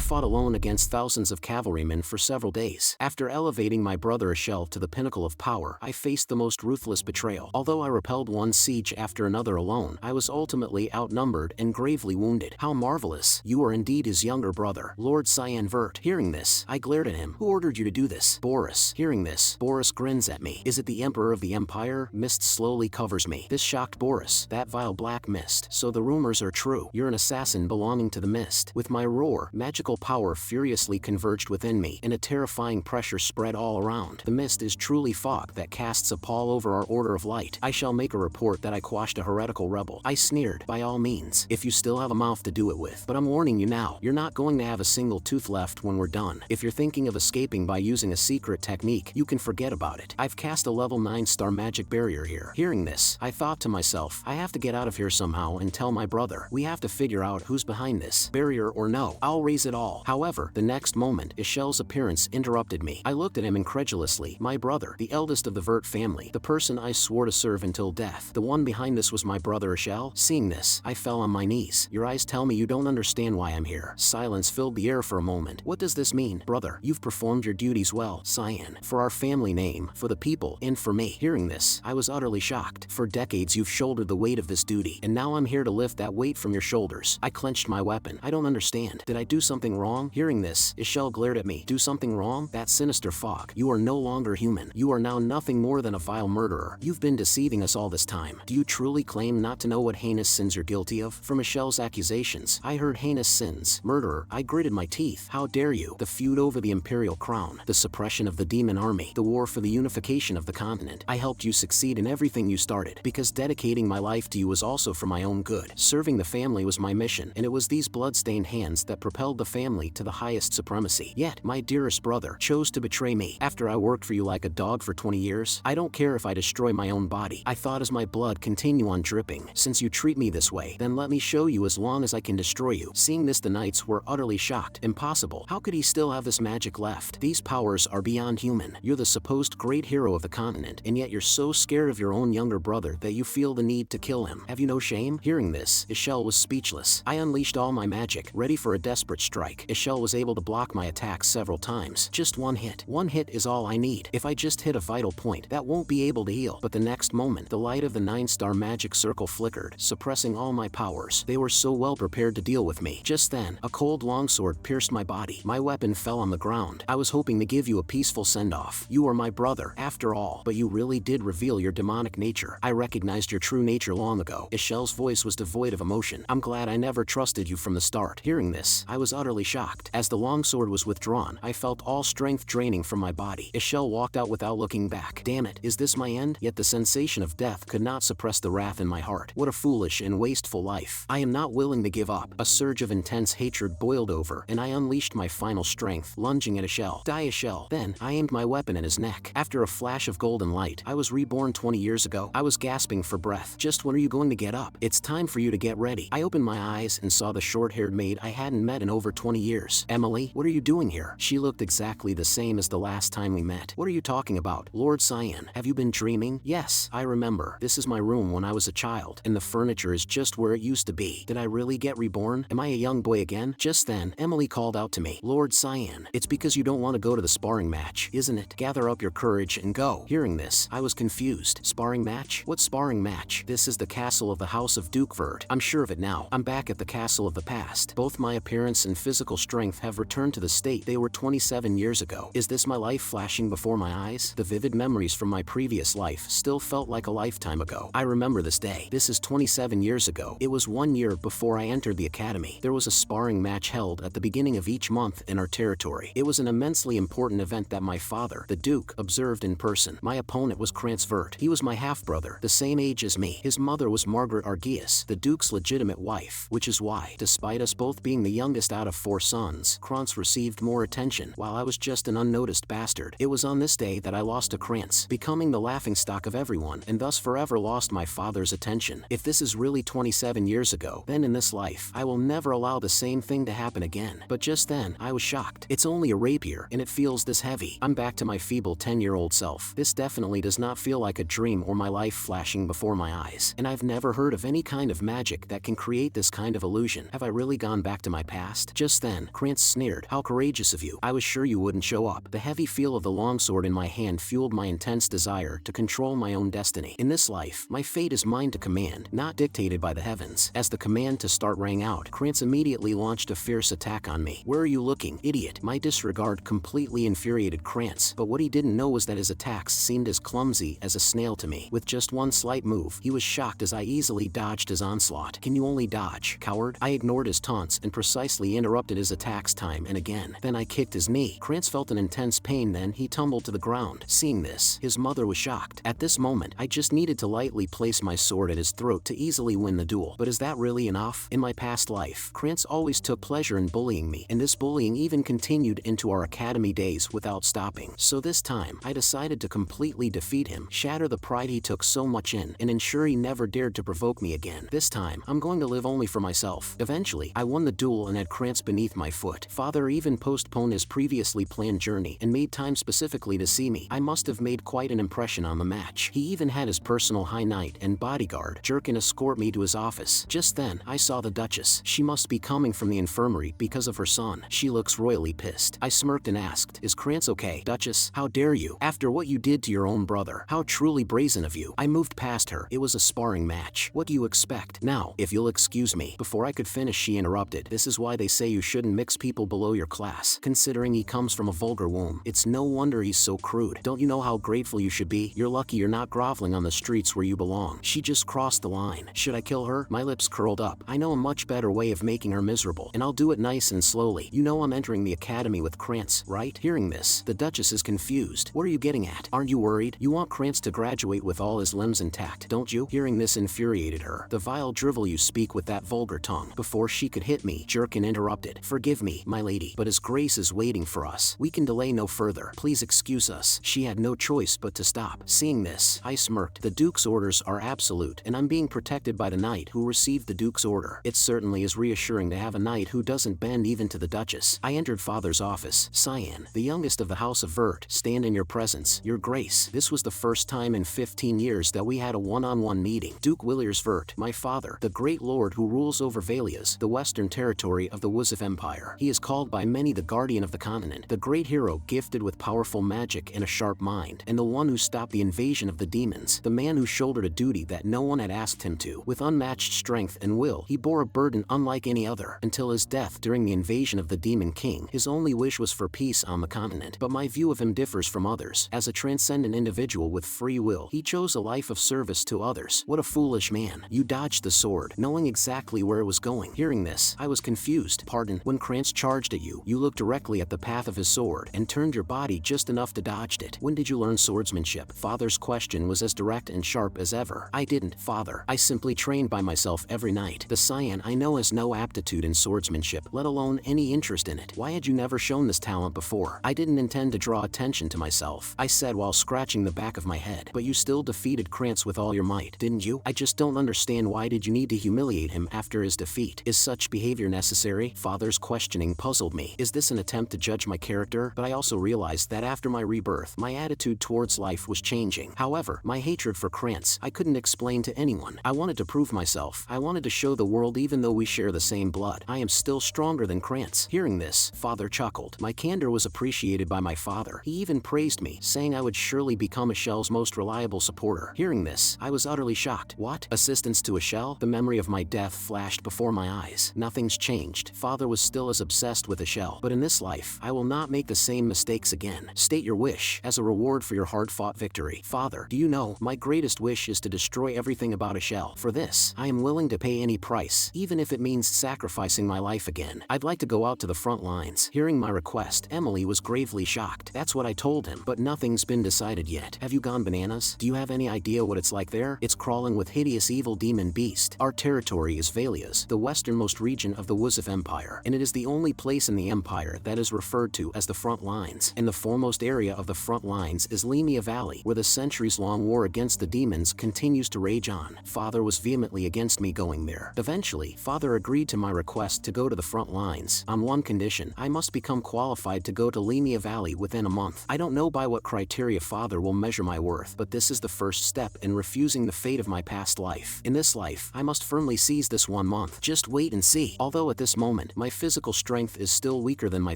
fought alone against thousands of cavalrymen for several days. After elevating my brother Ishel to the pinnacle of power, I faced the most ruthless betrayal. Although I repelled one siege after another alone, I was ultimately outnumbered and gravely wounded. How marvelous! You are indeed his younger brother, Lord Cyan Vert. Hearing this, I glared at him. Who ordered you to do this? Boris. Hearing this, Boris grins at me. Is it the Emperor of the Empire? Mist slowly covers me. This shocked Boris. That vile black mist. So the rumors are true. You're an assassin belonging to the mist. With my roar, magical power furiously converged within me, and a terrifying pressure spread all around. The mist is truly fog that casts a pall over our order of light. I shall make a report that I quashed a heretical rebel. I sneered. By all means, if you still have a mouth to do it with. But I'm warning you now, you're not going to have a single tooth left when we're done. If you're thinking of escaping by using a secret technique, you can forget about it. I've cast a level 9-star magic barrier here. Hearing this, I thought to myself, I have to get out of here somehow and tell my brother. We have to figure out who's behind this. Barrier or no, I'll raise it all. However, the next moment, Ishel's appearance interrupted me. I looked at him incredulously. My brother, the eldest of the Vert family, the person I swore to serve until death. The one behind this was my brother Ishel. Seeing this, I fell on my knees. Your eyes tell me you don't understand why I'm here. Silence filled the air for a moment. What does this mean? Brother, you've performed your duties well, Cyan. For our family name, for the people, and for me. Hearing this, I was utterly shocked. For decades you've shouldered the weight of this duty, and now I'm here to lift that weight from your shoulders. I clenched my weapon. I don't understand. Did I do something wrong? Hearing this, Ishel glared at me. Do something wrong? That sinister fog. You are no longer human. You are now nothing more than a vile murderer. You've been deceiving us all this time. Do you truly claim not to know what heinous sins you're guilty of? From Ishel's accusations, I heard heinous sins. Murderer. I gritted my teeth. How dare you? The feud over the imperial crown, the suppression of the demon army, the war for the unification of the continent. I helped you succeed in everything you started, because dedicating my life to you was also for my own good. Serving the family was my mission, and it was these blood-stained hands that propelled the family to the highest supremacy. Yet, my dearest brother chose to betray me. After I worked for you like a dog for 20 years, I don't care if I destroy my own body. I thought as my blood continue on dripping. Since you treat me this way, then let me show you as long as I can destroy you. Seeing this, the knights were utterly shocked. Impossible. How could he still have this magic left? These powers are beyond human. You're the supposed great hero of the continent, and yet you're so scared of your own younger brother that you feel the need to kill him. Have you no shame? Hearing this, Ishel was speechless. I unleashed all my magic, ready for a desperate strike. Ishel was able to block my attacks several times. Just one hit. One hit is all I need. If I just hit a vital point, that won't be able to heal. But the next moment, the light of the 9-star magic circle flickered, suppressing all my powers. They were so well prepared to deal with me. Just then, a cold longsword pierced my body. My weapon fell on the ground. I was hoping to give you a peaceful send-off. You are my brother, after all. But you really did reveal your demonic nature. I recognized your true nature long ago. Ishel's voice was devoid of emotion. I'm glad I never trusted you from the start. Hearing this, I was utterly shocked. As the longsword was withdrawn, I felt all strength draining from my body. Ishel walked out without looking back. Damn it, is this my end? Yet the sensation of death could not suppress the wrath in my heart. What a foolish and wasteful life. I am not willing to give up. A surge of intense hatred boiled over, and I unleashed my final strength, lunging at Ishel. Die, Ishel. Then, I aimed my weapon at his neck. After a flash of golden light, I was reborn 20 years ago. I was gasping for breath. Just when are you going to get up? It's time for you to get ready. I opened my eyes and saw the short-haired maid I hadn't met in over 20 years. Emily, what are you doing here? She looked exactly the same as the last time we met. What are you talking about? Lord Cyan, have you been dreaming? Yes, I remember. This is my room when I was a child, and the furniture is just where it used to be. Did I really get reborn? Am I a young boy again? Just then, Emily called out to me. Lord Cyan, it's because you don't want to go to the sparring match, isn't it? Gather up your courage and go. Hearing this, I was confused. Sparring match? What sparring match? This is the castle of the House of Duke Vert. I'm sure of it now. I'm back at the castle of the past. Both my appearance and physical strength have returned to the state they were 27 years ago. Is this my life flashing before my eyes? The vivid memories from my previous life still felt like a lifetime ago. I remember this day. This is 27 years ago. It was 1 year before I entered the academy. There was a sparring match held at the beginning of each month in our territory. It was an immensely important event that my father, the Duke, observed in person. My opponent was Krantz Vert. He was my half-brother, the same age as me. His mother was Margaret Argeus, the Duke's legitimate wife, which is why, despite us both being the youngest out of 4 sons, Krantz received more attention, while I was just an unnoticed bastard. It was on this day that I lost to Krantz, becoming the laughingstock of everyone, and thus forever lost my father's attention. If this is really 27 years ago, then in this life, I will never allow the same thing to happen again. But just then, I was shocked. It's only a rapier, and it feels this heavy. I'm back to my feeble 10-year-old self. This definitely does not feel like a dream or my life flashing before my eyes. And I've never heard of any kind of magic that can create this kind of illusion. Have I really gone back to my past? Just Just then, Krantz sneered. How courageous of you. I was sure you wouldn't show up. The heavy feel of the longsword in my hand fueled my intense desire to control my own destiny. In this life, my fate is mine to command, not dictated by the heavens. As the command to start rang out, Krantz immediately launched a fierce attack on me. Where are you looking, idiot? My disregard completely infuriated Krantz, but what he didn't know was that his attacks seemed as clumsy as a snail to me. With just one slight move, he was shocked as I easily dodged his onslaught. Can you only dodge, coward? I ignored his taunts and precisely interrupted his attacks time and again. Then I kicked his knee. Krantz felt an intense pain, then he tumbled to the ground. Seeing this, his mother was shocked. At this moment, I just needed to lightly place my sword at his throat to easily win the duel. But is that really enough? In my past life, Krantz always took pleasure in bullying me, and this bullying even continued into our academy days without stopping. So this time, I decided to completely defeat him, shatter the pride he took so much in, and ensure he never dared to provoke me again. This time, I'm going to live only for myself. Eventually, I won the duel and had Krantz beneath my foot. Father even postponed his previously planned journey and made time specifically to see me. I must have made quite an impression on the match. He even had his personal high knight and bodyguard Jerkin escort me to his office. Just then, I saw the Duchess. She must be coming from the infirmary because of her son. She looks royally pissed. I smirked and asked, is Krantz okay? Duchess, how dare you? After what you did to your own brother. How truly brazen of you. I moved past her. It was a sparring match. What do you expect? Now, if you'll excuse me. Before I could finish, she interrupted. This is why they say you shouldn't mix people below your class. Considering he comes from a vulgar womb, it's no wonder he's so crude. Don't you know how grateful you should be? You're lucky you're not groveling on the streets where you belong. She just crossed the line. Should I kill her? My lips curled up. I know a much better way of making her miserable, and I'll do it nice and slowly. You know I'm entering the academy with Krantz, right? Hearing this, the Duchess is confused. What are you getting at? Aren't you worried? You want Krantz to graduate with all his limbs intact, don't you? Hearing this infuriated her. The vile drivel you speak with that vulgar tongue. Before she could hit me, Jerkin interrupted. Forgive me, my lady, but his grace is waiting for us. We can delay no further. Please excuse us. She had no choice but to stop. Seeing this, I smirked. The Duke's orders are absolute, and I'm being protected by the knight who received the Duke's order. It certainly is reassuring to have a knight who doesn't bend even to the Duchess. I entered Father's office. Cyan, the youngest of the House of Vert, stand in your presence, your grace. This was the first time in 15 years that we had a one-on-one meeting. Duke Williers Vert, my father, the great lord who rules over Valias, the western territory of the Wuzif Empire. He is called by many the guardian of the continent, the great hero gifted with powerful magic and a sharp mind, and the one who stopped the invasion of the demons, the man who shouldered a duty that no one had asked him to. With unmatched strength and will, he bore a burden unlike any other. Until his death during the invasion of the Demon King, his only wish was for peace on the continent. But my view of him differs from others. As a transcendent individual with free will, he chose a life of service to others. What a foolish man. You dodged the sword, knowing exactly where it was going. Hearing this, I was confused. Pardon, when Krantz charged at you, you looked directly at the path of his sword and turned your body just enough to dodge it. When did you learn swordsmanship? Father's question was as direct and sharp as ever. I didn't, father. I simply trained by myself every night. The Cyan I know has no aptitude in swordsmanship, let alone any interest in it. Why had you never shown this talent before? I didn't intend to draw attention to myself, I said while scratching the back of my head. But you still defeated Krantz with all your might, didn't you? I just don't understand, why did you need to humiliate him after his defeat? Is such behavior necessary? Father's questioning puzzled me. Is this an attempt to judge my character? But I also realized that after my rebirth, my attitude towards life was changing. However, my hatred for Krantz, I couldn't explain to anyone. I wanted to prove myself. I wanted to show the world even though we share the same blood, I am still stronger than Krantz. Hearing this, Father chuckled. My candor was appreciated by my father. He even praised me, saying I would surely become Ashel's most reliable supporter. Hearing this, I was utterly shocked. What? Assistance to Ashel? The memory of my death flashed before my eyes. Nothing's changed. Father was still as obsessed with Ashel. But in this life, I will not make the same mistakes again. State your wish, as a reward for your hard-fought victory. Father, do you know, my greatest wish is to destroy everything about Ashel. For this, I am willing to pay any price, even if it means sacrificing my life again. I'd like to go out to the front lines. Hearing my request, Emily was gravely shocked. That's what I told him, but nothing's been decided yet. Have you gone bananas? Do you have any idea what it's like there? It's crawling with hideous evil demon beast. Our territory is Valias, the westernmost region of the Wuzif Empire, and it is the only place in the empire that is referred to as the front lines. And the foremost area of the front lines is Lemia Valley, where the centuries-long war against the demons continues to rage on. Father was vehemently against me going there. Eventually, Father agreed to my request to go to the front lines, on one condition: I must become qualified to go to Lemia Valley within a month. I don't know by what criteria Father will measure my worth, but this is the first step in refusing the fate of my past life. In this life, I must firmly seize this 1 month. Just wait and see. Although at this moment, my physical strength is still weaker than my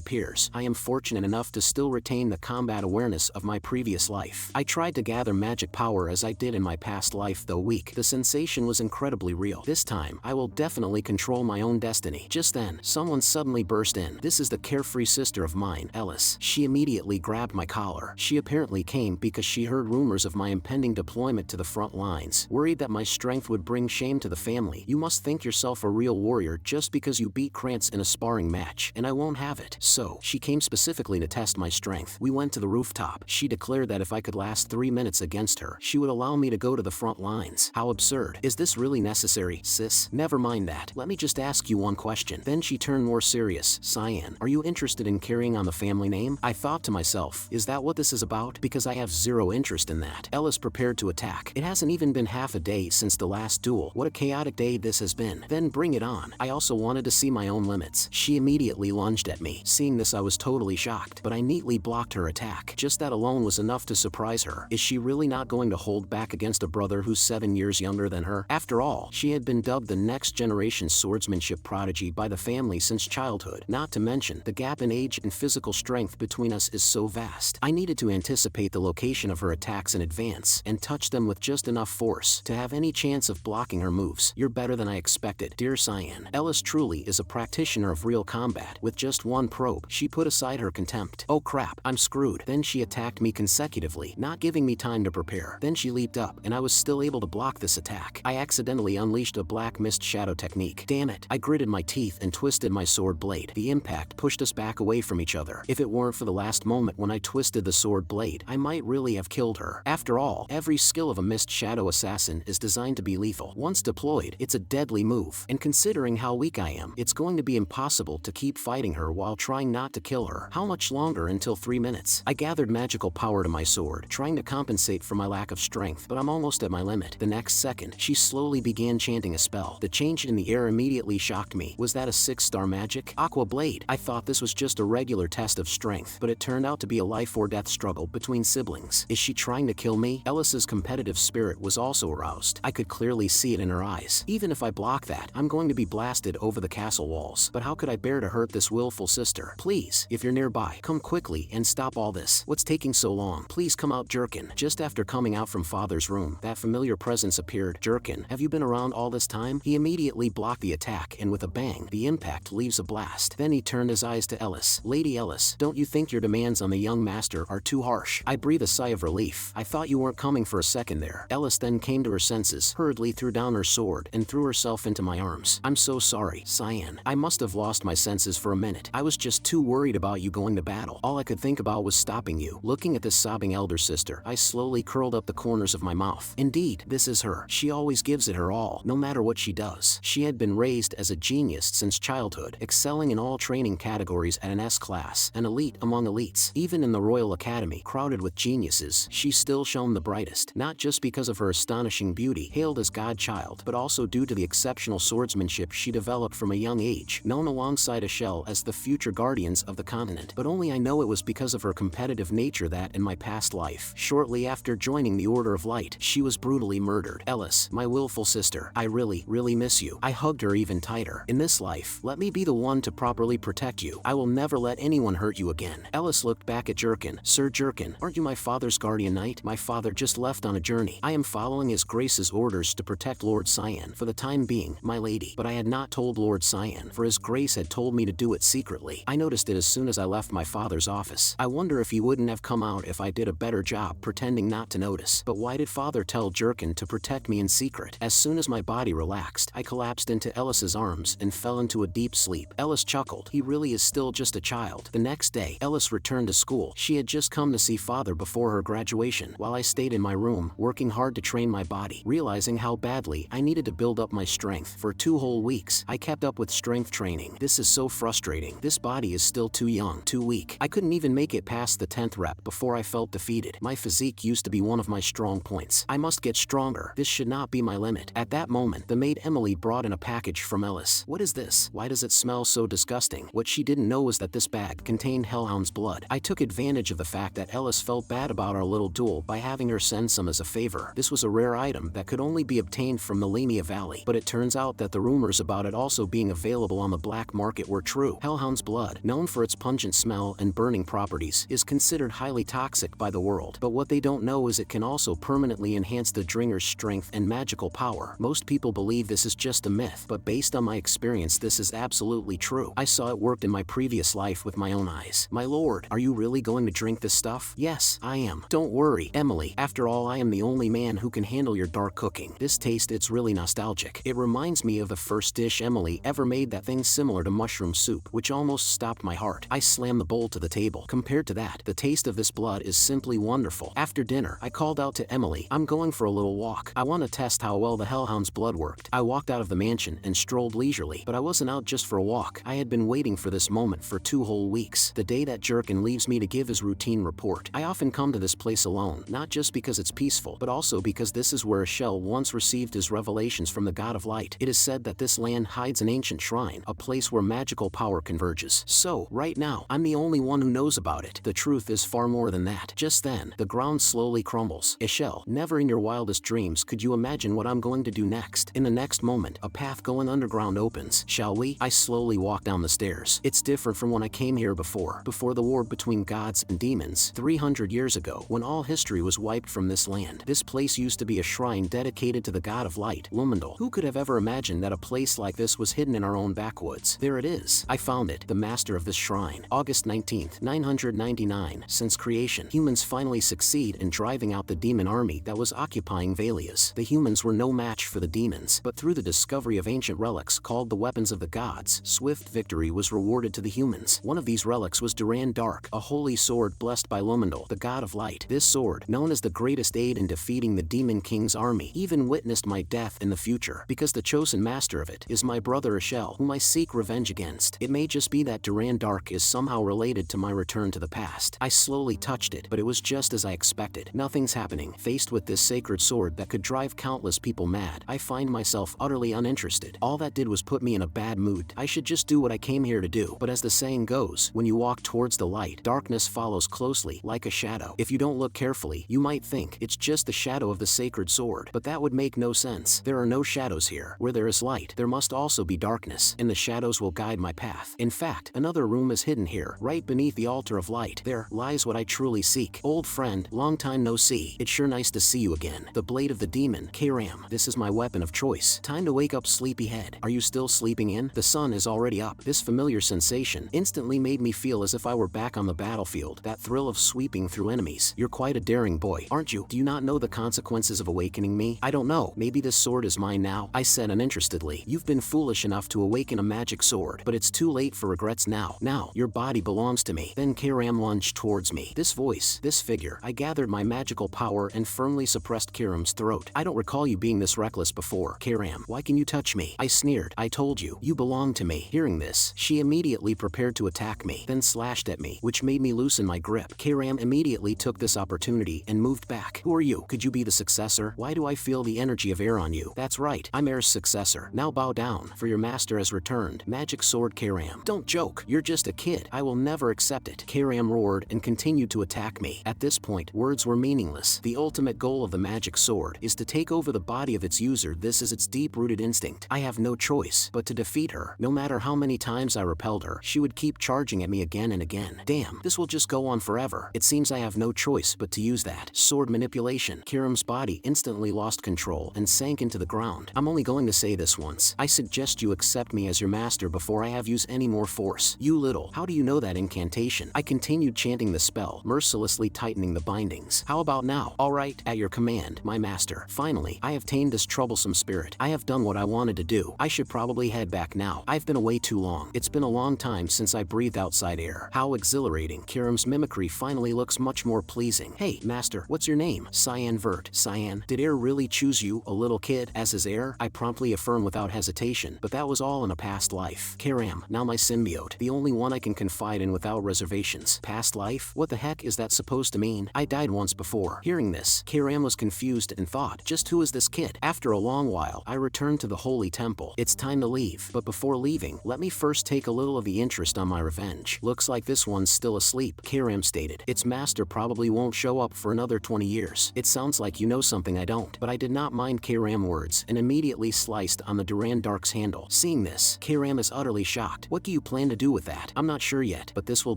peers, I am fortunate enough to still retain the combat awareness of my previous life. I tried to gather magic power as I did in my past life, though weak. The sensation was incredibly real. This time, I will definitely control my own destiny. Just then, someone suddenly burst in. This is the carefree sister of mine, Ellis. She immediately grabbed my collar. She apparently came because she heard rumors of my impending deployment to the front lines, worried that my strength would bring shame to the family. You must think yourself a real warrior just because you beat Krantz in a sparring match, and I won't have it. So, she came specifically to test my strength. We went to the rooftop. She declared that if I could last 3 minutes against her, she would allow me to go to the front lines. How absurd. Is this really necessary, sis? Never mind that. Let me just ask you one question. Then she turned more serious. Cyan, are you interested in carrying on the family name? I thought to myself, is that what this is about? Because I have zero interest in that. Ellis prepared to attack. It hasn't even been half a day since the last duel. What a chaotic day this has been. Then bring it on. I also wanted to see my own limits. She immediately lunged at me. Seeing this, I was totally shocked, but I neatly blocked her attack. Just that alone was enough to surprise her. Is she really not going to hold back against a brother who's 7 years younger than her? After all, she had been dubbed the next generation swordsmanship prodigy by the family since childhood. Not to mention, the gap in age and physical strength between us is so vast. I needed to anticipate the location of her attacks in advance and touch them with just enough force to have any chance of blocking her moves. You're better than I expected, dear Cyan. Ellis truly is a practitioner of real combat. With just one probe, she put aside her contempt. Oh crap, I'm screwed. Then she attacked me consecutively, not giving me time to prepare. Then she leaped up, and I was still able to block this attack. I accidentally unleashed a black mist shadow technique. Damn it. I gritted my teeth and twisted my sword blade. The impact pushed us back away from each other. If it weren't for the last moment when I twisted the sword blade, I might really have killed her. After all, every skill of a mist shadow assassin is designed to be lethal. Once deployed, it's a deadly move. And considering how weak I am, it's going to be impossible to keep fighting her while trying not to kill her. How much longer until 3 minutes? I gathered magical power to my sword, trying to compensate for my lack of strength, but I'm almost at my limit. The next second, she slowly began chanting a spell. The change in the air immediately shocked me. Was that a 6-star magic? Aqua Blade. I thought this was just a regular test of strength, but it turned out to be a life or death struggle between siblings. Is she trying to kill me? Ellis's competitive spirit was also aroused. I could clearly see it in her eyes. Even if I block that, I'm going to be blasted over the castle walls. But how could I bear to hurt this willful sister? Please, if you're nearby, come quickly and stop all this. What's taking so long? Please come out, Jerkin. Just after coming out from father's room, that familiar presence appeared. Jerkin, have you been around all this time? He immediately blocked the attack, and with a bang, the impact leaves a blast. Then he turned his eyes to Ellis. Lady Ellis, don't you think your demands on the young master are too harsh? I breathe a sigh of relief. I thought you weren't coming for a second there. Ellis then came to her senses, hurriedly threw down her sword, and threw herself into my arms. I'm so sorry, Cyan. I must have lost my senses for a minute. I was just too worried about you going to battle. All I could think about was stopping you. Looking at this sobbing elder sister, I slowly curled up the corners of my mouth. Indeed, this is her. She always gives it her all, no matter what she does. She had been raised as a genius since childhood, excelling in all training categories at an S class, an elite among elites. Even in the Royal Academy, crowded with geniuses, she still shone the brightest, not just because of her astonishing beauty, hailed as godchild, but also due to the exceptional swordsmanship she developed from a young age, known alongside Ashel as the future guardians of the continent. But only I know it was because of her competitive nature that, in my past life, shortly after joining the Order of Light, she was brutally murdered. Ellis, my willful sister, I really miss you. I hugged her even tighter. In this life, let me be the one to properly protect you. I will never let anyone hurt you again. Ellis looked back at Jerkin. Sir Jerkin, aren't you my father's guardian knight? My father just left on a journey. I am following his grace's orders to protect Lord Cyan for the time being, my lady. But I had not told Lord Cyan, for his grace had told me to do it secretly. I noticed it as soon as I left my father's office. I wonder if he wouldn't have come out if I did a better job pretending not to notice. But why did father tell Jerkin to protect me in secret? As soon as my body relaxed, I collapsed into Ellis's arms and fell into a deep sleep. Ellis chuckled. He really is still just a child. The next day, Ellis returned to school. She had just come to see father before her graduation, while I stayed in my room, working hard to train my body, realizing how badly I needed to build up my strength. For 2 whole weeks, I kept up with strength training. This is so frustrating. This body is still too young, too weak. I couldn't even make it past the 10th rep before I felt defeated. My physique used to be one of my strong points. I must get stronger. This should not be my limit. At that moment, the maid Emily brought in a package from Ellis. What is this? Why does it smell so disgusting? What she didn't know was that this bag contained Hellhound's blood. I took advantage of the fact that Ellis felt bad about our little duel by having her send some as a favor. This was a rare item that could only be obtained from Melemia Valley, but it turns out that the rumors about it also being available on the black market were true. Hellhound's blood, known for its pungent smell and burning properties, is considered highly toxic by the world. But what they don't know is it can also permanently enhance the drinker's strength and magical power. Most people believe this is just a myth, but based on my experience, this is absolutely true. I saw it worked in my previous life with my own eyes. My lord, are you really going to drink this stuff? Yes, I am. Don't worry, Emily. After all, I am the only man who can handle your dark cooking. This taste, it's really nostalgic. It reminds me of the first dish Emily ever made, that thing similar to mushroom soup, which almost stopped my heart. I slammed the bowl to the table. Compared to that, the taste of this blood is simply wonderful. After dinner, I called out to Emily, I'm going for a little walk. I want to test how well the Hellhound's blood worked. I walked out of the mansion and strolled leisurely, but I wasn't out just for a walk. I had been waiting for this moment for 2 whole weeks. The day that Jerkin leaves me to give his routine report. I often come to this place alone, not just because it's peaceful, but also because this is where Ashel once received his revelations from the God of Light. It is said that this land hides an ancient shrine, a place where magical power converges. So, right now, I'm the only one who knows about it. The truth is far more than that. Just then, the ground slowly crumbles. Ashel, never in your wildest dreams could you imagine what I'm going to do next. In the next moment, a path going underground opens. Shall we? I slowly walk down the stairs. It's different from when I came here before the war between gods and demons, 300 years ago, when all history was wiped from this land. This place used to be a shrine dedicated to the God of Light, Lumendal. Who could have ever imagined that a place like this was hidden in our own backwoods? There it is. I found it, the master of this shrine. August 19th, 999. Since creation, humans finally succeed in driving out the demon army that was occupying Valias. The humans were no match for the demons, but through the discovery of ancient relics called the weapons of the gods, swift victory was rewarded to the humans. One of these relics was Duran Dark, a holy sword blessed by Lumendal, the God of Light. This sword, known as the greatest aid in defeating the Demon King's army, even witnessed my death in the future, because the chosen master of it is my brother Ashel, whom I seek revenge against. It may just be that Duran Dark is somehow related to my return to the past. I slowly touched it, but it was just as I expected. Nothing's happening. Faced with this sacred sword that could drive countless people mad, I find myself utterly uninterested. All that did was put me in a bad mood. I should just do what I came here to do. But as the saying goes, when you walk towards the light, darkness follows closely, like a shadow. If you don't look carefully, you might think it's just the shadow of the sacred sword, but that would make no sense. There are no shadows here. Where there is light, there must also be darkness, and the shadows will guide my path. In fact, another room is hidden here, right beneath the altar of light. There lies what I truly seek. Old friend, long time no see. It's sure nice to see you again. The blade of the demon, Kram. This is my weapon of choice. Time to wake up, sleepyhead. Are you still sleeping in? The sun is already up. This familiar sensation instantly made me feel as if I were back on the battlefield, that thrill of sweeping through enemies. You're quite a daring boy, aren't you? Do you not know the consequences of awakening me? I don't know. Maybe this sword is mine now, I said uninterestedly. You've been foolish enough to awaken a magic sword, but it's too late for regrets now. Now, your body belongs to me. Then Kram lunged towards me. This voice, this figure. I gathered my magical power and firmly suppressed Kiram's throat. I don't recall you being this reckless before. Kiram, why can you touch me? I sneered. I told you, you belong to me. Hearing this, she immediately prepared to attack me, then slashed at me, which made me loosen my grip. Kiram immediately took this opportunity and moved back. Who are you? Could you be the successor? Why do I feel the energy of air on you? That's right, I'm air's successor. Now bow down, for your master has returned. Magic sword, Kiram. Don't joke, you're just a kid. I will never accept it. Kiram roared and continued to attack me. At this point, words were meaningless. The ultimate goal of the magic sword is to take over the body of its user. This is its deep-rooted instinct. I have no choice but to defeat her. No matter how many times I repelled her, she would keep charging at me again and again. Damn, this will just go on forever. It seems I have no choice but to use that. Sword manipulation. Kiram's body instantly lost control and sank into the ground. I'm only going to say this once. I suggest you accept me as your master before I have used any more force. You little, how do you know that incantation? I continued chanting the spell, mercilessly tightening the bindings. How about now? All right, at your command, my master. Finally, I have tamed this troublesome spirit. I have done what I wanted to do. I should probably head back now. I've been away too long. It's been a long time since I breathed outside air. How exhilarating. Kiram's mimicry finally looks much more pleasing. Hey, master, what's your name? Cyan Vert. Cyan, did air really choose you, a little kid, as his heir? I promptly affirmed without hesitation, but that was all in a past life. Kiram, now my symbiote, the only one I can confide in without reservations. Past life? What the heck is that supposed to mean? I died once before. Hearing this, Kiram was confused and thought, just who is this kid? After a long while, I returned to the holy temple. It's time to leave, but before leaving, let me first take a little of the interest on my revenge. Looks like this one's still asleep, Kiram stated. Its master probably won't show up for another 20 years. It sounds like you know something I don't, but I did not mind Kiram's words and immediately sliced on the Duran Dark's handle. Seeing this, Kiram is utterly shocked. What do you plan to do with that? I'm not sure yet, but this will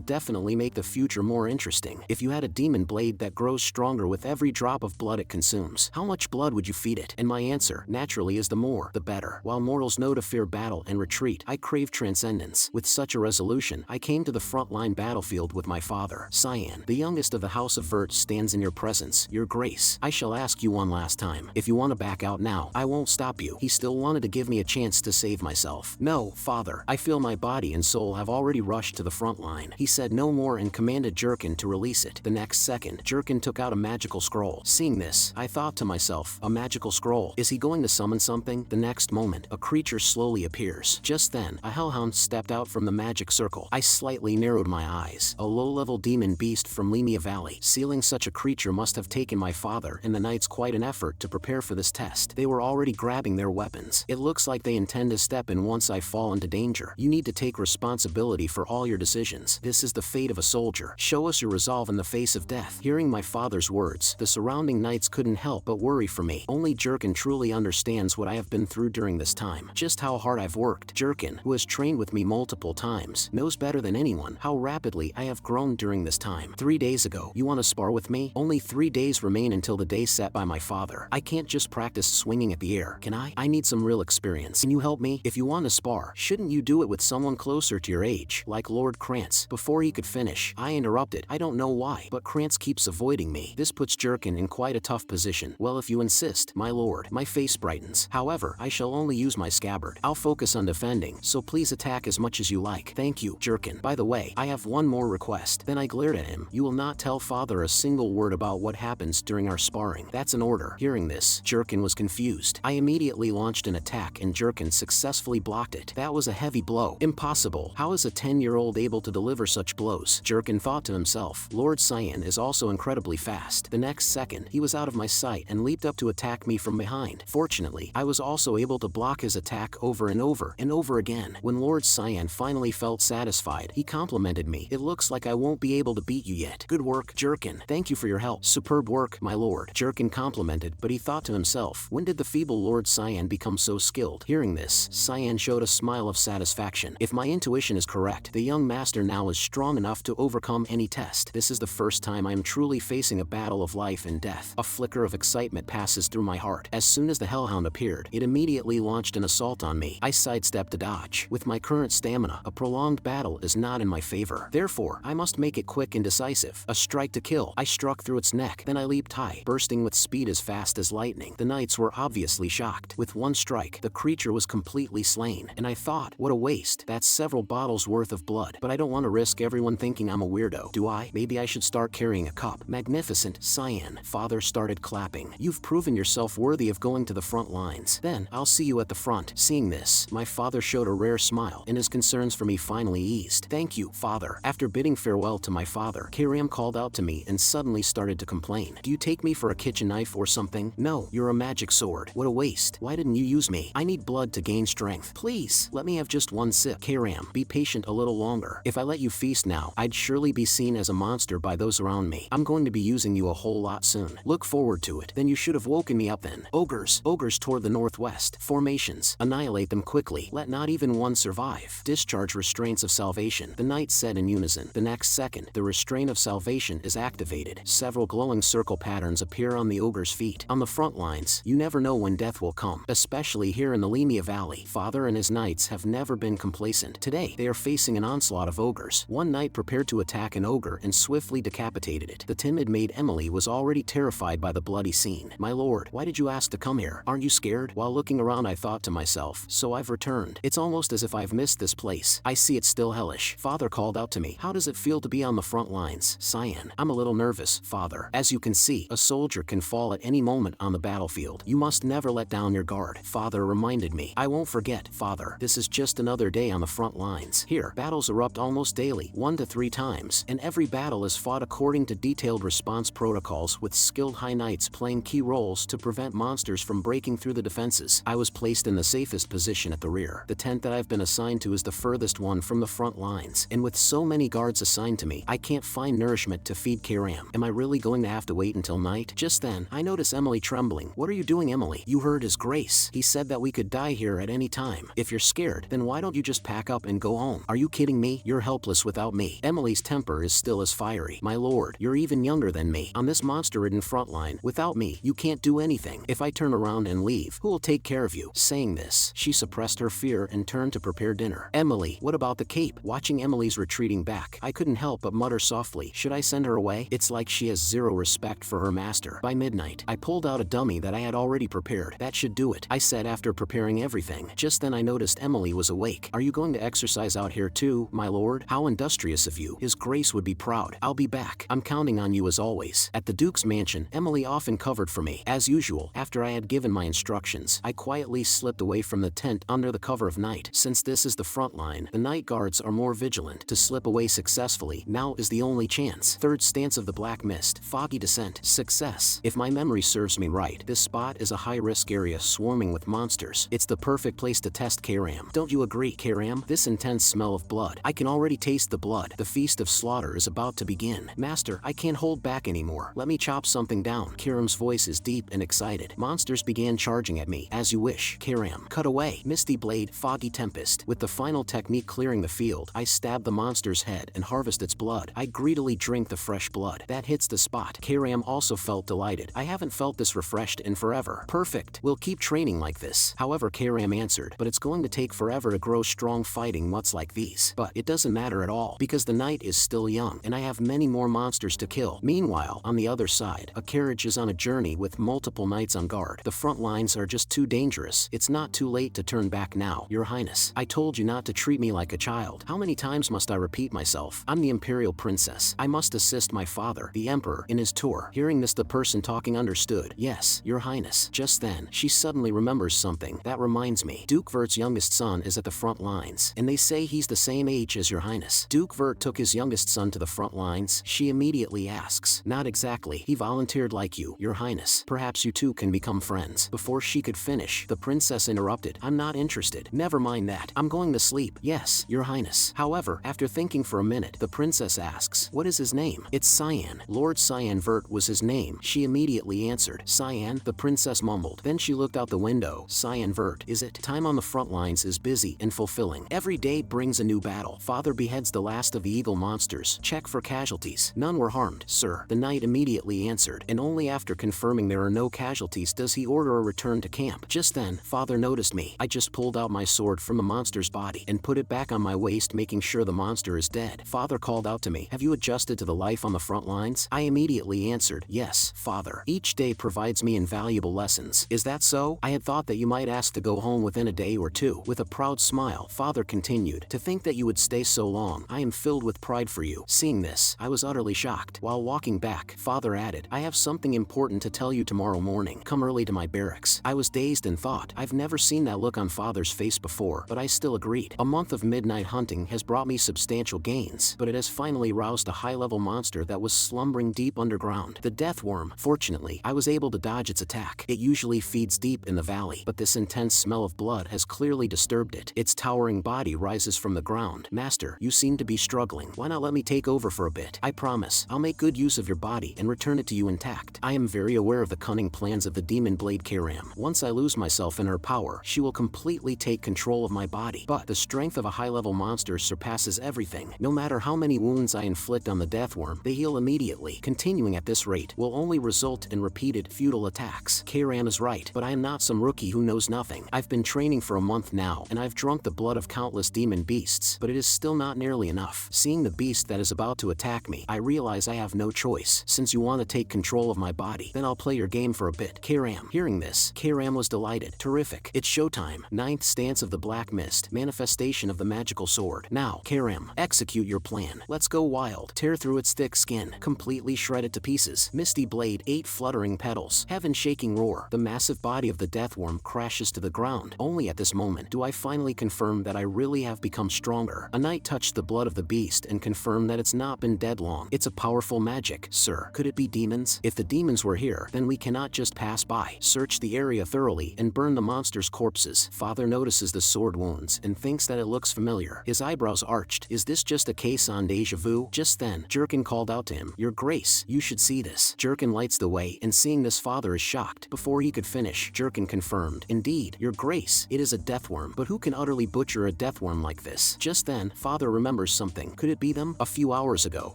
definitely make the future more interesting. If you had a demon blade that grows stronger with every drop of blood it consumes, how much blood would you feed it? And my answer, naturally, is the more, the better. While mortals know to fear battle and retreat, I crave transcendence. With such a resolution, I came to the frontline battlefield with my father. Cyan, the youngest of the House of Vert, stands in your presence. Your Grace, I shall ask you one last time. If you want to back out now, I won't stop you. He still wanted to give me a chance to save myself. No, father, I feel my body and soul have already rushed to the front line. He said no more and commanded Jerkin to release it. The next second, Jerkin took out a magical scroll. Seeing this, I thought to myself, a magical scroll? Is he going to summon something? The next moment, a creature slowly appears. Just then, a hellhound stepped out from the magic circle. I slightly narrowed my eyes. A low-level demon beast from Lemia Valley. Sealing such a creature must have taken my father and the knights quite an effort to prepare for this test. They were already grabbing their weapons. It looks like they intend to step in once I fall into danger. You need to take responsibility for all your decisions. This is the fate of a soldier. Show us your resolve in the face of death. Hearing my father's words, the surrounding knights couldn't help but worry for me. Only Jerkin truly understands what I have been through during this time. Just how hard I've worked. Jerkin, who has trained with me multiple times, knows better than anyone how rapidly I have grown during this time. 3 days ago, you want to spar with me? Only 3 days remain until the day set by my father. I can't just practice swinging at the air, can I? I need some real experience. Can you help me? If you want to spar, shouldn't you do it with someone closer to your age, like Lord Krantz? Before he could finish, I interrupted. I don't know why, but Krantz keeps avoiding me. This puts Jerkin in quite a tough position. Well, if you insist, my lord. My face brightens. However, I shall only use my scabbard. I'll focus on defending, so please attack as much as you like. Thank you, Jerkin. By the way, I have one more request. Then I glared at him. You will not tell father a single word about what happens during our sparring. That's an order. Hearing this, Jerkin was confused. I immediately launched an attack and Jerkin successfully blocked it. That was a heavy blow. Impossible. How is a 10-year-old able to deliver such blows? Jerkin thought to himself. Lord Cyan is also incredibly fast. The next second, he was out of my sight and leaped up to attack me from behind. Fortunately, I was also able to block his attack over and over again. When Lord Cyan finally felt satisfied, he complimented me. It looks like I won't be able to beat you yet. Good work, Jerkin. Thank you for your help. Superb work, my lord. Jerkin complimented, but he thought to himself, when did the feeble Lord Cyan become so skilled? Hearing this, Cyan showed a smile of satisfaction. If my intuition is correct, the young master now is strong enough to overcome any test. This is the first time I am truly facing a battle of life and death. A flicker of excitement passes through my heart. As soon as the hellhound appeared, it immediately launched an assault on me. I sidestepped to dodge. With my current stamina, a prolonged battle is not in my favor. Therefore, I must make it quick and decisive. A strike to kill. I struck through its neck, then I leaped high, bursting with speed as fast as lightning. The knights were obviously shocked. With one strike, the creature was completely slain, and I thought, what a waste. That's several bottles worth of blood, but I don't want to risk everyone thinking I'm a weirdo. Do I? Maybe I should start carrying a cup. Magnificent, Cyan. Father started clapping. You've proven yourself worthy of going to the front lines. Then, I'll see you at the front. Seeing this, my father showed a rare smile, and his concerns for me finally eased. Thank you, father. After bidding farewell to my father, Kiram called out to me and suddenly started to complain. Do you take me for a kitchen knife or something? No, you're a magic sword. What a waste. Why didn't you use me? I need blood to gain strength. Please, let me have just one sip. Kiram, be patient a little longer. If I let you feast now, I'd surely be seen as a monster by those around me. I'm going to be using you a whole lot soon. Look forward to it. Then you should have woken me up then. Ogres. Ogres toward the northwest. Formations. Annihilate them quickly. Let not even one survive. Discharge restraints of salvation. The knights said in unison. The next second, the restraint of salvation is activated. Several glowing circle patterns appear on the ogre's feet. On the front lines, you never know when death will come. Especially here in the Lemia Valley. Father and his knights have never been complacent. Today, they are facing an onslaught of ogres. One knight prepared to attack an ogre and swiftly decapitated it. The timid maid Emily was already terrified by the bloody scene. My lord, why did you ask to come here? Aren't you scared? While looking around, I thought to myself, so I've returned. It's almost as if I've missed this place. I see it's still hellish. Father called out to me. How does it feel to be on the front lines? Cyan. I'm a little nervous, father. As you can see, a soldier can fall at any moment on the battlefield. You must never let down your guard. Father reminded me. I won't forget, father. This is just another day on the front lines. Here, battles erupt almost daily, 1 to 3 times, and every battle is fought according to detailed response protocols with skilled high knights playing key roles to prevent monsters from breaking through the defenses. I was placed in the safest position at the rear. The tent that I've been assigned to is the furthest one from the front lines, and with so many guards assigned to me, I can't find nourishment to feed Kiram. Am I really going to have to wait until night? Just then, I notice Emily trembling. What are you doing, Emily? You heard his grace. He said that we could die here at any time. If you're you're scared, then why don't you just pack up and go home? Are you kidding me? You're helpless without me. Emily's temper is still as fiery. My lord, you're even younger than me. On this monster-ridden front line, without me, you can't do anything. If I turn around and leave, who will take care of you? Saying this, she suppressed her fear and turned to prepare dinner. Emily, what about the cape? Watching Emily's retreating back, I couldn't help but mutter softly, should I send her away? It's like she has zero respect for her master. By midnight, I pulled out a dummy that I had already prepared. That should do it, I said after preparing everything. Just then I noticed Emily was awake. Are you going to exercise out here too, my lord? How industrious of you. His Grace would be proud. I'll be back. I'm counting on you as always. At the Duke's mansion, Emily often covered for me. As usual, after I had given my instructions, I quietly slipped away from the tent under the cover of night. Since this is the front line, the night guards are more vigilant. To slip away successfully, now is the only chance. Third stance of the Black Mist. Foggy descent. Success. If my memory serves me right, this spot is a high-risk area swarming with monsters. It's the perfect place to test Karam. Don't you agree, Karam? This intense smell of blood. I can already taste the blood. The feast of slaughter is about to begin. Master, I can't hold back anymore. Let me chop something down. Karam's voice is deep and excited. Monsters began charging at me. As you wish, Karam. Cut away. Misty blade, foggy tempest. With the final technique clearing the field, I stab the monster's head and harvest its blood. I greedily drink the fresh blood. That hits the spot. Karam also felt delighted. I haven't felt this refreshed in forever. Perfect. We'll keep training like this. However, Karam answered, but it's going to take forever to grow strong fighting mutts like these. But it doesn't matter at all, because the night is still young, and I have many more monsters to kill. Meanwhile, on the other side, a carriage is on a journey with multiple knights on guard. The front lines are just too dangerous. It's not too late to turn back now, Your Highness. I told you not to treat me like a child. How many times must I repeat myself? I'm the imperial princess. I must assist my father, the emperor, in his tour. Hearing this, the person talking understood. Yes, Your Highness. Just then, she suddenly remembers something. That reminds me. Duke Vert's youngest son is at the front lines, and they say he's the same age as Your Highness. Duke Vert took his youngest son to the front lines. She immediately asks. Not exactly. He volunteered like you, Your Highness. Perhaps you two can become friends. Before she could finish, the princess interrupted. I'm not interested. Never mind that. I'm going to sleep. Yes, Your Highness. However, after thinking for a minute, the princess asks, what is his name? It's Cyan. Lord Cyan Vert was his name. She immediately answered. Cyan? The princess mumbled. Then she looked out the window. Cyan Vert, is it? Time on the front lines is busy and fulfilling. Every day brings a new battle. Father beheads the last of the eagle monsters. Check for casualties. None were harmed, sir. The knight immediately answered, and only after confirming there are no casualties does he order a return to camp. Just then, Father noticed me. I just pulled out my sword from the monster's body and put it back on my waist, making sure the monster is dead. Father called out to me, have you adjusted to the life on the front lines? I immediately answered, yes, Father. Each day provides me invaluable lessons. Is that so? I had thought that you might ask to go home within a day or two. With a proud smile, Father continued, to think that you would stay so long. I am filled with pride for you. Seeing this, I was utterly shocked. While walking back, Father added, I have something important to tell you tomorrow morning. Come early to my barracks. I was dazed and thought, I've never seen that look on Father's face before, but I still agreed. A month of midnight hunting has brought me substantial gains, but it has finally roused a high-level monster that was slumbering deep underground. The death worm. Fortunately, I was able to dodge its attack. It usually feeds deep in the valley, but this intense smell of blood has clearly disturbed it. Its towering body rises from the ground. Master, you seem to be struggling. Why not let me take over for a bit? I promise, I'll make good use of your body and return it to you intact. I am very aware of the cunning plans of the demon blade Karam. Once I lose myself in her power, she will completely take control of my body. But the strength of a high-level monster surpasses everything. No matter how many wounds I inflict on the death worm, they heal immediately. Continuing at this rate will only result in repeated, futile attacks. Karam is right, but I am not some rookie who knows nothing. I've been training for a month now, and I've drunk the blood of countless demon beasts, but it is still not nearly enough. Seeing the beast that is about to attack me, I realize I have no choice. Since you want to take control of my body, then I'll play your game for a bit. Karam. Hearing this, Karam was delighted. Terrific. It's showtime. Ninth stance of the Black Mist. Manifestation of the magical sword. Now, Karam, execute your plan. Let's go wild. Tear through its thick skin. Completely shred it to pieces. Misty blade. 8 fluttering petals. Heaven-shaking roar. The massive body of the death worm crashes to the ground. Only at this moment do I finally confirm that I really have become stronger. A knight touched the blood of the beast and confirmed that it's not been dead long. It's a powerful magic. Sir, could it be demons? If the demons were here, then we cannot just pass by. Search the area thoroughly and burn the monster's corpses. Father notices the sword wounds and thinks that it looks familiar. His eyebrows arched. Is this just a case on deja vu? Just then, Jurkin called out to him, Your Grace, you should see this. Jurkin lights the way, and seeing this, Father is shocked. Before he could finish, Jurkin confirmed, Indeed, Your Grace, it is a death deathworm. But who can utterly butcher a deathworm like this? Just then, Father remembers something. Could it be them? A few hours ago,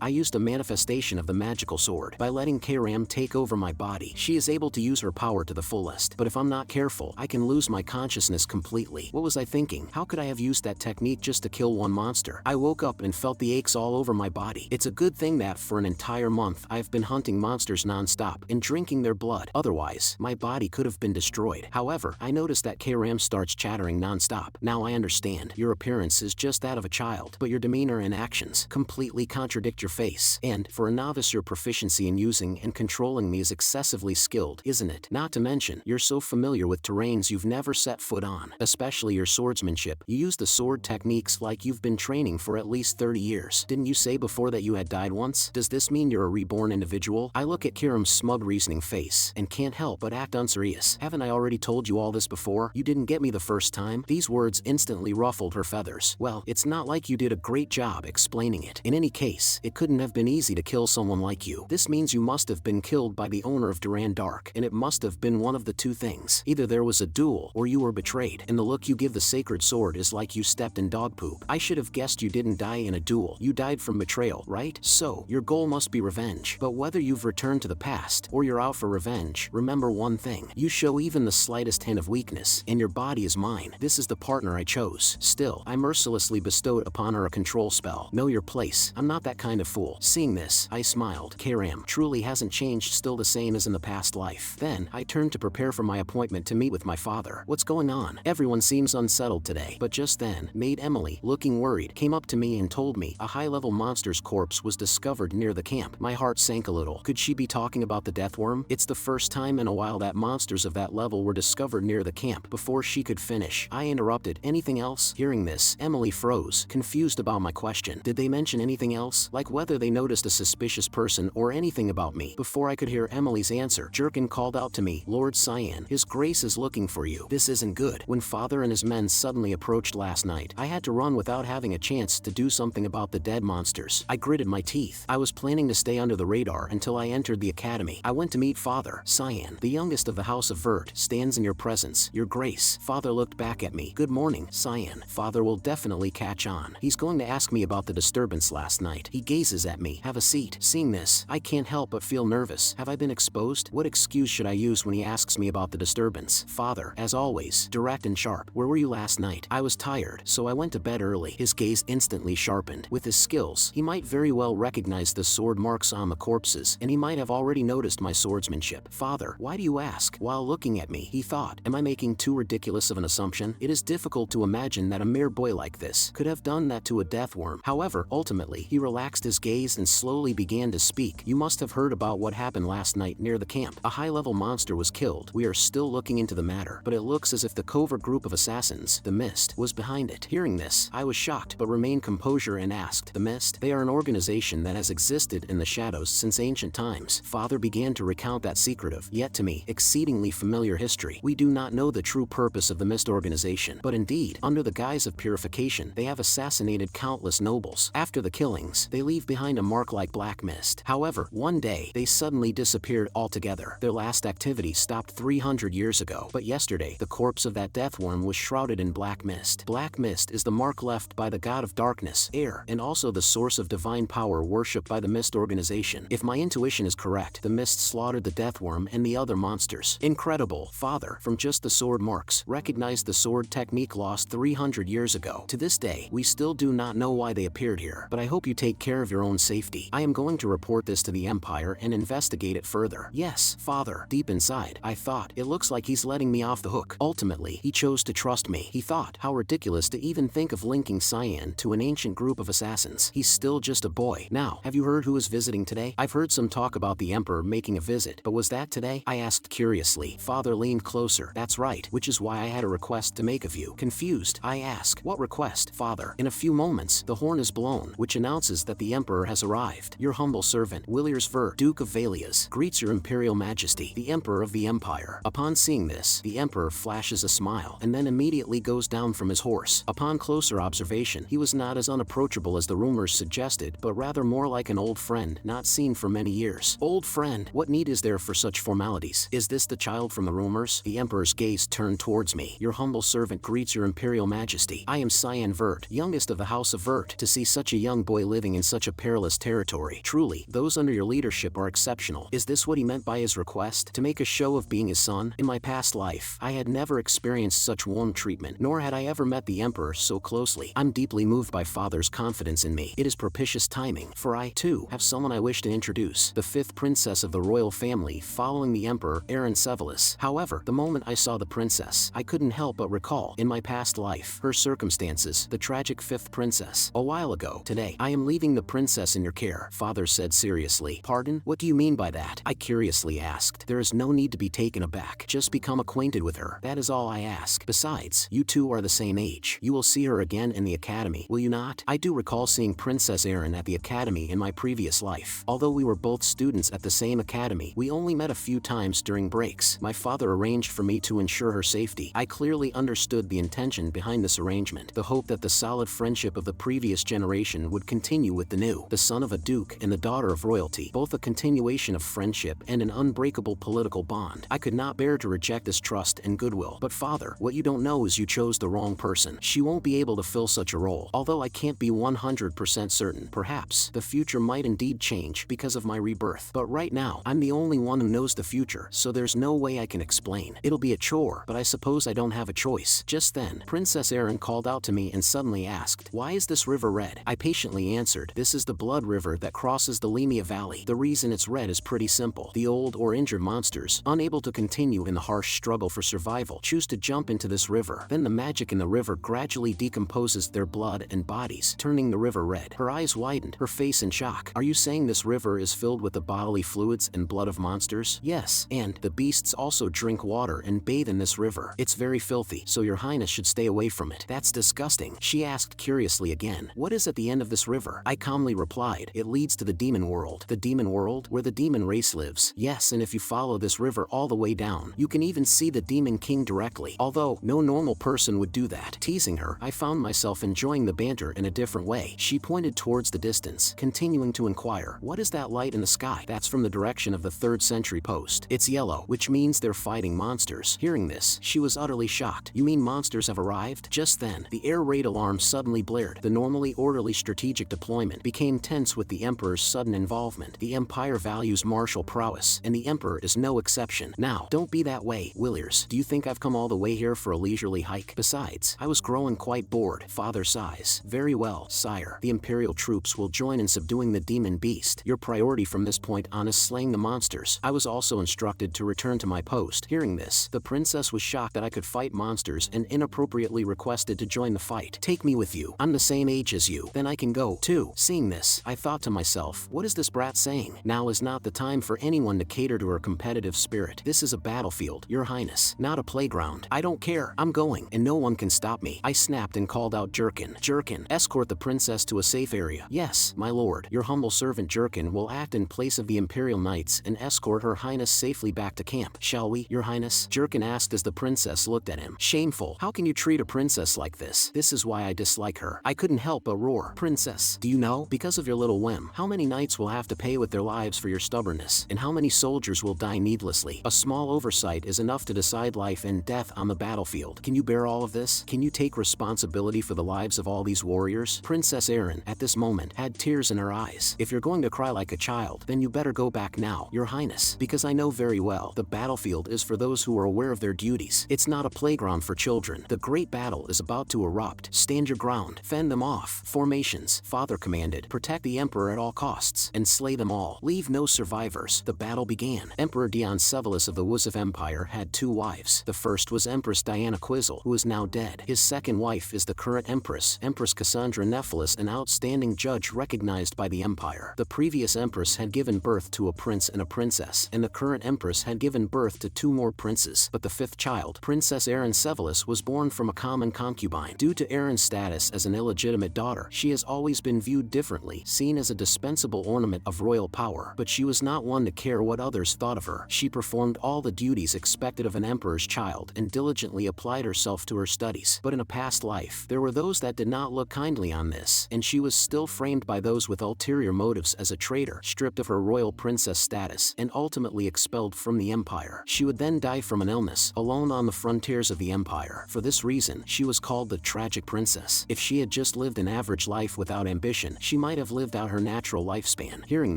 I used a manifestation of the magical sword. By letting Kram take over my body, she is able to use her power to the fullest. But if I'm not careful, I can lose my consciousness completely. What was I thinking? How could I have used that technique just to kill one monster? I woke up and felt the aches all over my body. It's a good thing that for an entire month, I've been hunting monsters non-stop and drinking their blood. Otherwise, my body could have been destroyed. However, I noticed that Kram starts chattering non-stop. Now I understand. Your appearance is just that of a child, but your demeanor and actions completely contradict your face. And, for a novice, your proficiency in using and controlling me is excessively skilled, isn't it? Not to mention, you're so familiar with terrains you've never set foot on, especially your swordsmanship. You use the sword techniques like you've been training for at least 30 years. Didn't you say before that you had died once? Does this mean you're a reborn individual? I look at Kiram's smug reasoning face and can't help but act unserious. Haven't I already told you all this before? You didn't get me the first time? These words instantly ruffled her feathers. Well, it's not like you did a great job explaining it. In any case, it couldn't have been easy to kill someone like you. This means you must have been killed by the owner of Duran Dark, and it must have been one of the two things. Either there was a duel, or you were betrayed, and the look you give the sacred sword is like you stepped in dog poop. I should have guessed you didn't die in a duel. You died from betrayal, right? So, your goal must be revenge. But whether you've returned to the past, or you're out for revenge, remember one thing. You show even the slightest hint of weakness, and your body is mine. This is the partner I chose. Still, I mercilessly bestowed upon her a control spell. Know your place. I'm not that kind of fool. Seeing this, I smiled. Kram truly hasn't changed, still the same as in the past life. Then, I turned to prepare for my appointment to meet with my father. What's going on? Everyone seems unsettled today. But just then, Maid Emily, looking worried, came up to me and told me a high-level monster's corpse was discovered near the camp. My heart sank a little. Could she be talking about the deathworm? It's the first time in a while that monsters of that level were discovered near the camp. Before she could finish, I interrupted. Anything else? Hearing this, Emily froze, confused about my question. Did they mention anything else? Like whether they noticed a suspicious person or anything about me? Before I could hear Emily's answer, Jerkin called out to me, Lord Cyan, His Grace is looking for you. This isn't good. When Father and his men suddenly approached last night, I had to run without having a chance to do something about the dead monsters. I gritted my teeth. I was planning to stay under the radar until I entered the academy. I went to meet Father. Cyan, the youngest of the House of Vert, stands in your presence, Your Grace. Father looked back at me. Good morning, Cyan. Father will definitely catch on. He's going to ask me about the disturbance last night. He gazes at me. Have a seat. Seeing this, I can't help but feel nervous. Have I been exposed? What excuse should I use when he asks me about the disturbance? Father, as always, direct and sharp. Where were you last night? I was tired, so I went to bed early. His gaze instantly sharpened. With his skills, he might very well recognize the sword marks on the corpses, and he might have already noticed my swordsmanship. Father, why do you ask? While looking at me, he thought, am I making too ridiculous of an assumption? It is difficult to imagine that a mere boy like this could have done that to a deathworm. However, ultimately, he relaxed his gaze and slowly began to speak. You must have heard about what happened last night near the camp. A high-level monster was killed. We are still looking into the matter, but it looks as if the covert group of assassins, the Mist, was behind it. Hearing this, I was shocked but remained composure and asked, the Mist? They are an organization that has existed in the shadows since ancient times. Father began to recount that secretive, yet to me, exceedingly familiar history. We do not know the true purpose of the Mist organization, but indeed, under the guise of purification, they have assassinated countless nobles. After the killings, they leave behind a mark like black mist. However, one day, they suddenly disappeared altogether. Their last activity stopped 300 years ago, but yesterday, the corpse of that deathworm was shrouded in black mist. Black mist is the mark left by the god of darkness, air, and also the source of divine power worshipped by the Mist organization. If my intuition is correct, the Mist slaughtered the deathworm and the other monsters. Incredible. Father, from just the sword marks, recognized the sword technique lost 300 years ago. To this day, we still do not know why they appeared here, but I hope you take care of your own safety. I am going to report this to the Empire and investigate it further. Yes, Father. Deep inside, I thought, it looks like he's letting me off the hook. Ultimately, he chose to trust me. He thought, how ridiculous to even think of linking Cyan to an ancient group of assassins. He's still just a boy. Now, have you heard who is visiting today? I've heard some talk about the Emperor making a visit, but was that today? I asked curiously. Father leaned closer. That's right, which is why I had a request to make of you. Confused, I ask, what request? Father, in a few moments, the horn is blown, which announces that the Emperor has arrived. Your humble servant, Williers Ver, Duke of Valias, greets your Imperial Majesty, the Emperor of the Empire. Upon seeing this, the Emperor flashes a smile, and then immediately goes down from his horse. Upon closer observation, he was not as unapproachable as the rumors suggested, but rather more like an old friend, not seen for many years. Old friend, what need is there for such formalities? Is this the child from the rumors? The Emperor's gaze turned towards me. Your humble humble servant greets your imperial majesty. I am Cyan Vert, youngest of the House of Vert. To see such a young boy living in such a perilous territory. Truly, those under your leadership are exceptional. Is this what he meant by his request? To make a show of being his son? In my past life, I had never experienced such warm treatment, nor had I ever met the Emperor so closely. I'm deeply moved by Father's confidence in me. It is propitious timing, for I, too, have someone I wish to introduce. The fifth princess of the royal family following the Emperor, Sevelis. However, the moment I saw the princess, I couldn't help but recall, in my past life, her circumstances, the tragic fifth princess. A while ago, today, I am leaving the princess in your care, Father said seriously. Pardon? What do you mean by that? I curiously asked. There is no need to be taken aback. Just become acquainted with her. That is all I ask. Besides, you two are the same age. You will see her again in the academy, will you not? I do recall seeing Princess Erin at the academy in my previous life. Although we were both students at the same academy, we only met a few times during breaks. My father arranged for me to ensure her safety. I clearly understood the intention behind this arrangement, the hope that the solid friendship of the previous generation would continue with the new. The son of a duke and the daughter of royalty, both a continuation of friendship and an unbreakable political bond. I could not bear to reject this trust and goodwill. But father, what you don't know is you chose the wrong person. She won't be able to fill such a role. Although I can't be 100% certain, perhaps the future might indeed change because of my rebirth. But right now, I'm the only one who knows the future, so there's no way I can explain. It'll be a chore, but I suppose I don't have a choice. Just then, Princess Erin called out to me and suddenly asked, "Why is this river red?" I patiently answered, "This is the blood river that crosses the Lemia Valley. The reason it's red is pretty simple. The old or injured monsters, unable to continue in the harsh struggle for survival, choose to jump into this river. Then the magic in the river gradually decomposes their blood and bodies, turning the river red." Her eyes widened, her face in shock. "Are you saying this river is filled with the bodily fluids and blood of monsters?" "Yes, and the beasts also drink water and bathe in this river. It's very filthy, so your highness should stay away from it." "That's disgusting," she asked curiously again. "What is at the end of this river?" I calmly replied, "It leads to the demon world." "The demon world? Where the demon race lives?" "Yes, and if you follow this river all the way down, you can even see the demon king directly. Although, no normal person would do that." Teasing her, I found myself enjoying the banter in a different way. She pointed towards the distance, continuing to inquire, "What is that light in the sky?" "That's from the direction of the 3rd century post. It's yellow, which means they're fighting monsters." Hearing this, she was utterly shocked. "You mean monsters have arrived?" Just then, the air raid alarm suddenly blared. The normally orderly strategic deployment became tense with the Emperor's sudden involvement. The Empire values martial prowess, and the Emperor is no exception. "Now, don't be that way, Williers. Do you think I've come all the way here for a leisurely hike? Besides, I was growing quite bored." Father sighs. "Very well, sire. The Imperial troops will join in subduing the demon beast. Your priority from this point on is slaying the monsters." I was also instructed to return to my post. Hearing this, the princess was shocked that I could fight monsters and inappropriately requested to join the fight. "Take me with you. I'm the same age as you. Then I can go, too." Seeing this, I thought to myself, what is this brat saying? Now is not the time for anyone to cater to her competitive spirit. This is a battlefield, your highness, not a playground. "I don't care. I'm going, and no one can stop me." I snapped and called out, "Jerkin, Jerkin, escort the princess to a safe area." "Yes, my lord. Your humble servant Jerkin will act in place of the Imperial Knights and escort her highness safely back to camp." "Shall we, your highness?" Jerkin asked as the princess looked at him. "Shameful. How can you treat a princess like this? This is why I dislike her." I couldn't help but roar. "Princess, do you know, because of your little whim, how many knights will have to pay with their lives for your stubbornness, and how many soldiers will die needlessly? A small oversight is enough to decide life and death on the battlefield. Can you bear all of this? Can you take responsibility for the lives of all these warriors?" Princess Erin, at this moment, had tears in her eyes. "If you're going to cry like a child, then you better go back now, your highness, because I know very well the battlefield is for those who are aware of their duties. It's not a playground for children. The great battle is about to erupt. Stand your ground. Fend them off. Formations," Father commanded. "Protect the Emperor at all costs, and slay them all. Leave no survivors." The battle began. Emperor Sevelis of the Wuzif Empire had 2 wives. The first was Empress Diana Quizzle, who is now dead. His second wife is the current Empress, Empress Cassandra Nephilis, an outstanding judge recognized by the Empire. The previous Empress had given birth to a prince and a princess, and the current Empress had given birth to 2 more princes. But the 5th child, Princess Sevelis, was born from a common concubine. Due to Erin's status as an illegitimate daughter, she has always been viewed differently, seen as a dispensable ornament of royal power. But she was not one to care what others thought of her. She performed all the duties expected of an emperor's child and diligently applied herself to her studies. But in a past life, there were those that did not look kindly on this, and she was still framed by those with ulterior motives as a traitor, stripped of her royal princess status, and ultimately expelled from the empire. She would then die from an illness, alone on the frontiers of the the empire. For this reason, she was called the tragic princess. If she had just lived an average life without ambition, she might have lived out her natural lifespan. Hearing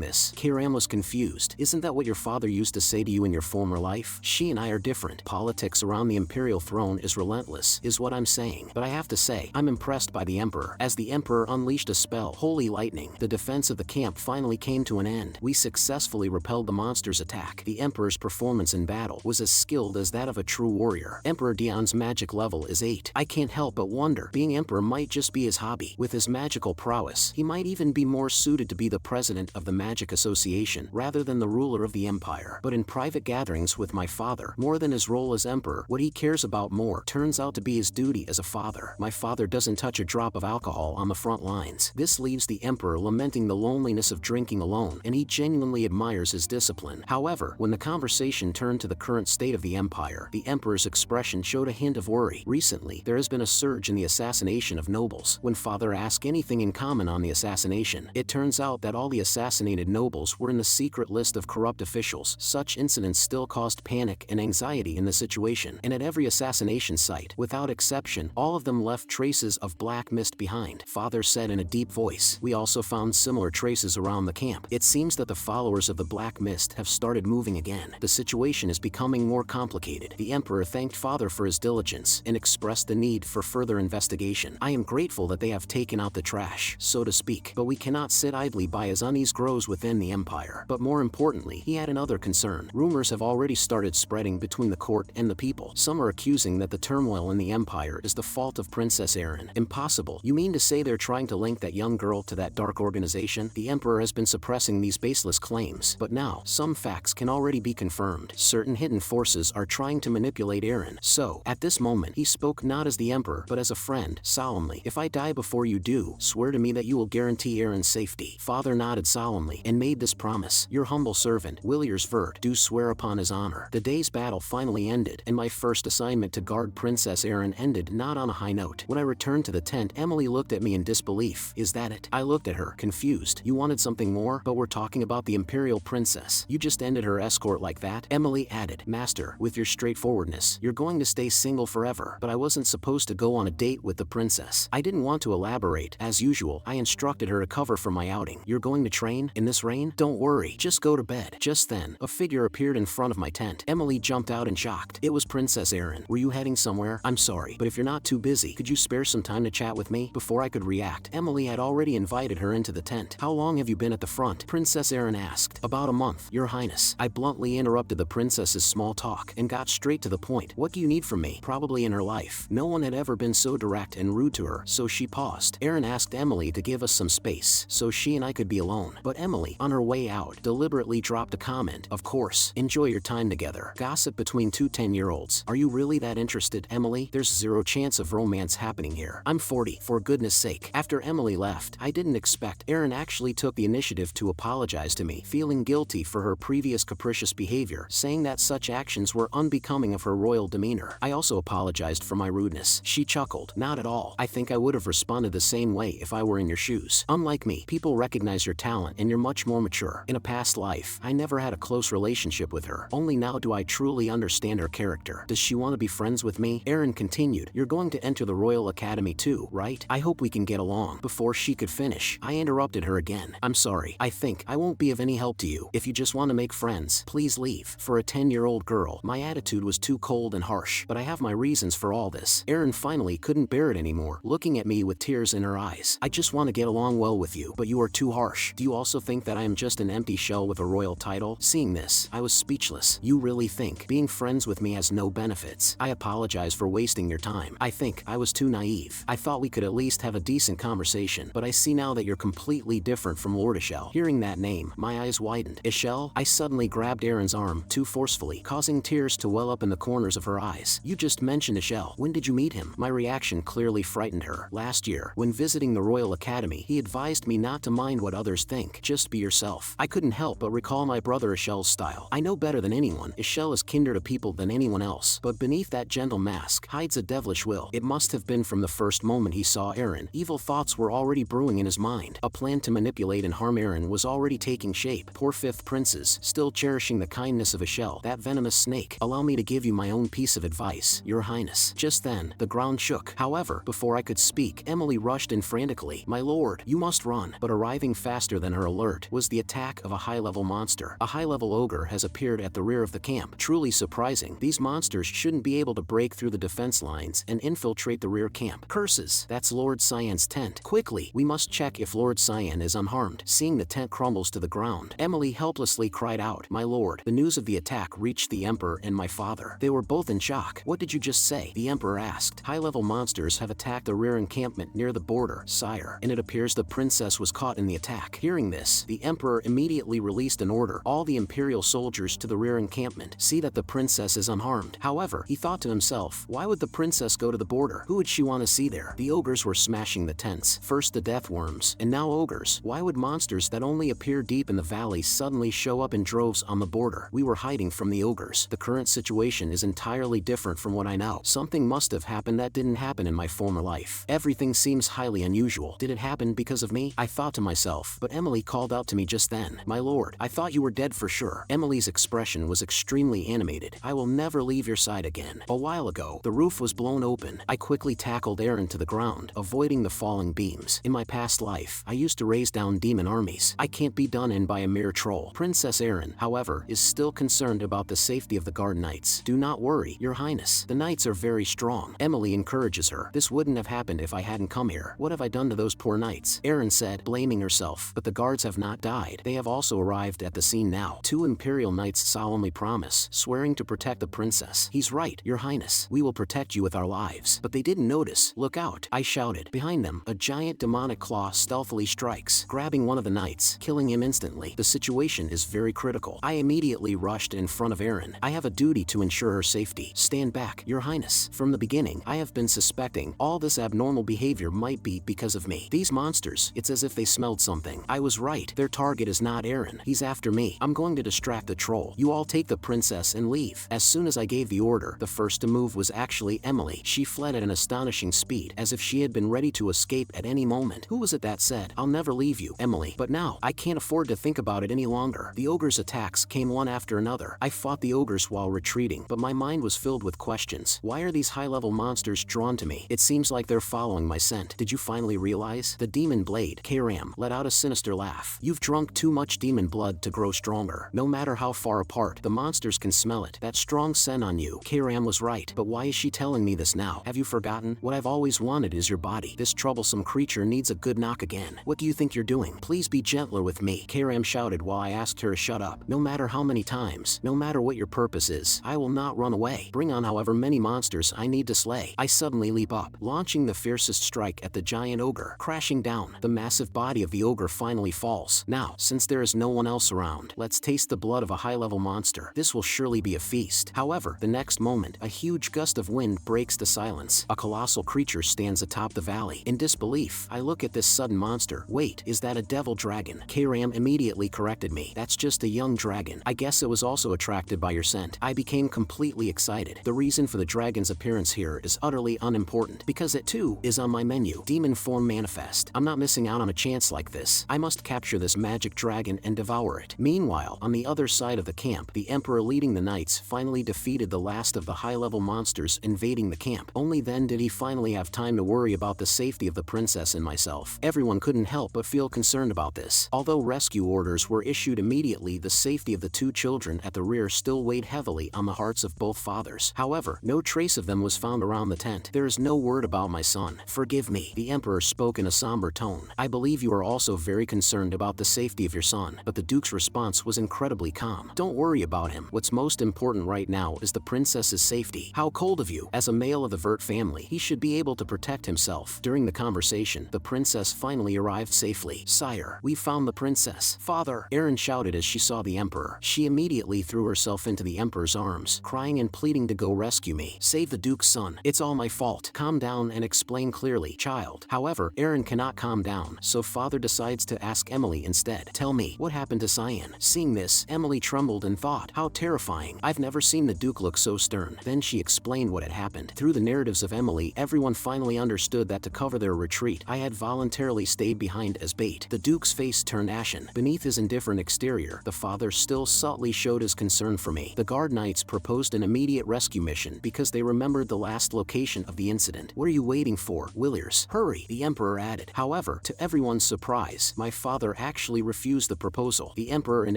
this, Kiram was confused. Isn't that what your father used to say to you in your former life? She and I are different. Politics around the imperial throne is relentless, is what I'm saying. But I have to say, I'm impressed by the emperor. As the emperor unleashed a spell, holy lightning, the defense of the camp finally came to an end. We successfully repelled the monster's attack. The emperor's performance in battle was as skilled as that of a true warrior. Emperor Dion's magic level is 8. I can't help but wonder, being emperor might just be his hobby. With his magical prowess, he might even be more suited to be the president of the Magic Association rather than the ruler of the empire. But in private gatherings with my father, more than his role as emperor, what he cares about more turns out to be his duty as a father. My father doesn't touch a drop of alcohol on the front lines. This leaves the emperor lamenting the loneliness of drinking alone, and he genuinely admires his discipline. However, when the conversation turned to the current state of the empire, the emperor's expression showed a hint of worry. Recently, there has been a surge in the assassination of nobles. When father asked anything in common on the assassination, it turns out that all the assassinated nobles were in the secret list of corrupt officials. Such incidents still caused panic and anxiety in the situation, and at every assassination site, without exception, all of them left traces of black mist behind. Father said in a deep voice, "We also found similar traces around the camp. It seems that the followers of the black mist have started moving again. The situation is becoming more complicated." The emperor thanked father for his diligence and expressed the need for further investigation. "I am grateful that they have taken out the trash, so to speak, but we cannot sit idly by as unease grows within the empire." But more importantly, he had another concern. Rumors have already started spreading between the court and the people. Some are accusing that the turmoil in the empire is the fault of Princess Erin. Impossible. You mean to say they're trying to link that young girl to that dark organization? The emperor has been suppressing these baseless claims, but now, some facts can already be confirmed. Certain hidden forces are trying to manipulate Erin. So, at this moment, he spoke not as the emperor, but as a friend, solemnly. "If I die before you do, swear to me that you will guarantee Erin's safety." Father nodded solemnly and made this promise. "Your humble servant, Williers Vert, do swear upon his honor." The day's battle finally ended, and my first assignment to guard Princess Erin ended not on a high note. When I returned to the tent, Emily looked at me in disbelief. "Is that it?" I looked at her, confused. "You wanted something more? But we're talking about the imperial princess. You just ended her escort like that?" Emily added, "Master, with your straightforwardness, you're going to stay single forever." But I wasn't supposed to go on a date with the princess. I didn't want to elaborate. As usual, I instructed her to cover for my outing. "You're going to train? In this rain? Don't worry, just go to bed." Just then, a figure appeared in front of my tent. Emily jumped out in shock. It was Princess Erin. "Were you heading somewhere?" "I'm sorry, but if you're not too busy, could you spare some time to chat with me?" Before I could react, Emily had already invited her into the tent. "How long have you been at the front?" Princess Erin asked. "About a month, Your Highness." I bluntly interrupted the princess's small talk and got straight to the point. "What do you need from me?" Probably in her life, no one had ever been so direct and rude to her, so she paused. Erin asked Emily to give us some space, so she and I could be alone. But Emily, on her way out, deliberately dropped a comment. "Of course, enjoy your time together. Gossip between two 10-year-olds. Are you really that interested, Emily? There's zero chance of romance happening here. I'm 40, for goodness sake." After Emily left, I didn't expect Erin actually took the initiative to apologize to me, feeling guilty for her previous capricious behavior, saying that such actions were unbecoming of her royal demeanor. I also apologized for my rudeness. She chuckled. "Not at all. I think I would have responded the same way if I were in your shoes. Unlike me, people recognize your talent and you're much more mature. In a past life, I never had a close relationship with her. Only now do I truly understand her character. Does she want to be friends with me?" Erin continued. "You're going to enter the Royal Academy too, right? I hope we can get along." Before she could finish, I interrupted her again. "I'm sorry. I think I won't be of any help to you. If you just want to make friends, please leave." For a 10-year-old girl, my attitude was too cold and harsh, but I have my reasons for all this. Erin finally couldn't bear it anymore, looking at me with tears in her eyes. "I just want to get along well with you, but you are too harsh. Do you also think that I am just an empty shell with a royal title?" Seeing this, I was speechless. "You really think being friends with me has no benefits?" "I apologize for wasting your time. I think I was too naive. I thought we could at least have a decent conversation, but I see now that you're completely different from Lord Ishel." Hearing that name, my eyes widened. "Ishel?" I suddenly grabbed Erin's arm too forcefully, causing tears to well up in the corners of her eyes. "You just mentioned Ishel. When did you meet him?" My reaction clearly frightened her. "Last year, when visiting the Royal Academy, he advised me not to mind what others think. Just be yourself." I couldn't help but recall my brother Ishel's style. I know better than anyone. Ishel is kinder to people than anyone else, but beneath that gentle mask hides a devilish will. It must have been from the first moment he saw Erin. Evil thoughts were already brewing in his mind. A plan to manipulate and harm Erin was already taking shape. Poor fifth princes, still cherishing the kindness of Ishel, that venomous snake. Allow me to give you my own piece of advice. face, Your Highness. Just then, the ground shook. However, before I could speak, Emily rushed in frantically. My lord, you must run. But arriving faster than her alert was the attack of a high-level monster. A high-level ogre has appeared at the rear of the camp. Truly surprising. These monsters shouldn't be able to break through the defense lines and infiltrate the rear camp. Curses! That's Lord Cyan's tent. Quickly, we must check if Lord Cyan is unharmed. Seeing the tent crumbles to the ground, Emily helplessly cried out, My lord. The news of the attack reached the Emperor and my father. They were both in shock. What did you just say? The Emperor asked. High-level monsters have attacked the rear encampment near the border, sire, and it appears the princess was caught in the attack. Hearing this, the Emperor immediately released an order. All the imperial soldiers to the rear encampment. See that the princess is unharmed. However, he thought to himself, why would the princess go to the border? Who would she want to see there? The ogres were smashing the tents. First the death worms, and now ogres. Why would monsters that only appear deep in the valley suddenly show up in droves on the border? We were hiding from the ogres. The current situation is entirely different from what I know. Something must have happened that didn't happen in my former life. Everything seems highly unusual. Did it happen because of me? I thought to myself, but Emily called out to me just then. My lord, I thought you were dead for sure. Emily's expression was extremely animated. I will never leave your side again. A while ago, the roof was blown open. I quickly tackled Aaron to the ground, avoiding the falling beams. In my past life, I used to raise down demon armies. I can't be done in by a mere troll. Princess Aaron, however, is still concerned about the safety of the guard knights. Do not worry, Your Highness. The knights are very strong. Emily encourages her. This wouldn't have happened if I hadn't come here. What have I done to those poor knights? Aaron said, blaming herself. But the guards have not died. They have also arrived at the scene now. 2 imperial knights solemnly promise, swearing to protect the princess. He's right, Your Highness. We will protect you with our lives. But they didn't notice. Look out, I shouted. Behind them, a giant demonic claw stealthily strikes, grabbing one of the knights, killing him instantly. The situation is very critical. I immediately rushed in front of Aaron. I have a duty to ensure her safety. Stand back, Your Highness. From the beginning, I have been suspecting all this abnormal behavior might be because of me. These monsters, it's as if they smelled something. I was right. Their target is not Aaron. He's after me. I'm going to distract the troll. You all take the princess and leave. As soon as I gave the order, the first to move was actually Emily. She fled at an astonishing speed, as if she had been ready to escape at any moment. Who was it that said, I'll never leave you, Emily? But now, I can't afford to think about it any longer. The ogres' attacks came one after another. I fought the ogres while retreating, but my mind was filled with questions. Why are these high-level monsters drawn to me? It seems like they're following my scent. Did you finally realize? The demon blade, Karam, let out a sinister laugh. You've drunk too much demon blood to grow stronger. No matter how far apart, the monsters can smell it. That strong scent on you. Karam was right. But why is she telling me this now? Have you forgotten? What I've always wanted is your body. This troublesome creature needs a good knock again. What do you think you're doing? Please be gentler with me, Karam shouted while I asked her to shut up. No matter how many times, no matter what your purpose is, I will not run away. Bring on however many monsters I need to slay. I suddenly leap up, launching the fiercest strike at the giant ogre. Crashing down, the massive body of the ogre finally falls. Now, since there is no one else around, let's taste the blood of a high-level monster. This will surely be a feast. However, the next moment, a huge gust of wind breaks the silence. A colossal creature stands atop the valley. In disbelief, I look at this sudden monster. Wait, is that a devil dragon? Karam immediately corrected me. That's just a young dragon. I guess it was also attracted by your scent. I became completely excited. The reason for the dragon's appearance here is utterly unimportant, because it too is on my menu. Demon form manifest. I'm not missing out on a chance like this. I must capture this magic dragon and devour it. Meanwhile, on the other side of the camp, the Emperor leading the knights finally defeated the last of the high-level monsters invading the camp. Only then did he finally have time to worry about the safety of the princess and myself. Everyone couldn't help but feel concerned about this. Although rescue orders were issued immediately, the safety of the 2 children at the rear still weighed heavily on the hearts of both fathers. However, no trace of them was found around the tent. There is no word about my son. Forgive me, the Emperor spoke in a somber tone. I believe you are also very concerned about the safety of your son. But the Duke's response was incredibly calm. Don't worry about him. What's most important right now is the princess's safety. How cold of you. As a male of the Vert family, he should be able to protect himself. During the conversation, the princess finally arrived safely. Sire, we found the princess. Father, Aaron shouted as she saw the Emperor. She immediately threw herself into the Emperor's arms, crying and pleading to go rescue me. Save the Duke's son. It's all my fault. Calm down and explain clearly, child. However, Aaron cannot calm down, so father decides to ask Emily instead. Tell me, what happened to Cyan? Seeing this, Emily trembled and thought, how terrifying. I've never seen the Duke look so stern. Then she explained what had happened. Through the narratives of Emily, everyone finally understood that to cover their retreat, I had voluntarily stayed behind as bait. The Duke's face turned ashen. Beneath his indifferent exterior, the father still subtly showed his concern for me. The guard knights proposed an immediate rescue rescue mission because they remembered the last location of the incident. What are you waiting for, Williers? Hurry, the Emperor added. However, to everyone's surprise, my father actually refused the proposal. The Emperor and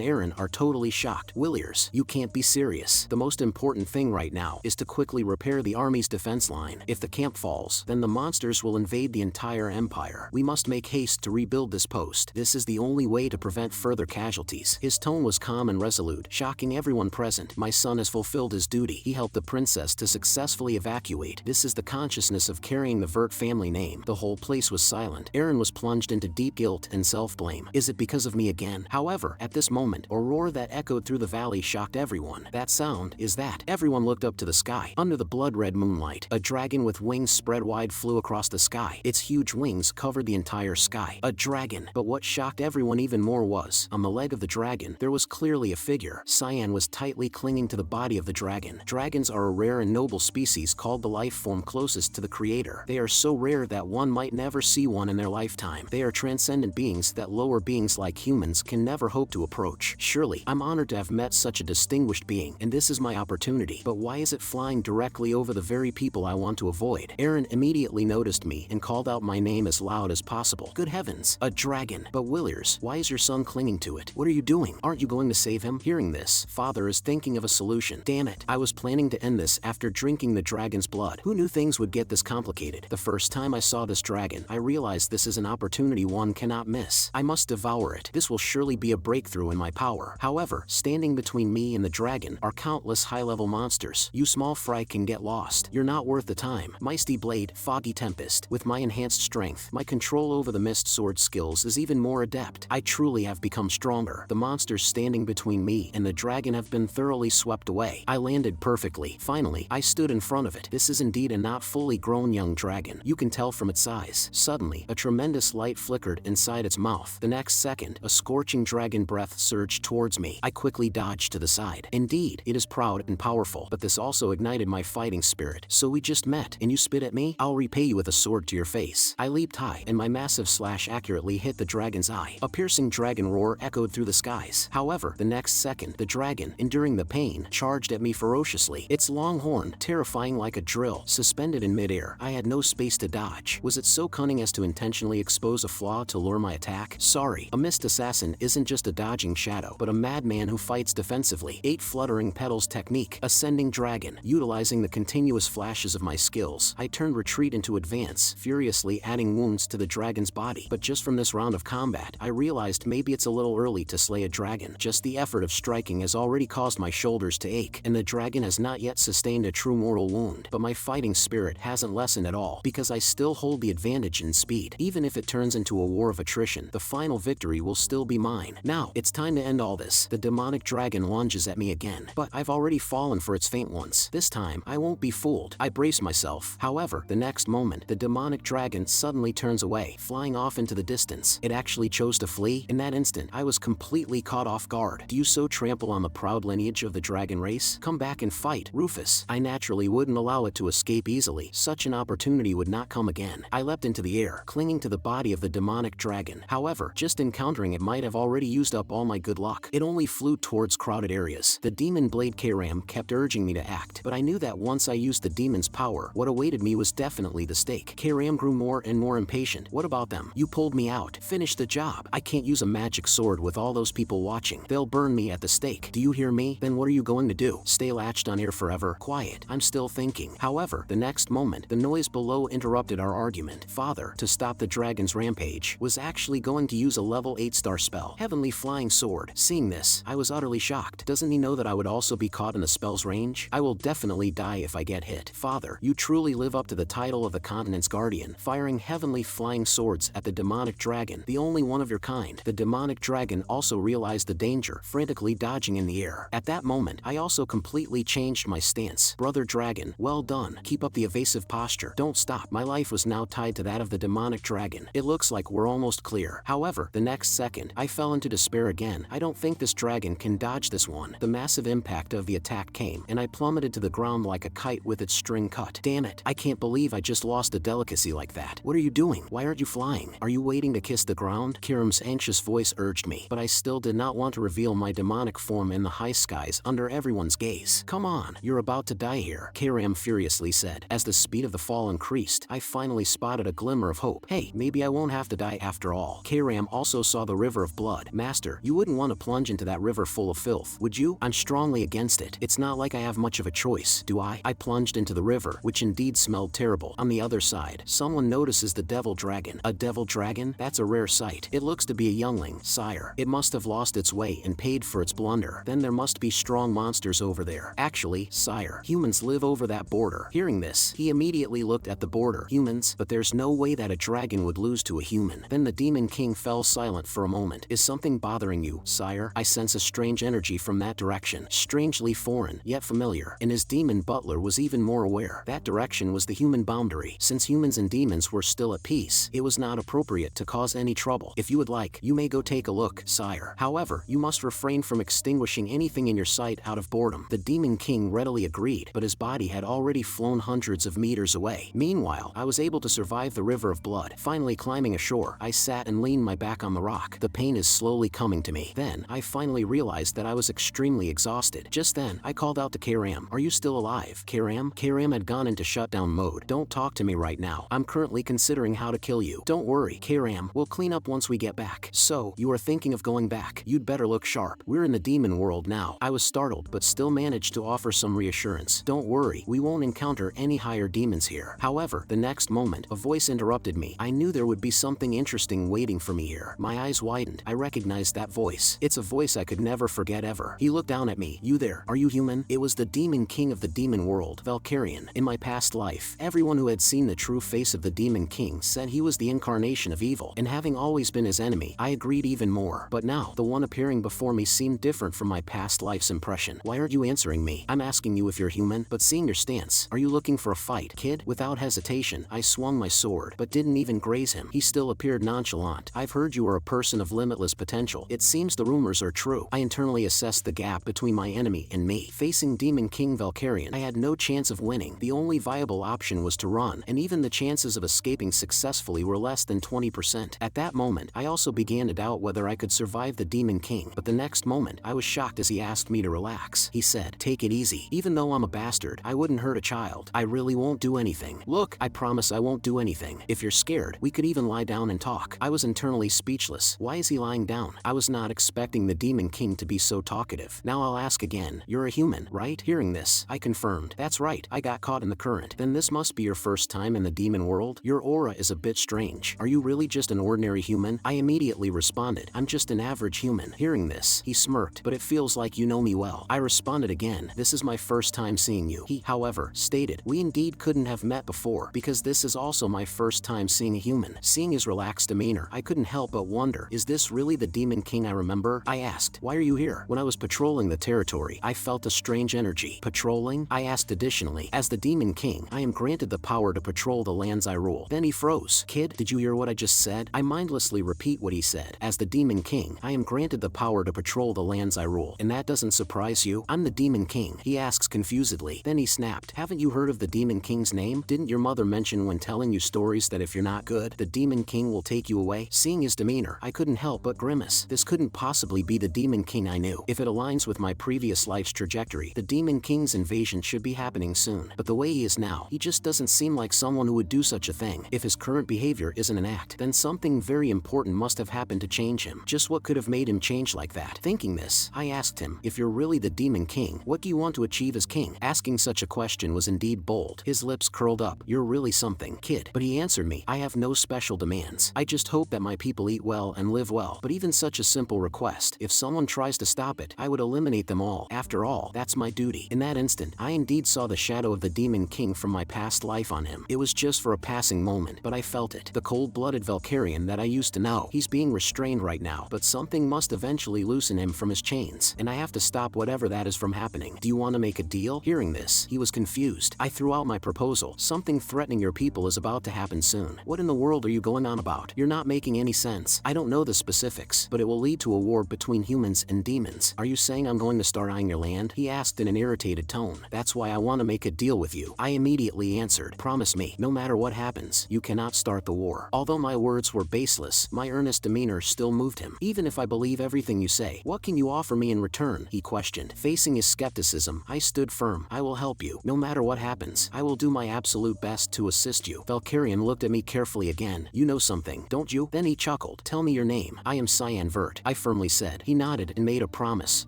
Aaron are totally shocked. Williers, you can't be serious. The most important thing right now is to quickly repair the army's defense line. If the camp falls, then the monsters will invade the entire empire. We must make haste to rebuild this post. This is the only way to prevent further casualties. His tone was calm and resolute, shocking everyone present. My son has fulfilled his duty. He helped the princess to successfully evacuate. This is the consciousness of carrying the Vert family name. The whole place was silent. Aaron was plunged into deep guilt and self-blame. Is it because of me again? However, at this moment, a roar that echoed through the valley shocked everyone. That sound is that. Everyone looked up to the sky. Under the blood-red moonlight, a dragon with wings spread wide flew across the sky. Its huge wings covered the entire sky. A dragon. But what shocked everyone even more was, on the leg of the dragon, there was clearly a figure. Cyan was tightly clinging to the body of the dragon. Dragons are a rare and noble species called the life form closest to the creator. They are so rare that one might never see one in their lifetime. They are transcendent beings that lower beings like humans can never hope to approach. Surely, I'm honored to have met such a distinguished being, and this is my opportunity. But why is it flying directly over the very people I want to avoid? Aaron immediately noticed me and called out my name as loud as possible. Good heavens, a dragon. But Williers, why is your son clinging to it? What are you doing? Aren't you going to save him? Hearing this, father is thinking of a solution. Damn it, I was planning to end this after drinking the dragon's blood. Who knew things would get this complicated? The first time I saw this dragon, I realized this is an opportunity one cannot miss. I must devour it. This will surely be a breakthrough in my power. However, standing between me and the dragon are countless high-level monsters. You small fry can get lost. You're not worth the time. Misty Blade, Foggy Tempest. With my enhanced strength, my control over the mist sword skills is even more adept. I truly have become stronger. The monsters standing between me and the dragon have been thoroughly swept away. I landed perfectly. Finally, I stood in front of it. This is indeed a not fully grown young dragon. You can tell from its size. Suddenly, a tremendous light flickered inside its mouth. The next second, a scorching dragon breath surged towards me. I quickly dodged to the side. Indeed, it is proud and powerful, but this also ignited my fighting spirit. So we just met, and you spit at me? I'll repay you with a sword to your face. I leaped high, and my massive slash accurately hit the dragon's eye. A piercing dragon roar echoed through the skies. However, the next second, the dragon, enduring the pain, charged at me ferociously. Its long horn, terrifying like a drill, suspended in midair. I had no space to dodge. Was it so cunning as to intentionally expose a flaw to lure my attack? Sorry, a mist assassin isn't just a dodging shadow, but a madman who fights defensively. 8 fluttering petals technique. Ascending dragon. Utilizing the continuous flashes of my skills, I turned retreat into advance, furiously adding wounds to the dragon's body. But just from this round of combat, I realized maybe it's a little early to slay a dragon. Just the effort of striking has already caused my shoulders to ache, and the dragon has not yet sustained a true mortal wound. But my fighting spirit hasn't lessened at all, because I still hold the advantage in speed. Even if it turns into a war of attrition, the final victory will still be mine. Now, it's time to end all this. The demonic dragon lunges at me again, but I've already fallen for its feint once. This time, I won't be fooled. I brace myself. However, the next moment, the demonic dragon suddenly turns away, flying off into the distance. It actually chose to flee. In that instant, I was completely caught off guard. Do you so trample on the proud lineage of the dragon race? Come back and fight, Rufus. I naturally wouldn't allow it to escape easily. Such an opportunity would not come again. I leapt into the air, clinging to the body of the demonic dragon. However, just encountering it might have already used up all my good luck. It only flew towards crowded areas. The demon blade K-Ram kept urging me to act, but I knew that once I used the demon's power, what awaited me was definitely the stake. K-Ram grew more and more impatient. What about them? You pulled me out. Finish the job. I can't use a magic sword with all those people watching. They'll burn me at the stake. Do you hear me? Then what are you going to do? Stay latched on here forever? Quiet. I'm still thinking. However, the next moment, the noise below interrupted our argument. Father, to stop the dragon's rampage, was actually going to use a level 8 star spell, Heavenly Flying Sword. Seeing this, I was utterly shocked. Doesn't he know that I would also be caught in the spell's range? I will definitely die if I get hit. Father, you truly live up to the title of the continent's guardian, firing heavenly flying swords at the demonic dragon, the only one of your kind. The demonic dragon also realized the danger, frantically dodging in the air. At that moment, I also completely changed my stance. Brother dragon, well done. Keep up the evasive posture. Don't stop. My life was now tied to that of the demonic dragon. It looks like we're almost clear. However, the next second, I fell into despair again. I don't think this dragon can dodge this one. The massive impact of the attack came, and I plummeted to the ground like a kite with its string cut. Damn it, I can't believe I just lost a delicacy like that. What are you doing? Why aren't you flying? Are you waiting to kiss the ground? Kiram's anxious voice urged me, but I still did not want to reveal my demonic form in the high skies under everyone's gaze. Come on, you're you're about to die here, Karam furiously said. As the speed of the fall increased, I finally spotted a glimmer of hope. Hey, maybe I won't have to die after all. Karam also saw the river of blood. Master, you wouldn't want to plunge into that river full of filth, would you? I'm strongly against it. It's not like I have much of a choice, do I? I plunged into the river, which indeed smelled terrible. On the other side, someone notices the devil dragon. A devil dragon? That's a rare sight. It looks to be a youngling, sire. It must have lost its way and paid for its blunder. Then there must be strong monsters over there. Actually, sire, humans live over that border. Hearing this, he immediately looked at the border. Humans? But there's no way that a dragon would lose to a human. Then the Demon King fell silent for a moment. Is something bothering you, sire? I sense a strange energy from that direction. Strangely foreign, yet familiar. And his demon butler was even more aware. That direction was the human boundary. Since humans and demons were still at peace, it was not appropriate to cause any trouble. If you would like, you may go take a look, sire. However, you must refrain from extinguishing anything in your sight out of boredom. The Demon King readily agreed, but his body had already flown hundreds of meters away. Meanwhile, I was able to survive the river of blood. Finally climbing ashore, I sat and leaned my back on the rock. The pain is slowly coming to me. Then, I finally realized that I was extremely exhausted. Just then, I called out to Karam. Are you still alive, Karam? Karam had gone into shutdown mode. Don't talk to me right now. I'm currently considering how to kill you. Don't worry, Karam. We'll clean up once we get back. So, you are thinking of going back. You'd better look sharp. We're in the demon world now. I was startled, but still managed to offer some reassurance. Don't worry, we won't encounter any higher demons here. However, the next moment, a voice interrupted me. I knew there would be something interesting waiting for me here. My eyes widened. I recognized that voice. It's a voice I could never forget ever. He looked down at me. You there, are you human? It was the Demon King of the demon world, Valkyrian. In my past life, everyone who had seen the true face of the Demon King said he was the incarnation of evil, and having always been his enemy, I agreed even more. But now, the one appearing before me seemed different from my past life's impression. Why aren't you answering me? I'm asking you if you're human, but seeing your stance, are you looking for a fight, kid? Without hesitation, I swung my sword, but didn't even graze him. He still appeared nonchalant. I've heard you are a person of limitless potential. It seems the rumors are true. I internally assessed the gap between my enemy and me. Facing Demon King Valkyrian, I had no chance of winning. The only viable option was to run, and even the chances of escaping successfully were less than 20%. At that moment, I also began to doubt whether I could survive the Demon King, but the next moment, I was shocked as he asked me to relax. He said, take it easy. Even though I'm a bastard, I wouldn't hurt a child. I really won't do anything. Look, I promise I won't do anything. If you're scared, we could even lie down and talk. I was internally speechless. Why is he lying down? I was not expecting the Demon King to be so talkative. Now I'll ask again. You're a human, right? Hearing this, I confirmed. That's right, I got caught in the current. Then this must be your first time in the demon world? Your aura is a bit strange. Are you really just an ordinary human? I immediately responded. I'm just an average human. Hearing this, he smirked. But it feels like you know me well. I responded again. This is my first time seeing you. He, however, stated, we indeed couldn't have met before, because this is also my first time seeing a human. Seeing his relaxed demeanor, I couldn't help but wonder, is this really the Demon King I remember? I asked, why are you here? When I was patrolling the territory, I felt a strange energy. Patrolling? I asked additionally. As the Demon King, I am granted the power to patrol the lands I rule. Then he froze. Kid, did you hear what I just said? I mindlessly repeat what he said. As the Demon King, I am granted the power to patrol the lands I rule. And that doesn't surprise you? I'm the Demon King, he asks confusedly. Then he snapped. Haven't you heard of the Demon King's name? Didn't your mother mention when telling you stories that if you're not good, the Demon King will take you away? Seeing his demeanor, I couldn't help but grimace. This couldn't possibly be the Demon King I knew. If it aligns with my previous life's trajectory, the Demon King's invasion should be happening soon. But the way he is now, he just doesn't seem like someone who would do such a thing. If his current behavior isn't an act, then something very important must have happened to change him. Just what could have made him change like that? Thinking this, I asked him, if you're really the Demon King, what do you want to achieve as king? Asking such a question was indeed bold. His lips curled up. You're really something, kid. But he answered me, I have no special demands. I just hope that my people eat well and live well. But even such a simple request, if someone tries to stop it, I would eliminate them all. After all, that's my duty. In that instant, I indeed saw the shadow of the Demon King from my past life on him. It was just for a passing moment, but I felt it. The cold-blooded Valkyrian that I used to know. He's being restrained right now, but something must eventually loosen him from his chains, and I have to stop whatever that is from happening. Do you want to make a deal? Hearing this, he was confused. I threw out my proposal. Something threatening your people is about to happen soon. What in the world are you going on about? You're not making any sense. I don't know the specifics, but it will lead to a war between humans and demons. Are you saying I'm going to start eyeing your land? He asked in an irritated tone. That's why I want to make a deal with you. I immediately answered, promise me, no matter what happens, you cannot start the war. Although my words were baseless, my earnest demeanor still moved him. Even if I believe everything you say, what can you offer me in return? He questioned. Facing his skepticism, I stood firm. I will help you. No matter what happens, I will do my absolute best to assist you. Valkyrian looked at me carefully again. You know something, don't you? Then he chuckled. Tell me your name. I am Cyan Vert, I firmly said. He nodded and made a promise.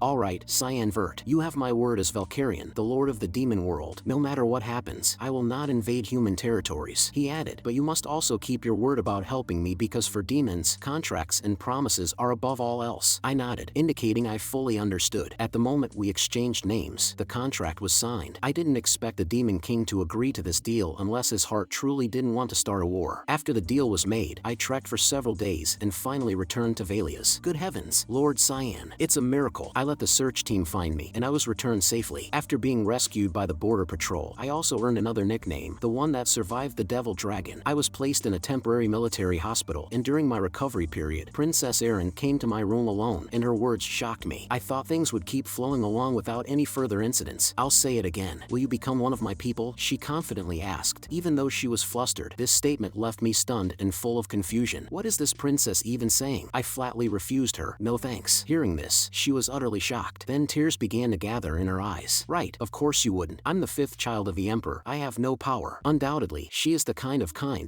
All right, Cyan Vert, you have my word as Valkyrian, the lord of the demon world. No matter what happens, I will not invade human territories. He added, but you must also keep your word about helping me because for demons, contracts and promises are above all else. I nodded, indicating I fully understood. At the moment we exchanged names, the contract was signed. I didn't expect the Demon King to agree to this deal unless his heart truly didn't want to start a war. After the deal was made, I trekked for several days and finally returned to Valia's. Good heavens, Lord Cyan. It's a miracle. I let the search team find me, and I was returned safely. After being rescued by the border patrol, I also earned another nickname, the one that survived the Devil Dragon. I was placed in a temporary military hospital, and during my recovery period, Princess Erin came to my room alone, and her words shocked me. I thought things would keep flowing along without any further incidents. I'll say it again. Will you become one of my people? She confidently asked. Even though she was flustered, this statement left me stunned and full of confusion. What is this princess even saying? I flatly refused her. No thanks. Hearing this, she was utterly shocked. Then tears began to gather in her eyes. Right, of course you wouldn't. I'm the fifth child of the Emperor. I have no power. Undoubtedly, she is the kind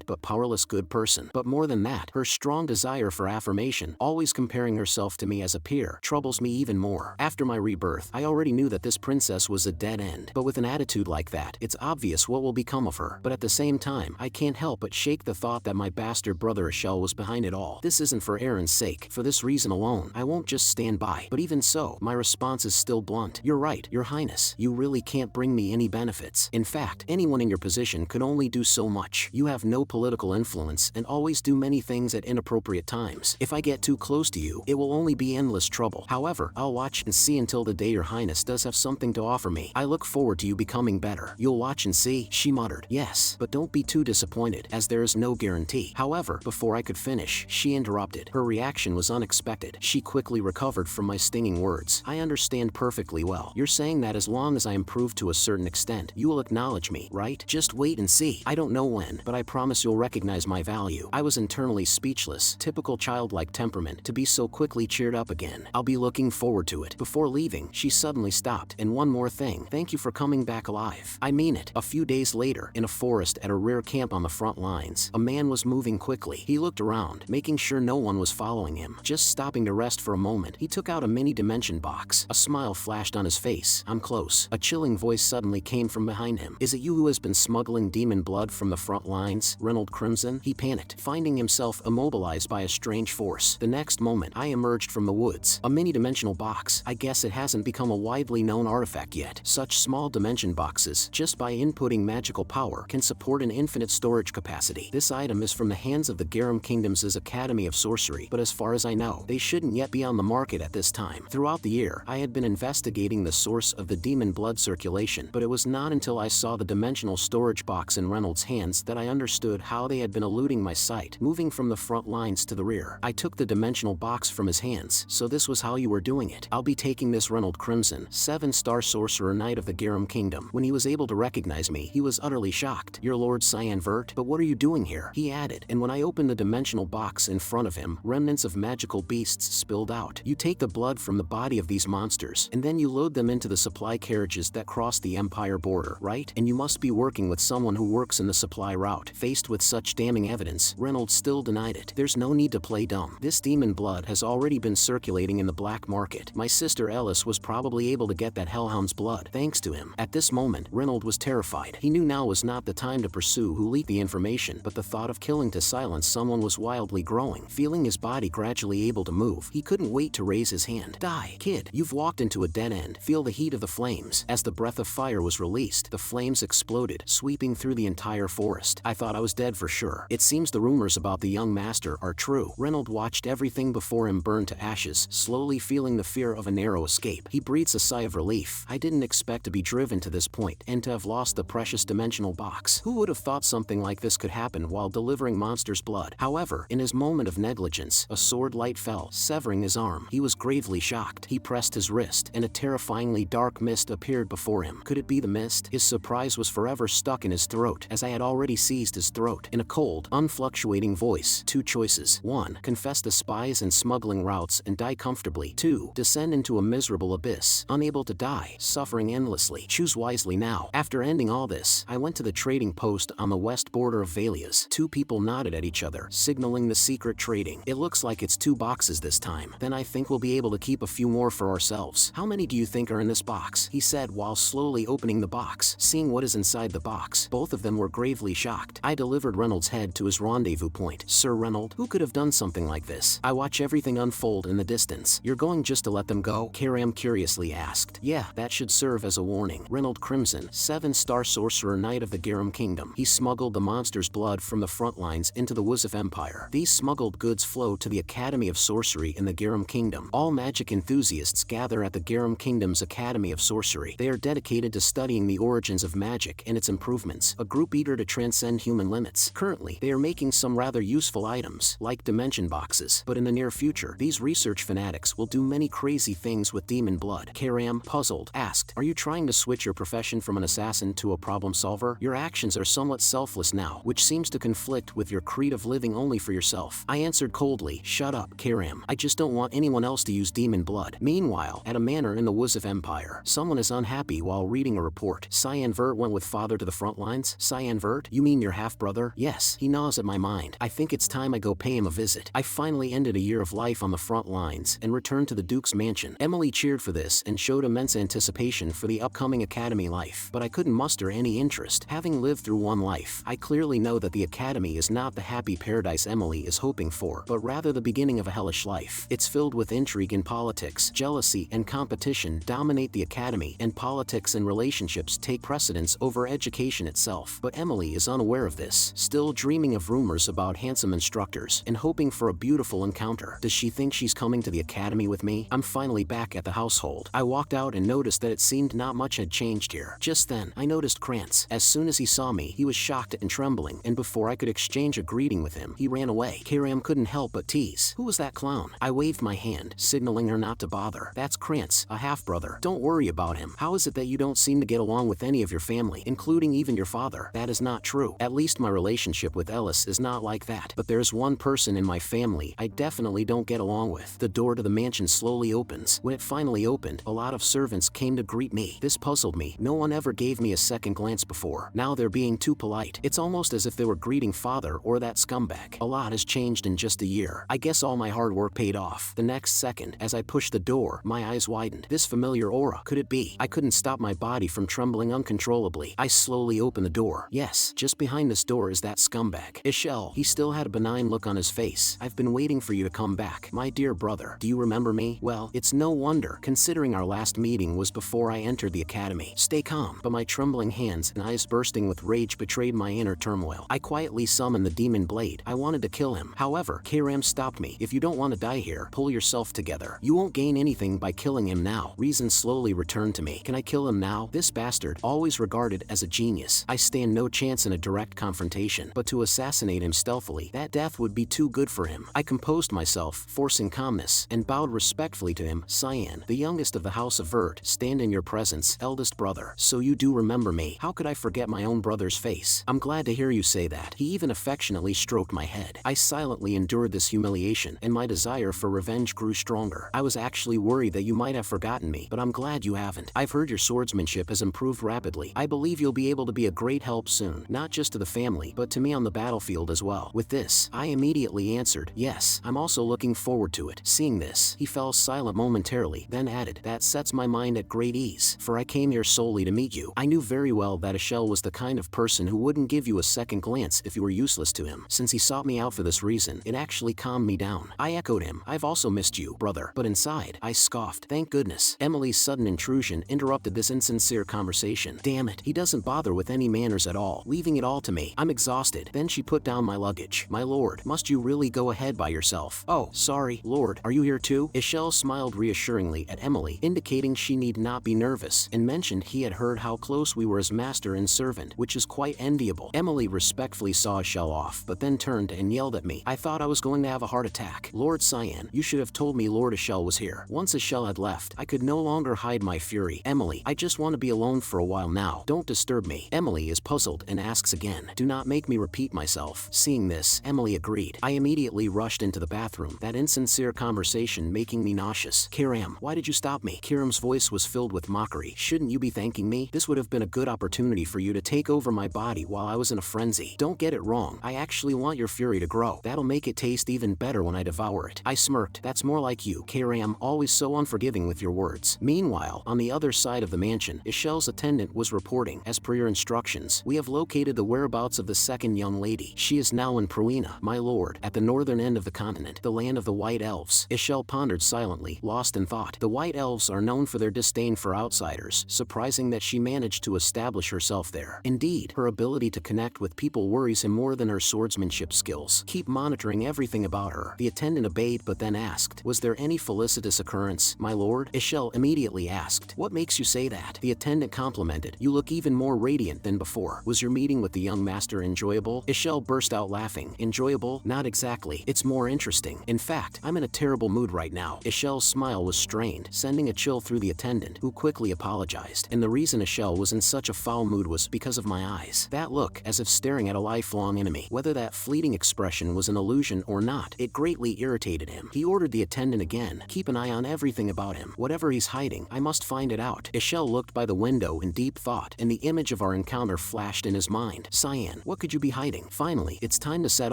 but powerless good person. But more than that, her strong desire for affirmation, always comparing herself to me as a peer, troubles me even more. After my rebirth, I already knew that this princess was a dead end. But with an attitude like that, it's obvious what will become of her. But at the same time, I can't help but shake the thought that my bastard brother Ashel was behind it all. This isn't for Erin's sake. For this reason alone, I won't just stand by. But even so, my response is still blunt. You're right, Your Highness. You really can't bring me any benefits. In fact, anyone in your position could only do so much. You have no political influence and always do many things at inappropriate times. If I get too close to you, it will only be endless trouble. However, I'll watch and see until the day Your Highness does have something to offer me. I look forward to you becoming better. You'll watch and see, she muttered. Yes, but don't be too disappointed, as there is no guarantee. However, before I could finish, she interrupted. Her reaction was unexpected. She quickly recovered from my stinging words. I understand perfectly well. You're saying that as long as I improve to a certain extent, you will acknowledge me, right? Just wait and see. I don't know when, but I promise you'll recognize my value. I was internally speechless. Typical childlike temperament to be so quickly cheered up again. I'll be looking forward to it. Before leaving, she suddenly stopped. And one more thing. Thank you for coming back alive. I mean it. A few days later, in a forest at a rear camp on the front lines, a man was moving quickly. He looked around, making sure no one was following him. Just stopping to rest for a moment, he took out a mini dimension box. A smile flashed on his face. I'm close. A chilling voice suddenly came from behind him. Is it you who has been smuggling demon blood from the front lines, Reynold Crimson? He panicked, finding himself immobilized by a strange force. The next moment, I emerged from the woods. A mini-dimensional box. I guess it hasn't become a widely known artifact yet. Such small dimension boxes, just by inputting magical power, can support an infinite storage capacity. This item is from the hands of the Garum Kingdom's Academy of Sorcery, but as far as I know, they shouldn't yet be on the market at this time. Throughout the year, I had been investigating the source of the demon blood circulation, but it was not until I saw the dimensional storage box in Reynolds' hands that I understood how they had been eluding my sight, moving from the front lines to the rear. I took the dimensional box from his hands. So this was how you were doing it. I'll be taking this. Reynold Crimson, 7-star sorcerer knight of the Garum Kingdom. When he was able to recognize me, he was utterly shocked. Your Lord Cyan Vert, but what are you doing here? He added, and when I opened the dimensional box in front of him, remnants of magical beasts spilled out. You take the blood from the body of these monsters, and then you load them into the supply carriages that cross the Empire border, right? And you must be working with someone who works in the supply route. Faced with such damning evidence, Reynolds still denied it. There's no need to play dumb. This demon blood has already been circulating in the black market. My sister Ellis was probably able to get that hellhound's blood, thanks to him. At this moment, Reynolds was terrified. He knew now was not the time to pursue who leaked the information, but the thought of killing to silence someone was wildly growing. Feeling his body gradually able to move, he couldn't wait to raise his hand. Die, kid. You've walked into a dead end. Feel the heat of the flames. As the breath of fire was released, the flames exploded, sweeping through the entire forest. I thought I was dead for sure. It seems the rumors about the young master are true. Reynolds watched everything before him burn to ashes, slowly feeling the fear of a narrow escape. He breathed a sigh of relief. I didn't expect to be driven to this point and to have lost the precious dimensional box. Who would have thought something like this could happen while delivering monster's blood? However, in his moment of negligence, a sword light fell, severing his arm. He was gravely shocked. He pressed his wrist, and a terrifyingly dark mist appeared before him. Could it be the mist? His surprise was forever stuck in his throat, as I had already seized his throat. In a cold, unfluctuating voice, 2 choices. 1. Confess the spies and smuggling routes and die comfortably. 2. Descend into a miserable abyss, unable to die, suffering endlessly. Choose wisely now. After ending all this, I went to the trading post on the west border of Valias. Two people nodded at each other, signaling the secret trading. It looks like it's 2 boxes this time. Then I think we'll be able to keep a few more for ourselves. How many do you think are in this box? He said while slowly opening the box. Seeing what is inside the box, both of them were gravely shocked. I delivered Reynolds' head to his rendezvous point. Sir Reynolds, who could have done something like this? I watch everything unfold in the distance. You're going just to let them go? Karam curiously asked. Yeah, that should serve as a warning. Reynolds Crimson, 7-star sorcerer knight of the Garum Kingdom. He smuggled the monster's blood from the front lines into the Wuzif Empire. These smuggled goods flow to the Academy of Sorcery in the Garum Kingdom. All magic enthusiasts gather at the Garum Kingdom's Academy of Sorcery. They are dedicated to studying the origins of magic and its improvements, a group eager to transcend human limits. Currently, they are making some rather useful items, like dimension boxes, but in the near future, these research fanatics will do many crazy things with demon blood. Karam, puzzled, asked, are you trying to switch your profession from an assassin to a problem solver? Your actions are somewhat selfless now, which seems to conflict with your creed of living only for yourself. I answered coldly, shut up, Karam. I just don't want anyone else to use demon blood. Meanwhile, at a manor in the Wuzif Empire, someone is unhappy while reading a report. Cyan Vert went with father to the front lines? Cyan Vert? You mean your half-brother? Yes, he gnaws at my mind. I think it's time I go pay him a visit. I finally ended a year of life on the front lines and returned to the Duke's mansion. Emily cheered for this and showed immense anticipation for the upcoming academy life, but I couldn't muster any interest. Having lived through one life, I clearly know that the academy is not the happy paradise Emily is hoping for, but rather the beginning of a hellish life. It's filled with intrigue and politics, jealousy and competition dominate the academy, and politics and relationships take precedence over education itself. But Emily is unaware of this, still dreaming of rumors about handsome instructors and hoping for a beautiful encounter. Does she think she's coming to the academy with me? I'm finally back at the household. I walked out and noticed that it seemed not much had changed here. Just then, I noticed Krantz. As soon as he saw me, he was shocked and trembling, and before I could exchange a greeting with him, he ran away. Karam couldn't help but tease. Who was that clown? I waved my hand, signaling her not to bother. That's Krantz, a half-brother. Don't worry about him. How is it that you don't seem to get along with any of your family, including even your father? That is not true. At least my relationship with Ellis is not like that. But there's one person in my family I definitely don't get along with. The door to the mansion slowly opens. When it finally opened, a lot of servants came to greet me. This puzzled me. No one ever gave me a second glance before. Now they're being too polite. It's almost as if they were greeting father or that scumbag. A lot has changed in just a year. I guess all my hard work paid off. The next second, as I pushed the door, my eyes widened. This familiar aura. Could it be? I couldn't stop my body from trembling uncontrollably. I slowly opened the door. Yes, just behind this door is that scumbag. Ishel. He still had a benign look on his face. I've been waiting for you to come back. My dear brother, do you remember me? Well, it's no wonder, considering our last meeting was before I entered the academy. Stay calm. But my trembling hands and eyes bursting with rage betrayed my inner turmoil. I quietly summoned the demon blade. I wanted to kill him. However, Karam stopped me. If you don't want to die here, pull yourself together. You won't gain anything by killing him now. Reason slowly returned to me. Can I kill him now? This bastard, always regarded as a genius. I stand no chance in a direct confrontation, but to assassinate him stealthily, that death would be too good for him. I composed myself, forcing calmness, and bowed respectfully to him. Cyan, the youngest of the House of Vert, stand in your presence, eldest brother. So you do remember me. How could I forget my own brother's face? I'm glad to hear you say that. He even affectionately stroked my head. I silently endured this humiliation, and my desire for revenge grew stronger. I was actually worried that you might have forgotten me, but I'm glad you haven't. I've heard your swordsmanship has improved rapidly. I believe you'll be able to be a great help soon, not just to the family, but to me on the battlefield as well. With this, I immediately answered, yes, I'm also looking forward to it. Seeing this, he fell silent momentarily, then added, that sets my mind at great ease, for I came here solely to meet you. I knew very well that Ishel was the kind of person who wouldn't give you a second glance if you were useless to him. Since he sought me out for this reason, it actually calmed me down. I echoed him, I've also missed you, brother. But inside, I scoffed. Thank goodness. Emily's sudden intrusion interrupted this insincere conversation. Damn it, he doesn't bother with any manners at all, leaving it all to me. I'm exhausted. Then she put down my luggage. My lord, must you really go ahead by yourself? Oh, sorry, lord, are you here too? Ishel smiled reassuringly at Emily, indicating she need not be nervous, and mentioned he had heard how close we were as master and servant, which is quite enviable. Emily respectfully saw Ishel off, but then turned and yelled at me. I thought I was going to have a heart attack. Lord Cyan, you should have told me Lord Ishel was here. Once Ishel had left, I could no longer hide my fury. Emily, I just want to be alone for a while now. Don't disturb me. Emily is puzzled and asks again. Do not make me repeat myself. Seeing this, Emily agreed. I immediately rushed into the bathroom, that insincere conversation making me nauseous. Karam, why did you stop me? Karam's voice was filled filled with mockery. Shouldn't you be thanking me? This would have been a good opportunity for you to take over my body while I was in a frenzy. Don't get it wrong, I actually want your fury to grow. That'll make it taste even better when I devour it. I smirked. That's more like you, K-Ram, always so unforgiving with your words. Meanwhile, on the other side of the mansion, Ishel's attendant was reporting, as per your instructions, we have located the whereabouts of the second young lady. She is now in Pruina, my lord, at the northern end of the continent, the land of the White Elves. Ishel pondered silently, lost in thought. The White Elves are known for their disdain for outsiders, surprising that she managed to establish herself there. Indeed, her ability to connect with people worries him more than her swordsmanship skills. Keep monitoring everything about her. The attendant obeyed but then asked, was there any felicitous occurrence, my lord? Ishel immediately asked, what makes you say that? The attendant complimented, you look even more radiant than before. Was your meeting with the young master enjoyable? Ishel burst out laughing. Enjoyable? Not exactly. It's more interesting. In fact, I'm in a terrible mood right now. Ishel's smile was strained, sending a chill through the attendant, who quickly apologized. And the reason Ishel was in such a foul mood was because of my eyes. That look, as if staring at a lifelong enemy. Whether that fleeting expression was an illusion or not, it greatly irritated him. He ordered the attendant again, keep an eye on everything about him. Whatever he's hiding, I must find it out. Ishel looked by the window in deep thought, and the image of our encounter flashed in his mind. Cyan, what could you be hiding? Finally, it's time to set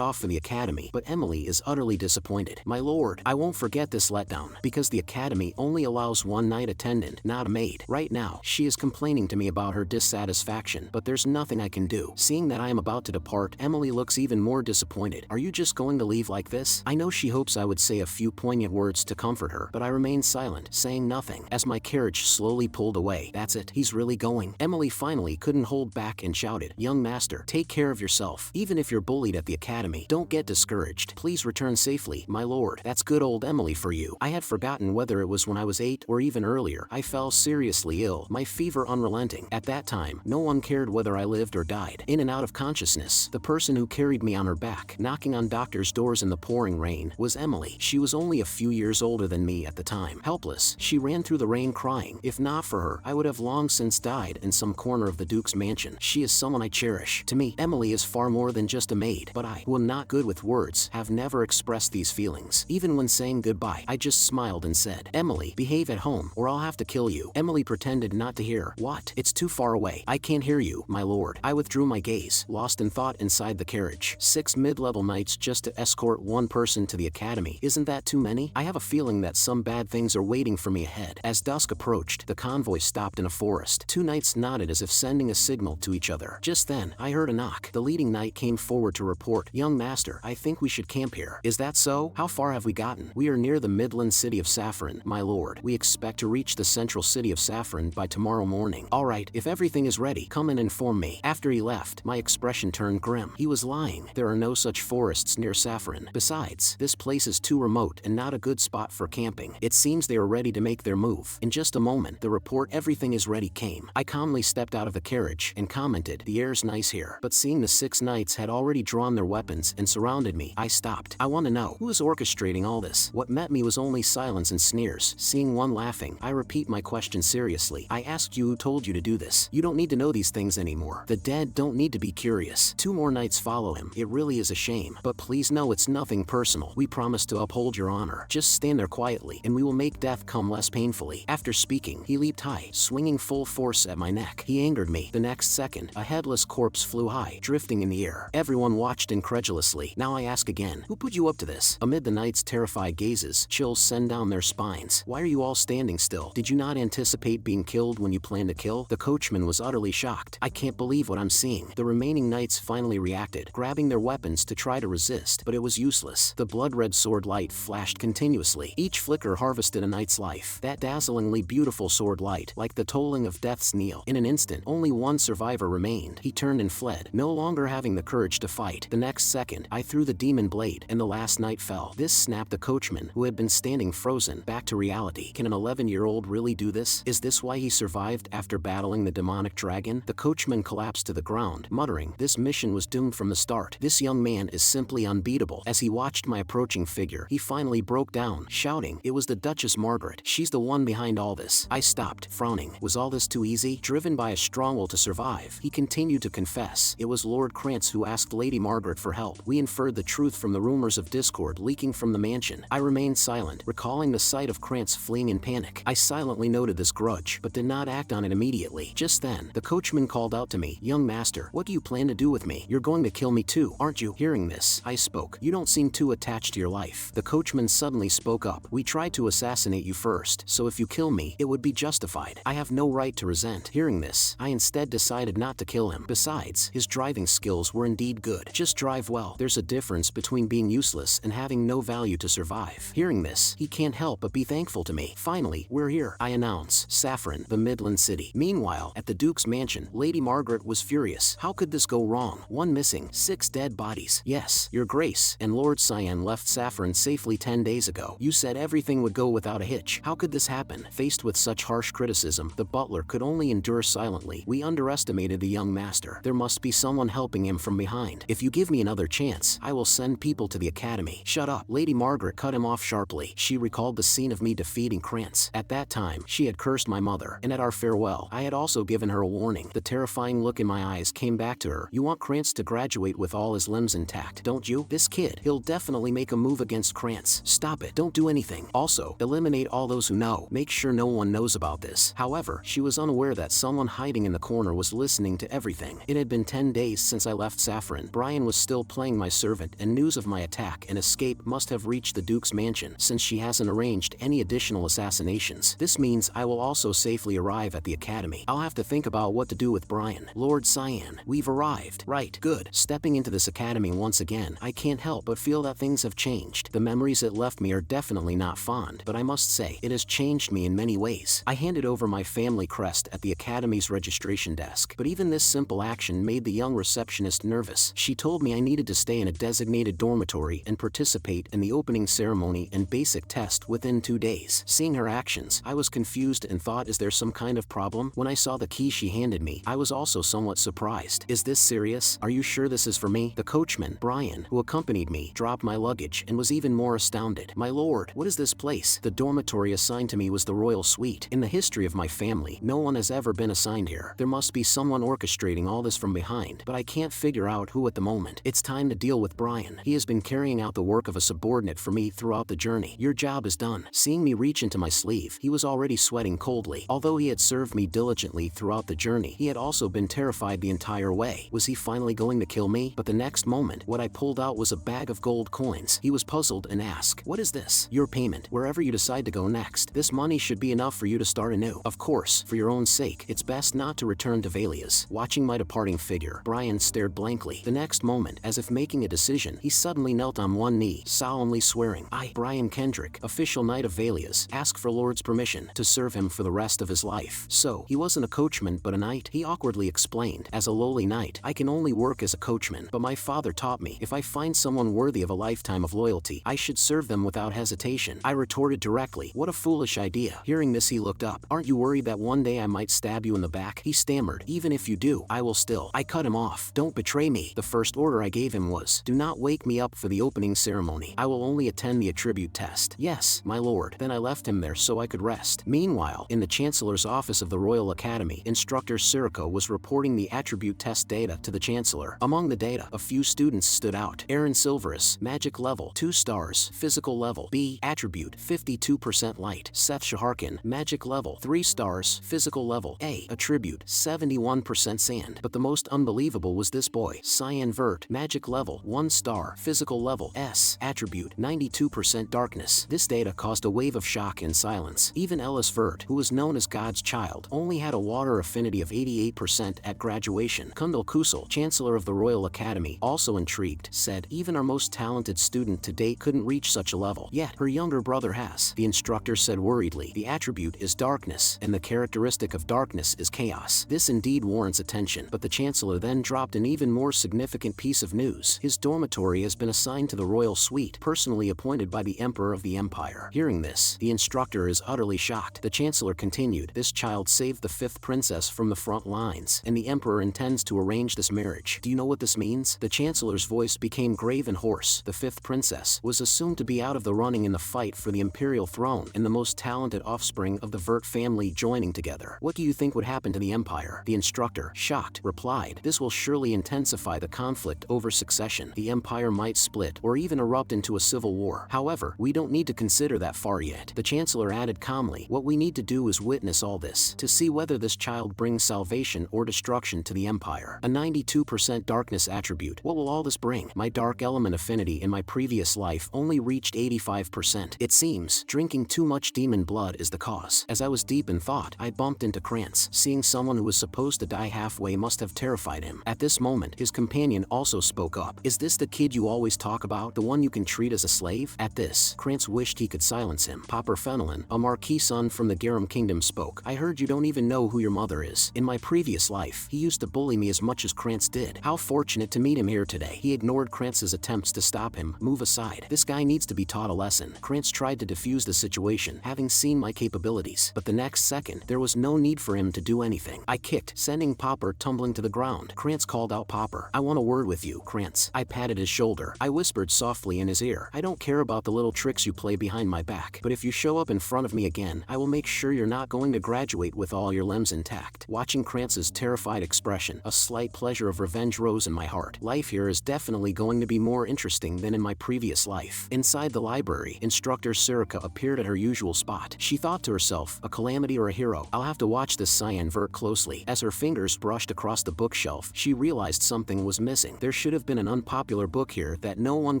off for the academy, but Emily is utterly disappointed. My lord, I won't forget this letdown, because the academy only allows one night attendant, not a maid. Right now, she is complaining to me about her dissatisfaction, but there's nothing I can do. Seeing that I am about to depart, Emily looks even more disappointed. Are you just going to leave like this? I know she hopes I would say a few poignant words to comfort her, but I remained silent, saying nothing, as my carriage slowly pulled away. That's it, he's really going. Emily finally couldn't hold back and shouted, young master, take care of yourself. Even if you're bullied at the academy, don't get discouraged. Please return safely, my lord. That's good old Emily for you. I had forgotten whether it was when I was 8 or even earlier. I fell seriously ill, my fever unrelenting. At that time, no one cared whether I lived or died. In and out of consciousness, the person who carried me on her back, knocking on doctors' doors in the pouring rain, was Emily. She was only a few years older than me at the time. Helpless, she ran through the rain crying. If not for her, I would have long since died in some corner of the Duke's mansion. She is someone I cherish. To me, Emily is far more than just a maid, but I, who am not good with words, have never expressed these feelings. Even when saying goodbye, I just smiled and said, Emily, behave at home, or I'll have to kill you. Emily pretended not to hear. What? It's too far away. I can't hear you, my lord. I withdrew my gaze, lost in thought inside the carriage. 6 mid-level knights just to escort one person to the academy. Isn't that too many? I have a feeling that some bad things are waiting for me ahead. As dusk approached, the convoy stopped in a forest. 2 knights nodded as if sending a signal to each other. Just then, I heard a knock. The leading knight came forward to report, young master, I think we should camp here. Is that so? How far have we gotten? We are near the midland city of Saffron, my lord. We expect to reach the central city of Saffron by tomorrow morning. All right, if everything is ready, come and inform me. After he left, my expression turned grim. He was lying. There are no such forests near Saffron. Besides, this place is too remote and not a good spot for camping. It seems they are ready to make their move. In just a moment, the report everything is ready came. I calmly stepped out of the carriage and commented, the air's nice here. But seeing the 6 knights had already drawn their weapons and surrounded me, I stopped. I want to know, who is orchestrating all this? What met me was only silence and sneers. Seeing one laughing, I repeat my question seriously. I asked you who told you to do this. You don't need to know these things anymore. The dead don't need to be curious. 2 more knights follow him. It really is a shame. But please know it's nothing personal. We promise to uphold your honor. Just stand there quietly, and we will make death come less painfully. After speaking, he leaped high, swinging full force at my neck. He angered me. The next second, a headless corpse flew high, drifting in the air. Everyone watched incredulously. Now I ask again, who put you up to this? Amid the knights' terrified gazes, chills send down their spines. Why are you all standing still? Did you not anticipate being killed when you planned to kill? The coachman was utterly shocked. I can't believe what I'm seeing. The remaining knights finally reacted, grabbing their weapons to try to resist, but it was useless. The blood-red sword light flashed continuously. Each flicker harvested a knight's life. That dazzlingly beautiful sword light, like the tolling of death's knell. In an instant, only one survivor remained. He turned and fled, no longer having the courage to fight. The next second, I threw the demon blade, and the last knight fell. This snapped the coachman, who had been standing frozen, back to reality. Can an 11-year-old really do this? Is this why he survived after battling the demonic dragon? The coachman collapsed to the ground, muttering, this mission was doomed from the start. This young man is simply unbeatable. As he watched my approaching figure, he finally broke down, shouting, it was the Duchess Margaret. She's the one behind all this. I stopped, frowning. Was all this too easy? Driven by a strong will to survive, he continued to confess. It was Lord Krantz who asked Lady Margaret for help. We inferred the truth from the rumors of discord leaking from the mansion. I remained silent, recalling the sight of Krantz fleeing in panic. I silently noted this grudge, but did not act on it immediately. Just then, the coachman called out to me, "Young master, what do you plan to do with me? You're going to kill me too, aren't you?" Hearing this, I spoke. "You don't seem too attached to your life." The coachman suddenly spoke up. "We tried to assassinate you first, so if you kill me, it would be justified. I have no right to resent." Hearing this, I instead decided not to kill him. Besides, his driving skills were indeed good. Just drive well. There's a difference between being useless and having no value to survive. Hearing this, he can't help but be thankful to me. Finally, we're here, I announce. Saffron, the Midland City. Meanwhile, at the Duke's mansion, Lady Margaret was furious. How could this go wrong? 1 missing, 6 dead bodies. Yes, Your Grace, and Lord Cyan left Saffron safely 10 days ago. You said everything would go without a hitch. How could this happen? Faced with such harsh criticism, the butler could only endure silently. We underestimated the young master. There must be someone helping him from behind. If you give me another chance, I will send people to the academy. Shut up. Lady Margaret cut him off sharply. She recalled the scene of me defeating Krantz. At that time, she had cursed my mother, and at our farewell, I had also given her a warning. The terrifying look in my eyes came back to her. You want Krantz to graduate with all his limbs intact, don't you? This kid, he'll definitely make a move against Krantz. Stop it. Don't do anything. Also, eliminate all those who know. Make sure no one knows about this. However, she was unaware that someone hiding in the corner was listening to everything. It had been 10 days since I left Saffron. Brian was still playing my servant, and news of my attack and escape must have reached the Duke's mansion, since she hasn't arranged any additional assassinations. This means I will also safely arrive at the academy. I'll have to think about what to do with Brian. Lord Cyan, we've arrived. Right, good. Stepping into this academy once again, I can't help but feel that things have changed. The memories it left me are definitely not fond, but I must say, it has changed me in many ways. I handed over my family crest at the academy's registration desk, but even this simple action made the young receptionist nervous. She told me I needed to stay in a designated dormitory and participate in the opening ceremony and basic test within 2 days. Seeing her actions, I was confused and thought, is there some kind of problem? When I saw the key she handed me, I was also somewhat surprised. Is this serious? Are you sure this is for me? The coachman, Brian, who accompanied me, dropped my luggage and was even more astounded. My lord, what is this place? The dormitory assigned to me was the royal suite. In the history of my family, no one has ever been assigned here. There must be someone orchestrating all this from behind, but I can't figure out who at the moment. It's time to deal with Brian. He has been carrying out the work of a subordinate for me throughout the journey. Your job is done. Seeing me reach into my sleeve, he was already sweating coldly. Although he had served me diligently throughout the journey, he had also been terrified the entire way. Was he finally going to kill me? But the next moment, what I pulled out was a bag of gold coins. He was puzzled and asked, "What is this?" "Your payment, wherever you decide to go next. This money should be enough for you to start anew. Of course, for your own sake, it's best not to return to Valia's." Watching my departing figure, Brian stared blankly. The next moment, as if making a decision, he suddenly knelt on one knee, solemnly swearing, "I, Brian Kendrick, official knight of Valia's, ask for Lord's permission to serve him for the rest of his life." So, he wasn't a coachman but a knight? He awkwardly explained, "As a lowly knight, I can only work as a coachman, but my father taught me, if I find someone worthy of a lifetime of loyalty, I should serve them without hesitation." I retorted directly, "What a foolish idea." Hearing this, he looked up. "Aren't you worried that one day I might stab you in the back?" He stammered, "Even if you do, I will still." I cut him off. "Don't betray me." The first order I gave him was, "Do not wake me up for the opening ceremony. I will only attend the attribute test." "Yes, my lord." Then I left him there so I could rest. Meanwhile, in the Chancellor's office of the Royal Academy, Instructor Sirico was reporting the attribute test data to the Chancellor. Among the data, a few students stood out. Aaron Silverus, magic level 2 stars, physical level B, attribute 52% light. Seth Shaharkin, magic level 3 stars, physical level A, attribute 71% sand. But the most unbelievable was this boy, Cyan Vert, magic level 1 star, physical level S, attribute 92% darkness. This data caused a wave of shock and silence. Even Ellis Vert, who was known as God's child, only had a water affinity of 88% at graduation. Kundal Kusal, Chancellor of the Royal Academy, also intrigued, said, "Even our most talented student to date couldn't reach such a level. Yet, her younger brother has." The instructor said worriedly, "The attribute is darkness, and the characteristic of darkness is chaos." This indeed warrants attention, but the Chancellor then dropped an even more significant piece of news. His dormitory has been assigned to the royal suite, personally appointed by the Emperor of the Empire. Hearing this, the instructor is utterly shocked. The Chancellor continued, "This child saved the 5th princess from the front lines, and the Emperor intends to arrange this marriage. Do you know what this means?" The Chancellor's voice became grave and hoarse. The 5th princess was assumed to be out of the running in the fight for the imperial throne, and the most talented offspring of the Vert family joining together. What do you think would happen to the Empire? The instructor, shocked, replied, "This will surely intensify the conflict over succession. The Empire might split, or even erupt into a civil war. However, we don't need to consider that far yet." The Chancellor added calmly, "What we need to do is witness all this to see whether this child brings salvation or destruction to the Empire. A 92% darkness attribute. What will all this bring? My dark element affinity in my previous life only reached 85%. It seems drinking too much demon blood is the cause. As I was deep in thought, I bumped into Krantz. Seeing someone who was supposed to die halfway must have terrified him. At this moment, his companion also spoke up. Is this the kid you always talk about? The one you can treat as a slave? At this, Krantz wished he could silence him. Popper Fenelon, a marquis son from the Garum Kingdom, spoke. I heard you don't even know who your mother is. In my previous life, he used to bully me as much as Krantz did. How fortunate to meet him here today. He ignored Krantz's attempts to stop him. Move aside. This guy needs to be taught a lesson. Krantz tried to defuse the situation, having seen my capabilities, but the next second, there was no need for him to do anything. I kicked, sending Popper tumbling to the ground. Krantz called out, Popper, I want a word with you, Krantz. I patted his shoulder. I whispered softly in his ear, I don't care about the little tricks you play behind my back, but if you show up in front of me again, I will make sure you're not going to graduate with all your limbs intact. Watching Krantz's terrified expression, a slight pleasure of revenge rose in my heart. Life here is definitely going to be more interesting than in my previous life. Inside the library, Instructor Sirica appeared at her usual spot. She thought to herself, a calamity or a hero? I'll have to watch this cyan vert closely. As her fingers brushed across the bookshelf, she realized something was missing. There should have been an unpopular book here that no one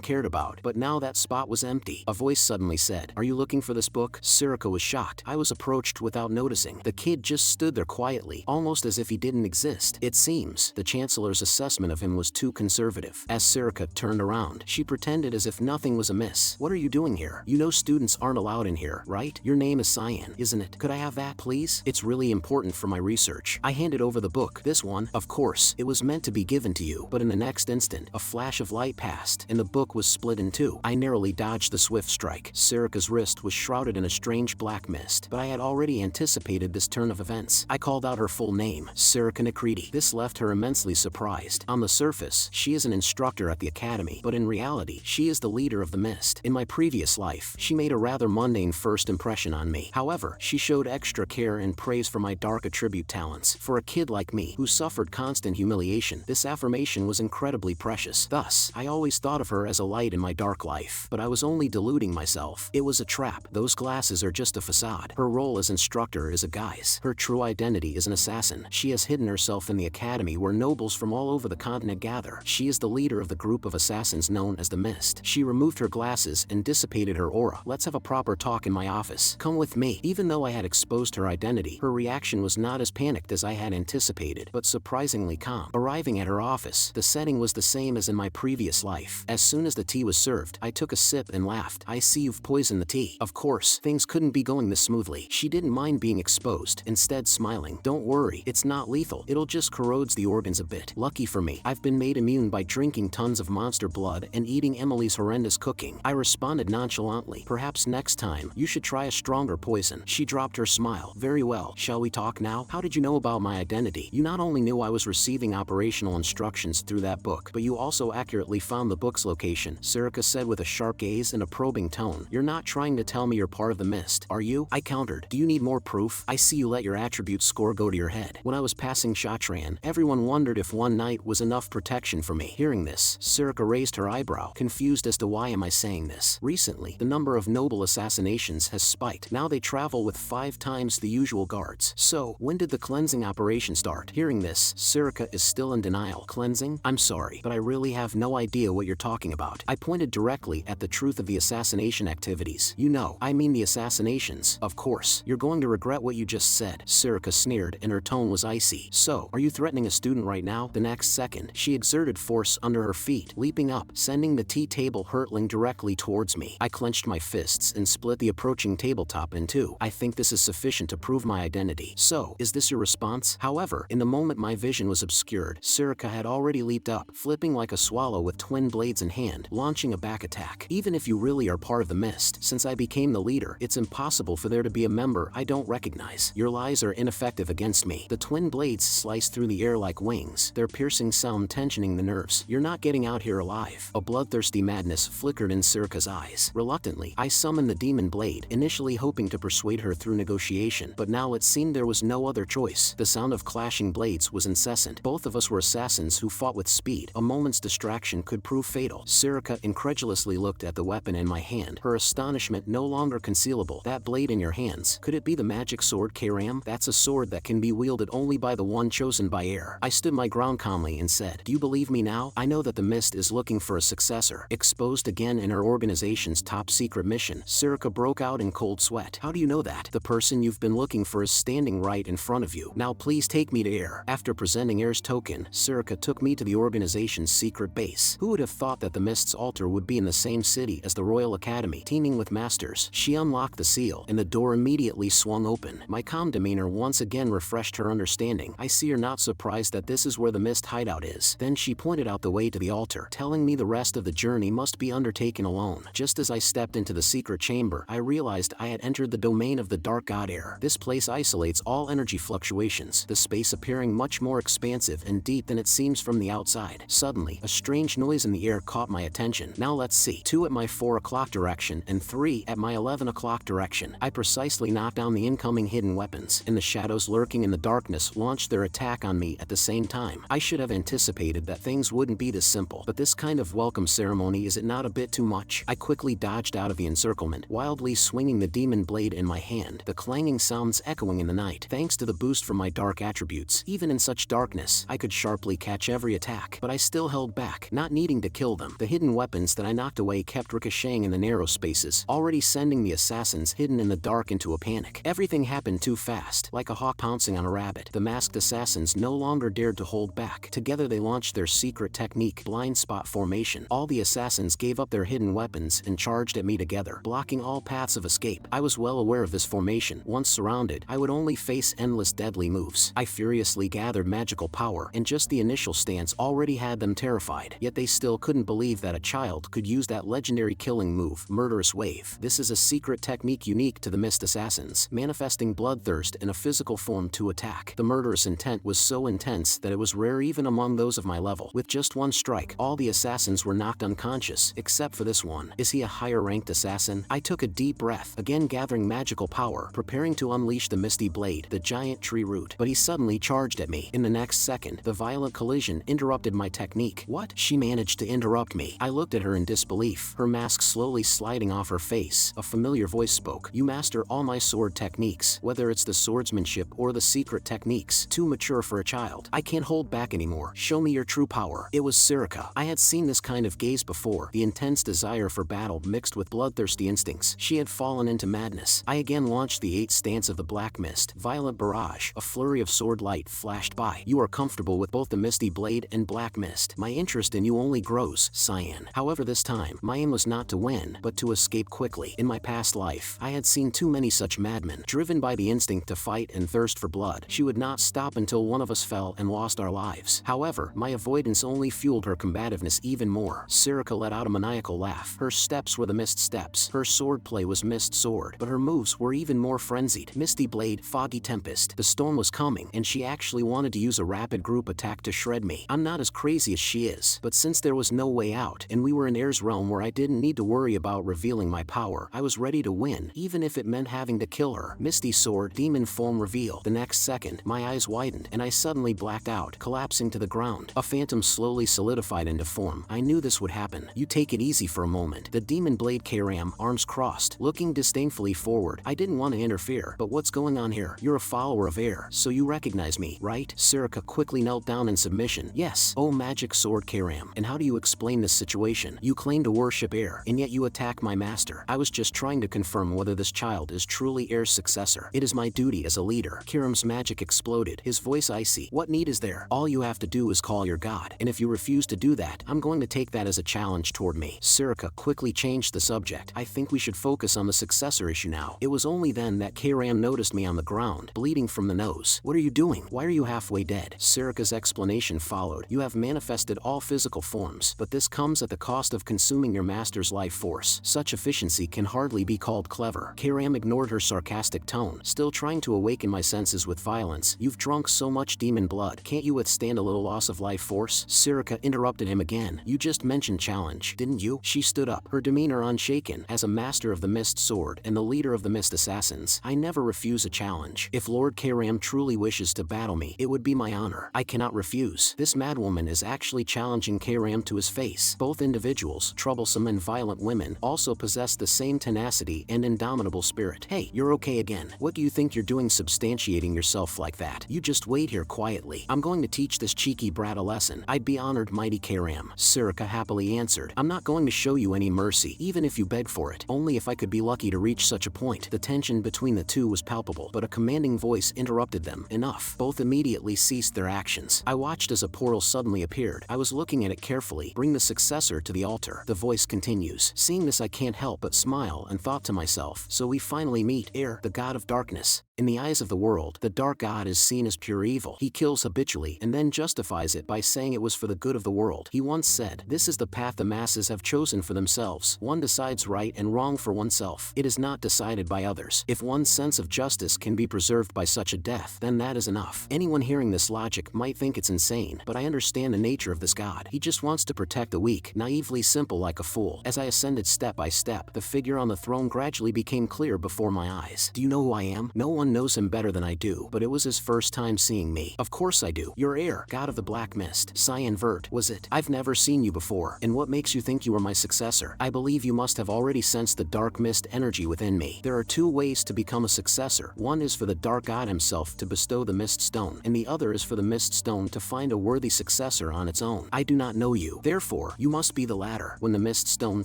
cared about, but now that spot was empty. A voice suddenly said, are you looking for this book? Sirica was shocked. I was approached without noticing. The kid just stood there quietly, almost as if he didn't exist. It seems the Chancellor's assessment of him was too conservative. As Sirica turned around, she pretended as if nothing was amiss. What are you doing here? You know students aren't allowed in here, right? Your name is Cyan, isn't it? Could I have that, please? It's really important for my research. I handed over the book. This one, of course, it was meant to be given to you, but in the next instant, a flash of light passed, and the book was split in two. I narrowly dodged the swift strike. Sirica's wrist was shrouded in a strange black mist, but I had already anticipated this turn of events. I called out her full name, Sirica Nakriti. This left her immensely surprised. On the surface, she is an instructor at the academy, but in reality, she is the leader of the Mist. In my previous life, she made a rather mundane first impression on me. However, she showed extra care and praise for my dark attribute talents. For a kid like me, who suffered constant humiliation, this affirmation was incredibly precious. Thus, I always thought of her as a light in my dark life, but I was only deluding myself. It was a trap. Those glasses are just a facade. Her role as instructor is a guise. Her true identity is an assassin. She has hidden herself in the academy where nobles from all over the continent gather. She is the leader of the group of assassins known as the Mist. She removed her glasses and dissipated her aura. Let's have a proper talk in my office. Come with me. Even though I had exposed her identity, her reaction was not as panicked as I had anticipated, but surprisingly calm. Arriving at her office, the setting was the same as in my previous life. As soon as the tea was served, I took a sip and laughed. I see you've poisoned the tea. Of course, things couldn't be going this smoothly. She didn't mind being exposed, instead smiling. Don't worry, it's not lethal. It'll just corrodes the organs a bit. Lucky for me, I've been made immune by drinking tons of monster blood and eating Emily's horrendous cooking. I responded nonchalantly. Perhaps next time, you should try a stronger poison. She dropped her smile. Very well. Shall we talk now? How did you know about my identity? You not only knew I was receiving operational instructions through that book, but you also accurately found the book's location, Sirica said with a sharp gaze and a probing tone. You're not trying to tell me you're part of the Mist, are you? I countered. Do you need more proof? I see you let your attribute score go to your head. When I was passing Shatran, everyone wondered if one night was enough protection for me. Hearing this, Sirica raised her eyebrow, confused as to why am I saying this. Recently, the number of noble assassinations has spiked. Now they travel with 5 times the usual guards. So, when did the cleansing operation start? Hearing this, Sirica is still in denial. Cleansing? I'm sorry, but I really have no idea what you're talking about. I pointed directly at the truth of the assassination activities. You know, I mean the assassinations. Of course, you're going to regret what you just said. Sirica sneered and her tone was icy. So, are you threatening a student right now? The next second, she exerted force under her feet, leaping up, sending the tea table hurtling directly towards me. I clenched my fists and split the approaching tabletop in two. I think this is sufficient to prove my identity. So, is this your response? However, in the moment my vision was obscured, Sirica had already leaped up, flipping like a swallow with twin blades in hand, launching a back attack. Even if you really are part of the Mist, since I became the leader, it's impossible for there to be a member I don't recognize. Your lies are ineffective against me. The twin blades sliced through the air like wings, their piercing sound tensioning the nerves. You're not getting out here alive. A bloodthirsty madness flickered in Sirica's eyes. Reluctantly, I summoned the demon blade, initially hoping to persuade her through negotiation, but now it seemed there was no other choice. The sound of clashing blades was incessant. Both of us were assassins who fought with speed. A moment's distraction could prove fatal. Sirica incredulously looked at the weapon in my hand, her astonishment no longer concealable. That blade in your hands. Could it be the magic sword Kairam? That's a sword that can be wielded only by the one chosen by air. I stood my ground calmly and said, "Do you believe me now? I know that the mist is looking for a successor." Exposed again in her organization's top secret mission, Sirika broke out in cold sweat. "How do you know that? The person you've been looking for is standing right in front of you. Now please take me to air." After presenting air's token, Sirika took me to the organization's secret base. Who would have thought that the mist's altar would be in the same city as the Royal Academy, teeming with masters? She unlocked the seal, and the door immediately swung open. My calm demeanor once again refreshed her understanding. "I see you're not surprised that this is where the mist hideout is." Then she pointed out the way to the altar, telling me the rest of the journey must be undertaken alone. Just as I stepped into the secret chamber, I realized I had entered the domain of the dark god air. This place isolates all energy fluctuations, the space appearing much more expansive and deep than it seems from the outside. Suddenly, a strange noise in the air caught my attention. Now let's see. 2 at my 4 o'clock direction and 3 at my 11 o'clock direction. I precisely knocked down the incoming hidden weapons, and the shadows lurking in the darkness launched their attack on me at the same time. I should have anticipated that things wouldn't be this simple, but this kind of welcome ceremony, is it not a bit too much? I quickly dodged out of the encirclement, wildly swinging the demon blade in my hand, the clanging sounds echoing in the night. Thanks to the boost from my dark attributes, even in such darkness, I could sharply catch every attack, but I still held back, not needing to kill them. The hidden weapons that I knocked away kept ricocheting in the narrow spaces, already sending the assassins hidden in the dark into a panic. Everything happened too fast, like a hawk pouncing on a rabbit. The masked assassins no longer dared to hold back. Together they launched their secret technique, blind spot formation. All the assassins gave up their hidden weapons and charged at me together, blocking all paths of escape. I was well aware of this formation. Once surrounded, I would only face endless deadly moves. I furiously gathered magical power, and just the initial stance already had them terrified. Yet they still couldn't believe that a child could use that legendary killing move, Murderous Wave. This is a secret technique unique to the Mist Assassins, manifesting bloodthirst in a physical form to attack. The murderous intent was so intense that it was rare even among those of my level. With just one strike, all the assassins were knocked unconscious, except for this one. Is he a higher ranked assassin? I took a deep breath, again gathering magical power, preparing to unleash the misty blade, the giant tree root. But he suddenly charged at me. In the next second, the violent collision interrupted my technique. What? She managed to interrupt me. I looked at her in disbelief, her mask slowly sliding off her face. A familiar voice spoke. "You master all my sword techniques, whether it's the swordsmanship or the secret techniques. Too mature for a child. I can't hold back anymore. Show me your true power." It was Sirika. I had seen this kind of gaze before, the intense desire for battle mixed with bloodthirsty instincts. She had fallen into madness. I again launched the 8 stance of the black mist. Violent barrage. A flurry of sword light flashed by. "You are comfortable with both the misty blade and black mist. My interest in you only grows, Cyan." However, this time, my aim was not to win, but to escape quickly. In my past life, I had seen too many such madmen, driven by the instinct to fight and thirst for blood. She would not stop until one of us fell and lost our lives. However, my avoidance only fueled her combativeness even more. Sirika let out a maniacal laugh. Her steps were the mist steps. Her swordplay was mist sword, but her moves were even more frenzied. Misty blade, foggy tempest. The storm was coming, and she actually wanted to use a rapid group attack to shred me. I'm not as crazy as she is, but since there was no way out, and we were in Air's realm where I didn't need to worry about revealing my power, I was ready to win, even if it meant having to kill her. Misty sword, demon form reveal. The next second, my eyes widened, and I suddenly blacked out, collapsing to the ground. A phantom slowly solidified into form. I knew this would happen. "You take it easy for a moment." The demon blade Kairam, arms crossed, looking disdainfully forward. I didn't want to interfere, but what's going on here? You're a follower of Air, so you recognize me, right? Sirika quickly knelt down in submission. "Yes." "Oh, magic sword Kairam. And how do you explain this situation? You claim to worship Air, and yet you attack my master." "I was just trying to confirm whether this child is truly Air's successor. It is my duty as a leader." Kairam's magic exploded, his voice icy. "What need is there? All you have to do is call your god, and if you refuse to do that, I'm going to take that as a challenge toward me." Sirika quickly changed the subject. "I think we should focus on the successor issue now." It was only then that Kairam noticed me on the ground, bleeding from the nose. "What are you doing? Why are you halfway dead?" Sirika's explanation followed. "You have manifested all physical forms, but this comes at the cost of consuming your master's life force. Such efficiency can hardly be called clever." Kairam ignored her sarcastic tone, still trying to awaken my senses with violence. "You've drunk so much demon blood. Can't you withstand a little loss of life force?" Sirika interrupted him again. "You just mentioned challenge, didn't you?" She stood up, her demeanor unshaken. "As a master of the Mist Sword and the leader of the Mist Assassins, I never refuse a challenge. If Lord Kairam truly wishes to battle me, it would be my honor. I cannot refuse." This madwoman is actually challenging Kairam to his face. Both individuals, troublesome and violent women, also possess the same tenacity and indomitable spirit. spirit. Hey, you're okay again. What do you think you're doing substantiating yourself like that? You just wait here quietly. I'm going to teach this cheeky brat a lesson. I'd be honored, mighty Kairam. Sirika happily answered. I'm not going to show you any mercy, even if you beg for it. Only if I could be lucky to reach such a point. The tension between the two was palpable, but a commanding voice interrupted them. Enough. Both immediately ceased their actions. I watched as a portal suddenly appeared. I was looking at it carefully. Bring the successor to the altar. The voice continues. Seeing this, I can't help but smile and thought to myself, so we finally meet. The god of darkness. In the eyes of the world, the dark god is seen as pure evil. He kills habitually and then justifies it by saying it was for the good of the world. He once said, "This is the path the masses have chosen for themselves. One decides right and wrong for oneself. It is not decided by others. If one's sense of justice can be preserved by such a death, then that is enough." Anyone hearing this logic might think it's insane, but I understand the nature of this god. He just wants to protect the weak, naively simple like a fool. As I ascended step by step, the figure on the throne gradually became clear before my eyes. Do you know who I am? No one knows him better than I do, but it was his first time seeing me. Of course I do. You're god of the black mist. Cyan Vert, was it? I've never seen you before. And what makes you think you are my successor? I believe you must have already sensed the dark mist energy within me. There are two ways to become a successor. One is for the dark god himself to bestow the mist stone, and the other is for the mist stone to find a worthy successor on its own. I do not know you. Therefore, you must be the latter. When the mist stone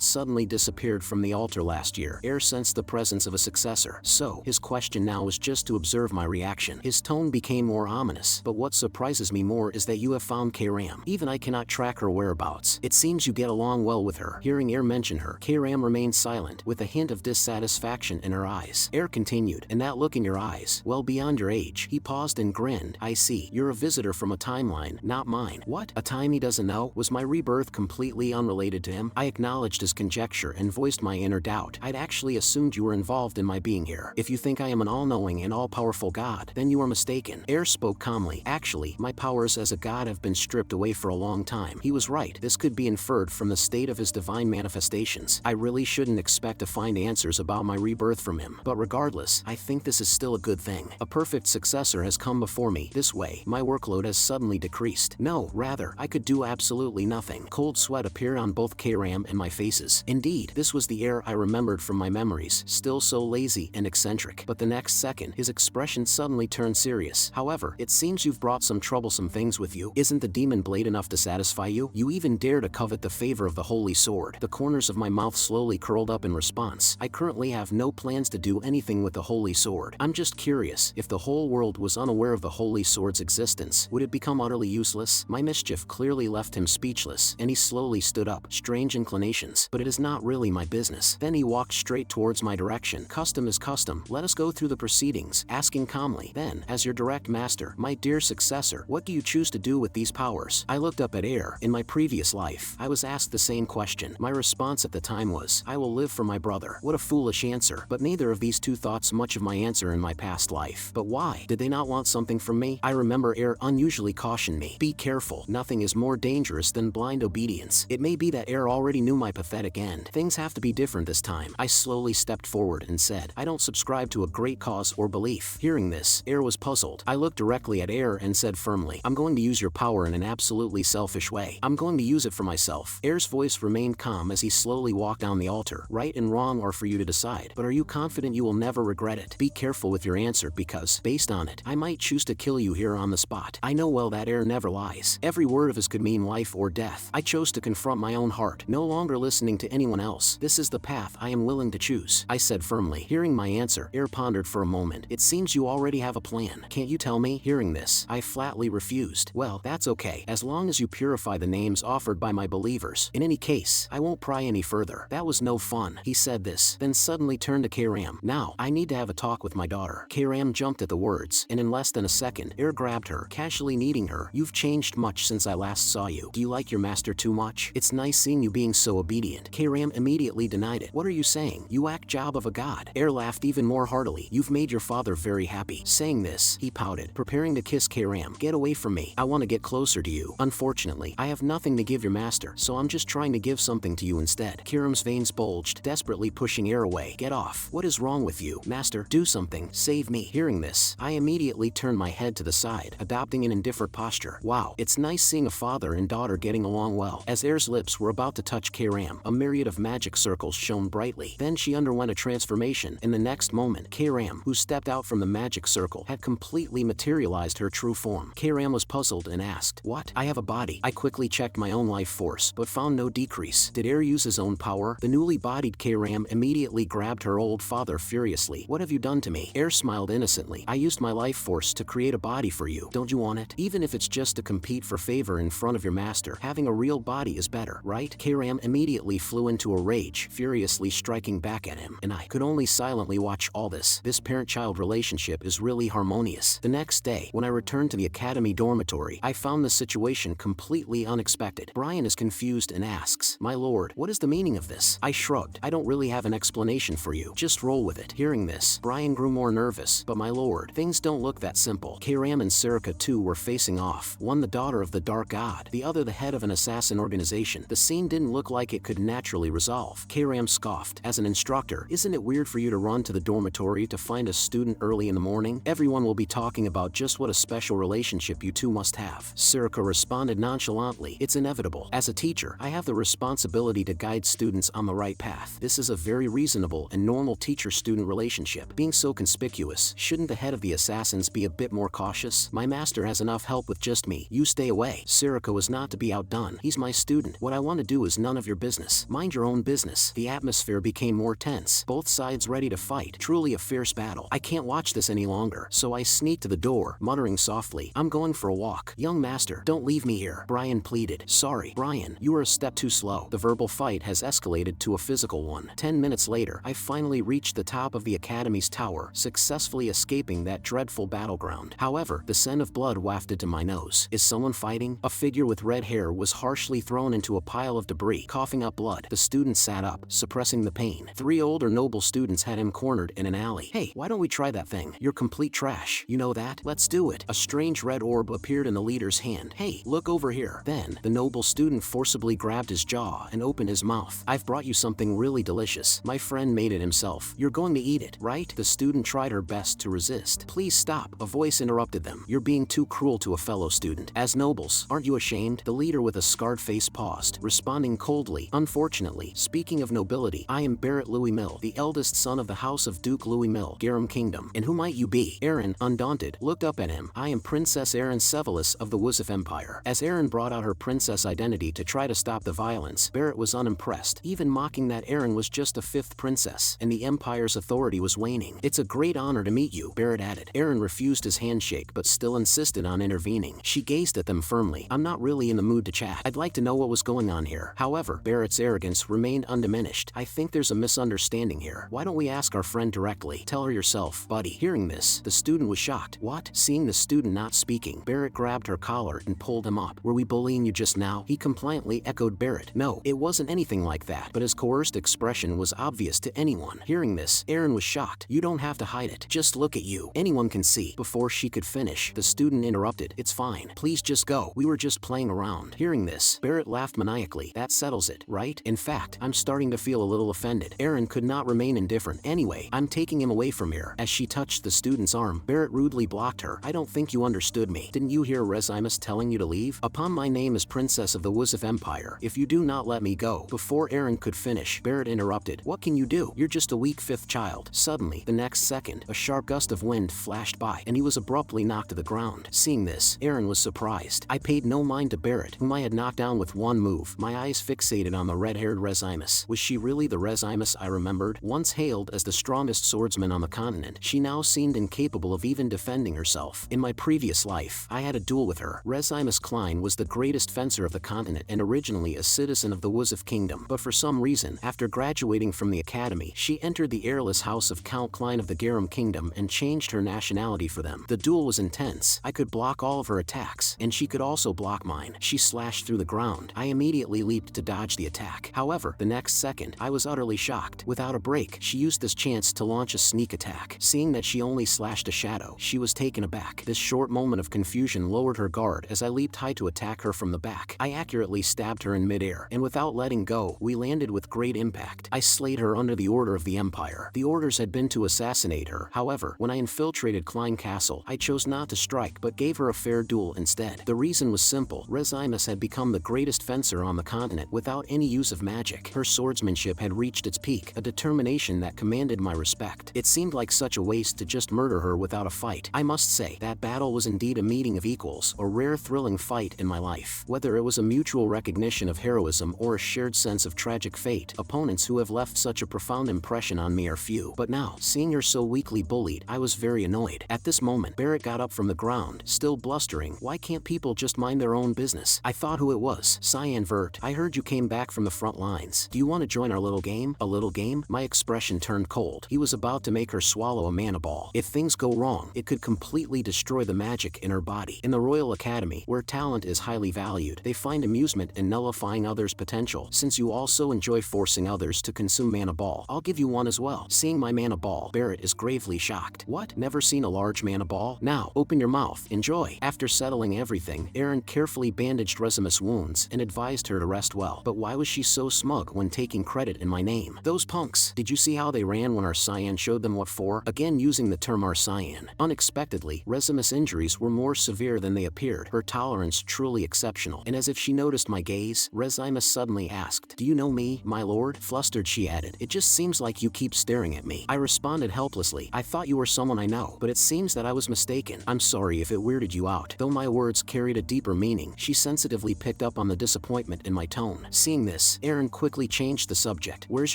suddenly disappeared from the altar last year, sensed the presence of a successor. So, his question now was just to observe my reaction. His tone became more ominous, but what surprises me more is that you have found Kairam. Even I cannot track her whereabouts. It seems you get along well with her. Hearing mention her, Kairam remained silent, with a hint of dissatisfaction in her eyes. Continued, and that look in your eyes, well beyond your age. He paused and grinned. I see. You're a visitor from a timeline, not mine. What? A time he doesn't know? Was my rebirth completely unrelated to him? I acknowledged his conjecture and voiced my inner doubt. I'd actually assumed you were involved in my being here. If you think I am an all-knowing and all-powerful god, then you are mistaken. Spoke calmly. Actually, my powers as a god have been stripped away for a long time. He was right. This could be inferred from the state of his divine manifestations. I really shouldn't expect to find answers about my rebirth from him. But regardless, I think this is still a good thing. A perfect successor has come before me. This way, my workload has suddenly decreased. No, rather, I could do absolutely nothing. Cold sweat appeared on both Kairam and my faces. Indeed, this was the I remembered from my memories, still so lazy and eccentric. But the next second, his expression suddenly turned serious. However, it seems you've brought some troublesome things with you. Isn't the demon blade enough to satisfy you? You even dare to covet the favor of the holy sword. The corners of my mouth slowly curled up in response. I currently have no plans to do anything with the holy sword. I'm just curious, if the whole world was unaware of the holy sword's existence, would it become utterly useless? My mischief clearly left him speechless, and he slowly stood up. Strange inclinations, but it is not really my business. Then he walked straight towards my direction. Custom is custom. Let us go through the proceedings, asking calmly. Then, as your direct master, my dear successor, what do you choose to do with these powers? I looked up at In my previous life, I was asked the same question. My response at the time was, I will live for my brother. What a foolish answer. But neither of these two thoughts much of my answer in my past life. But why? Did they not want something from me? I remember unusually cautioned me. Be careful. Nothing is more dangerous than blind obedience. It may be that already knew my pathetic end. Things have to be different this time. I slowly stepped forward and said, I don't subscribe to a great cause or belief. Hearing this, was puzzled. I looked directly at and said firmly, I'm going to use your power in an absolutely selfish way. I'm going to use it for myself. Voice remained calm as he slowly walked down the altar. Right and wrong are for you to decide. But are you confident you will never regret it? Be careful with your answer because, based on it, I might choose to kill you here on the spot. I know well that never lies. Every word of his could mean life or death. I chose to confront my own heart, no longer listening to anyone else. This is the path I am willing to choose, I said firmly. Hearing my answer, pondered for a moment. It seems you already have a plan. Can't you tell me? Hearing this, I flatly refused. Well, that's okay, as long as you purify the names offered by my believers. In any case, I won't pry any further. That was no fun. He said this, then suddenly turned to Kairam. Now, I need to have a talk with my daughter. Kairam jumped at the words, and in less than a second, grabbed her, casually kneading her. You've changed much since I last saw you. Do you like your master too much? It's nice seeing you being so obedient. Kairam immediately denied it. What are you saying? You act job of a god. Laughed even more heartily. You've made your father very happy. Saying this, he pouted, preparing to kiss Kairam. Get away from me. I want to get closer to you. Unfortunately, I have nothing to give your master, so I'm just trying to give something to you instead. Kairam's veins bulged, desperately pushing away. Get off. What is wrong with you? Master, do something. Save me. Hearing this, I immediately turned my head to the side, adopting an indifferent posture. Wow, it's nice seeing a father and daughter getting along well. As lips were about to touch Kairam, a myriad of magic circles shone brightly. Then she underwent a transformation confrontation. In the next moment, Keiram, who stepped out from the magic circle, had completely materialized her true form. Keiram was puzzled and asked, "What? I have a body." I quickly checked my own life force, but found no decrease. Did Air use his own power? The newly bodied Keiram immediately grabbed her old father furiously. "What have you done to me?" Air smiled innocently. "I used my life force to create a body for you. Don't you want it? Even if it's just to compete for favor in front of your master, having a real body is better, right?" Keiram immediately flew into a rage, furiously striking back at him, and I could only silently watch all this. This parent-child relationship is really harmonious. The next day, when I returned to the academy dormitory, I found the situation completely unexpected. Brian is confused and asks, "My lord, what is the meaning of this?" I shrugged. "I don't really have an explanation for you. Just roll with it." Hearing this, Brian grew more nervous. "But my lord, things don't look that simple." Keiram and Sarika too were facing off, one the daughter of the Dark God, the other the head of an assassin organization. The scene didn't look like it could naturally resolve. Keiram scoffed. "As an instructor, isn't it weird for you to run to the dormitory to find a student early in the morning? Everyone will be talking about just what a special relationship you two must have." Sarika responded nonchalantly, "It's inevitable. As a teacher, I have the responsibility to guide students on the right path. This is a very reasonable and normal teacher-student relationship. Being so conspicuous, shouldn't the head of the assassins be a bit more cautious? My master has enough help with just me. You stay away." Sarika was not to be outdone. "He's my student. What I want to do is none of your business. Mind your own business." The atmosphere became more tense, both sides ready to fight. Truly a fierce battle. I can't watch this any longer, so I sneaked to the door, muttering softly, "I'm going for a walk." "Young master, don't leave me here," Brian pleaded. "Sorry, Brian, you are a step too slow." The verbal fight has escalated to a physical one. 10 minutes later, I finally reached the top of the academy's tower, successfully escaping that dreadful battleground. However, the scent of blood wafted to my nose. Is someone fighting? A figure with red hair was harshly thrown into a pile of debris, coughing up blood. The student sat up, suppressing the pain. 3 older noble students had him cornered in an alley. "Hey, why don't we try that thing? You're complete trash. You know that? Let's do it." A strange red orb appeared in the leader's hand. "Hey, look over here." Then, the noble student forcibly grabbed his jaw and opened his mouth. "I've brought you something really delicious. My friend made it himself. You're going to eat it, right?" The student tried her best to resist. "Please stop," a voice interrupted them. "You're being too cruel to a fellow student. As nobles, aren't you ashamed?" The leader with a scarred face paused, responding coldly, "Unfortunately, speaking of nobility, I am Barrett Louis Mill, the eldest son of the house of Duke Louis Mill, Garum Kingdom. And who might you be?" Aaron, undaunted, looked up at him. "I am Princess Aaron Sevelis of the Wuzif Empire." As Aaron brought out her princess identity to try to stop the violence, Barrett was unimpressed, even mocking that Aaron was just a 5th princess, and the Empire's authority was waning. "It's a great honor to meet you," Barrett added. Aaron refused his handshake but still insisted on intervening. She gazed at them firmly. "I'm not really in the mood to chat. I'd like to know what was going on here." However, Barrett's arrogance remained undiminished. "I think there's a misunderstanding here. Why don't we ask our friend directly? Tell her yourself, buddy." Hearing this, the student was shocked. "What?" Seeing the student not speaking, Barrett grabbed her collar and pulled him up. "Were we bullying you just now?" He compliantly echoed Barrett. "No, it wasn't anything like that," but his coerced expression was obvious to anyone. Hearing this, Aaron was shocked. "You don't have to hide it. Just look at you. Anyone can see." Before she could finish, the student interrupted. "It's fine. Please just go. We were just playing around." Hearing this, Barrett laughed maniacally. "That settles it, right? In fact, I'm starting to feel a little offended." Aaron could not remain indifferent. "Anyway, I'm taking him away from here." As she touched the student's arm, Barrett rudely blocked her. "I don't think you understood me. Didn't you hear Rezimus telling you to leave? Upon my name as Princess of the Wuzif Empire, if you do not let me go." Before Aaron could finish, Barrett interrupted. "What can you do? You're just a weak 5th child." Suddenly, the next second, a sharp gust of wind flashed by, and he was abruptly knocked to the ground. Seeing this, Aaron was surprised. I paid no mind to Barrett, whom I had knocked down with one move, my eyes fixated on the red-haired Rezimus. Was she really the Rezimus I remembered? Once hailed as the strongest swordsman on the continent, she now seemed incapable of even defending herself. In my previous life, I had a duel with her. Rezimus Klein was the greatest fencer of the continent and originally a citizen of the Wuzif Kingdom, but for some reason, after graduating from the academy, she entered the heirless house of Count Klein of the Garum Kingdom and changed her nationality for them. The duel was intense. I could block all of her attacks, and she could also block mine. She slashed through the ground. I immediately leaped to dodge the attack. However, the next second, I was utterly shocked. Without a break, she used this chance to launch a sneak attack. Seeing that she only slashed a shadow, she was taken aback. This short moment of confusion lowered her guard as I leaped high to attack her from the back. I accurately stabbed her in midair, and without letting go, we landed with great impact. I slayed her under the order of the Empire. The orders had been to assassinate her. However, when I infiltrated Klein Castle, I chose not to strike but gave her a fair duel instead. The reason was simple. Rezimus had become the greatest fencer on the continent without any use of magic. Her swordsmanship had reached its peak, a determination determination that commanded my respect. It seemed like such a waste to just murder her without a fight. I must say, that battle was indeed a meeting of equals, a rare thrilling fight in my life. Whether it was a mutual recognition of heroism or a shared sense of tragic fate, opponents who have left such a profound impression on me are few. But now, seeing her so weakly bullied, I was very annoyed. At this moment, Barrett got up from the ground, still blustering. Why can't people just mind their own business? I thought who it was. Cyan Vert, I heard you came back from the front lines. Do you want to join our little game? A little game? My expression turned cold. He was about to make her swallow a mana ball. If things go wrong, it could completely destroy the magic in her body. In the Royal Academy, where talent is highly valued, they find amusement in nullifying others' potential. Since you also enjoy forcing others to consume mana ball, I'll give you one as well. Seeing my mana ball, Barrett is gravely shocked. What? Never seen a large mana ball? Now, open your mouth. Enjoy. After settling everything, Aaron carefully bandaged Rezimus' wounds and advised her to rest well. But why was she so smug when taking credit in my name? Those punks. Did you see how they ran when our Cyan showed them what for? Again using the term our Cyan. Unexpectedly, Rezimus' injuries were more severe than they appeared, her tolerance truly exceptional. And as if she noticed my gaze, Rezimus suddenly asked, "Do you know me, my lord?" Flustered, she added, "It just seems like you keep staring at me." I responded helplessly, "I thought you were someone I know, but it seems that I was mistaken. I'm sorry if it weirded you out." Though my words carried a deeper meaning, she sensitively picked up on the disappointment in my tone. Seeing this, Aaron quickly changed the subject. "Where's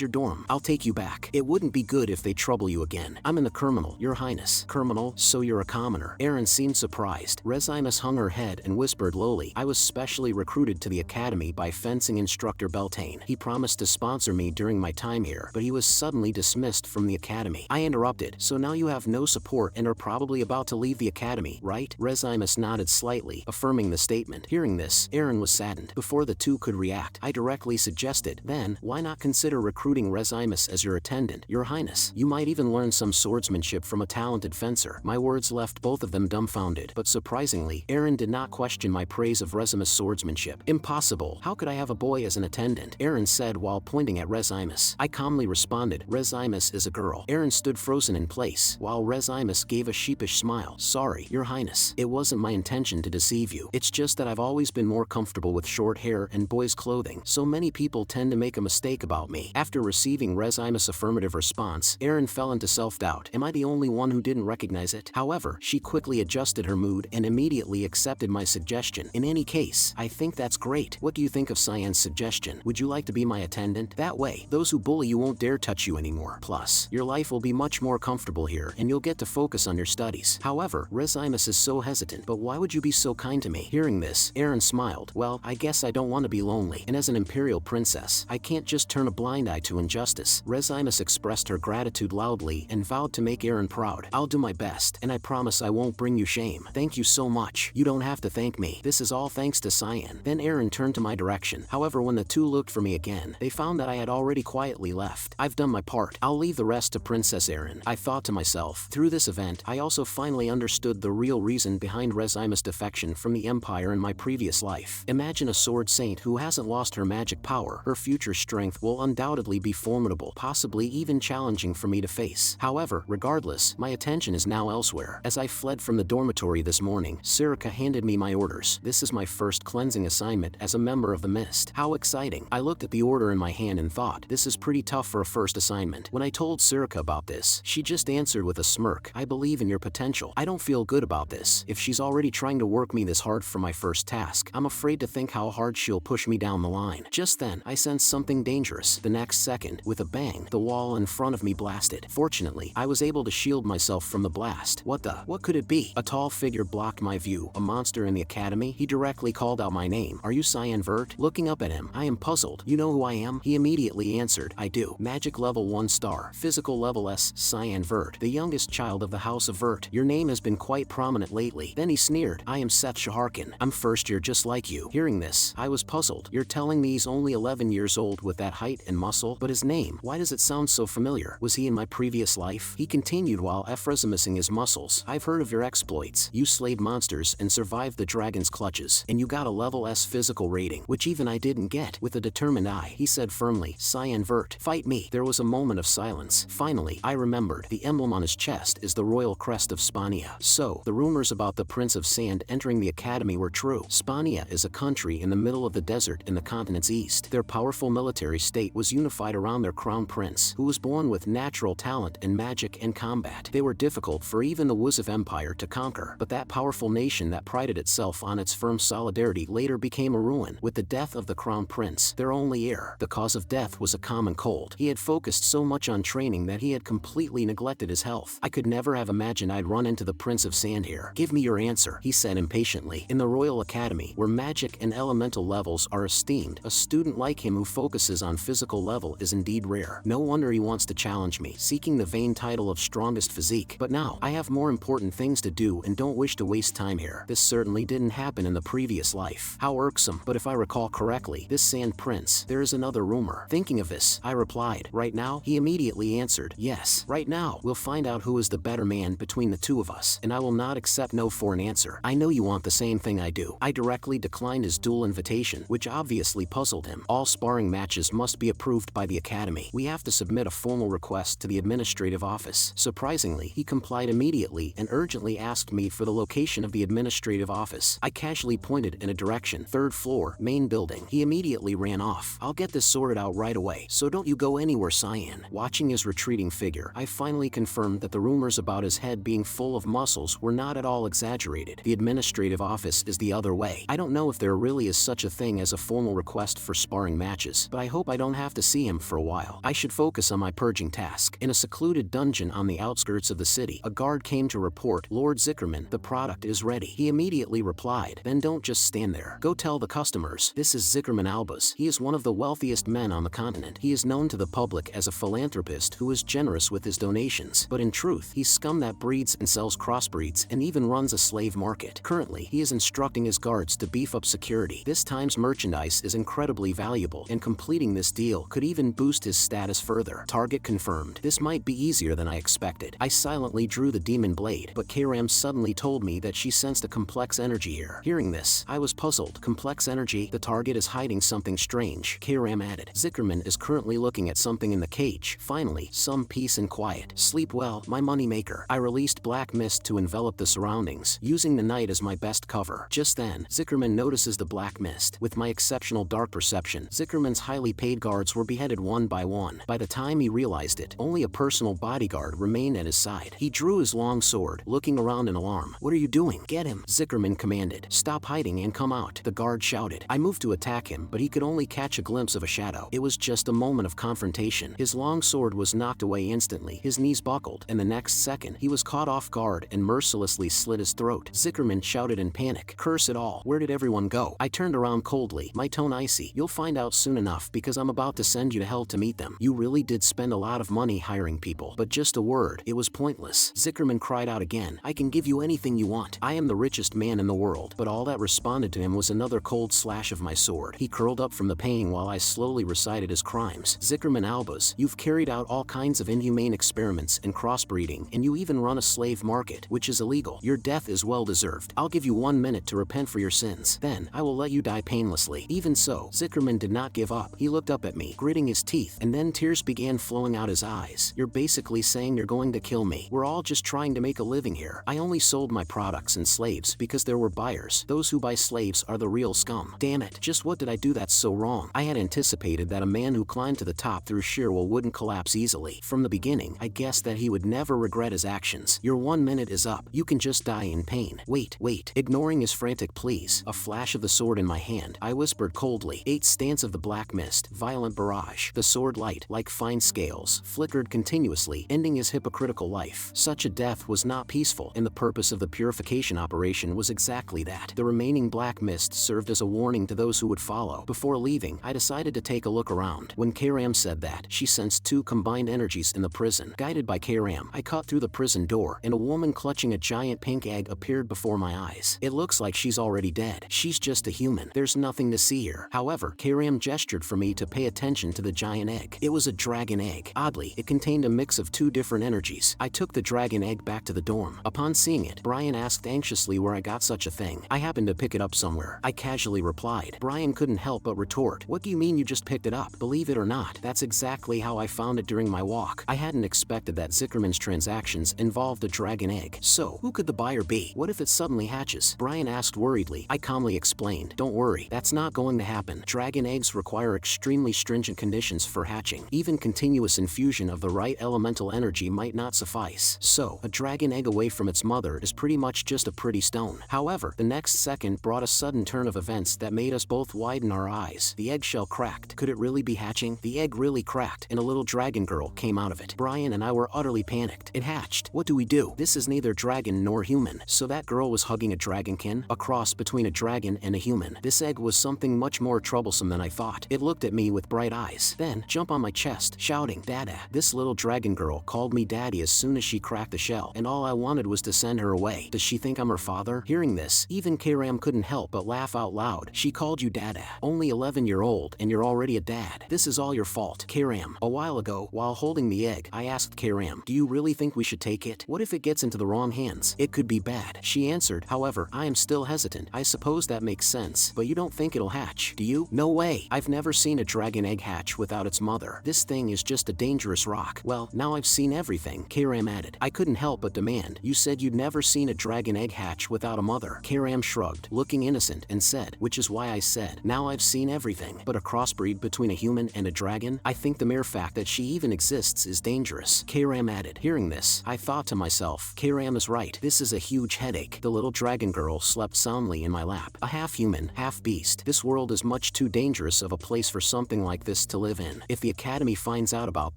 your dorm? I'll take you back. It wouldn't be good if they trouble you again." "I'm in the criminal, your highness." "Criminal? So you're a commoner." Aaron seemed surprised. Rezimus hung her head and whispered lowly, "I was specially recruited to the academy by fencing instructor Beltane. He promised to sponsor me during my time here, but he was suddenly dismissed from the academy." I interrupted, "So now you have no support and are probably about to leave the academy, right?" Rezimus nodded slightly, affirming the statement. Hearing this, Aaron was saddened. Before the two could react, I directly suggested, "Then, why not consider recruiting Rezimus as your attendant, your highness? You might even learn some swordsmanship from a talented fencer." My words left both of them dumbfounded, but surprisingly, Aaron did not question my praise of Rezimus' swordsmanship. "Impossible. How could I have a boy as an attendant?" Aaron said while pointing at Rezimus. I calmly responded, "Rezimus is a girl." Aaron stood frozen in place, while Rezimus gave a sheepish smile. "Sorry, your highness. It wasn't my intention to deceive you. It's just that I've always been more comfortable with short hair and boys' clothing, so many people tend to make a mistake about me." After receiving Rezimus' affirmative response, Aaron fell into self-doubt. Am I the only one who didn't recognize it? However, she quickly adjusted her mood and immediately accepted my suggestion. "In any case, I think that's great. What do you think of Cyan's suggestion? Would you like to be my attendant? That way, those who bully you won't dare touch you anymore. Plus, your life will be much more comfortable here and you'll get to focus on your studies." However, Rezimus is so hesitant. "But why would you be so kind to me?" Hearing this, Aaron smiled. "Well, I guess I don't want to be lonely, and as an imperial princess, I can't just turn a blind eye to injustice." Rezimus expressed her gratitude loudly and vowed to make Aaron proud. "I'll do my best, and I promise I won't bring you shame." "Thank you so much." "You don't have to thank me. This is all thanks to Cyan." Then Aaron turned to my direction. However, when the two looked for me again, they found that I had already quietly left. "I've done my part. I'll leave the rest to Princess Aaron," I thought to myself. Through this event, I also finally understood the real reason behind Rezimus' defection from the Empire in my previous life. Imagine a sword saint who hasn't lost her magic power. Her future strength will undoubtedly be formidable, possibly even challenging for me to face. However, regardless, my attention is now elsewhere. As I fled from the dormitory this morning, Sirica handed me my orders. This is my first cleansing assignment as a member of the Mist. How exciting. I looked at the order in my hand and thought, this is pretty tough for a first assignment. When I told Sirica about this, she just answered with a smirk, "I believe in your potential." I don't feel good about this. If she's already trying to work me this hard for my first task, I'm afraid to think how hard she'll push me down the line. Just then, I sensed something dangerous. The next second, with a bang, the wall in front of me blasted. Fortunately, I was able to shield myself from the blast. What could it be? A tall figure blocked my view. A monster in the academy? He directly called out my name. "Are you Cyan Vert?" Looking up at him, I am puzzled. "You know who I am?" He immediately answered, "I do. Magic level 1 star. Physical level S. Cyan Vert, the youngest child of the House of Vert. Your name has been quite prominent lately." Then he sneered, "I am Seth Shaharkin. I'm first year just like you." Hearing this, I was puzzled. "You're telling me he's only 11 years old with that height and muscle? But his name, why does it sound so familiar? Was he in my previous life?" He continued while effervescing his muscles. "I've heard of your exploits. You slayed monsters and survived the dragon's clutches. And you got a level S physical rating, which even I didn't get." With a determined eye, he said firmly, "Cyan Vert, fight me." There was a moment of silence. Finally, I remembered. The emblem on his chest is the royal crest of Spania. So, the rumors about the Prince of Sand entering the academy were true. Spania is a country in the middle of the desert in the continent's east. Their powerful military state was unified around their crown prince, prince, who was born with natural talent in magic and combat. They were difficult for even the Wuzif Empire to conquer, but that powerful nation that prided itself on its firm solidarity later became a ruin. With the death of the crown prince, their only heir, the cause of death was a common cold. He had focused so much on training that he had completely neglected his health. I could never have imagined I'd run into the Prince of Sand here. Give me your answer, he said impatiently. In the Royal Academy, where magic and elemental levels are esteemed, a student like him who focuses on physical level is indeed rare. No wonder he wants to challenge me, seeking the vain title of strongest physique. But now, I have more important things to do and don't wish to waste time here. This certainly didn't happen in the previous life. How irksome, but if I recall correctly, this Sand Prince, there is another rumor. Thinking of this, I replied, right now? He immediately answered, yes, right now. We'll find out who is the better man between the two of us, and I will not accept no for an answer. I know you want the same thing I do. I directly declined his duel invitation, which obviously puzzled him. All sparring matches must be approved by the Academy. We have to submit a formal request to the administrative office. Surprisingly, he complied immediately and urgently asked me for the location of the administrative office. I casually pointed in a direction, 3rd floor, main building. He immediately ran off. I'll get this sorted out right away, so don't you go anywhere, Cyan. Watching his retreating figure, I finally confirmed that the rumors about his head being full of muscles were not at all exaggerated. The administrative office is the other way. I don't know if there really is such a thing as a formal request for sparring matches, but I hope I don't have to see him for a while. I should focus on my purging task. In a secluded dungeon on the outskirts of the city, a guard came to report, Lord Zickerman, the product is ready. He immediately replied, then don't just stand there. Go tell the customers. This is Zickerman Albus. He is one of the wealthiest men on the continent. He is known to the public as a philanthropist who is generous with his donations, but in truth, he's scum that breeds and sells crossbreeds and even runs a slave market. Currently, he is instructing his guards to beef up security. This time's merchandise is incredibly valuable, and completing this deal could even boost his status further. Target confirmed. This might be easier than I expected. I silently drew the demon blade, but Kram suddenly told me that she sensed a complex energy here. Hearing this, I was puzzled. Complex energy? The target is hiding something strange, Kram added. Zickerman is currently looking at something in the cage. Finally, some peace and quiet. Sleep well, my moneymaker. I released black mist to envelop the surroundings, using the night as my best cover. Just then, Zickerman notices the black mist. With my exceptional dark perception, Zickerman's highly paid guards were beheaded one by one. By the time he realized it, only a personal bodyguard remained at his side. He drew his long sword, looking around in alarm. What are you doing? Get him, Zickerman commanded. Stop hiding and come out, the guard shouted. I moved to attack him, but he could only catch a glimpse of a shadow. It was just a moment of confrontation. His long sword was knocked away instantly. His knees buckled, and the next second, he was caught off guard and mercilessly slit his throat. Zickerman shouted in panic. Curse it all. Where did everyone go? I turned around coldly, my tone icy. You'll find out soon enough because I'm about to send you to hell to meet them. You really did spend a lot of money hiring people, but just a word, it was pointless. Zickerman cried out again. I can give you anything you want. I am the richest man in the world. But all that responded to him was another cold slash of my sword. He curled up from the pain while I slowly recited his crimes. Zickerman Albus, you've carried out all kinds of inhumane experiments and crossbreeding, and you even run a slave market, which is illegal. Your death is well deserved. I'll give you 1 minute to repent for your sins. Then, I will let you die painlessly. Even so, Zickerman did not give up. He looked up at me, gritting his teeth, and then tears began flowing out his eyes. You're basically saying you're going to kill me. We're all just trying to make a living here. I only sold my products and slaves because there were buyers. Those who buy slaves are the real scum. Damn it, just what did I do that's so wrong? I had anticipated that a man who climbed to the top through sheer will wouldn't collapse easily. From the beginning, I guessed that he would never regret his actions. Your 1 minute is up. You can just die in pain. Wait. Ignoring his frantic pleas, a flash of the sword in my hand, I whispered coldly. 8 stance of the black mist, violent barrage. The sword light, like fine scales, flickered continuously, ending his hypocritical life. Such a death was not peaceful, and the purpose of the purification operation was exactly that. The remaining black mist served as a warning to those who would follow. Before leaving, I decided to take a look around. When Kram said that, she sensed 2 combined energies in the prison. Guided by Kram, I cut through the prison door, and a woman clutching a giant pink egg appeared before my eyes. It looks like she's already dead. She's just a human. There's nothing to see here. However, Kram gestured for me to pay attention to the giant egg. It was a dragon egg. Oddly, it contained a mix of 2 different energies. I took the dragon egg back to the dorm. Upon seeing it, Brian asked anxiously where I got such a thing. I happened to pick it up somewhere, I casually replied. Brian couldn't help but retort. What do you mean you just picked it up? Believe it or not, that's exactly how I found it during my walk. I hadn't expected that Zickerman's transactions involved a dragon egg. So, who could the buyer be? What if it suddenly hatches? Brian asked worriedly. I calmly explained. Don't worry, that's not going to happen. Dragon eggs require extremely stringent conditions for hatching. Even continuous infusion of the right elemental energy might not suffice. So, a dragon egg away from its mother is pretty much just a pretty stone. However, the next second brought a sudden turn of events that made us both widen our eyes. The eggshell cracked. Could it really be hatching? The egg really cracked, and a little dragon girl came out of it. Brian and I were utterly panicked. It hatched. What do we do? This is neither dragon nor human. So that girl was hugging a dragonkin? A cross between a dragon and a human. This egg was something much more troublesome than I thought. It looked at me with bright eyes, then jumped on my chest, shouting, "Dada." This little dragon girl called me daddy as soon as she cracked the shell, and all I wanted was to send her away. Does she think I'm her father? Hearing this, even Kram couldn't help but laugh out loud. She called you dada. Only 11-year-old, and you're already a dad. This is all your fault. Kram. A while ago, while holding the egg, I asked Kram, do you really think we should take it? What if it gets into the wrong hands? It could be bad. She answered, however, I am still hesitant. I suppose that makes sense, but you don't think it'll hatch, do you? No way. I've never seen a dragon egg hatch without its mother. This thing is just a dangerous rock. Well, now I've seen everything, Kram added. I couldn't help but demand, you said you'd never seen a dragon egg hatch without a mother. Kram shrugged, looking innocent, and said, which is why I said, now I've seen everything. But a crossbreed between a human and a dragon? I think the mere fact that she even exists is dangerous, Kram added. Hearing this, I thought to myself, Kram is right. This is a huge headache. The little dragon girl slept soundly in my lap. A half-human, half-beast. This world is much too dangerous of a place for something like this to live in. If the Academy finds out about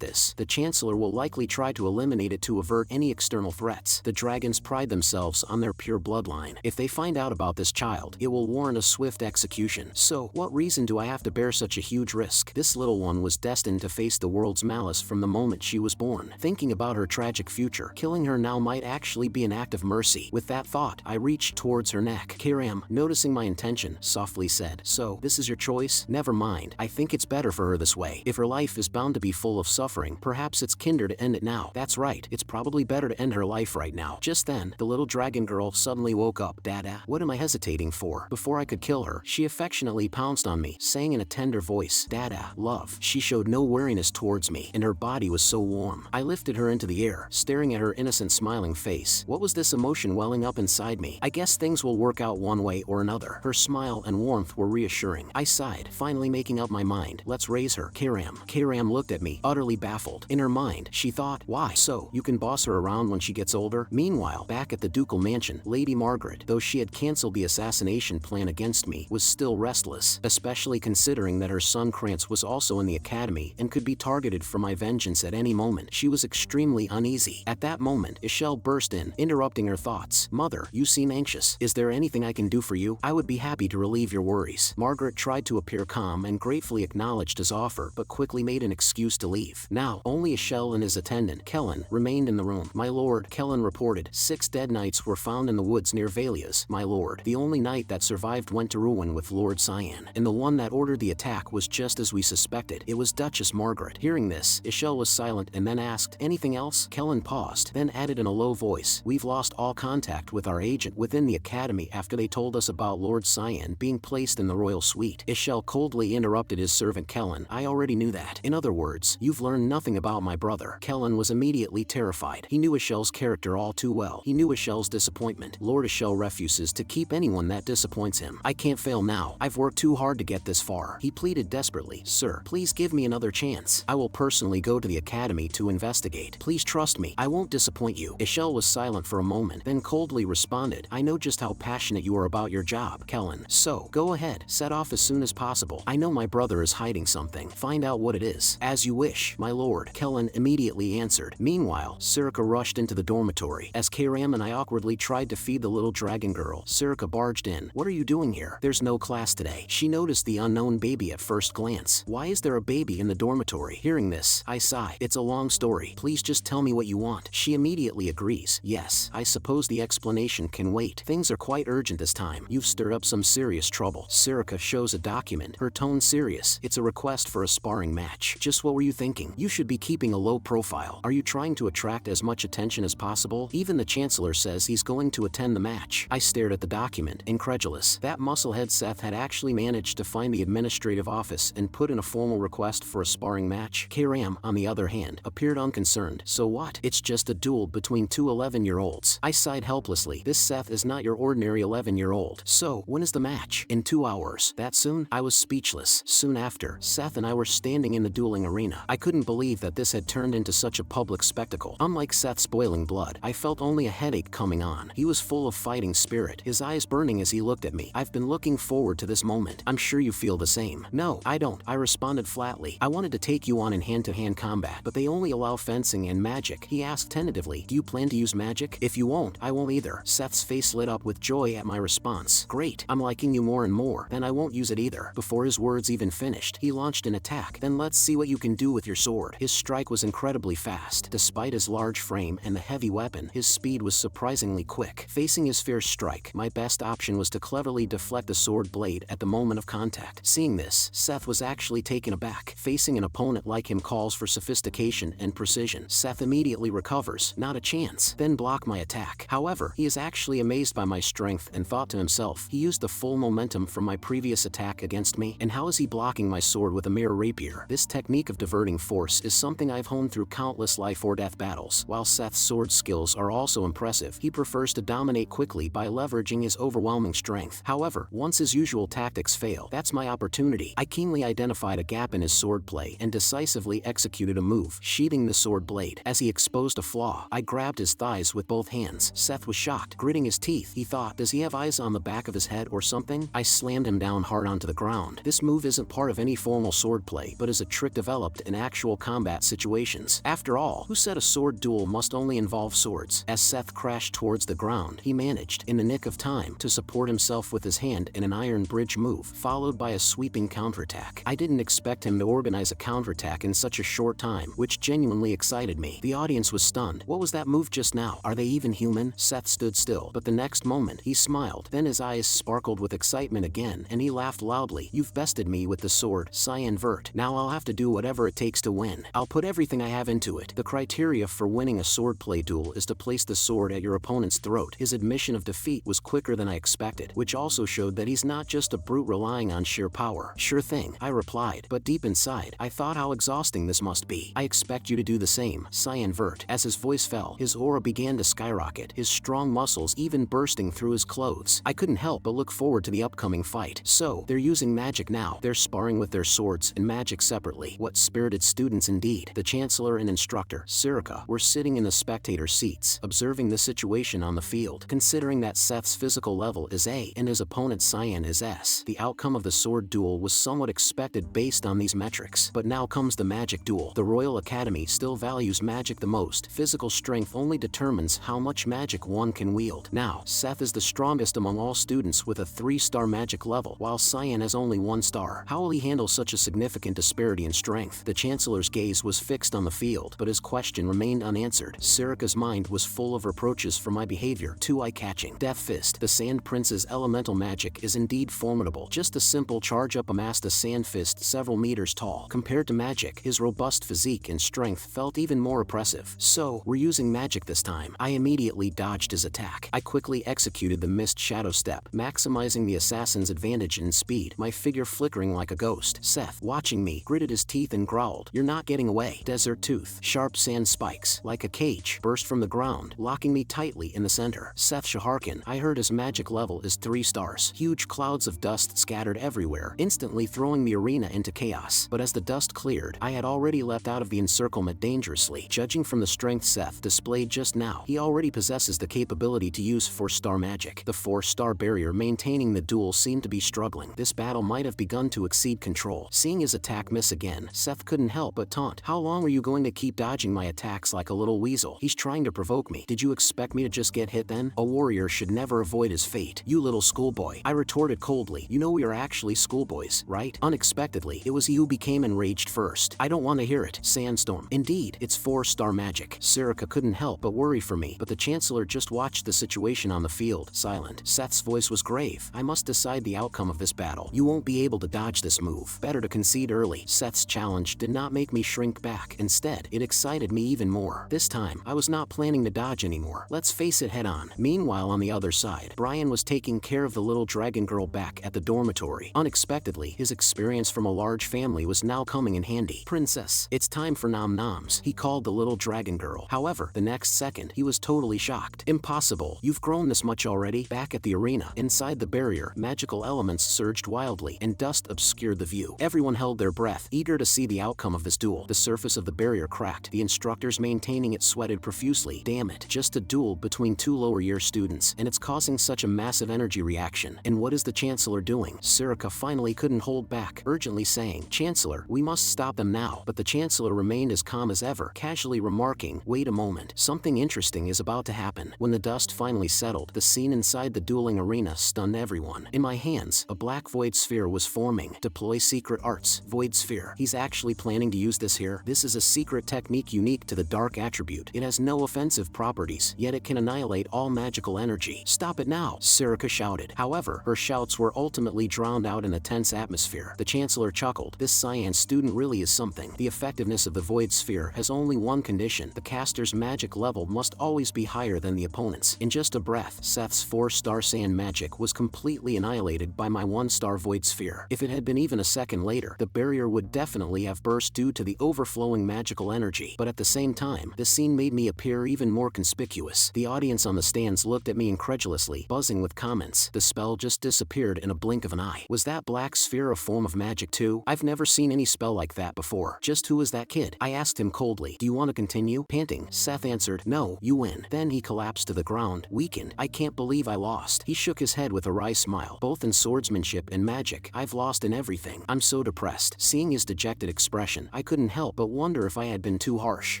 this, the Chancellor will likely try to eliminate it to avert any external threats. The dragons pride themselves on their pure bloodline. If they find out about this child, it will warrant a swift execution. So, what reason do I have to bear such a huge risk? This little one was destined to face the world's malice from the moment she was born. Thinking about her tragic future, killing her now might actually be an act of mercy. With that thought, I reached towards her neck. Kram, noticing my intention, softly said, so, this is your choice? Never mind. I think it's better for her this way. If her life is bound to be full of suffering, perhaps it's kinder to end it now. That's right. It's probably better to end her life right now. Just then, the little dragon girl suddenly woke up. Dada, what am I hesitating for? Before I could kill her, she affectionately pounced on me, saying in a tender voice, Dada, love. She showed no wariness towards me, and her body was so warm. I lifted her into the air, staring at her innocent smiling face. What was this emotion welling up inside me? I guess things will work out one way or another. Her smile and warmth were reassuring. I sighed, finally making up my mind. Let's raise her. Kram looked at me, utterly baffled. In her mind, she thought, why? So, you can boss her around when she gets older? Meanwhile, back at the ducal mansion, Lady Margaret, though she had cancelled the assassination plan against me, was still restless, especially considering that her son Krantz was also in the academy and could be targeted for my vengeance at any moment. She was extremely uneasy. At that moment, Ishel burst in, interrupting her thoughts. Mother, you seem anxious. Is there anything I can do for you? I would be happy to relieve your worries. Margaret tried to appear calm and gratefully acknowledged his offer, but quickly made an excuse to leave. Now, only Ishel and his attendant, Kellen, remained in the room. My lord, Kellen reported, 6 dead knights were found in the woods near Valias. My lord, the only knight that survived went to ruin with Lord Cyan, and the one that ordered the attack was just as we suspected. It was Duchess Margaret. Hearing this, Ishel was silent and then asked, anything else? Kellen paused, then added in a low voice, we've lost all contact with our agent within the academy after they told us about Lord Cyan being placed in the royal suite. Ishel coldly interrupted his servant Kellen. I already knew that. In other words, you've learned nothing about my brother. Kellen was immediately terrified. He knew Ishel's character all too well. He knew Ishel's disappointment. Lord Ishel refuses to keep anyone that disappoints him. I can't fail now. I've worked too hard to get this far. He pleaded desperately. Sir, please give me another chance. I will personally go to the academy to investigate. Please trust me. I won't disappoint you. Ishel was silent for a moment, then coldly responded, I know just how passionate you are about your job, Kellen. So, go ahead. Set off as soon as possible. I know my brother is hiding something. Find out what it is. As you wish, my lord, Kellen immediately answered. Meanwhile, Sirika rushed into the dormitory. As Kram and I awkwardly tried to feed the little dragon girl, Sirika barged in. What are you doing here? There's no class today. She noticed the unknown baby at first glance. Why is there a baby in the dormitory? Hearing this, I sighed. It's a long story. Please just tell me what you want. She immediately agrees. Yes, I suppose the explanation can wait. Things are quite urgent this time. You've stirred up some serious trouble. Sirika shows a document, her tone serious. It's a request for a sparring match. Just what were you thinking? You should be keeping a low profile. Are you trying to attract as much attention as possible? Even the Chancellor says he's going to attend the match. I stared at the document, incredulous. That musclehead Seth had actually managed to find the administrative office and put in a formal request for a sparring match. Kram, on the other hand, appeared unconcerned. So what? It's just a duel between two 11-year-olds. I sighed helplessly. This Seth is not your ordinary 11-year-old. So, when is the match? In 2 hours. That soon? I was speechless. Soon after, Seth and I were standing in the dueling arena. arena. I couldn't believe that this had turned into such a public spectacle. Unlike Seth's boiling blood, I felt only a headache coming on. He was full of fighting spirit, his eyes burning as he looked at me. I've been looking forward to this moment. I'm sure you feel the same. No, I don't, I responded flatly. I wanted to take you on in hand-to-hand combat, but they only allow fencing and magic. He asked tentatively, do you plan to use magic? If you won't, I won't either. Seth's face lit up with joy at my response. Great, I'm liking you more and more. Then I won't use it either. Before his words even finished, he launched an attack. Then let's see what you can do with your sword. His strike was incredibly fast. Despite his large frame and the heavy weapon, his speed was surprisingly quick. Facing his fierce strike, my best option was to cleverly deflect the sword blade at the moment of contact. Seeing this, Seth was actually taken aback. Facing an opponent like him calls for sophistication and precision. Seth immediately recovers. Not a chance. Then block my attack. However, he is actually amazed by my strength and thought to himself, he used the full momentum from my previous attack against me, and how is he blocking my sword with a mere rapier? This technique of diverting force is something I've honed through countless life or death battles. While Seth's sword skills are also impressive, he prefers to dominate quickly by leveraging his overwhelming strength. However, once his usual tactics fail, that's my opportunity. I keenly identified a gap in his swordplay and decisively executed a move, sheathing the sword blade. As he exposed a flaw, I grabbed his thighs with both hands. Seth was shocked, gritting his teeth. He thought, does he have eyes on the back of his head or something? I slammed him down hard onto the ground. This move isn't part of any formal swordplay, but is a trick developed in actual combat situations. After all, who said a sword duel must only involve swords? As Seth crashed towards the ground, he managed, in the nick of time, to support himself with his hand in an iron bridge move, followed by a sweeping counterattack. I didn't expect him to organize a counterattack in such a short time, which genuinely excited me. The audience was stunned. What was that move just now? Are they even human? Seth stood still, but the next moment, he smiled. Then his eyes sparkled with excitement again, and he laughed loudly. You've bested me with the sword, Cyan Vert. Now I'll have to do whatever it takes to win. I'll put everything I have into it. The criteria for winning a swordplay duel is to place the sword at your opponent's throat. His admission of defeat was quicker than I expected, which also showed that he's not just a brute relying on sheer power. Sure thing, I replied, but deep inside, I thought how exhausting this must be. I expect you to do the same, Cyan Vert. As his voice fell, his aura began to skyrocket, his strong muscles even bursting through his clothes. I couldn't help but look forward to the upcoming fight. So, they're using magic now. They're sparring with their swords and magic separately. What spirited students indeed. The Chancellor and instructor, Sirica, were sitting in the spectator seats, observing the situation on the field. Considering that Seth's physical level is A and his opponent Cyan is S, the outcome of the sword duel was somewhat expected based on these metrics. But now comes the magic duel. The Royal Academy still values magic the most. Physical strength only determines how much magic one can wield. Now, Seth is the strongest among all students with a 3-star magic level, while Cyan has only 1 star. How will he handle such a significant disparity in strength? The Chancellor's gaze was fixed on the field, but his question remained unanswered. Sirica's mind was full of reproaches for my behavior, too eye-catching. Death Fist. The Sand Prince's elemental magic is indeed formidable. Just a simple charge-up amassed a sand fist several meters tall. Compared to magic, his robust physique and strength felt even more oppressive. So, we're using magic this time. I immediately dodged his attack. I quickly executed the missed shadow step, maximizing the assassin's advantage in speed, my figure flickering like a ghost. Seth, watching me, gritted his teeth and growled, "You're not getting away." Desert Tooth. Sharp sand spikes, like a cage, burst from the ground, locking me tightly in the center. Seth Shaharkin. I heard his magic level is 3 stars. Huge clouds of dust scattered everywhere, instantly throwing the arena into chaos. But as the dust cleared, I had already leapt out of the encirclement dangerously. Judging from the strength Seth displayed just now, he already possesses the capability to use 4-star magic. The 4-star barrier maintaining the duel seemed to be struggling. This battle might have begun to exceed control. Seeing his attack miss again, Seth couldn't help but taunt. How long are you going to keep dodging my attacks like a little weasel? He's trying to provoke me. Did you expect me to just get hit then? A warrior should never avoid his fate. You little schoolboy. I retorted coldly. You know we are actually schoolboys, right? Unexpectedly, it was he who became enraged first. I don't want to hear it. Sandstorm. Indeed, it's 4-star magic. Sirica couldn't help but worry for me, but the Chancellor just watched the situation on the field, silent. Seth's voice was grave. I must decide the outcome of this battle. You won't be able to dodge this move. Better to concede early. Seth's challenge did not make me shrink back. Instead, it excited me even more. This time, I was not planning to dodge anymore. Let's face it head on. Meanwhile, on the other side, Brian was taking care of the little dragon girl back at the dormitory. Unexpectedly, his experience from a large family was now coming in handy. Princess, it's time for nom-noms, he called the little dragon girl. However, the next second, he was totally shocked. Impossible. You've grown this much already? Back at the arena, inside the barrier, magical elements surged wildly, and dust obscured the view. Everyone held their breath, eager to see see the outcome of this duel. The surface of the barrier cracked. The instructors maintaining it sweated profusely. Damn it, just a duel between two lower-year students, and it's causing such a massive energy reaction. And what is the Chancellor doing? Surika finally couldn't hold back, urgently saying, Chancellor, we must stop them now. But the Chancellor remained as calm as ever, casually remarking, wait a moment, something interesting is about to happen. When the dust finally settled, the scene inside the dueling arena stunned everyone. In my hands, a black void sphere was forming. Deploy secret arts. Void sphere. He's actually planning to use this here. This is a secret technique unique to the dark attribute. It has no offensive properties, yet it can annihilate all magical energy. Stop it now, Surika shouted. However, her shouts were ultimately drowned out in a tense atmosphere. The Chancellor chuckled. This Cyan student really is something. The effectiveness of the void sphere has only one condition. The caster's magic level must always be higher than the opponent's. In just a breath, Seth's 4-star Cyan magic was completely annihilated by my 1-star void sphere. If it had been even a second later, the barrier would definitely have burst due to the overflowing magical energy. But at the same time, the scene made me appear even more conspicuous. The audience on the stands looked at me incredulously, buzzing with comments. The spell just disappeared in a blink of an eye. Was that black sphere a form of magic too? I've never seen any spell like that before. Just who is that kid? I asked him coldly. Do you want to continue? Panting, Seth answered, no, you win. Then he collapsed to the ground, weakened. I can't believe I lost. He shook his head with a wry smile. Both in swordsmanship and magic, I've lost in everything. I'm so depressed. Seeing his dejected expression, I couldn't help but wonder if I had been too harsh.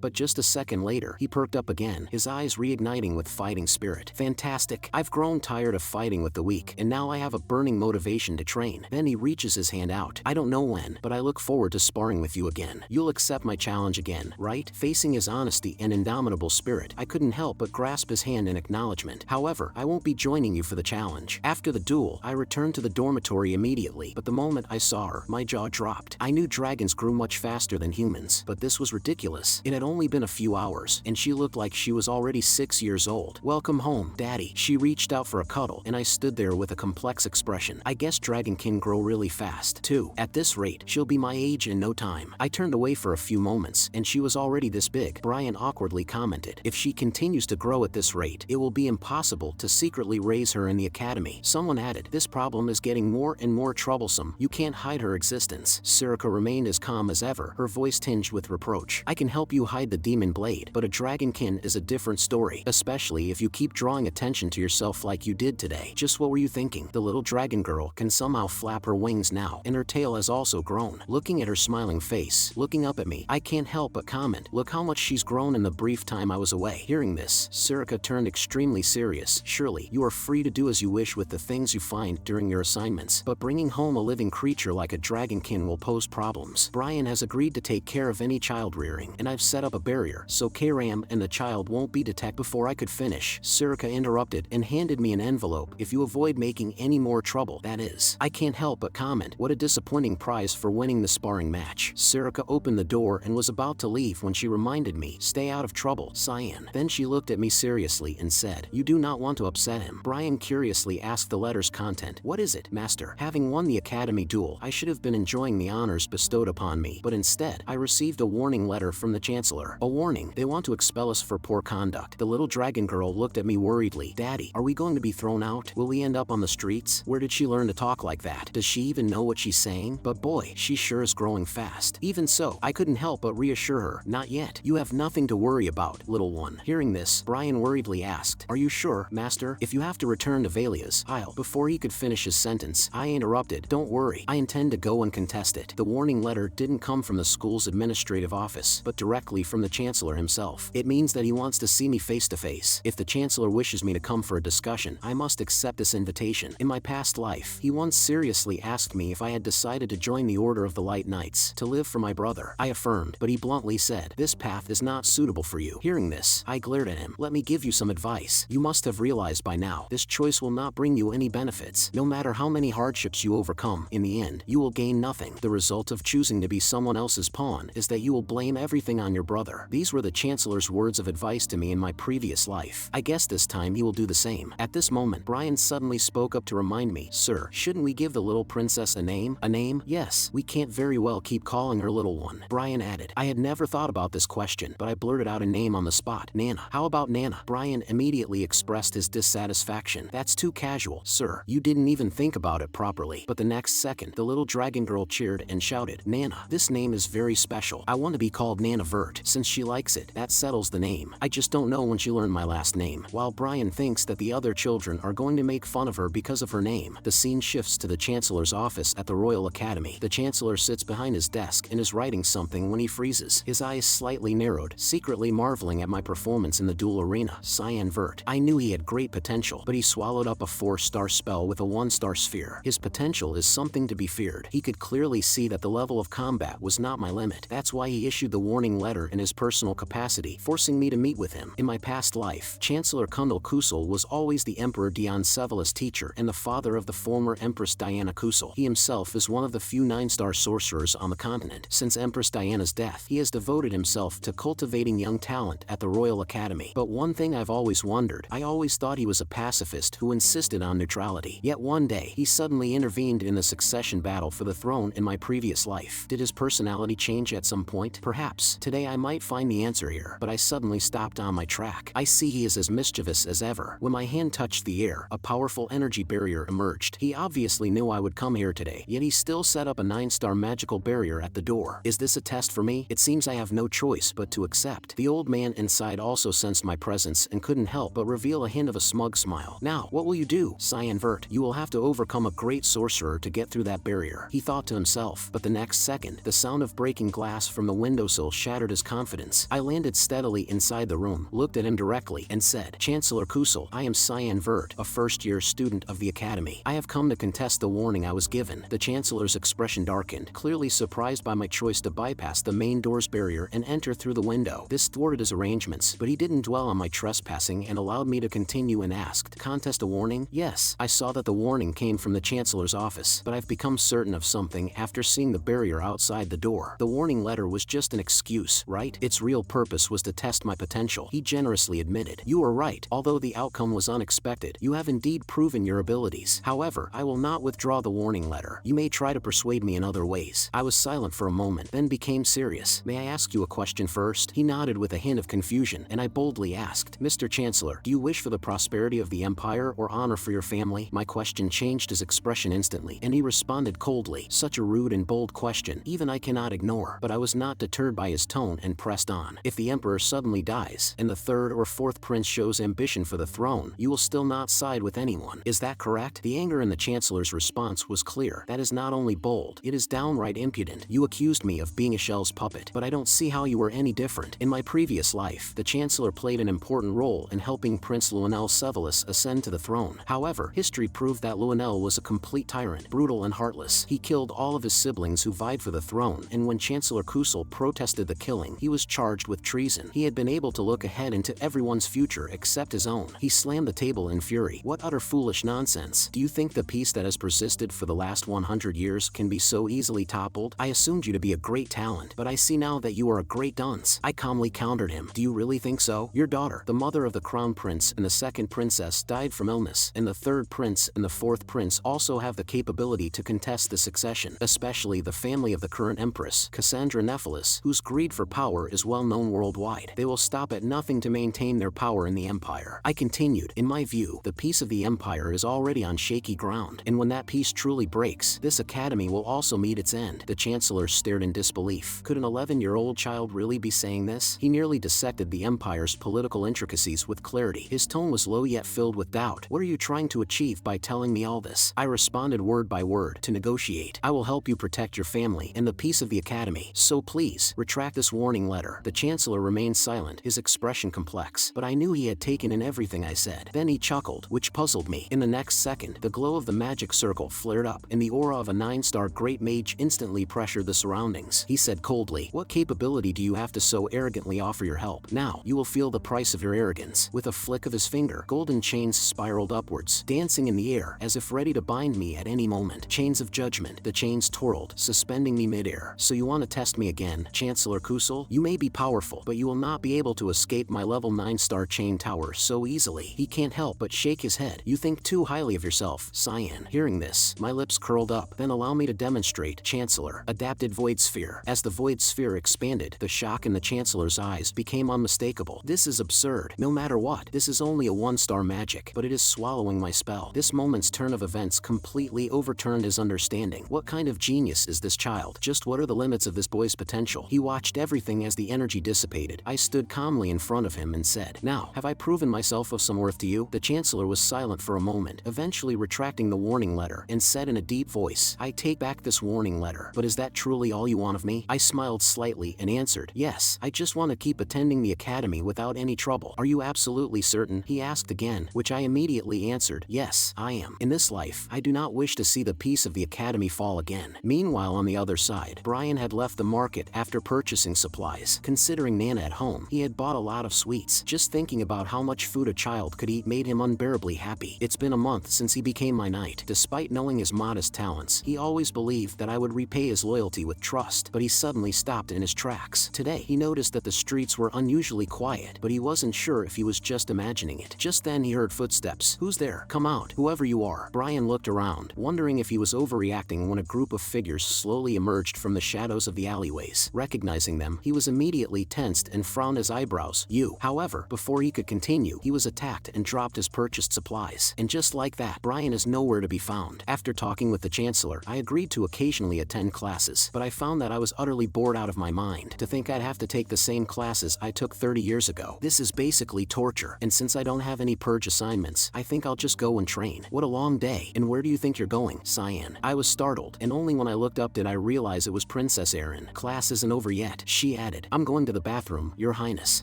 But just a second later, he perked up again, his eyes reigniting with fighting spirit. Fantastic. I've grown tired of fighting with the weak, and now I have a burning motivation to train. Then he reaches his hand out. I don't know when, but I look forward to sparring with you again. You'll accept my challenge again, right? Facing his honesty and indomitable spirit, I couldn't help but grasp his hand in acknowledgement. However, I won't be joining you for the challenge. After the duel, I returned to the dormitory immediately, but the moment I saw her, my jaw dropped. I knew dragons grew much faster than humans, but this was ridiculous. It had only been a few hours, and she looked like she was already 6 years old. Welcome home, Daddy. She reached out for a cuddle, and I stood there with a complex expression. I guess dragon can grow really fast, too. At this rate, she'll be my age in no time. I turned away for a few moments, and she was already this big. Brian awkwardly commented, if she continues to grow at this rate, it will be impossible to secretly raise her in the academy. Someone added, this problem is getting more and more troublesome. You can't hide her existence. Surika remained as calm as ever, her voice tinged with reproach. I can help you hide the demon blade, but a dragonkin is a different story, especially if you keep drawing attention to yourself like you did today. Just what were you thinking? The little dragon girl can somehow flap her wings now, and her tail has also grown. Looking at her smiling face, looking up at me, I can't help but comment, look how much she's grown in the brief time I was away. Hearing this, Surika turned extremely serious. Surely, you are free to do as you wish with the things you find during your assignments, but bringing home a living creature like a dragonkin will pose problems. Brian has agreed to take care of any child rearing, and I've set up a barrier, so Kram and the child won't be detected. Before I could finish, Surika interrupted and handed me an envelope. If you avoid making any more trouble, that is. I can't help but comment, what a disappointing prize for winning the sparring match. Surika opened the door and was about to leave when she reminded me, stay out of trouble, Cyan. Then she looked at me seriously and said, you do not want to upset him. Brian curiously asked the letter's content. What is it, Master? Having won the academy duel, I should have been enjoying the honors bestowed upon me, but instead, I received a warning letter from the Chancellor. A warning. They want to expel us for poor conduct. The little dragon girl looked at me worriedly. Daddy, are we going to be thrown out? Will we end up on the streets? Where did she learn to talk like that? Does she even know what she's saying? But boy, she sure is growing fast. Even so, I couldn't help but reassure her. Not yet. You have nothing to worry about, little one. Hearing this, Brian worriedly asked, are you sure, Master? If you have to return to Valia's, I'll. Before he could finish his sentence, I interrupted. Don't worry. I intend to go and contest it. The warning letter didn't come from the school's administrative office, but directly from the Chancellor himself. It means that he wants to see me face to face. If the Chancellor wishes me to come for a discussion, I must accept this invitation. In my past life, he once seriously asked me if I had decided to join the Order of the Light Knights, to live for my brother. I affirmed, but he bluntly said, this path is not suitable for you. Hearing this, I glared at him. Let me give you some advice. You must have realized by now, this choice will not bring you any benefits. No matter how many hardships you overcome, in the end, you will gain nothing. The result of choosing to be someone else's pawn is that you will blame everything on your brother. These were the Chancellor's words of advice to me in my previous life. I guess this time he will do the same. At this moment, Brian suddenly spoke up to remind me, Sir, shouldn't we give the little princess a name? A name? Yes, we can't very well keep calling her little one. Brian added. I had never thought about this question, but I blurted out a name on the spot. Nana. How about Nana? Brian immediately expressed his dissatisfaction. That's too casual, sir. You didn't even think about it properly. But the next second, the little dragon girl cheered and shouted, Nana. Nana. This name is very special. I want to be called Nana Vert. Since she likes it, that settles the name. I just don't know when she'll learn my last name. While Brian thinks that the other children are going to make fun of her because of her name, the scene shifts to the Chancellor's office at the Royal Academy. The Chancellor sits behind his desk and is writing something when he freezes. His eyes slightly narrowed, secretly marveling at my performance in the duel arena. Cyan Vert. I knew he had great potential, but he swallowed up a 4-star spell with a 1-star sphere. His potential is something to be feared. He could clearly see that the level of combat was not my limit. That's why he issued the warning letter in his personal capacity, forcing me to meet with him. In my past life, Chancellor Kundal Kusal was always the Emperor Dion Sevela's teacher and the father of the former Empress Diana Kusal. He himself is one of the few 9-star sorcerers on the continent. Since Empress Diana's death, he has devoted himself to cultivating young talent at the Royal Academy. But one thing I've always wondered, I always thought he was a pacifist who insisted on neutrality. Yet one day, he suddenly intervened in the succession battle for the throne in my previous life. Did his personality change at some point? Perhaps. Today I might find the answer here, but I suddenly stopped on my track. I see he is as mischievous as ever. When my hand touched the air, a powerful energy barrier emerged. He obviously knew I would come here today, yet he still set up a 9-star magical barrier at the door. Is this a test for me? It seems I have no choice but to accept. The old man inside also sensed my presence and couldn't help but reveal a hint of a smug smile. Now, what will you do? Cyan Vert, you will have to overcome a great sorcerer to get through that barrier, he thought to himself, but the next second, the sound of breaking glass from the windowsill shattered his confidence. I landed steadily inside the room, looked at him directly, and said, Chancellor Kusal, I am Cyan Vert, a first-year student of the Academy. I have come to contest the warning I was given. The Chancellor's expression darkened, clearly surprised by my choice to bypass the main door's barrier and enter through the window. This thwarted his arrangements, but he didn't dwell on my trespassing and allowed me to continue and asked, contest a warning? Yes, I saw that the warning came from the Chancellor's office, but I've become certain of something after seeing the barrier outside the door. The warning letter was just an excuse, right? Its real purpose was to test my potential, he generously admitted. You are right. Although the outcome was unexpected, you have indeed proven your abilities. However, I will not withdraw the warning letter. You may try to persuade me in other ways. I was silent for a moment, then became serious. May I ask you a question first? He nodded with a hint of confusion, and I boldly asked, Mr. Chancellor, do you wish for the prosperity of the Empire or honor for your family? My question changed his expression instantly, and he responded coldly. Such a rude and bold question, even I cannot ignore. But I was not deterred by his tone and pressed on. If the Emperor suddenly dies, and the 3rd or 4th prince shows ambition for the throne, you will still not side with anyone. Is that correct? The anger in the Chancellor's response was clear. That is not only bold, it is downright impudent. You accused me of being a shell's puppet, but I don't see how you were any different. In my previous life, the Chancellor played an important role in helping Prince Luenel Sevelis ascend to the throne. However, history proved that Luenel was a complete tyrant, brutal and heartless. He killed all of his siblings who vied for the throne, and when Chancellor Kusal protested the killing, he was charged with treason. He had been able to look ahead into everyone's future except his own. He slammed the table in fury. What utter foolish nonsense. Do you think the peace that has persisted for the last 100 years can be so easily toppled? I assumed you to be a great talent, but I see now that you are a great dunce. I calmly countered him. Do you really think so? Your daughter, the mother of the crown prince and the 2nd princess, died from illness, and the 3rd prince and the 4th prince also have the capability to contest the succession, especially the family of the current empress, Cassandra Nephilis, whose greed for power is well known worldwide. They will stop at nothing to maintain their power in the empire. I continued, in my view, the peace of the empire is already on shaky ground, and when that peace truly breaks, this academy will also meet its end. The Chancellor stared in disbelief. Could an 11-year-old child really be saying this? He nearly dissected the empire's political intricacies with clarity. His tone was low yet filled with doubt. What are you trying to achieve by telling me all this? I responded word by word. To negotiate. I will help you protect your family and the peace of the academy. So please, retract this warning letter. The Chancellor remained silent, his expression complex, but I knew he had taken in everything I said. Then he chuckled, which puzzled me. In the next second, the glow of the magic circle flared up, and the aura of a 9-star great mage instantly pressured the surroundings. He said coldly, what capability do you have to so arrogantly offer your help? Now, you will feel the price of your arrogance. With a flick of his finger, golden chains spiraled upwards, dancing in the air, as if ready to bind me at any moment. Chains of judgment. The chains twirled, suspending me midair. So you want to test me again, Chancellor Kusal? You may be powerful, but you will not be able to escape my level 9-star chain tower so easily. He can't help but shake his head. You think too highly of yourself, Cyan. Hearing this, my lips curled up. Then allow me to demonstrate, Chancellor. Adapted Void Sphere. As the Void Sphere expanded, the shock in the Chancellor's eyes became unmistakable. This is absurd. No matter what, this is only a 1-star magic, but it is swallowing my spell. This moment's turn of events completely overturned his understanding. What kind of genius is this child? child. Just what are the limits of this boy's potential? He watched everything as the energy dissipated. I stood calmly in front of him and said, "Now, have I proven myself of some worth to you?" The Chancellor was silent for a moment, eventually retracting the warning letter, and said in a deep voice, "I take back this warning letter. But is that truly all you want of me?" I smiled slightly and answered, "Yes, I just want to keep attending the academy without any trouble." "Are you absolutely certain?" he asked again, which I immediately answered, "Yes, I am. In this life, I do not wish to see the peace of the academy fall again." Meanwhile, on the other side, Brian had left the market after purchasing supplies. Considering Nana at home, he had bought a lot of sweets. Just thinking about how much food a child could eat made him unbearably happy. It's been a month since he became my knight. Despite knowing his modest talents, he always believed that I would repay his loyalty with trust, but he suddenly stopped in his tracks. Today, he noticed that the streets were unusually quiet, but he wasn't sure if he was just imagining it. Just then he heard footsteps. "Who's there? Come out, whoever you are." Brian looked around, wondering if he was overreacting when a group of figures slowly emerged from the shadows of the alleyways. Recognizing them, he was immediately tensed and frowned his eyebrows. "You." However, before he could continue, he was attacked and dropped his purchased supplies. And just like that, Brian is nowhere to be found. After talking with the Chancellor, I agreed to occasionally attend classes, but I found that I was utterly bored out of my mind. To think I'd have to take the same classes I took 30 years ago. This is basically torture, and since I don't have any purge assignments, I think I'll just go and train. What a long day. And where do you think you're going, Cyan? I was startled, and only when I looked up did I realize it was Princess Erin. "Class isn't over yet," she added. "I'm going to the bathroom, Your Highness."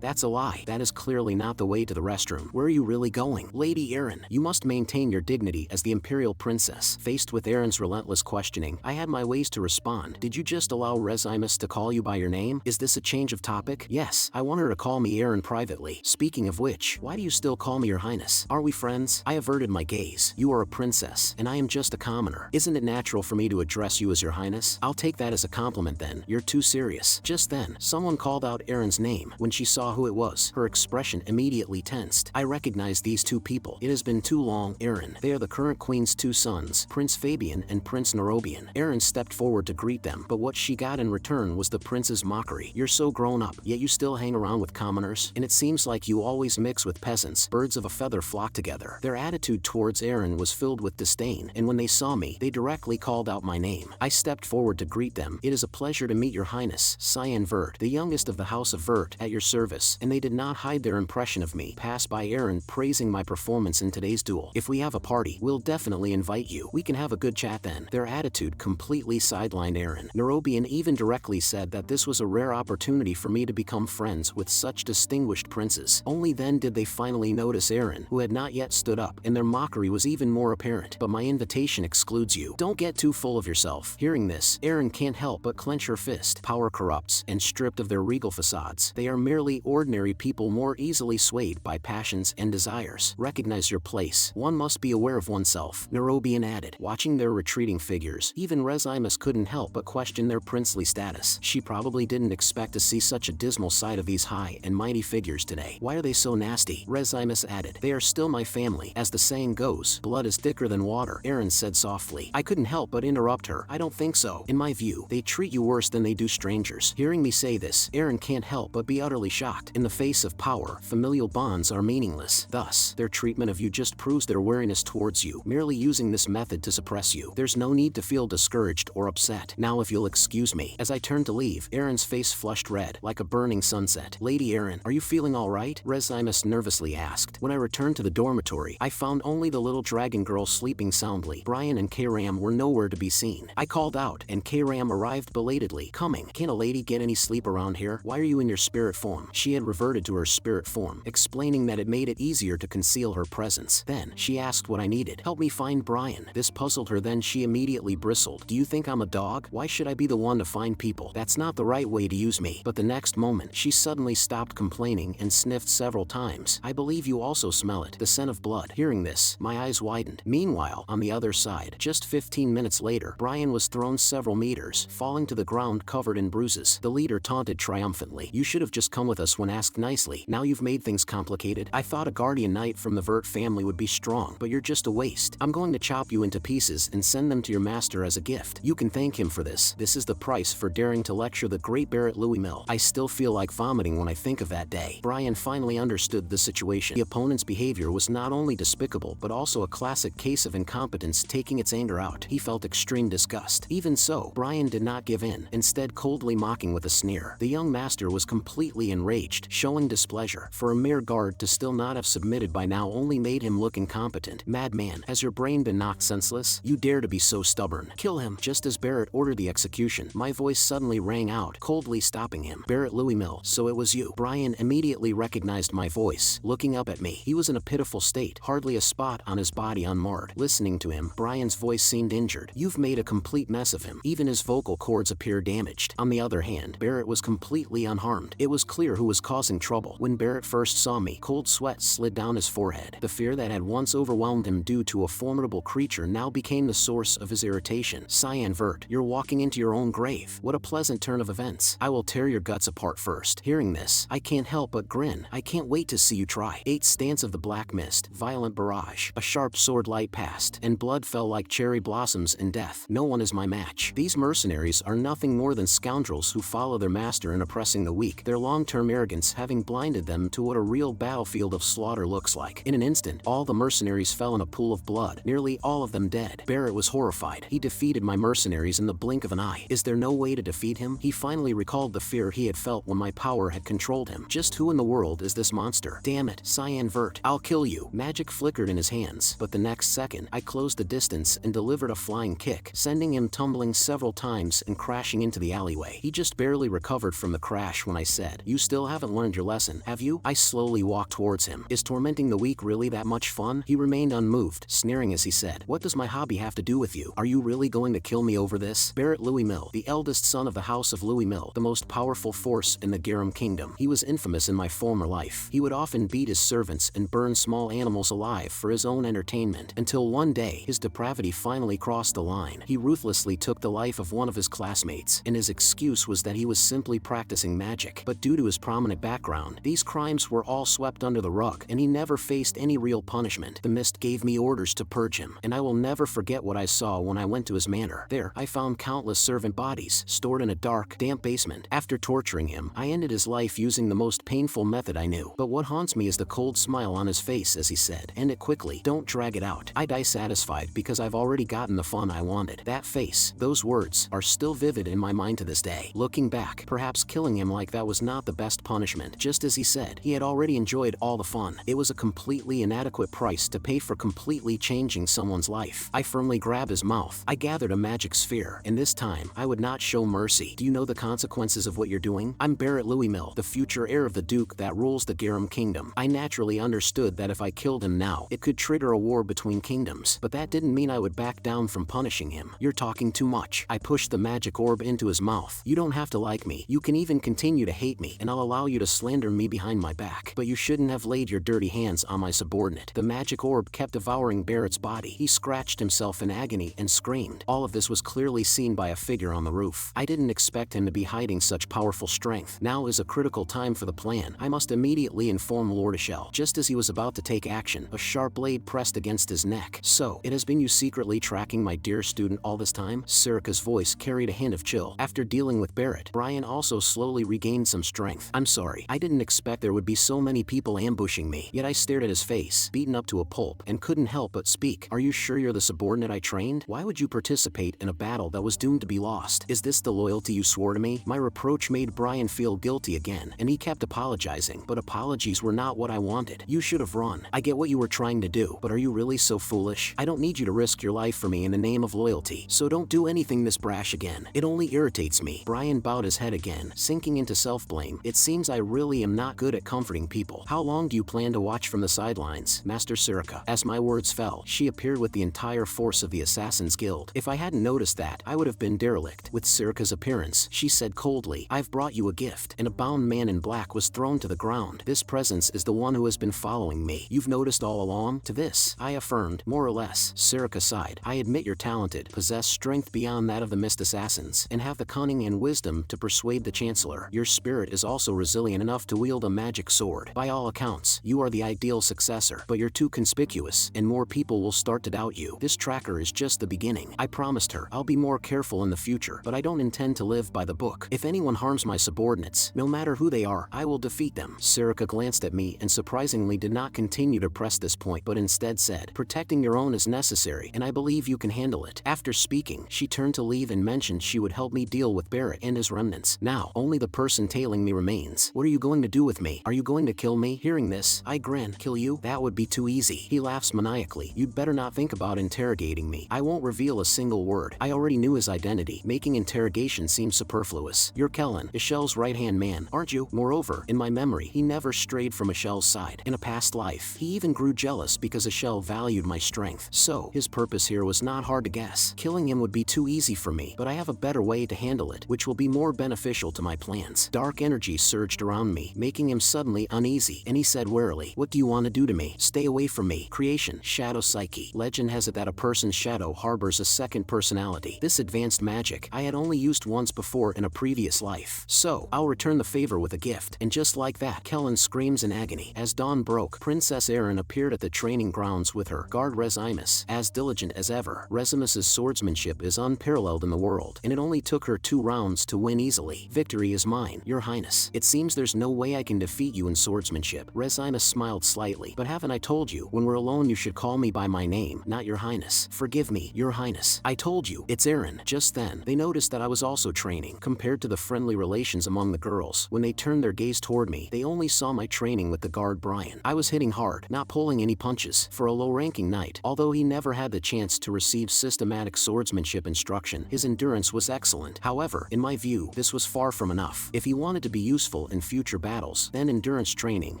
"That's a lie. That is clearly not the way to the restroom. Where are you really going?" "Lady Erin, you must maintain your dignity as the imperial princess." Faced with Erin's relentless questioning, I had my ways to respond. "Did you just allow Rezimus to call you by your name? Is this a change of topic?" "Yes, I want her to call me Erin privately." "Speaking of which, why do you still call me Your Highness? Are we friends?" I averted my gaze. "You are a princess, and I am just a commoner. Isn't it natural for me to address you as Your Highness?" "I'll take that as a compliment then. You're too serious." Just then, someone called out Erin's name. When she saw who it was, her expression immediately tensed. I recognized these two people. "It has been too long, Erin." They are the current queen's two sons, Prince Fabian and Prince Nerobian. Erin stepped forward to greet them, but what she got in return was the prince's mockery. "You're so grown up, yet you still hang around with commoners, and it seems like you always mix with peasants. Birds of a feather flock together." Their attitude towards Erin was filled with disdain, and when they saw me, they directly called out my name. I stepped forward to greet them. "It is a pleasure to meet Your Highness, Cyan Vert, the youngest of the House of Vert, at your service." And they did not hide their impression of me. Passed by Erin praising my performance in today's duel. "If we have a party, we'll definitely invite you. We can have a good chat then." Their attitude completely sidelined Erin. Nerobian even directly said that this was a rare opportunity for me to become friends with such distinguished princes. Only then did they finally notice Erin, who had not yet stood up, and their mockery was even more apparent. "But my invitation excludes you. Don't get too full of yourself." Hearing this, Erin can't help but clench her fist. Power corrupts, and stripped of their regal facades, they are merely ordinary people more easily swayed by passions and desires. "Recognize your place. One must be aware of oneself," Nerobian added. Watching their retreating figures, even Rezimus couldn't help but question their princely status. She probably didn't expect to see such a dismal sight of these high and mighty figures today. "Why are they so nasty?" Rezimus added. "They are still my family. As the saying goes, blood is thicker than water," Erin said softly. I couldn't help but interrupt her. "I don't think so. In my view, they treat you worse than they do strangers." Hearing me say this, Erin can't help but be utterly shocked. In the face of power, familial bonds are meaningless. Thus, their treatment of you just proves their wariness towards you, merely using this method to suppress you. There's no need to feel discouraged or upset. Now if you'll excuse me. As I turned to leave, Erin's face flushed red, like a burning sunset. "Lady Erin, are you feeling all right?" Rezimus nervously asked. When I returned to the dormitory, I found only the little dragon girl sleeping soundly. Brian and K-Ram were nowhere to be seen. I called out, and K-Ram arrived belatedly. "Coming. Can a lady get any sleep around here? Why are you in your spirit form?" She had reverted to her spirit form, explaining that it made it easier to conceal her presence. Then, she asked what I needed. "Help me find Brian." This puzzled her. Then she immediately bristled. "Do you think I'm a dog? Why should I be the one to find people? That's not the right way to use me." But the next moment, she suddenly stopped complaining and sniffed several times. "I believe you also smell it, the scent of blood." Hearing this, my eyes widened. Meanwhile, on the other side, just 15 minutes later, Brian was thrown several meters, falling to the ground covered in bruises. The leader taunted triumphantly. "You should have just come with us when asked nicely. Now you've made things complicated. I thought a guardian knight from the Vert family would be strong, but you're just a waste. I'm going to chop you into pieces and send them to your master as a gift. You can thank him for this. This is the price for daring to lecture the great Barrett Louis Mill." I still feel like vomiting when I think of that day. Brian finally understood the situation. The opponent's behavior was not only despicable but also a classic case of incompetence taking its anger out. He felt extreme disgust. Even so, So, Brian did not give in, instead coldly mocking with a sneer. The young master was completely enraged, showing displeasure. For a mere guard to still not have submitted by now only made him look incompetent. Madman, has your brain been knocked senseless? You dare to be so stubborn. Kill him. Just as Barrett ordered the execution, my voice suddenly rang out, coldly stopping him. Barrett Louis Mill, so it was you. Brian immediately recognized my voice, looking up at me. He was in a pitiful state, hardly a spot on his body unmarred. Listening to him, Brian's voice seemed injured. You've made a complete mess of him. Even his vocal cords appear damaged. On the other hand, Barrett was completely unharmed. It was clear who was causing trouble. When Barrett first saw me, cold sweat slid down his forehead. The fear that had once overwhelmed him due to a formidable creature now became the source of his irritation. Cyan Vert, you're walking into your own grave. What a pleasant turn of events. I will tear your guts apart first. Hearing this, I can't help but grin. I can't wait to see you try. 8 stance of the black mist, violent barrage. A sharp sword light passed, and blood fell like cherry blossoms in death. No one is my match. These mercenaries are nothing more than scoundrels who follow their master in oppressing the weak, their long-term arrogance having blinded them to what a real battlefield of slaughter looks like. In an instant, all the mercenaries fell in a pool of blood, nearly all of them dead. Barrett was horrified. He defeated my mercenaries in the blink of an eye. Is there no way to defeat him? He finally recalled the fear he had felt when my power had controlled him. Just who in the world is this monster? Damn it, Cyan Vert, I'll kill you. Magic flickered in his hands, but the next second, I closed the distance and delivered a flying kick, sending him tumbling several times and crashing into the alleyway. He just barely recovered from the crash when I said, "You still haven't learned your lesson, have you?" I slowly walked towards him. Is tormenting the weak really that much fun? He remained unmoved, sneering as he said, "What does my hobby have to do with you? Are you really going to kill me over this?" Barrett Louis Mill, the eldest son of the House of Louis Mill, the most powerful force in the Garum Kingdom. He was infamous in my former life. He would often beat his servants and burn small animals alive for his own entertainment, until one day, his depravity finally crossed the line. He ruthlessly took the life of one of his classmates, and his excuse was that he was simply practicing magic. But due to his prominent background, these crimes were all swept under the rug, and he never faced any real punishment. The mist gave me orders to purge him, and I will never forget what I saw when I went to his manor. There, I found countless servant bodies, stored in a dark, damp basement. After torturing him, I ended his life using the most painful method I knew. But what haunts me is the cold smile on his face as he said, "End it quickly, don't drag it out." I die satisfied because I've already gotten the fun I wanted. That face, those words, are still vivid in my mind to this day. Looking back, perhaps killing him like that was not the best punishment. Just as he said, he had already enjoyed all the fun. It was a completely inadequate price to pay for completely changing someone's life. I firmly grabbed his mouth. I gathered a magic sphere, and this time, I would not show mercy. Do you know the consequences of what you're doing? I'm Barrett Louis Mill, the future heir of the Duke that rules the Garum Kingdom. I naturally understood that if I killed him now, it could trigger a war between kingdoms, but that didn't mean I would back down from punishing him. You're talking too much. I pushed the magic orb into his mouth. You don't have to like me. You can even continue to hate me, and I'll allow you to slander me behind my back. But you shouldn't have laid your dirty hands on my subordinate. The magic orb kept devouring Barrett's body. He scratched himself in agony and screamed. All of this was clearly seen by a figure on the roof. I didn't expect him to be hiding such powerful strength. Now is a critical time for the plan. I must immediately inform Lord Ashell. Just as he was about to take action, a sharp blade pressed against his neck. "So, it has been you secretly tracking my dear student all this time?" Sirika's voice carried a hint of chill. After dealing with Barrett, Brian also slowly regained some strength. "I'm sorry. I didn't expect there would be so many people ambushing me." Yet I stared at his face, beaten up to a pulp, and couldn't help but speak. "Are you sure you're the subordinate I trained? Why would you participate in a battle that was doomed to be lost? Is this the loyalty you swore to me?" My reproach made Brian feel guilty again, and he kept apologizing, but apologies were not what I wanted. "You should have run. I get what you were trying to do, but are you really so foolish? I don't need you to risk your life for me in the name of loyalty, so don't do anything this brash again. It only irritates me." Brian bowed his head again, sinking into self-blame. "It seems I really am not good at comforting people. How long do you plan to watch from the sidelines, Master Sirika?" As my words fell, she appeared with the entire force of the Assassin's Guild. If I hadn't noticed that, I would have been derelict. With Sirika's appearance, she said coldly, "I've brought you a gift," and a bound man in black was thrown to the ground. "This presence is the one who has been following me. You've noticed all along?" To this, I affirmed, "More or less." Sirika sighed. "I admit you're talented, possess strength beyond that of the Mist Assassins, and have the cunning and wisdom to persuade the Chancellor. Your spirit is also resilient enough to wield a magic sword. By all accounts, you are the ideal successor, but you're too conspicuous, and more people will start to doubt you. This tracker is just the beginning." I promised her, "I'll be more careful in the future, but I don't intend to live by the book. If anyone harms my subordinates, no matter who they are, I will defeat them." Sirika glanced at me and surprisingly did not continue to press this point, but instead said, "Protecting your own is necessary, and I believe you can handle it." After speaking, she turned turned to leave and mentioned she would help me deal with Barrett and his remnants. Now, only the person tailing me remains. What are you going to do with me? Are you going to kill me? Hearing this, I grin. Kill you? That would be too easy. He laughs maniacally. You'd better not think about interrogating me. I won't reveal a single word. I already knew his identity, making interrogation seem superfluous. You're Kellen, Michelle's right-hand man, aren't you? Moreover, in my memory, he never strayed from Michelle's side. In a past life, he even grew jealous because Michelle valued my strength. So, his purpose here was not hard to guess. Killing him would be too easy for me, but I have a better way to handle it, which will be more beneficial to my plans. Dark energy surged around me, making him suddenly uneasy, and he said warily, what do you want to do to me? Stay away from me. Creation, shadow psyche. Legend has it that a person's shadow harbors a second personality. This advanced magic I had only used once before in a previous life. So, I'll return the favor with a gift. And just like that, Kellen screams in agony. As dawn broke, Princess Erin appeared at the training grounds with her guard Resimus, as diligent as ever. Resimus's swordsmanship is unparalleled in the world, and it only took her 2 rounds to win easily. Victory is mine, Your Highness. It seems there's no way I can defeat you in swordsmanship. Resimus smiled slightly. But haven't I told you, when we're alone you should call me by my name, not Your Highness. Forgive me, Your Highness. I told you, it's Erin. Just then, they noticed that I was also training. Compared to the friendly relations among the girls, when they turned their gaze toward me, they only saw my training with the guard Brian. I was hitting hard, not pulling any punches. For a low-ranking knight, although he never had the chance to receive systematic swordsmanship instruction, his endurance was excellent. However, in my view, this was far from enough. If he wanted to be useful in future battles, then endurance training,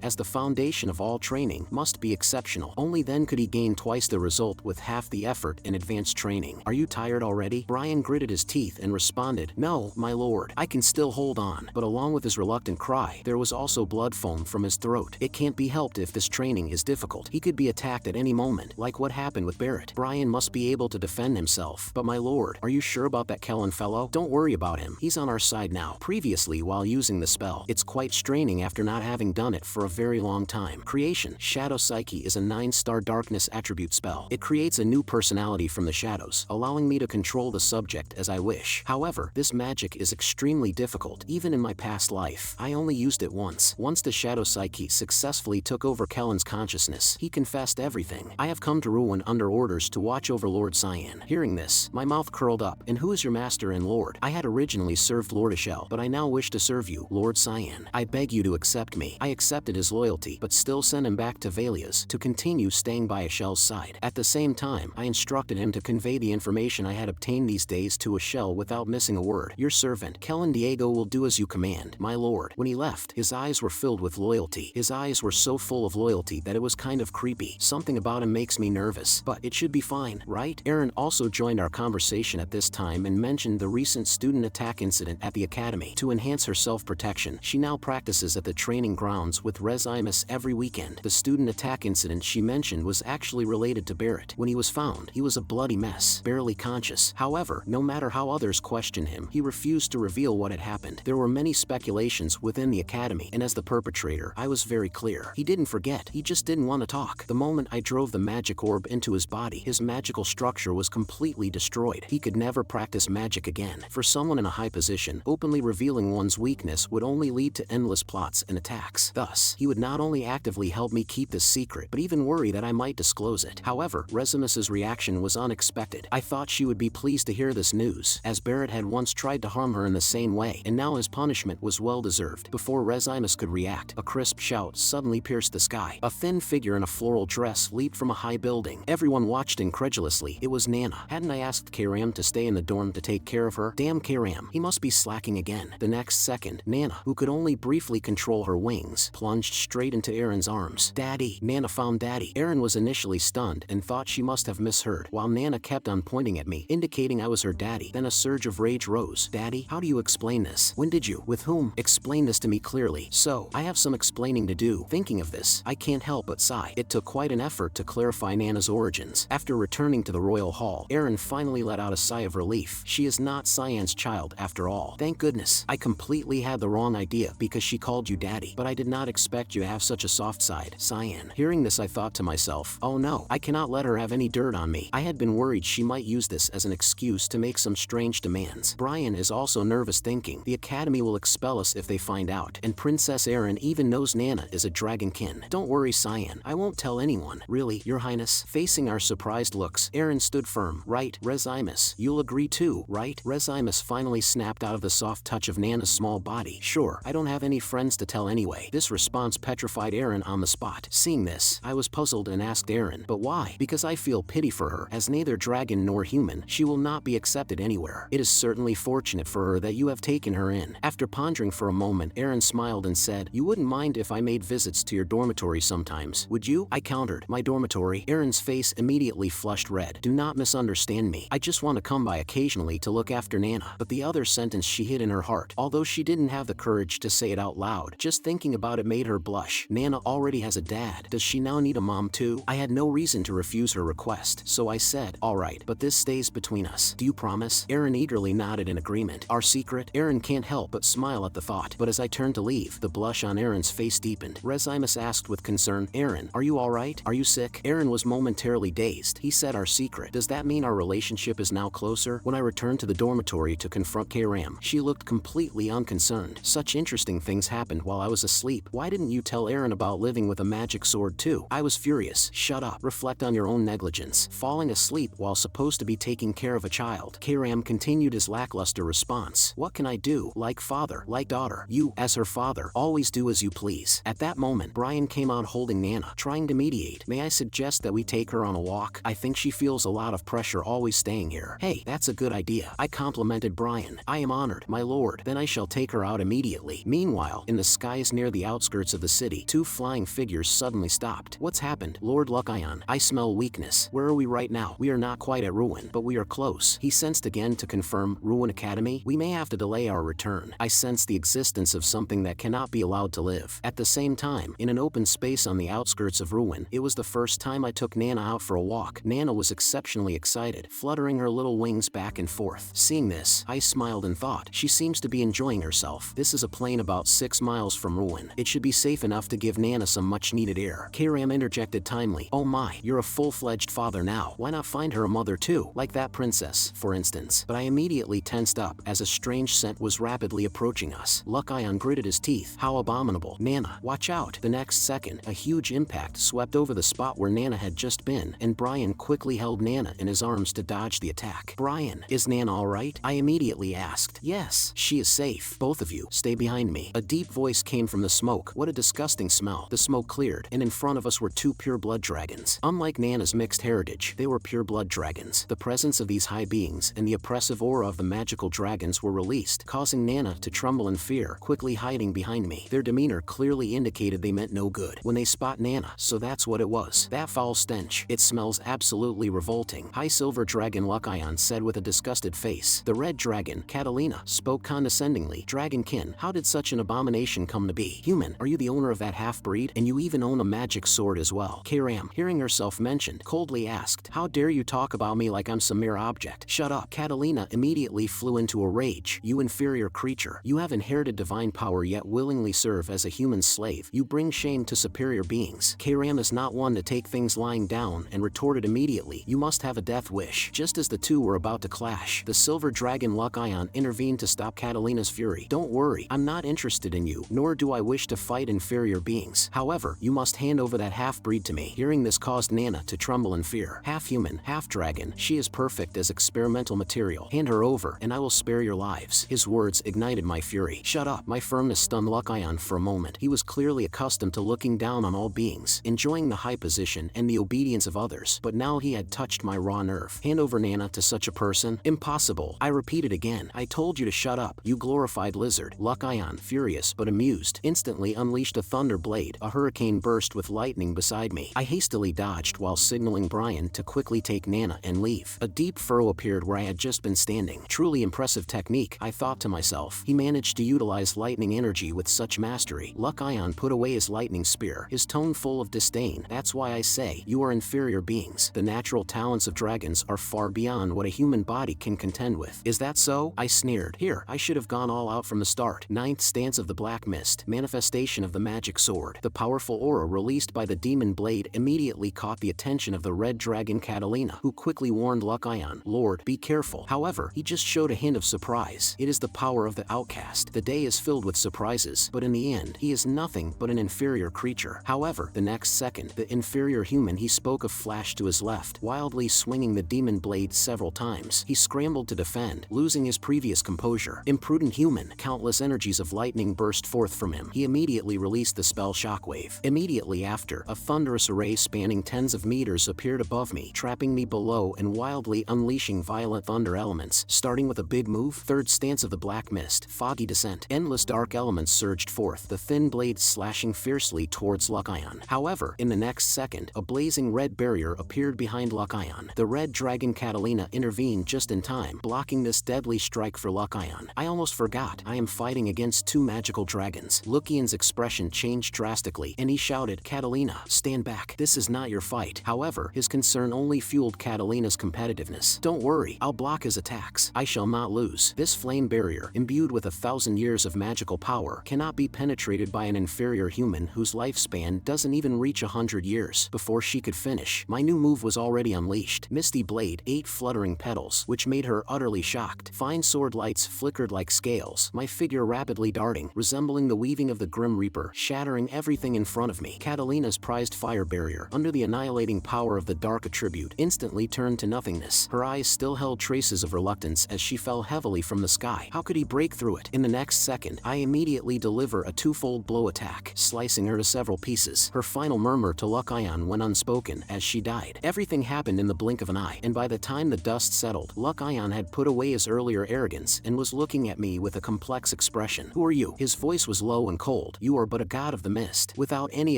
as the foundation of all training, must be exceptional. Only then could he gain twice the result with half the effort in advanced training. Are you tired already? Brian gritted his teeth and responded, no, my lord, I can still hold on. But along with his reluctant cry, there was also blood foam from his throat. It can't be helped if this training is difficult. He could be attacked at any moment, like what happened with Barrett. Brian must be able to defend himself. But my lord, are you sure about that Kellen fellow? Don't worry about him. He's on our side now. Previously, while using the spell, it's quite straining after not having done it for a very long time. Creation, Shadow Psyche is a 9-star darkness attribute spell. It creates a new personality from the shadows, allowing me to control the subject as I wish. However, this magic is extremely difficult. Even in my past life, I only used it once. Once the Shadow Psyche successfully took over Kellen's consciousness, he confessed everything. I have come to Ruin under orders to watch over Lord Cyan. Hearing this, my mouth curled up. And who is your master and lord? I had originally served Lord Ishel, but I now wish to serve you, Lord Cyan. I beg you to accept me. I accepted his loyalty, but still sent him back to Valia's to continue staying by Ishel's side. At the same time, I instructed him to convey the information I had obtained these days to Ishel without missing a word. Your servant, Kellen Diego, will do as you command, my lord. When he left, his eyes were filled with loyalty. His eyes were so full of loyalty that it was kind of creepy. Something about him makes me nervous, but it should be fine, right? Erin also joined our conversation at this time and mentioned the recent student attack incident at the academy. To enhance her self-protection, she now practices at the training grounds with Resimus every weekend. The student attack incident she mentioned was actually related to Barrett. When he was found, he was a bloody mess, barely conscious. However, no matter how others questioned him, he refused to reveal what had happened. There were many speculations within the academy, and as the perpetrator, I was very clear. He didn't forget, he just didn't want to talk. The moment I drove the magic orb into his body, his magical structure was completely destroyed. He could never practice magic again. For someone in a high position, openly revealing one's weakness would only lead to endless plots and attacks. Thus, he would not only actively help me keep this secret, but even worry that I might disclose it. However, Resimus's reaction was unexpected. I thought she would be pleased to hear this news, as Barrett had once tried to harm her in the same way, and now his punishment was well deserved. Before Resimus could react, a crisp shout suddenly pierced the sky. A thin figure in a floral dress leaped from a high building. Everyone watched incredulously. It was Nana. Hadn't I asked Karam to stay in the dorm to take care of her? Damn Karam, he must be slacking again. The next second, Nana, who could only briefly control her wings, plunged straight into Erin's arms. Daddy! Nana found Daddy. Erin was initially stunned and thought she must have misheard, while Nana kept on pointing at me, indicating I was her daddy. Then a surge of rage rose. Daddy? How do you explain this? When did you? With whom? Explain this to me clearly. So, I have some explaining to do. Thinking of this, I can't help but sigh. It took quite an effort to clarify Nana's origins. After returning to the royal hall, Erin finally let out a sigh of relief. She is not Cyan's child after all. Thank goodness. I completely had the wrong idea because she called you daddy, but I did not expect you to have such a soft side, Cyan. Hearing this, I thought to myself, oh no, I cannot let her have any dirt on me. I had been worried she might use this as an excuse to make some strange demands. Brian is also nervous, thinking the academy will expel us if they find out, and Princess Erin even knows Nana is a dragonkin. Don't worry, Cyan, I won't tell anyone. Really, Your Highness? Facing our surprised looks, Erin stood firm. Right, Resimus, You'll agree too, right? Rezimus finally snapped out of the soft touch of Nana's small body. Sure, I don't have any friends to tell anyway. This response petrified Aaron on the spot. Seeing this, I was puzzled and asked Aaron, but why? Because I feel pity for her. As neither dragon nor human, she will not be accepted anywhere. It is certainly fortunate for her that you have taken her in. After pondering for a moment, Aaron smiled and said, you wouldn't mind if I made visits to your dormitory sometimes, would you? I countered. My dormitory? Aaron's face immediately flushed red. Do not misunderstand me. I just want to come by occasionally to look after Nana. But the other sentence she hid in her heart, although she didn't have the courage to say it out loud. Just thinking about it made her blush. Nana already has a dad. Does she now need a mom too? I had no reason to refuse her request, so I said, alright, but this stays between us. Do you promise? Aaron eagerly nodded in agreement. Our secret? Aaron can't help but smile at the thought, but as I turned to leave, the blush on Aaron's face deepened. Rezimus asked with concern, Aaron, are you alright? Are you sick? Aaron was momentarily dazed. He said, our secret. Does that mean our relationship is now closer? When I returned to the dormitory to confront Kram, she looked completely unconcerned. Such interesting things happened while I was asleep. Why didn't you tell Aaron about living with a magic sword too? I was furious. Shut up. Reflect on your own negligence. Falling asleep while supposed to be taking care of a child. Kram continued his lackluster response. What can I do? Like father, like daughter. You, as her father, always do as you please. At that moment, Brian came out holding Nana, trying to mediate. May I suggest that we take her on a walk? I think she feels a lot of pressure always staying here. Hey, that's a good idea. I complimented Brian. I am honored, my lord. Then I shall take her out immediately. Meanwhile, in the skies near the outskirts of the city, two flying figures suddenly stopped. What's happened? Lord Lucayon, I smell weakness. Where are we right now? We are not quite at Ruin, but we are close. He sensed again to confirm, Ruin Academy? We may have to delay our return. I sensed the existence of something that cannot be allowed to live. At the same time, in an open space on the outskirts of Ruin, it was the first time I took Nana out for a walk. Nana was exceptionally excited, fluttering her little wings back and forth. Seeing this, I smiled and thought, she seems to be enjoying herself. This is a plain about 6 miles from Ruin. It should be safe enough to give Nana some much needed air. Kram interjected timely, oh my, you're a full-fledged father now. Why not find her a mother too? Like that princess, for instance. But I immediately tensed up as a strange scent was rapidly approaching us. Lucayon gritted his teeth. How abominable. Nana, watch out. The next second, a huge impact swept over the spot where Nana had just been, and Brian quickly held Nana in his arms to dodge the attack. Brian, is Nana alright? I immediately asked. Yes, she is safe. Both of you, stay behind me. A deep voice came from the smoke. What a disgusting smell. The smoke cleared, and in front of us were two pure-blood dragons. Unlike Nana's mixed heritage, they were pure-blood dragons. The presence of these high beings and the oppressive aura of the magical dragons were released, causing Nana to tremble in fear, quickly hiding behind me. Their demeanor clearly indicated they meant no good. When they spot Nana, so that's what it was. That foul stench. It smells absolutely revolting. High Silver Dragon Lucayon said with a disgusted face. The Red Dragon, Catalina, spoke condescendingly. Dragonkin, how did such an abomination come to be? Human, are you the owner of that half-breed? And you even own a magic sword as well. Kram, hearing herself mentioned, coldly asked, how dare you talk about me like I'm some mere object? Shut up. Catalina immediately flew into a rage. You inferior creature. You have inherited divine power yet willingly serve as a human slave. You bring shame to superior beings. Kram is not one to take things lying down and retorted immediately, you must have a death wish. Just as the two were about to clash, the Silver Dragon Lucayon intervened to stop Catalina's fury. Don't worry, I'm not interested in you, nor do I wish to fight inferior beings. However, you must hand over that half-breed to me. Hearing this caused Nana to tremble in fear. Half-human, half-dragon, she is perfect as experimental material. Hand her over, and I will spare your lives. His words ignited my fury. Shut up. My firmness stunned Lucayon for a moment. He was clearly accustomed to looking down on all beings, enjoying the high position and the obedience of others, but now he had touched my raw nerve. Hand over Nana to such a person? Impossible. I repeated again. I told you to shut up, you glorified lizard. Lucayon, furious but amused, instantly unleashed a thunder blade. A hurricane burst with lightning beside me. I hastily dodged while signaling Brian to quickly take Nana and leave. A deep furrow appeared where I had just been standing. Truly impressive technique, I thought to myself. He managed to utilize lightning energy with such mastery. Lucayon put away his lightning spear, his tone full of disdain. That's why I say, you are inferior beings. The natural talents of dragons are far beyond what a human body can contend with. Is that so? I sneered. Here, I should have gone all out from the start. Ninth stance of the Black Mist, manifestation of the magic sword. The powerful aura released by the demon blade immediately caught the attention of the Red Dragon Catalina, who quickly warned Lucayon, Lord, be careful. However, he just showed a hint of surprise. It is the power of the outcast. The day is filled with surprises, but in the end, he is nothing but an inferior creature. However, the next second, the inferior human he spoke of flashed to his left, wildly swinging the demon blade several several times. He scrambled to defend, losing his previous composure. Imprudent human! Countless energies of lightning burst forth from him. He immediately released the spell Shockwave. Immediately after, a thunderous array spanning tens of meters appeared above me, trapping me below and wildly unleashing violent thunder elements. Starting with a big move, third stance of the Black Mist, Foggy Descent. Endless dark elements surged forth, the thin blades slashing fiercely towards Lucayon. However, in the next second, a blazing red barrier appeared behind Lucayon. The red dragon Catalina intervened just in time, blocking this deadly strike for Lucayon. I almost forgot, I am fighting against two magical dragons. Lucion's expression changed drastically, and he shouted, Catalina, stand back. This is not your fight. However, his concern only fueled Catalina's competitiveness. Don't worry, I'll block his attacks. I shall not lose. This flame barrier, imbued with 1,000 years of magical power, cannot be penetrated by an inferior human whose lifespan doesn't even reach 100 years. Before she could finish, my new move was already unleashed. Misty Blade, 8 fluttering petals, which made her utterly shocked. Fine sword lights flickered like scales, my figure rapidly darting, resembling the weaving of the Grim Reaper, shattering everything in front of me. Catalina's prized fire barrier, under the annihilating power of the dark attribute, instantly turned to nothingness. Her eyes still held traces of reluctance as she fell heavily from the sky. How could he break through it? In the next second, I immediately deliver a twofold blow attack, slicing her to several pieces. Her final murmur to Lucayon went unspoken as she died. Everything happened in the blink of an eye, and by the time the dust settled, Lucayon had put away his earlier arrogance and was looking at me with a complex expression. Who are you? His voice was low and cold. You are but a god of the mist, without any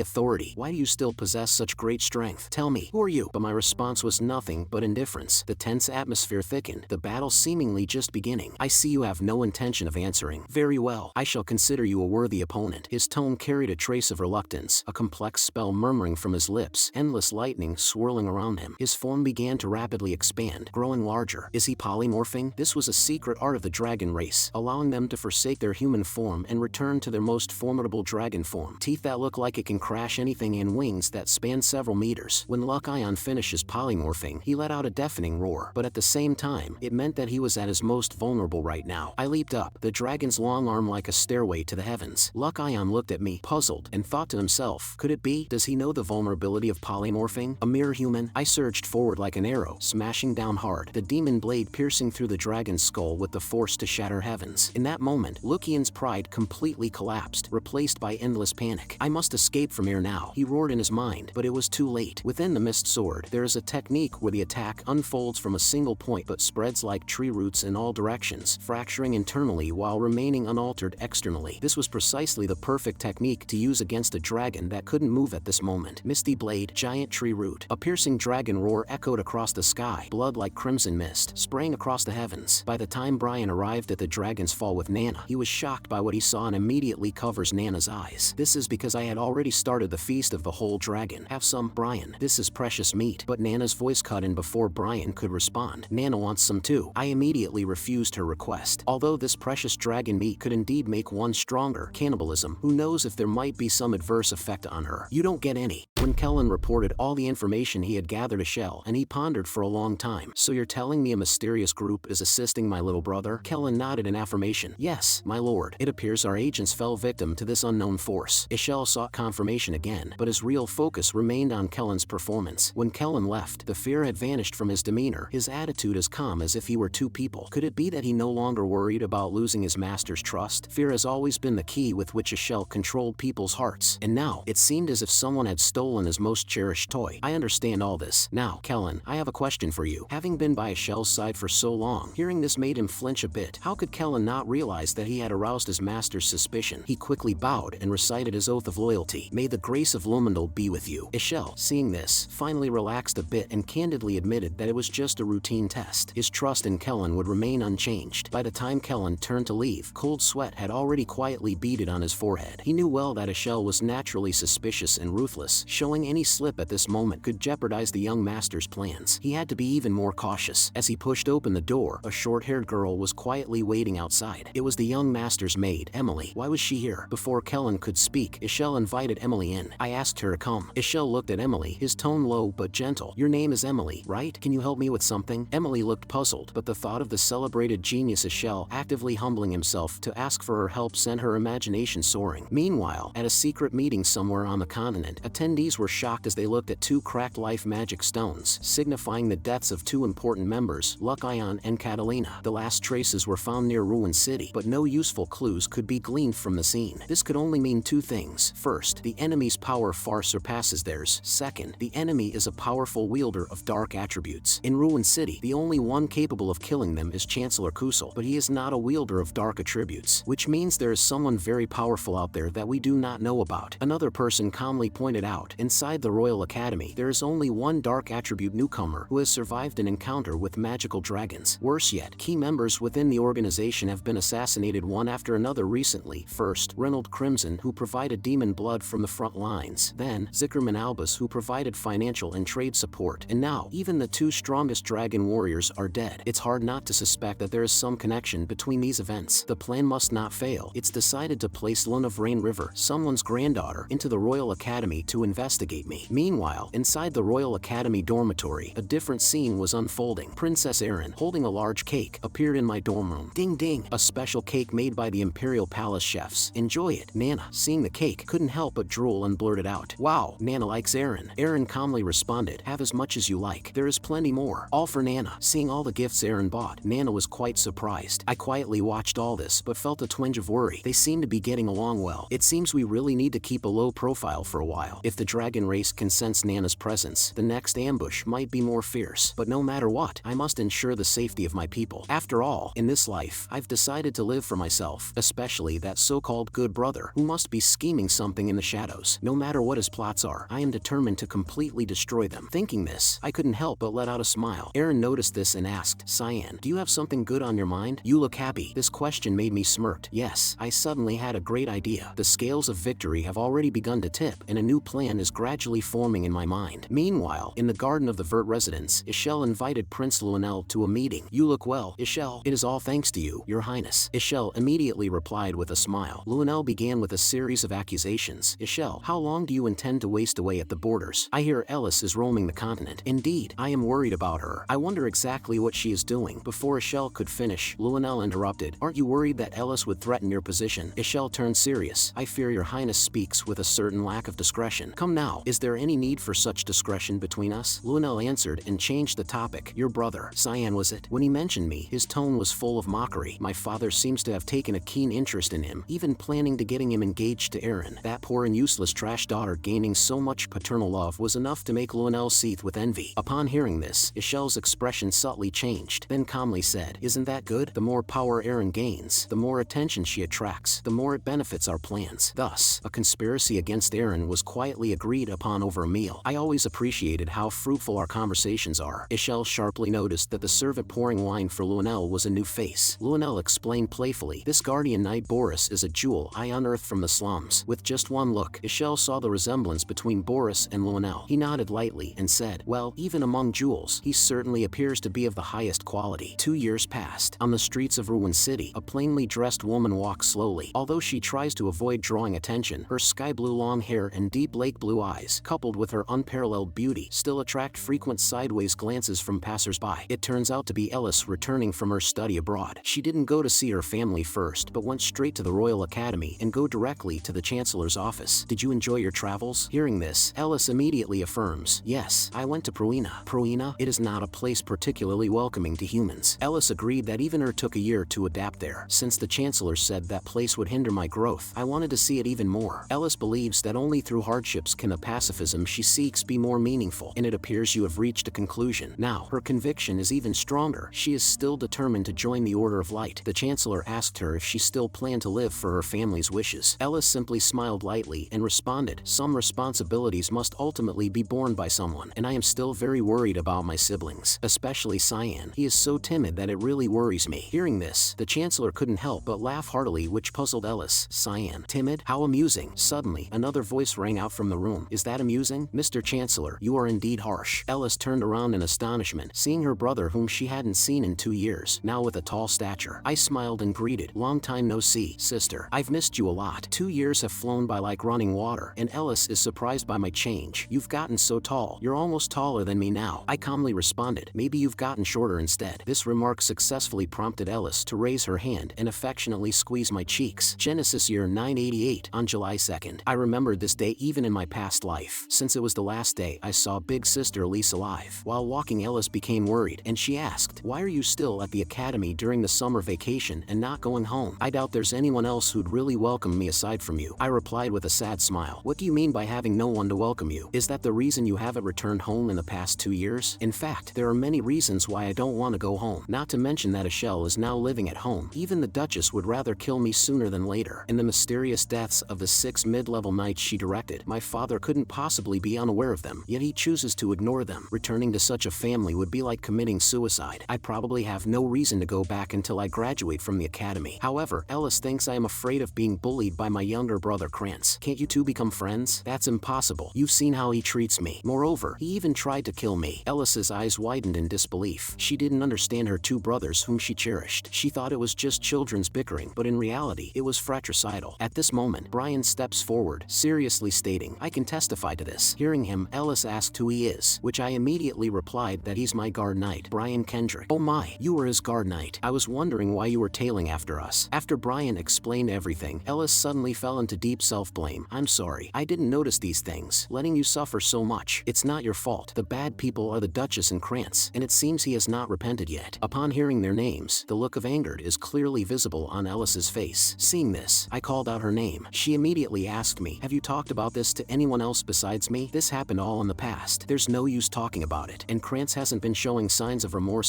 authority. Why do you still possess such great strength? Tell me, who are you? But my response was nothing but indifference. The tense atmosphere thickened, the battle seemingly just beginning. I see you have no intention of answering. Very well, I shall consider you a worthy opponent. His tone carried a trace of reluctance, a complex spell murmuring from his lips, endless lightning swirling around him. His form began to rapidly expand, growing larger. Is he polymorphing? This was a secret art of the dragon race, allowing them to forsake their human form and return to their most formidable dragon form. Teeth that look like it can crash anything and wings that span several meters. When Lucayon finishes polymorphing, he let out a deafening roar, but at the same time, it meant that he was at his most vulnerable right now. I leaped up, the dragon's long arm like a stairway to the heavens. Lucayon looked at me, puzzled, and thought to himself, could it be? Does he know the vulnerability of polymorphing? A mere human? I surged forward like an arrow, smashing down hard, the demon blade piercing through the dragon's skull with the force to shatter heavens. In that moment, Lucion's pride completely collapsed, replaced by endless panic. I must escape from here now, he roared in his mind, but it was too late. Within the Mist Sword, there is a technique where the attack unfolds from a single point but spreads like tree roots in all directions, fracturing internally while remaining unaltered externally. This was precisely the perfect technique to use against a dragon that couldn't move at this moment. Misty Blade, giant tree root. A piercing dragon roar echoed across the sky, blood like crimson mist, spraying across the heavens. By the time Brian arrived at the dragon's fall with Nana, he was shocked by what he saw and immediately covers Nana's eyes. This is because I had already started the feast of the whole dragon. Have some, Brian. This is precious meat. But Nana's voice cut in before Brian could respond. Nana wants some too. I immediately refused her request. Although this precious dragon meat could indeed make one stronger, cannibalism, who knows if there might be some adverse effect on her. You don't get any. When Kellen reported all the information he had gathered, Ashell, and he pondered for a long time. So you're telling me a mysterious group is assisting my little brother? Kellen nodded in affirmation. Yes, my lord. It appears our agents fell victim to this unknown force. Ashell sought confirmation again, but his real focus remained on Kellen's performance. When Kellen left, the fear had vanished from his demeanor, his attitude as calm as if he were two people. Could it be that he no longer worried about losing his master's trust? Fear has always been the key with which Ashell controlled people's hearts, and now, it seemed as if someone had stolen his most cherished toy. I understand all this. Now, Kellen, I have a question for you. Having been by Ashell's side for so long, hearing this made him flinch a bit. How could Kellen not realize that he had aroused his master's suspicion? He quickly bowed and recited his oath of loyalty. May the grace of Lumendal be with you. Ashell, seeing this, finally relaxed a bit and candidly admitted that it was just a routine test. His trust in Kellen would remain unchanged. By the time Kellen turned to leave, cold sweat had already quietly beaded on his forehead. He knew well that Ashell was naturally suspicious and ruthless. Showing any slip at this moment could jeopardize the young master's plans. He had to be even more cautious. As he pushed open the door, a short-haired girl was quietly waiting outside. It was the young master's maid, Emily. Why was she here? Before Kellen could speak, Ashell invited Emily in. I asked her to come. Ashell looked at Emily, his tone low but gentle. Your name is Emily, right? Can you help me with something? Emily looked puzzled, but the thought of the celebrated genius Ashell actively humbling himself to ask for her help sent her imagination soaring. Meanwhile, at a secret meeting somewhere on the continent, attendees were shocked as they looked at two cracked life magic stones, signifying the deaths of two important members, Lucayan and Catalina. The last traces were found near Ruin City, but no useful clues could be gleaned from the scene. This could only mean two things. First, the enemy's power far surpasses theirs. Second, the enemy is a powerful wielder of dark attributes. In Ruin City, the only one capable of killing them is Chancellor Kusel, but he is not a wielder of dark attributes, which means there is someone very powerful out there that we do not know about. Another person calmly pointed out, inside the Royal Academy, there is only one dark attribute newcomer who has survived an encounter with magical dragons. Worse yet, key members within the organization have been assassinated one after another recently. First, Reynold Crimson, who provided demon blood from the front lines. Then, Zickerman Albus, who provided financial and trade support. And now, even the two strongest dragon warriors are dead. It's hard not to suspect that there is some connection between these events. The plan must not fail. It's decided to place Lun of Rain River, someone's granddaughter, into the Royal Academy to investigate me. Meanwhile, inside the Royal Academy dormitory, a different scene was unfolding. Princess Erin, holding a large cake, appeared in my dorm room. Ding ding! A special cake made by the Imperial Palace chefs. Enjoy it. Nana, seeing the cake, couldn't help but drool and blurted out, "Wow, Nana likes Erin." Erin calmly responded, "Have as much as you like. There is plenty more. All for Nana." Seeing all the gifts Erin bought, Nana was quite surprised. I quietly watched all this, but felt a twinge of worry. They seem to be getting along well. It seems we really need to keep a low profile for a while. If the dragon race can sense Nana's presence, the next ambush might be more fierce. But no matter what, I must ensure the safety of my people. After all, in this life, I've decided to live for myself, especially that so-called good brother, who must be scheming something in the shadows. No matter what his plots are, I am determined to completely destroy them. Thinking this, I couldn't help but let out a smile. Erin noticed this and asked, "Cyan, do you have something good on your mind? You look happy." This question made me smirked. Yes, I suddenly had a great idea. The scales of victory have already begun to tip, and a new plan is gradually forming in my mind. Meanwhile, in the garden of the Vert residence, Ishel invited Prince Luenel to a meeting. "You look well, Ishel. It is all thanks to you, Your Highness." Ishel immediately replied with a smile. Luenel began with a series of accusations. "Ishel, how long do you intend to waste away at the borders? I hear Ellis is roaming the continent." "Indeed, I am worried about her. I wonder exactly what she is doing." Before Ishel could finish, Luenel interrupted. "Aren't you worried that Ellis would threaten your position?" Ishel turned serious. "I fear Your Highness speaks with a certain lack of discretion." "Come now, is there any need for such discretion between us?" Luenel answered and changed the topic. "Your brother, Cyan was it? When he mentioned me, his tone was full of mockery. My father seems to have taken a keen interest in him, even planning to getting him engaged to Erin. That poor and useless trash daughter gaining so much paternal love was enough to make Luenel seethe with envy." Upon hearing this, Ishel's expression subtly changed, then calmly said, "Isn't that good? The more power Erin gains, the more attention she attracts, the more it benefits our plans." Thus, a conspiracy against Erin was quietly agreed upon over a meal. I always appreciated how fruitful our conversations are. Ishel sharply noticed that the servant pouring wine for Luenel was a new face. Luenel explained playfully, "This guardian knight Boris is a jewel I unearthed from the slums." With just one look, Ishel saw the resemblance between Boris and Luenel. He nodded lightly and said, "Well, even among jewels, he certainly appears to be of the highest quality." 2 years passed. On the streets of Ruin City, a plainly dressed woman walks slowly. Although she tries to avoid drawing attention, her sky-blue long hair and deep lake-blue eyes, coupled with her unparalleled beauty, still attract frequent sideways glances from passers-by. It turns out to be Ellis returning from her study abroad. She didn't go to see her family first, but went straight to the Royal Academy and go directly to the Chancellor's office. "Did you enjoy your travels?" Hearing this, Ellis immediately affirms, "Yes, I went to Pruina." "Pruina? It is not a place particularly welcoming to humans." Ellis agreed that even her took a year to adapt there. "Since the Chancellor said that place would hinder my growth, I wanted to see it even more." Ellis believes that only through hardships can the pacifism she seeks be more meaningful, and it appears you have reached a conclusion. Now, her conviction is even stronger. She is still determined to join the Order of Light. The Chancellor asked her if she still planned to live for her family's wishes. Ellis simply smiled lightly and responded, "Some responsibilities must ultimately be borne by someone, and I am still very worried about my siblings, especially Cyan. He is so timid that it really worries me." Hearing this, the Chancellor couldn't help but laugh heartily, which puzzled Ellis. "Cyan? Timid? How amusing." Suddenly, another voice rang out from the room. "Is that amusing? Mr. Chancellor, you are indeed harsh." Ellis turned around in astonishment, seeing her brother whom she hadn't seen in 2 years, now with a tall stature. I smiled and greeted, "Long time no see, sister. I've missed you a lot. 2 years have flown by like running water." And Ellis is surprised by my change. "You've gotten so tall. You're almost taller than me now." I calmly responded, "Maybe you've gotten shorter instead." This remark successfully prompted Ellis to raise her hand and affectionately squeeze my cheeks. Genesis year 988, on July 2nd. I remembered this day even in my past life, since it was the last day I saw big sister Elise alive. While walking Ellis Ellis became worried, and she asked, "Why are you still at the academy during the summer vacation and not going home? I doubt there's anyone else who'd really welcome me aside from you." I replied with a sad smile. "What do you mean by having no one to welcome you? Is that the reason you haven't returned home in the past 2 years? In fact, there are many reasons why I don't want to go home. Not to mention that Ashel is now living at home. Even the Duchess would rather kill me sooner than later. In the mysterious deaths of the 6 mid-level knights she directed, my father couldn't possibly be unaware of them, yet he chooses to ignore them. Returning to such a family would be like committing suicide. I probably have no reason to go back until I graduate from the academy. However, Ellis thinks I am afraid of being bullied by my younger brother Krantz. Can't you two become friends? That's impossible. You've seen how he treats me. Moreover, he even tried to kill me." Ellis's eyes widened in disbelief. She didn't understand her 2 brothers whom she cherished. She thought it was just children's bickering, but in reality, it was fratricidal. At this moment, Brian steps forward, seriously stating, "I can testify to this." Hearing him, Ellis asked who he is, which I immediately replied that he's my guard knight, Brian Kendrick. "Oh my, you were his guard knight. I was wondering why you were tailing after us." After Brian explained everything, Ellis suddenly fell into deep self-blame. "I'm sorry. I didn't notice these things, letting you suffer so much. It's not your fault. The bad people are the Duchess and Krantz, and it seems he has not repented yet." Upon hearing their names, the look of anger is clearly visible on Ellis's face. Seeing this, I called out her name. She immediately asked me, "Have you talked about this to anyone else besides me? This happened all in the past. There's no use talking about it. And Krantz hasn't been showing signs of remorse."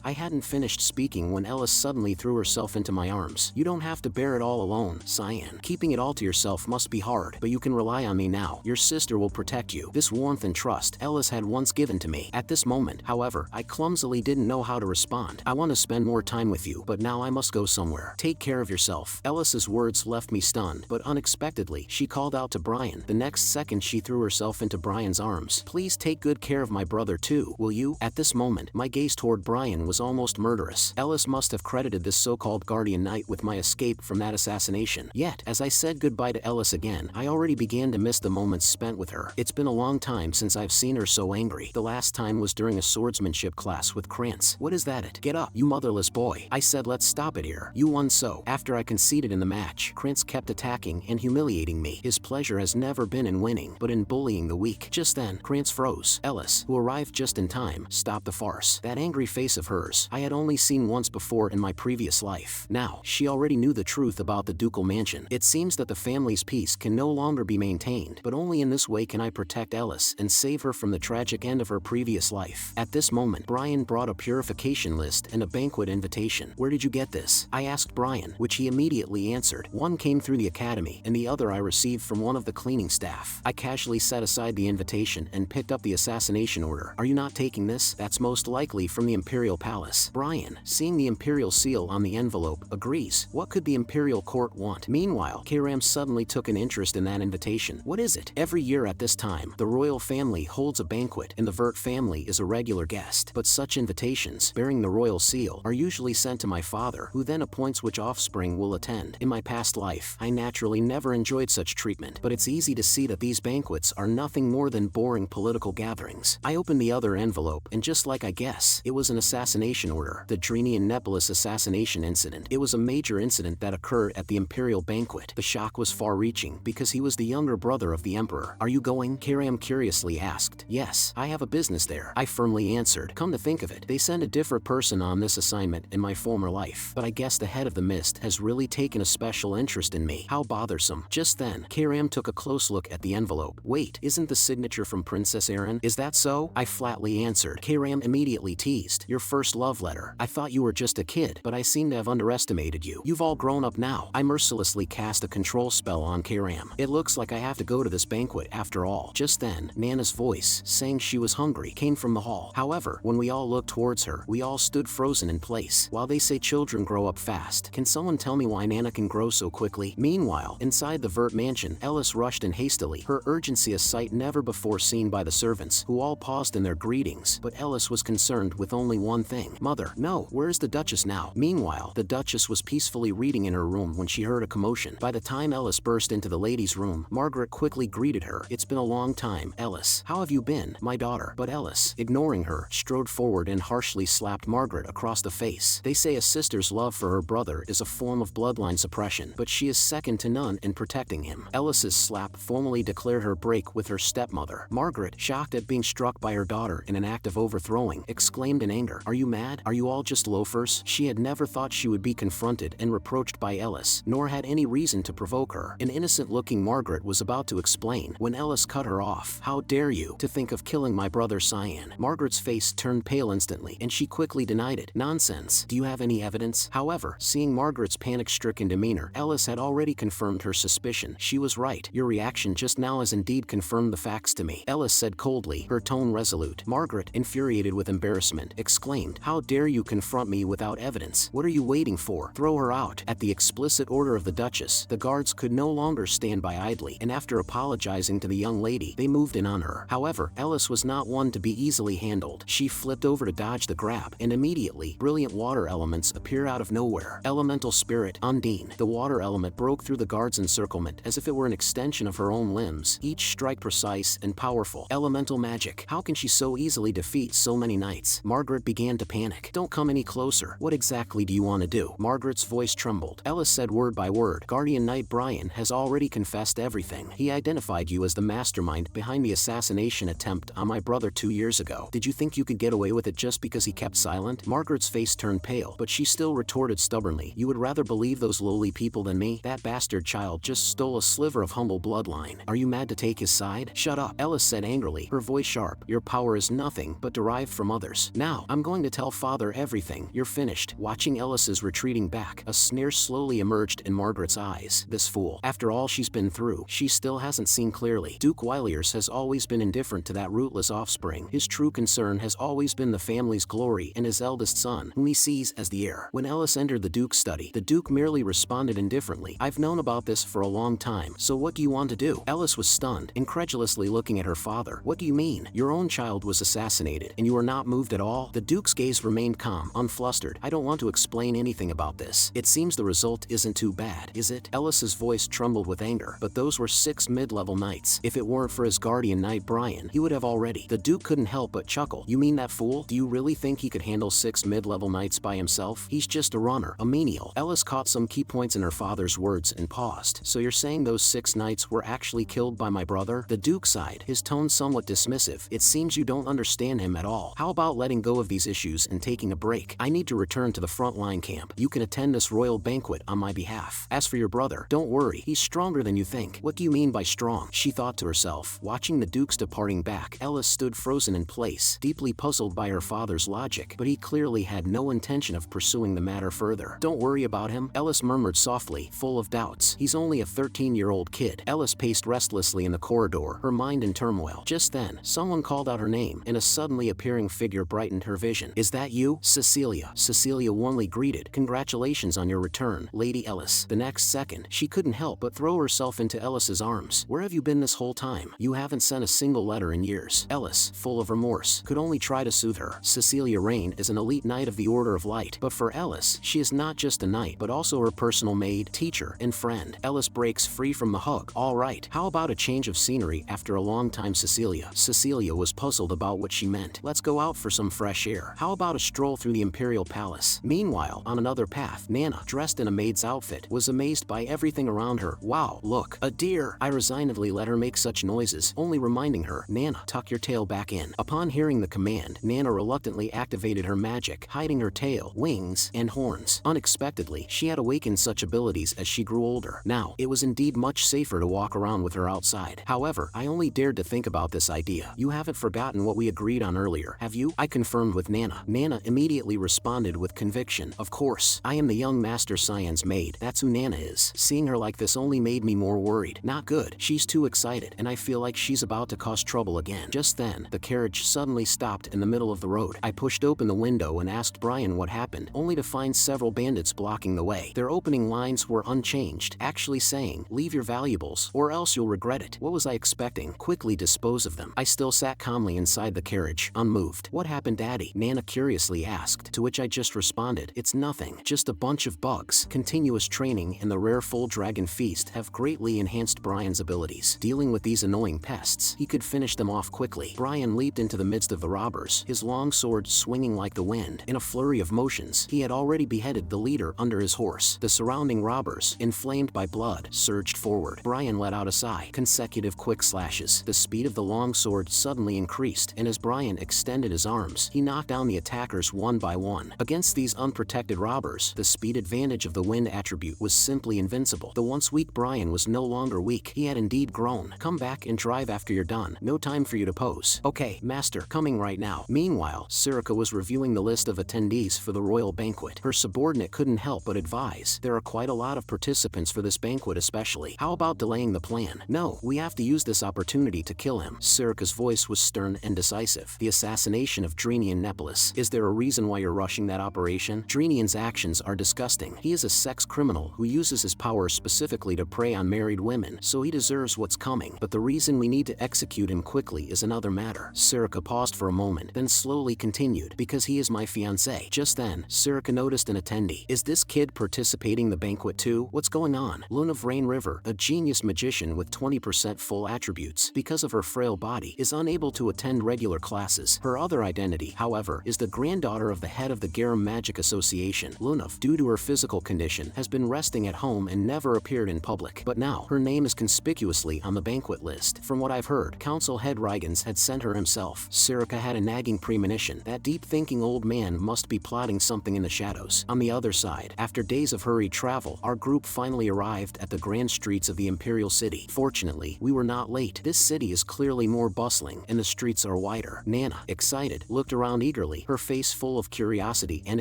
I hadn't finished speaking when Ellis suddenly threw herself into my arms. "You don't have to bear it all alone, Cyan. Keeping it all to yourself must be hard, but you can rely on me now. Your sister will protect you." This warmth and trust Ellis had once given to me. At this moment, however, I clumsily didn't know how to respond. "I want to spend more time with you, but now I must go somewhere. Take care of yourself." Ellis's words left me stunned, but unexpectedly, she called out to Brian. The next second, she threw herself into Brian's arms. "Please take good care of my brother too, will you?" At this moment, my gaze toward Brian was almost murderous. Ellis must have credited this so-called guardian knight with my escape from that assassination. Yet, as I said goodbye to Ellis again, I already began to miss the moments spent with her. It's been a long time since I've seen her so angry. The last time was during a swordsmanship class with Krantz. "What is that? Get up, you motherless boy." I said, "Let's stop it here. You won." So, after I conceded in the match, Krantz kept attacking and humiliating me. His pleasure has never been in winning, but in bullying the weak. Just then, Krantz froze. Ellis, who arrived just in time, stopped the farce. That angry face of hers, I had only seen once before in my previous life. Now, she already knew the truth about the ducal mansion. It seems that the family's peace can no longer be maintained, but only in this way can I protect Ellis and save her from the tragic end of her previous life. At this moment, Brian brought a purification list and a banquet invitation. "Where did you get this?" I asked Brian, which he immediately answered. "One came through the academy, and the other I received from one of the cleaning staff." I casually set aside the invitation and picked up the assassination order. "Are you not taking this? That's most likely from the Imperial Palace." Brian, seeing the Imperial seal on the envelope, agrees. What could the Imperial Court want? Meanwhile, Kram suddenly took an interest in that invitation. "What is it?" "Every year at this time, the royal family holds a banquet, and the Vert family is a regular guest. But such invitations, bearing the royal seal, are usually sent to my father, who then appoints which offspring will attend. In my past life, I naturally never enjoyed such treatment, but it's easy to see that these banquets are nothing more than boring political gatherings." I opened the other envelope, and just like I guess, it was an assassination order. The Drini and Nepolis assassination incident. It was a major incident that occurred at the Imperial banquet. The shock was far-reaching, because he was the younger brother of the Emperor. "Are you going?" Kram curiously asked. "Yes, I have a business there," I firmly answered. "Come to think of it, they sent a different person on this assignment in my former life. But I guess the head of the mist has really taken a special interest in me. How bothersome." Just then, Kram took a close look at the envelope. "Wait, isn't the signature from Princess Erin?" "Is that so?" I flatly answered. Kram immediately teased. "Your first love letter. I thought you were just a kid, but I seem to have underestimated you. You've all grown up now." I mercilessly cast a control spell on Kram. "It looks like I have to go to this banquet after all." Just then, Nana's voice, saying she was hungry, came from the hall. However, when we all looked towards her, we all stood frozen in place. While they say children grow up fast, can someone tell me why Nana can grow so quickly? Meanwhile, inside the Vert mansion, Ellis rushed in hastily, her urgency a sight never before seen by the servants, who all paused in their greetings. But Ellis was concerned with only one thing. "Mother, no, where's the Duchess now?" Meanwhile, the Duchess was peacefully reading in her room when she heard a commotion. By the time Ellis burst into the ladies' room, Margaret quickly greeted her. "It's been a long time, Ellis. How have you been, my daughter?" But Ellis, ignoring her, strode forward and harshly slapped Margaret across the face. They say a sister's love for her brother is a form of bloodline suppression, but she is second to none in protecting him. Ellis's slap formally declared her break with her stepmother. Margaret, shocked at being struck by her daughter in an act of overthrowing, exclaimed in anger. Are you mad? Are you all just loafers? She had never thought she would be confronted and reproached by Ellis, nor had any reason to provoke her. An innocent-looking Margaret was about to explain when Ellis cut her off. How dare you to think of killing my brother Cyan? Margaret's face turned pale instantly, and she quickly denied it. Nonsense. Do you have any evidence? However, seeing Margaret's panic-stricken demeanor, Ellis had already confirmed her suspicion. She was right. Your reaction just now has indeed confirmed the facts to me, Ellis said coldly, her tone resolute. Margaret, infuriated with embarrassment, exclaimed, how dare you confront me without evidence? What are you waiting for? Throw her out. At the explicit order of the Duchess, the guards could no longer stand by idly, and after apologizing to the young lady, they moved in on her. However, Ellis was not one to be easily handled. She flipped over to dodge the grab, and immediately, brilliant water elements appear out of nowhere. Elemental spirit, Undine. The water element broke through the guard's encirclement as if it were an extension of her own limbs, each strike precise and powerful. Elemental magic. How can she so easily defeat so many knights? Margaret began to panic. Don't come any closer. What exactly do you want to do? Margaret's voice trembled. Ellis said word by word, Guardian Knight Brian has already confessed everything. He identified you as the mastermind behind the assassination attempt on my brother 2 years ago. Did you think you could get away with it just because he kept silent? Margaret's face turned pale, but she still retorted stubbornly, you would rather believe those lowly people than me? That bastard child just stole a sliver of humble bloodline. Are you mad to take his side? Shut up, Ellis said angrily, her voice sharp. Your power is nothing but derived from others. Now, I'm going to tell father everything. You're finished. Watching Ellis's retreating back, a sneer slowly emerged in Margaret's eyes. This fool. After all she's been through, she still hasn't seen clearly. Duke Wyliers has always been indifferent to that rootless offspring. His true concern has always been the family's glory and his eldest son, whom he sees as the heir. When Ellis entered the Duke's study, the Duke merely responded indifferently. I've known about this for a long time, so what do you want to do? Ellis was stunned, incredulously looking at her father. What do you mean? Your own child was assassinated, and you are not moved at all? The Duke's gaze remained calm, unflustered. I don't want to explain anything about this. It seems the result isn't too bad, is it? Ellis's voice trembled with anger, but those were 6 mid-level knights. If it weren't for his guardian knight Brian, he would have already. The Duke couldn't help but chuckle. You mean that fool? Do you really think he could handle 6 mid-level knights by himself? He's just a runner, a menial. Ellis caught some key points in her father's words and paused. So you're saying those 6 knights were actually killed by my brother? The Duke sighed, his tone somewhat dismissive. It seems you don't understand him at all. How about letting go of these issues and taking a break? I need to return to the front line camp. You can attend this royal banquet on my behalf. As for your brother, don't worry, he's stronger than you think. What do you mean by strong? She thought to herself. Watching the Duke's departing back, Ellis stood frozen in place, deeply puzzled by her father's logic, but he clearly had no intention of pursuing the matter further. Don't worry about him, Ellis murmured softly, full of doubts. He's only a 13-year-old kid. Ellis paced restlessly in the corridor, her mind in turmoil. Just then, someone called out her name, and a suddenly appearing figure brightened her vision. Is that you? Cecilia. Cecilia warmly greeted. Congratulations on your return, Lady Ellis. The next second, she couldn't help but throw herself into Ellis's arms. Where have you been this whole time? You haven't sent a single letter in years. Ellis, full of remorse, could only try to soothe her. Cecilia Rain is an elite knight of the Order of Light, but for Ellis, she is not just a knight, but also her personal maid, teacher, and friend. Ellis breaks free from the hug. All right, how about a change of scenery after a long time, Cecilia? Cecilia was puzzled about what she meant. Let's go out for some fresh air. How about a stroll through the Imperial Palace? Meanwhile, on another path, Nana, dressed in a maid's outfit, was amazed by everything around her. Wow, look, a deer! I resignedly let her make such noises, only reminding her, Nana, tuck your tail back in. Upon hearing the command, Nana reluctantly activated her magic, hiding her tail, wings, and horns. Unexpectedly, she had awakened such abilities as she grew older. Now, it was indeed much safer to walk around with her outside. However, I only dared to think about this idea. You haven't forgotten what we agreed on earlier, have you? I confirmed with Nana. Nana immediately responded with conviction. Of course, I am the young Master Cyan's maid. That's who Nana is. Seeing her like this only made me more worried. Not good. She's too excited, and I feel like she's about to cause trouble again. Just then, the carriage suddenly stopped in the middle of the road. I pushed open the window and asked Brian what happened, only to find several bandits blocking the way. Their opening lines were unchanged, actually saying, leave your valuables, or else you'll regret it. What was I expecting? Quickly dispose of them. I still sat calmly inside the carriage, unmoved. What happened, Daddy? Nana curiously asked, to which I just responded, it's nothing, just a bunch of bugs. Continuous training and the rare full dragon feast have greatly enhanced Brian's abilities. Dealing with these annoying pests, he could finish them off quickly. Brian leaped into the midst of the robbers, his long sword swinging like the wind. In a flurry of motions, he had already beheaded the leader under his horse. The surrounding robbers, inflamed by blood, surged forward. Brian let out a sigh. Consecutive quick slashes. The speed of the long sword suddenly increased, and as Brian Brian extended his arms. He knocked down the attackers one by one. Against these unprotected robbers, the speed advantage of the wind attribute was simply invincible. The once weak Brian was no longer weak. He had indeed grown. Come back and drive after you're done. No time for you to pose. Okay, master, coming right now. Meanwhile, Sirica was reviewing the list of attendees for the royal banquet. Her subordinate couldn't help but advise, there are quite a lot of participants for this banquet especially. How about delaying the plan? No, we have to use this opportunity to kill him. Sirica's voice was stern and decisive. The assassination of Drenian Nepolis. Is there a reason why you're rushing that operation? Drenian's actions are disgusting. He is a sex criminal who uses his power specifically to prey on married women, so he deserves what's coming. But the reason we need to execute him quickly is another matter. Sirica paused for a moment, then slowly continued, because he is my fiancé. Just then, Sirica noticed an attendee. Is this kid participating in the banquet too? What's going on? Luna of Rain River, a genius magician with 20% full attributes, because of her frail body, is unable to attend regular classes. Her other identity, however, is the granddaughter of the head of the Garum Magic Association. Luna, due to her physical condition, has been resting at home and never appeared in public. But now, her name is conspicuously on the banquet list. From what I've heard, Council Head Rygans had sent her himself. Sirica had a nagging premonition. That deep-thinking old man must be plotting something in the shadows. On the other side, after days of hurried travel, our group finally arrived at the grand streets of the Imperial City. Fortunately, we were not late. This city is clearly more bustling, and the streets are wider. Nana, excited, looked around eagerly, her face full of curiosity and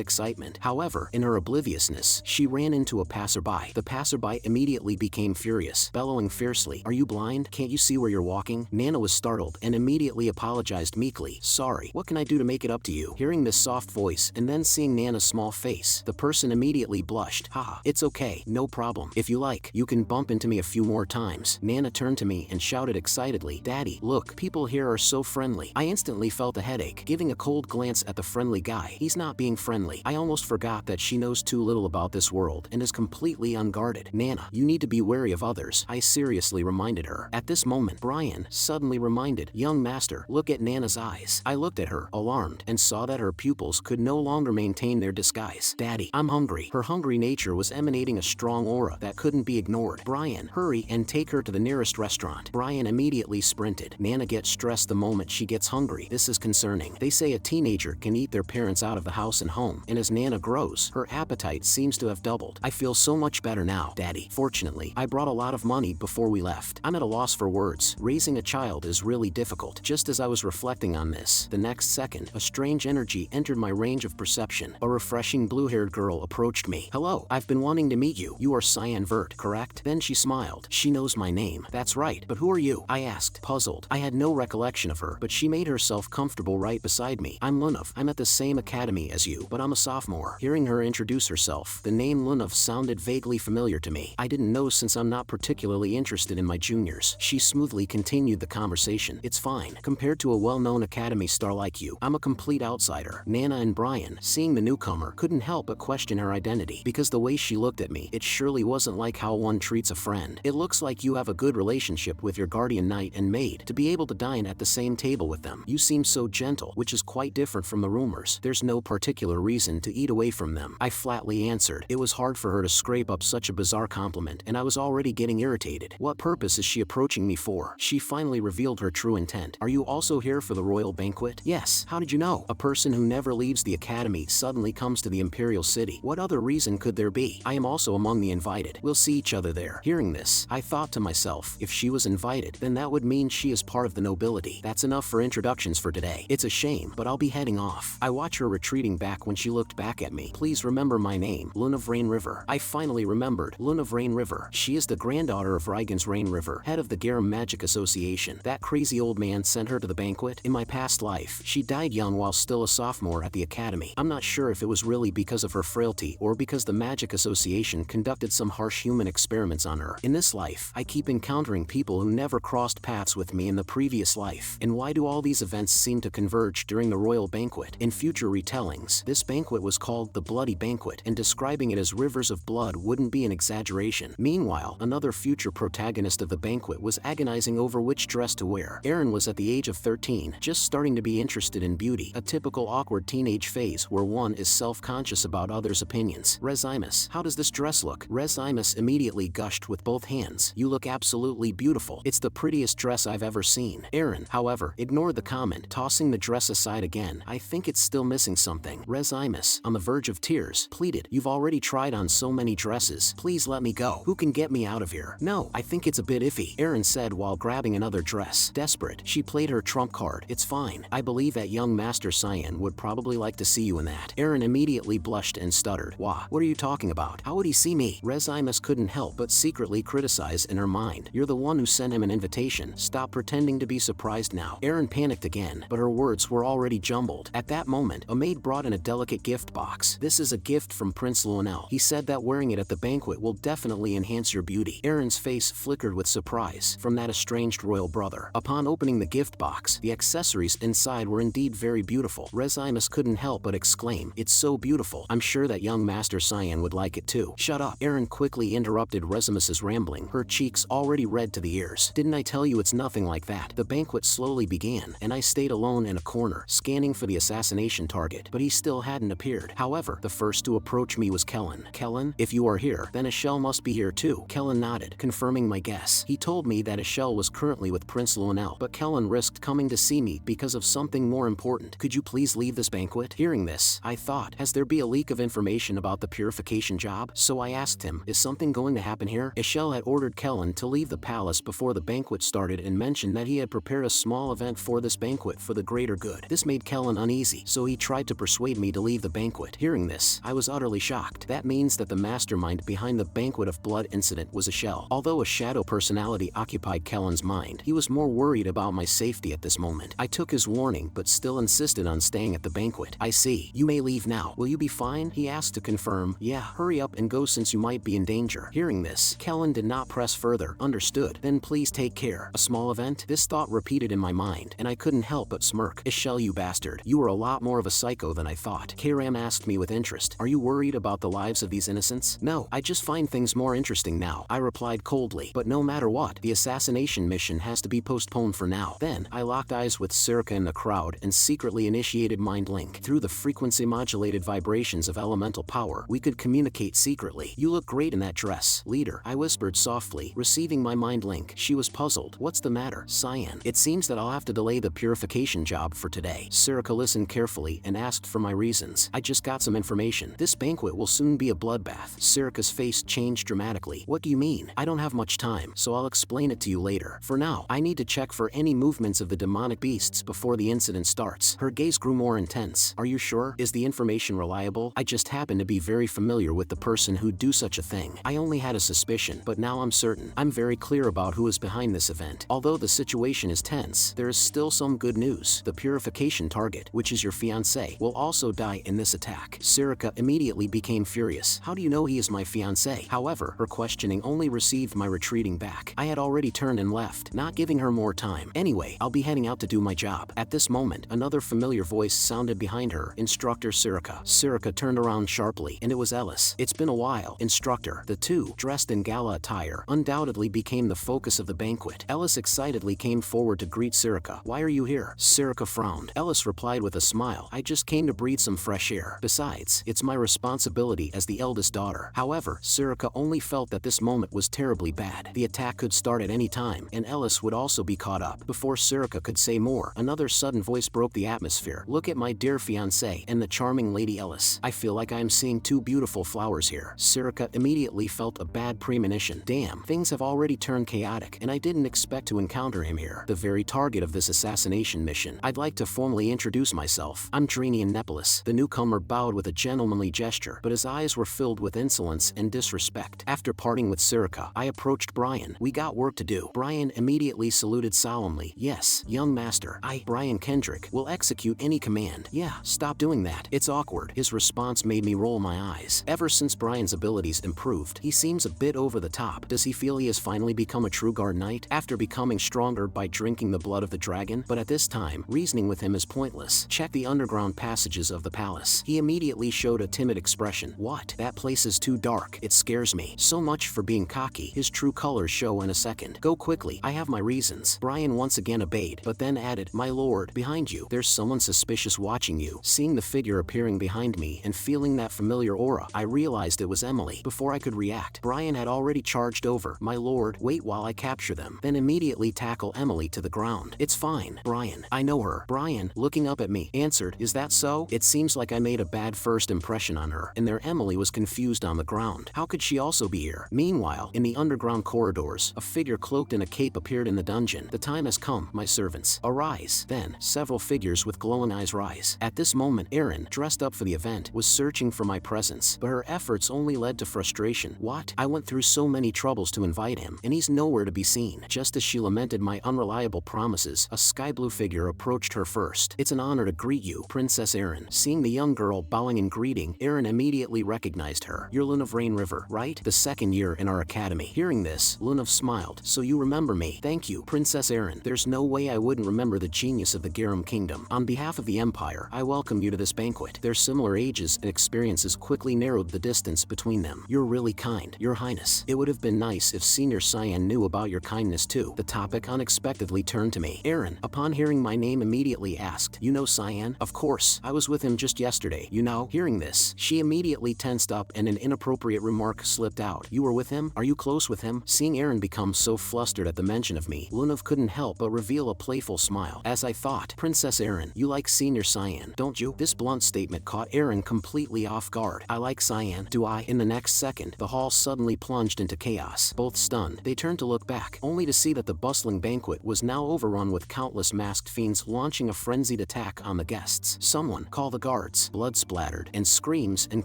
excitement. However, in her obliviousness, she ran into a passerby. The passerby immediately became furious, bellowing fiercely, "Are you blind? Can't you see where you're walking?" Nana was startled and immediately apologized meekly. "Sorry, what can I do to make it up to you?" Hearing this soft voice and then seeing Nana's small face, the person immediately blushed. "Haha, it's okay, no problem. If you like, you can bump into me a few more times." Nana turned to me and shouted excitedly, "Daddy, look, people here are so friendly." I instantly felt a headache, giving a cold glance at the friendly guy. He's not being friendly. I almost forgot that she knows too little about this world and is completely unguarded. "Nana, you need to be wary of others," I seriously reminded her. At this moment, Brian suddenly reminded, "Young master, look at Nana's eyes." I looked at her, alarmed, and saw that her pupils could no longer maintain their disguise. "Daddy, I'm hungry." Her hungry nature was emanating a strong aura that couldn't be ignored. "Brian, hurry and take her to the nearest restaurant." Brian immediately sprinted. Nana gets stressed the moment she gets hungry. This is concerning. They say a teenager can eat their parents out of the house and home, and as Nana grows, her appetite seems to have doubled. I feel so much better now, Daddy. Fortunately, I brought a lot of money before we left. I'm at a loss for words. Raising a child is really difficult. Just as I was reflecting on this, the next second, a strange energy entered my range of perception. A refreshing blue-haired girl approached me. "Hello, I've been wanting to meet you. You are Cyan Vert, correct?" Then she smiled. "She knows my name." "That's right, but who are you?" I asked, puzzled. I had no recollection of her, but she made herself comfortable right beside me. "I'm Lunav. I'm at the same academy as you, but I'm a sophomore." Hearing her introduce herself, the name Lunav sounded vaguely familiar to me. I didn't know since I'm not particularly interested in my juniors. She smoothly continued the conversation. "It's fine. Compared to a well-known academy star like you, I'm a complete outsider." Nana and Brian, seeing the newcomer, couldn't help but question her identity, because the way she looked at me, it surely wasn't like how one treats a friend. "It looks like you have a good relationship with your guardian knight and maid, to be able to dine at the same table with them. You seem so gentle, which is quite different from the rumors. There's no particular reason to eat away from them," I flatly answered. It was hard for her to scrape up such a bizarre compliment, and I was already getting irritated. What purpose is she approaching me for? She finally revealed her true intent. "Are you also here for the royal banquet?" "Yes. How did you know?" "A person who never leaves the academy suddenly comes to the Imperial City. What other reason could there be? I am also among the invited. We'll see each other there." Hearing this, I thought to myself, if she was invited, then that would mean she is part of the nobility. That's enough for introductions for today. It's a shame, but I'll be heading off. I watch her retreating back when she looked back at me. "Please remember my name, Luna of Rain River." I finally remembered. Luna of Rain River. She is the granddaughter of Rygans Rain River, head of the Garum Magic Association. That crazy old man sent her to the banquet. In my past life, she died young while still a sophomore at the academy. I'm not sure if it was really because of her frailty or because the Magic Association conducted some harsh human experiments on her. In this life, I keep encountering people who never crossed paths with me in the previous life. And why do all these events seem to converge during the royal banquet? In future retellings, this banquet was called the Bloody Banquet, and describing it as rivers of blood wouldn't be an exaggeration. Meanwhile, another future protagonist of the banquet was agonizing over which dress to wear. Aaron was at the age of 13, just starting to be interested in beauty, a typical awkward teenage phase where one is self-conscious about others' opinions. "Rezimus, how does this dress look?" Rezimus immediately gushed with both hands. "You look absolutely beautiful. It's the prettiest dress I've ever seen." Aaron, however, ignored the comment moment, tossing the dress aside again. I think it's still missing something. Rezimus, on the verge of tears, pleaded, "You've already tried on so many dresses. Please let me go. Who can get me out of here?" "No, I think it's a bit iffy," Aaron said while grabbing another dress. Desperate, she played her trump card. "It's fine. I believe that young Master Cyan would probably like to see you in that." Aaron immediately blushed and stuttered. "What are you talking about? How would he see me?" Rezimus couldn't help but secretly criticize in her mind. "You're the one who sent him an invitation. Stop pretending to be surprised now." Aaron panicked again, but her words were already jumbled. At that moment, a maid brought in a delicate gift box. "This is a gift from Prince Lionel. He said that wearing it at the banquet will definitely enhance your beauty." Aaron's face flickered with surprise from that estranged royal brother. Upon opening the gift box, the accessories inside were indeed very beautiful. Rezimus couldn't help but exclaim, "It's so beautiful. I'm sure that young Master Cyan would like it too." "Shut up." Aaron quickly interrupted Rezimus's rambling, her cheeks already red to the ears. "Didn't I tell you it's nothing like that?" The banquet slowly began, and I stayed alone in a corner, scanning for the assassination target, but he still hadn't appeared. However, the first to approach me was Kellen. "Kellen, if you are here, then Ashel must be here too." Kellen nodded, confirming my guess. He told me that Ashel was currently with Prince Lionel, but Kellen risked coming to see me because of something more important. "Could you please leave this banquet?" Hearing this, I thought, has there be a leak of information about the purification job? So I asked him, "Is something going to happen here?" Ashel had ordered Kellen to leave the palace before the banquet started and mentioned that he had prepared a small event for this banquet for the greater good. This made Kellen uneasy, so he tried to persuade me to leave the banquet. Hearing this, I was utterly shocked. That means that the mastermind behind the Banquet of Blood incident was Ashel. Although a shadow personality occupied Kellen's mind, he was more worried about my safety at this moment. I took his warning but still insisted on staying at the banquet. "I see. You may leave now. Will you be fine?" he asked to confirm. "Yeah, hurry up and go since you might be in danger." Hearing this, Kellen did not press further. "Understood. Then please take care." A small event? This thought repeated in my mind, and I couldn't help but smirk. "Ashel, you bastard. You are a lot more of a psycho than I thought." Kram asked me with interest, "Are you worried about the lives of these innocents?" "No, I just find things more interesting now," I replied coldly. "But no matter what, the assassination mission has to be postponed for now." Then, I locked eyes with Circa in the crowd and secretly initiated mind link. Through the frequency-modulated vibrations of elemental power, we could communicate secretly. "You look great in that dress, leader," I whispered softly, receiving my mind link. She was puzzled. "What's the matter, Cyan?" "It seems that I'll have to delay the purification job for today." Circa listened carefully and asked for my reasons. "I just got some information. This banquet will soon be a bloodbath." Circa's face changed dramatically. "What do you mean?" "I don't have much time, so I'll explain it to you later. For now, I need to check for any movements of the demonic beasts before the incident starts." Her gaze grew more intense. "Are you sure? Is the information reliable? I just happen to be very familiar with the person who'd do such a thing. I only had a suspicion, but now I'm certain. I'm very clear about who is behind this event. Although the situation is tense, there is still some good news. The purification target, which is your fiancé, will also die in this attack." Circa immediately became furious. "How do you know he is my fiancé?" However, her questioning only received my retreating back. I had already turned and left, not giving her more time. "Anyway, I'll be heading out to do my job." At this moment, another familiar voice sounded behind her. "Instructor Circa." Circa turned around sharply, and it was Ellis. "It's been a while, Instructor." The two, dressed in gala attire, undoubtedly became the focus of the banquet. Ellis excitedly came forward to greet Circa. "Why are you here?" Circa frowned. Ellis replied with a smile, "I just came to breathe some fresh air. Besides, it's my responsibility as the eldest daughter." However, Circa only felt that this moment was terribly bad. The attack could start at any time, and Ellis would also be caught up. Before Circa could say more, another sudden voice broke the atmosphere. "Look at my dear fiancé and the charming Lady Ellis. I feel like I am seeing two beautiful flowers here." Circa immediately felt a bad premonition. Damn, things have already turned chaotic, and I didn't expect to encounter him here, the very target of this assassination mission. "I'd like to formally introduce myself. I'm Dranian Nepolis." The newcomer bowed with a gentlemanly gesture, but his eyes were filled with insolence and disrespect. After parting with Circa, I approached Brian. "We got work to do." Brian immediately saluted solemnly. "Yes, young master. I, Brian Kendrick, will execute any command." "Yeah, stop doing that. It's awkward." His response made me roll my eyes. Ever since Brian's abilities improved, he seems a bit over the top. Does he feel he has finally become a true guard knight after becoming stronger by drinking the blood of the dragon? But at this time, reasoning with him is pointless. Check the underground passages of the palace. He immediately showed a timid expression. "What? That place is too dark. It scares me." So much for being cocky. His true colors show in a second. "Go quickly. I have my reasons." Brian once again obeyed, but then added, "My lord, behind you. There's someone suspicious watching you." Seeing the figure appearing behind me and feeling that familiar aura, I realized it was Emily. Before I could react, Brian had already charged over. "My lord, wait while I capture them. Then immediately tackle Emily to the ground." "It's fine, Brian." Brian. I know her. Brian, looking up at me, answered, is that so? It seems like I made a bad first impression on her. And there Emily was confused on the ground. How could she also be here? Meanwhile, in the underground corridors, a figure cloaked in a cape appeared in the dungeon. The time has come, my servants. Arise. Then, several figures with glowing eyes rise. At this moment, Erin, dressed up for the event, was searching for my presence, but her efforts only led to frustration. What? I went through so many troubles to invite him, and he's nowhere to be seen. Just as she lamented my unreliable promises, a sky blue figure approached her first. It's an honor to greet you, Princess Erin. Seeing the young girl bowing in greeting, Erin immediately recognized her. You're Lune of Rain River, right? The second year in our academy. Hearing this, Lune smiled. So you remember me? Thank you, Princess Erin. There's no way I wouldn't remember the genius of the Garum Kingdom. On behalf of the Empire, I welcome you to this banquet. Their similar ages and experiences quickly narrowed the distance between them. You're really kind, Your Highness. It would have been nice if Senior Cyan knew about your kindness too. The topic unexpectedly turned to me. Erin, upon hearing my name, immediately asked, you know Cyan? Of course, I was with him just yesterday, you know? Hearing this, she immediately tensed up and an inappropriate remark slipped out. You were with him? Are you close with him? Seeing Erin become so flustered at the mention of me, Lune couldn't help but reveal a playful smile. As I thought, Princess Erin, you like Senior Cyan, don't you? This blunt statement caught Erin completely off guard. I like Cyan, do I? In the next second, the hall suddenly plunged into chaos. Both stunned, they turned to look back, only to see that the bustling banquet was now overrun with countless masked fiends launching a frenzied attack on the guests. Someone, call the guards. Blood splattered, and screams and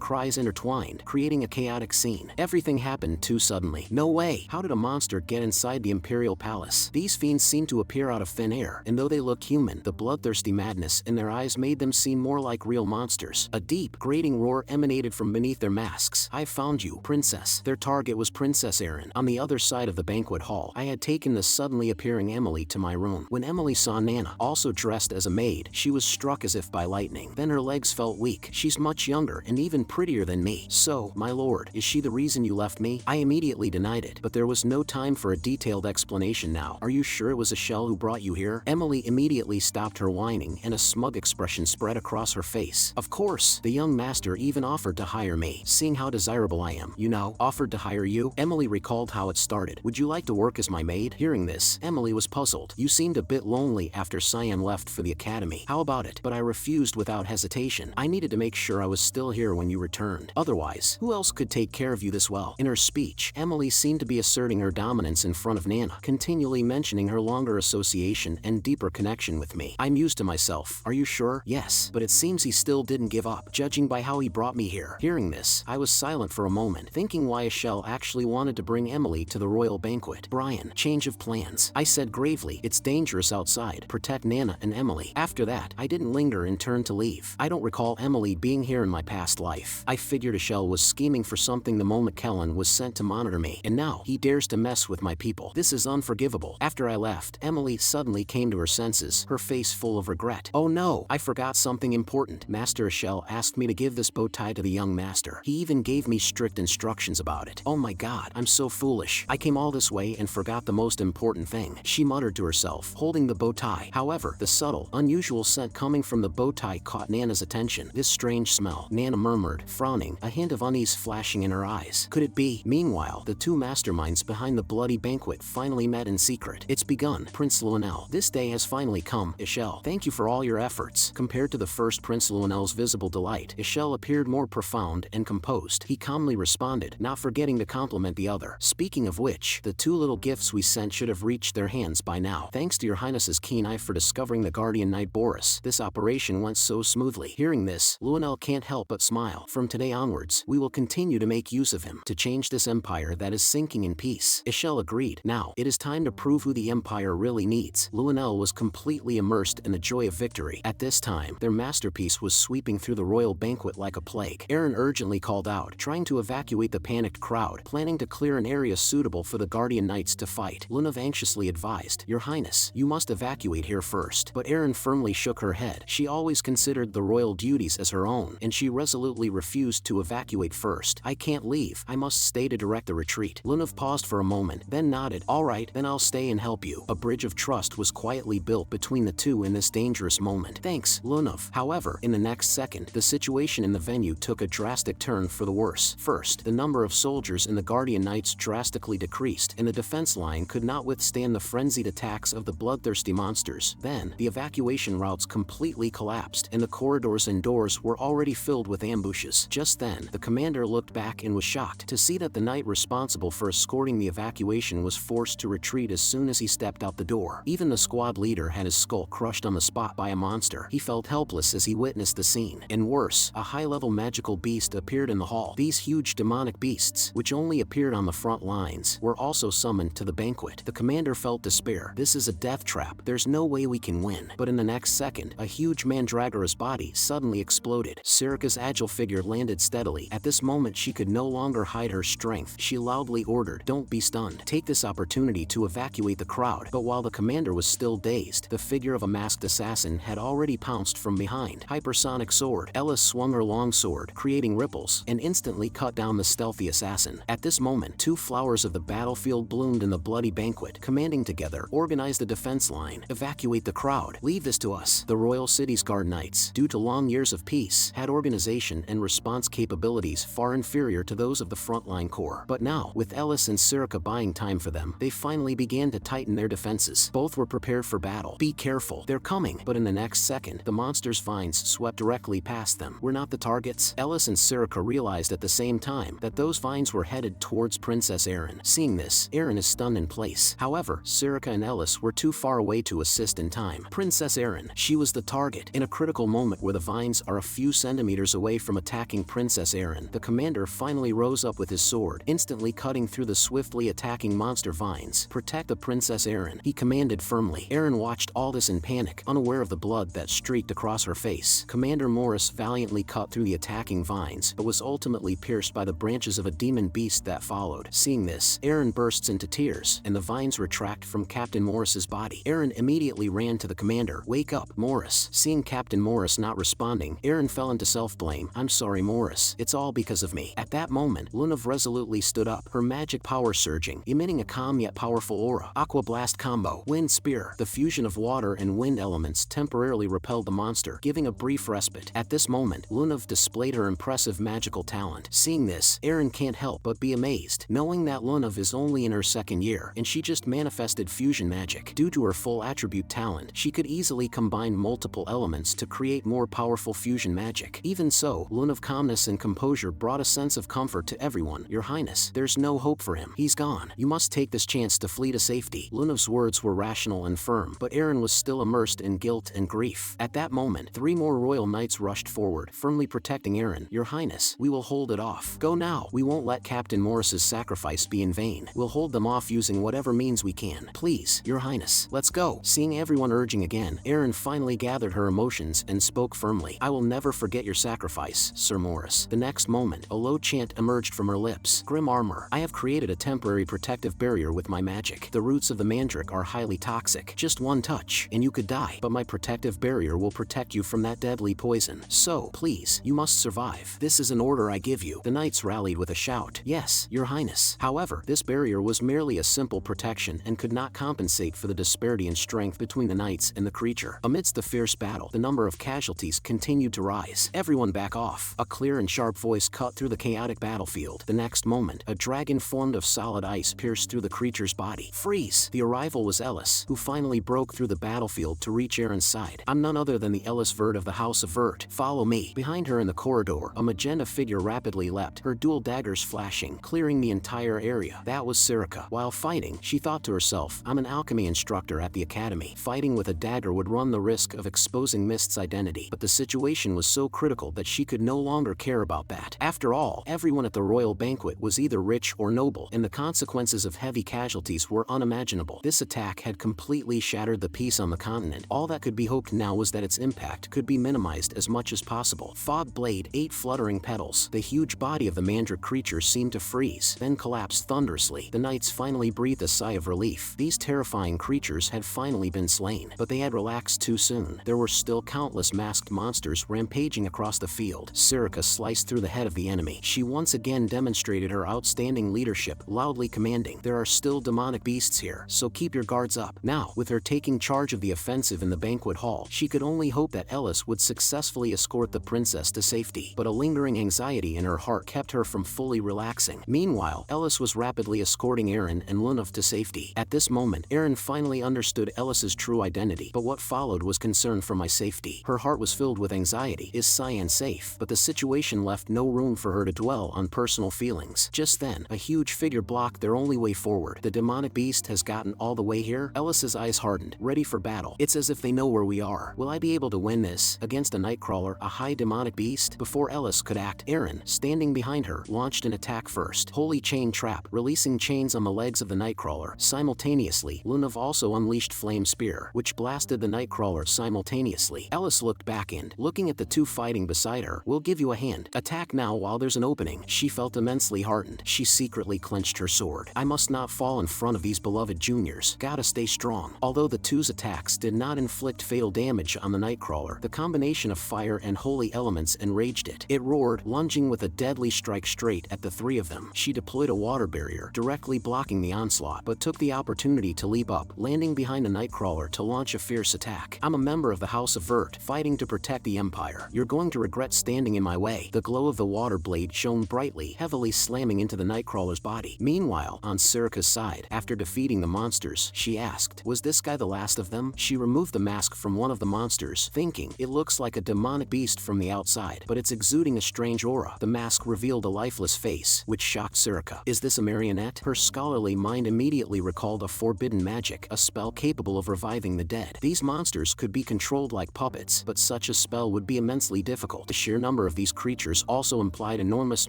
cries intertwined, creating a chaotic scene. Everything happened too suddenly. No way! How did a monster get inside the Imperial Palace? These fiends seemed to appear out of thin air, and though they looked human, the bloodthirsty madness in their eyes made them seem more like real monsters. A deep, grating roar emanated from beneath their masks. I found you, Princess. Their target was Princess Erin. On the other side of the banquet hall, I had taken the suddenly appearing Emily to my room. When Emily saw Nana, also dressed as a maid, she was struck as if by lightning. Then her legs felt weak. She's much younger and even prettier than me. So, my lord, is she the reason you left me? I immediately denied it, but there was no time for a detailed explanation now. Are you sure it was a shell who brought you here? Emily immediately stopped her whining and a smug expression spread across her face. Of course, the young master even offered to hire me, seeing how desirable I am. You know, offered to hire you? Emily recalled how it started. Would you like to work as my maid? Hearing this, Emily was puzzled. You seemed a bit lonely after Cyan left for the academy. How about it? But I refused without hesitation. I needed to make sure I was still here when you returned. Otherwise, who else could take care of you this well? In her speech, Emily seemed to be asserting her dominance in front of Nana, continually mentioning her longer association and deeper connection with me. I mused to myself, are you sure? Yes, but it seems he still didn't give up, judging by how he brought me here. Hearing this, I was silent for a moment, thinking why Ashell actually wanted to bring Emily to the royal banquet. Brian, change of plans. I said gravely, it's dangerous outside. Protect Nana and Emily. After that, I didn't linger and turned to leave. I don't recall Emily being here in my past life. I figured Ashell was scheming for something the moment Kellen was sent to monitor me, and now he dares to mess with my people. This is unforgivable. After I left, Emily suddenly came to her senses, her face full of regret. Oh no, I forgot something important. Master Ashell asked me to give this bow tie to the young master. He even gave me strict instructions about it. Oh my god, I'm so foolish. I came all this way and forgot the most important thing, she muttered to herself, holding the bow tie. However, the subtle, unusual scent coming from the bow tie caught Nana's attention. This strange smell, Nana murmured, frowning, a hint of unease flashing in her eyes. Could it be? Meanwhile, the two masterminds behind the bloody banquet finally met in secret. It's begun, Prince Luenel. This day has finally come, Ashell. Thank you for all your efforts. Compared to the first Prince Luenel's visible delight, Ashell appeared more profound and composed. He calmly responded, not forgetting to compliment the other. Speaking of which, the two little gifts we sent should have reached their hands by now. Thanks to your highness's keen eye for discovering the guardian knight Boris, this operation went so smoothly. Hearing this, Luenel can't help but smile. From today onwards, we will continue to make use of him to change this empire that is sinking in peace. Ashell agreed. Now, it is time to prove who the empire really needs. Luenel was completely immersed in the joy of victory. At this time, their masterpiece was sweeping through the royal banquet like a plague. Erin urgently called out, trying to evacuate the panicked crowd, planning to clear an area suitable for the guardian knights to fight. Luenel anxiously advised, Your Highness, you must evacuate here first. But Erin firmly shook her head. She always considered the royal duties as her own, and she resolutely refused to evacuate first. I can't leave. I must stay to direct the retreat. Luenel paused for a moment, then nodded. All right, then I'll stay and help you. A bridge of trust was quietly built between the two in this dangerous moment. Thanks, Luenel. However, in the next second, the situation in the venue took a drastic turn for the worse. First, the number of soldiers in the Guardian Knights drastically decreased, and the defense line could not withstand the frenzied attacks of the bloodthirsty monsters monsters. Then, the evacuation routes completely collapsed, and the corridors and doors were already filled with ambushes. Just then, the commander looked back and was shocked to see that the knight responsible for escorting the evacuation was forced to retreat as soon as he stepped out the door. Even the squad leader had his skull crushed on the spot by a monster. He felt helpless as he witnessed the scene. And worse, a high-level magical beast appeared in the hall. These huge demonic beasts, which only appeared on the front lines, were also summoned to the banquet. The commander felt despair. This is a death trap. There's no way we can win. But in the next second, a huge mandragora's body suddenly exploded. Sirika's agile figure landed steadily. At this moment, she could no longer hide her strength. She loudly ordered, "Don't be stunned. Take this opportunity to evacuate the crowd." But while the commander was still dazed, the figure of a masked assassin had already pounced from behind. Hypersonic sword. Ellis swung her longsword, creating ripples, and instantly cut down the stealthy assassin. At this moment, two flowers of the battlefield bloomed in the bloody banquet, commanding together, "Organize the defense line. Evacuate the crowd. Leave this to us." The Royal City's Guard Knights, due to long years of peace, had organization and response capabilities far inferior to those of the frontline corps. But now, with Ellis and Sirika buying time for them, they finally began to tighten their defenses. Both were prepared for battle. "Be careful. They're coming." But in the next second, the monster's vines swept directly past them. "We're not the targets." Ellis and Sirika realized at the same time that those vines were headed towards Princess Erin. Seeing this, Erin is stunned in place. However, Sirika and Ellis were too far away to assist in time. Princess Erin, she was the target. In a critical moment where the vines are a few centimeters away from attacking Princess Erin, the commander finally rose up with his sword, instantly cutting through the swiftly attacking monster vines. "Protect the Princess Erin," he commanded firmly. Erin watched all this in panic, unaware of the blood that streaked across her face. Commander Morris valiantly cut through the attacking vines, but was ultimately pierced by the branches of a demon beast that followed. Seeing this, Erin bursts into tears, and the vines retract from Captain Morris's body. Erin immediately ran to the commander. "Wake up, Morris." Seeing Captain Morris not responding, Erin fell into self-blame. "I'm sorry, Morris. It's all because of me." At that moment, Lunav resolutely stood up, her magic power surging, emitting a calm yet powerful aura. Aqua Blast combo. Wind Spear. The fusion of water and wind elements temporarily repelled the monster, giving a brief respite. At this moment, Lunav displayed her impressive magical talent. Seeing this, Erin can't help but be amazed, knowing that Lunav is only in her second year, and she just manifested fusion magic. Due to her full attribute talent, she could easily combine multiple elements to create more powerful fusion magic. Even so, Lunav's calmness and composure brought a sense of comfort to everyone. "Your Highness, there's no hope for him. He's gone. You must take this chance to flee to safety." Lunav's words were rational and firm, but Erin was still immersed in guilt and grief. At that moment, three more royal knights rushed forward, firmly protecting Erin. "Your Highness, we will hold it off. Go now. We won't let Captain Morris's sacrifice be in vain. We'll hold them off using whatever means we can. Please, Your Highness, let's go." Seeing everyone urging again, Erin finally gathered her emotions and spoke firmly. "I will never forget your sacrifice, Sir Morris." The next moment, a low chant emerged from her lips. "Grim armor. I have created a temporary protective barrier with my magic. The roots of the mandrake are highly toxic. Just one touch, and you could die. But my protective barrier will protect you from that deadly poison. So, please, you must survive. This is an order I give you." The knights rallied with a shout. "Yes, Your Highness." However, this barrier was merely a simple protection and could not compensate for the disparity in strength between the knights and the creature. Amidst the fierce battle, the number of casualties continued to rise. "Everyone back off." A clear and sharp voice cut through the chaotic battlefield. The next moment, a dragon formed of solid ice pierced through the creature's body. "Freeze!" The arrival was Ellis, who finally broke through the battlefield to reach Erin's side. "I'm none other than the Ellis Vert of the House of Vert. Follow me." Behind her in the corridor, a magenta figure rapidly leapt, her dual daggers flashing, clearing the entire area. That was Sirika. While fighting, she thought to herself, "I'm an alchemy instructor at the academy. Fighting with a dagger would run the risk of exposing Mist's identity." But the situation was so critical that she could no longer care about that. After all, everyone at the royal banquet was either rich or noble, and the consequences of heavy casualties were unimaginable. This attack had completely shattered the peace on the continent. All that could be hoped now was that its impact could be minimized as much as possible. Fog Blade, 8 fluttering petals. The huge body of the mandrake creature seemed to freeze, then collapsed thunderously. The knights finally breathed a sigh of relief. These terrifying creatures had finally been slain, but they had relaxed too soon. There were still countless masked monsters rampaging across the field. Sirika sliced through the head of the enemy. She once again demonstrated her outstanding leadership, loudly commanding, "There are still demonic beasts here, so keep your guards up." Now, with her taking charge of the offensive in the banquet hall, she could only hope that Ellis would successfully escort the princess to safety. But a lingering anxiety in her heart kept her from fully relaxing. Meanwhile, Ellis was rapidly escorting Erin and Lunav to safety. At this moment, Erin finally understood Ellis' Ellis's true identity, but what followed was concern for my safety. Her heart was filled with anxiety. Is Cyan safe? But the situation left no room for her to dwell on personal feelings. Just then, a huge figure blocked their only way forward. The demonic beast has gotten all the way here? Ellis's eyes hardened, ready for battle. It's as if they know where we are. Will I be able to win this? Against a nightcrawler, a high demonic beast? Before Ellis could act, Aaron, standing behind her, launched an attack first. Holy chain trap, releasing chains on the legs of the nightcrawler. Simultaneously, Lunav also unleashed flame spear, which blasted the nightcrawler simultaneously. Ellis looked back and, looking at the two fighting beside her, we'll give you a hand. Attack now while there's an opening. She felt immensely heartened. She secretly clenched her sword. I must not fall in front of these beloved juniors. Gotta stay strong. Although the two's attacks did not inflict fatal damage on the nightcrawler, the combination of fire and holy elements enraged it. It roared, lunging with a deadly strike straight at the three of them. She deployed a water barrier, directly blocking the onslaught, but took the opportunity to leap up, landing behind the nightcrawler to launch a fierce attack. I'm a member of the House of Vert, fighting to protect the Empire. You're going to regret standing in my way. The glow of the water blade shone brightly, heavily slamming into the nightcrawler's body. Meanwhile, on Sirika's side, after defeating the monsters, she asked, was this guy the last of them? She removed the mask from one of the monsters, thinking, it looks like a demonic beast from the outside, but it's exuding a strange aura. The mask revealed a lifeless face, which shocked Sirika. Is this a marionette? Her scholarly mind immediately recalled a forbidden magic, a spell capable of reviving the dead. These monsters could be controlled like puppets, but such a spell would be immensely difficult. The sheer number of these creatures also implied enormous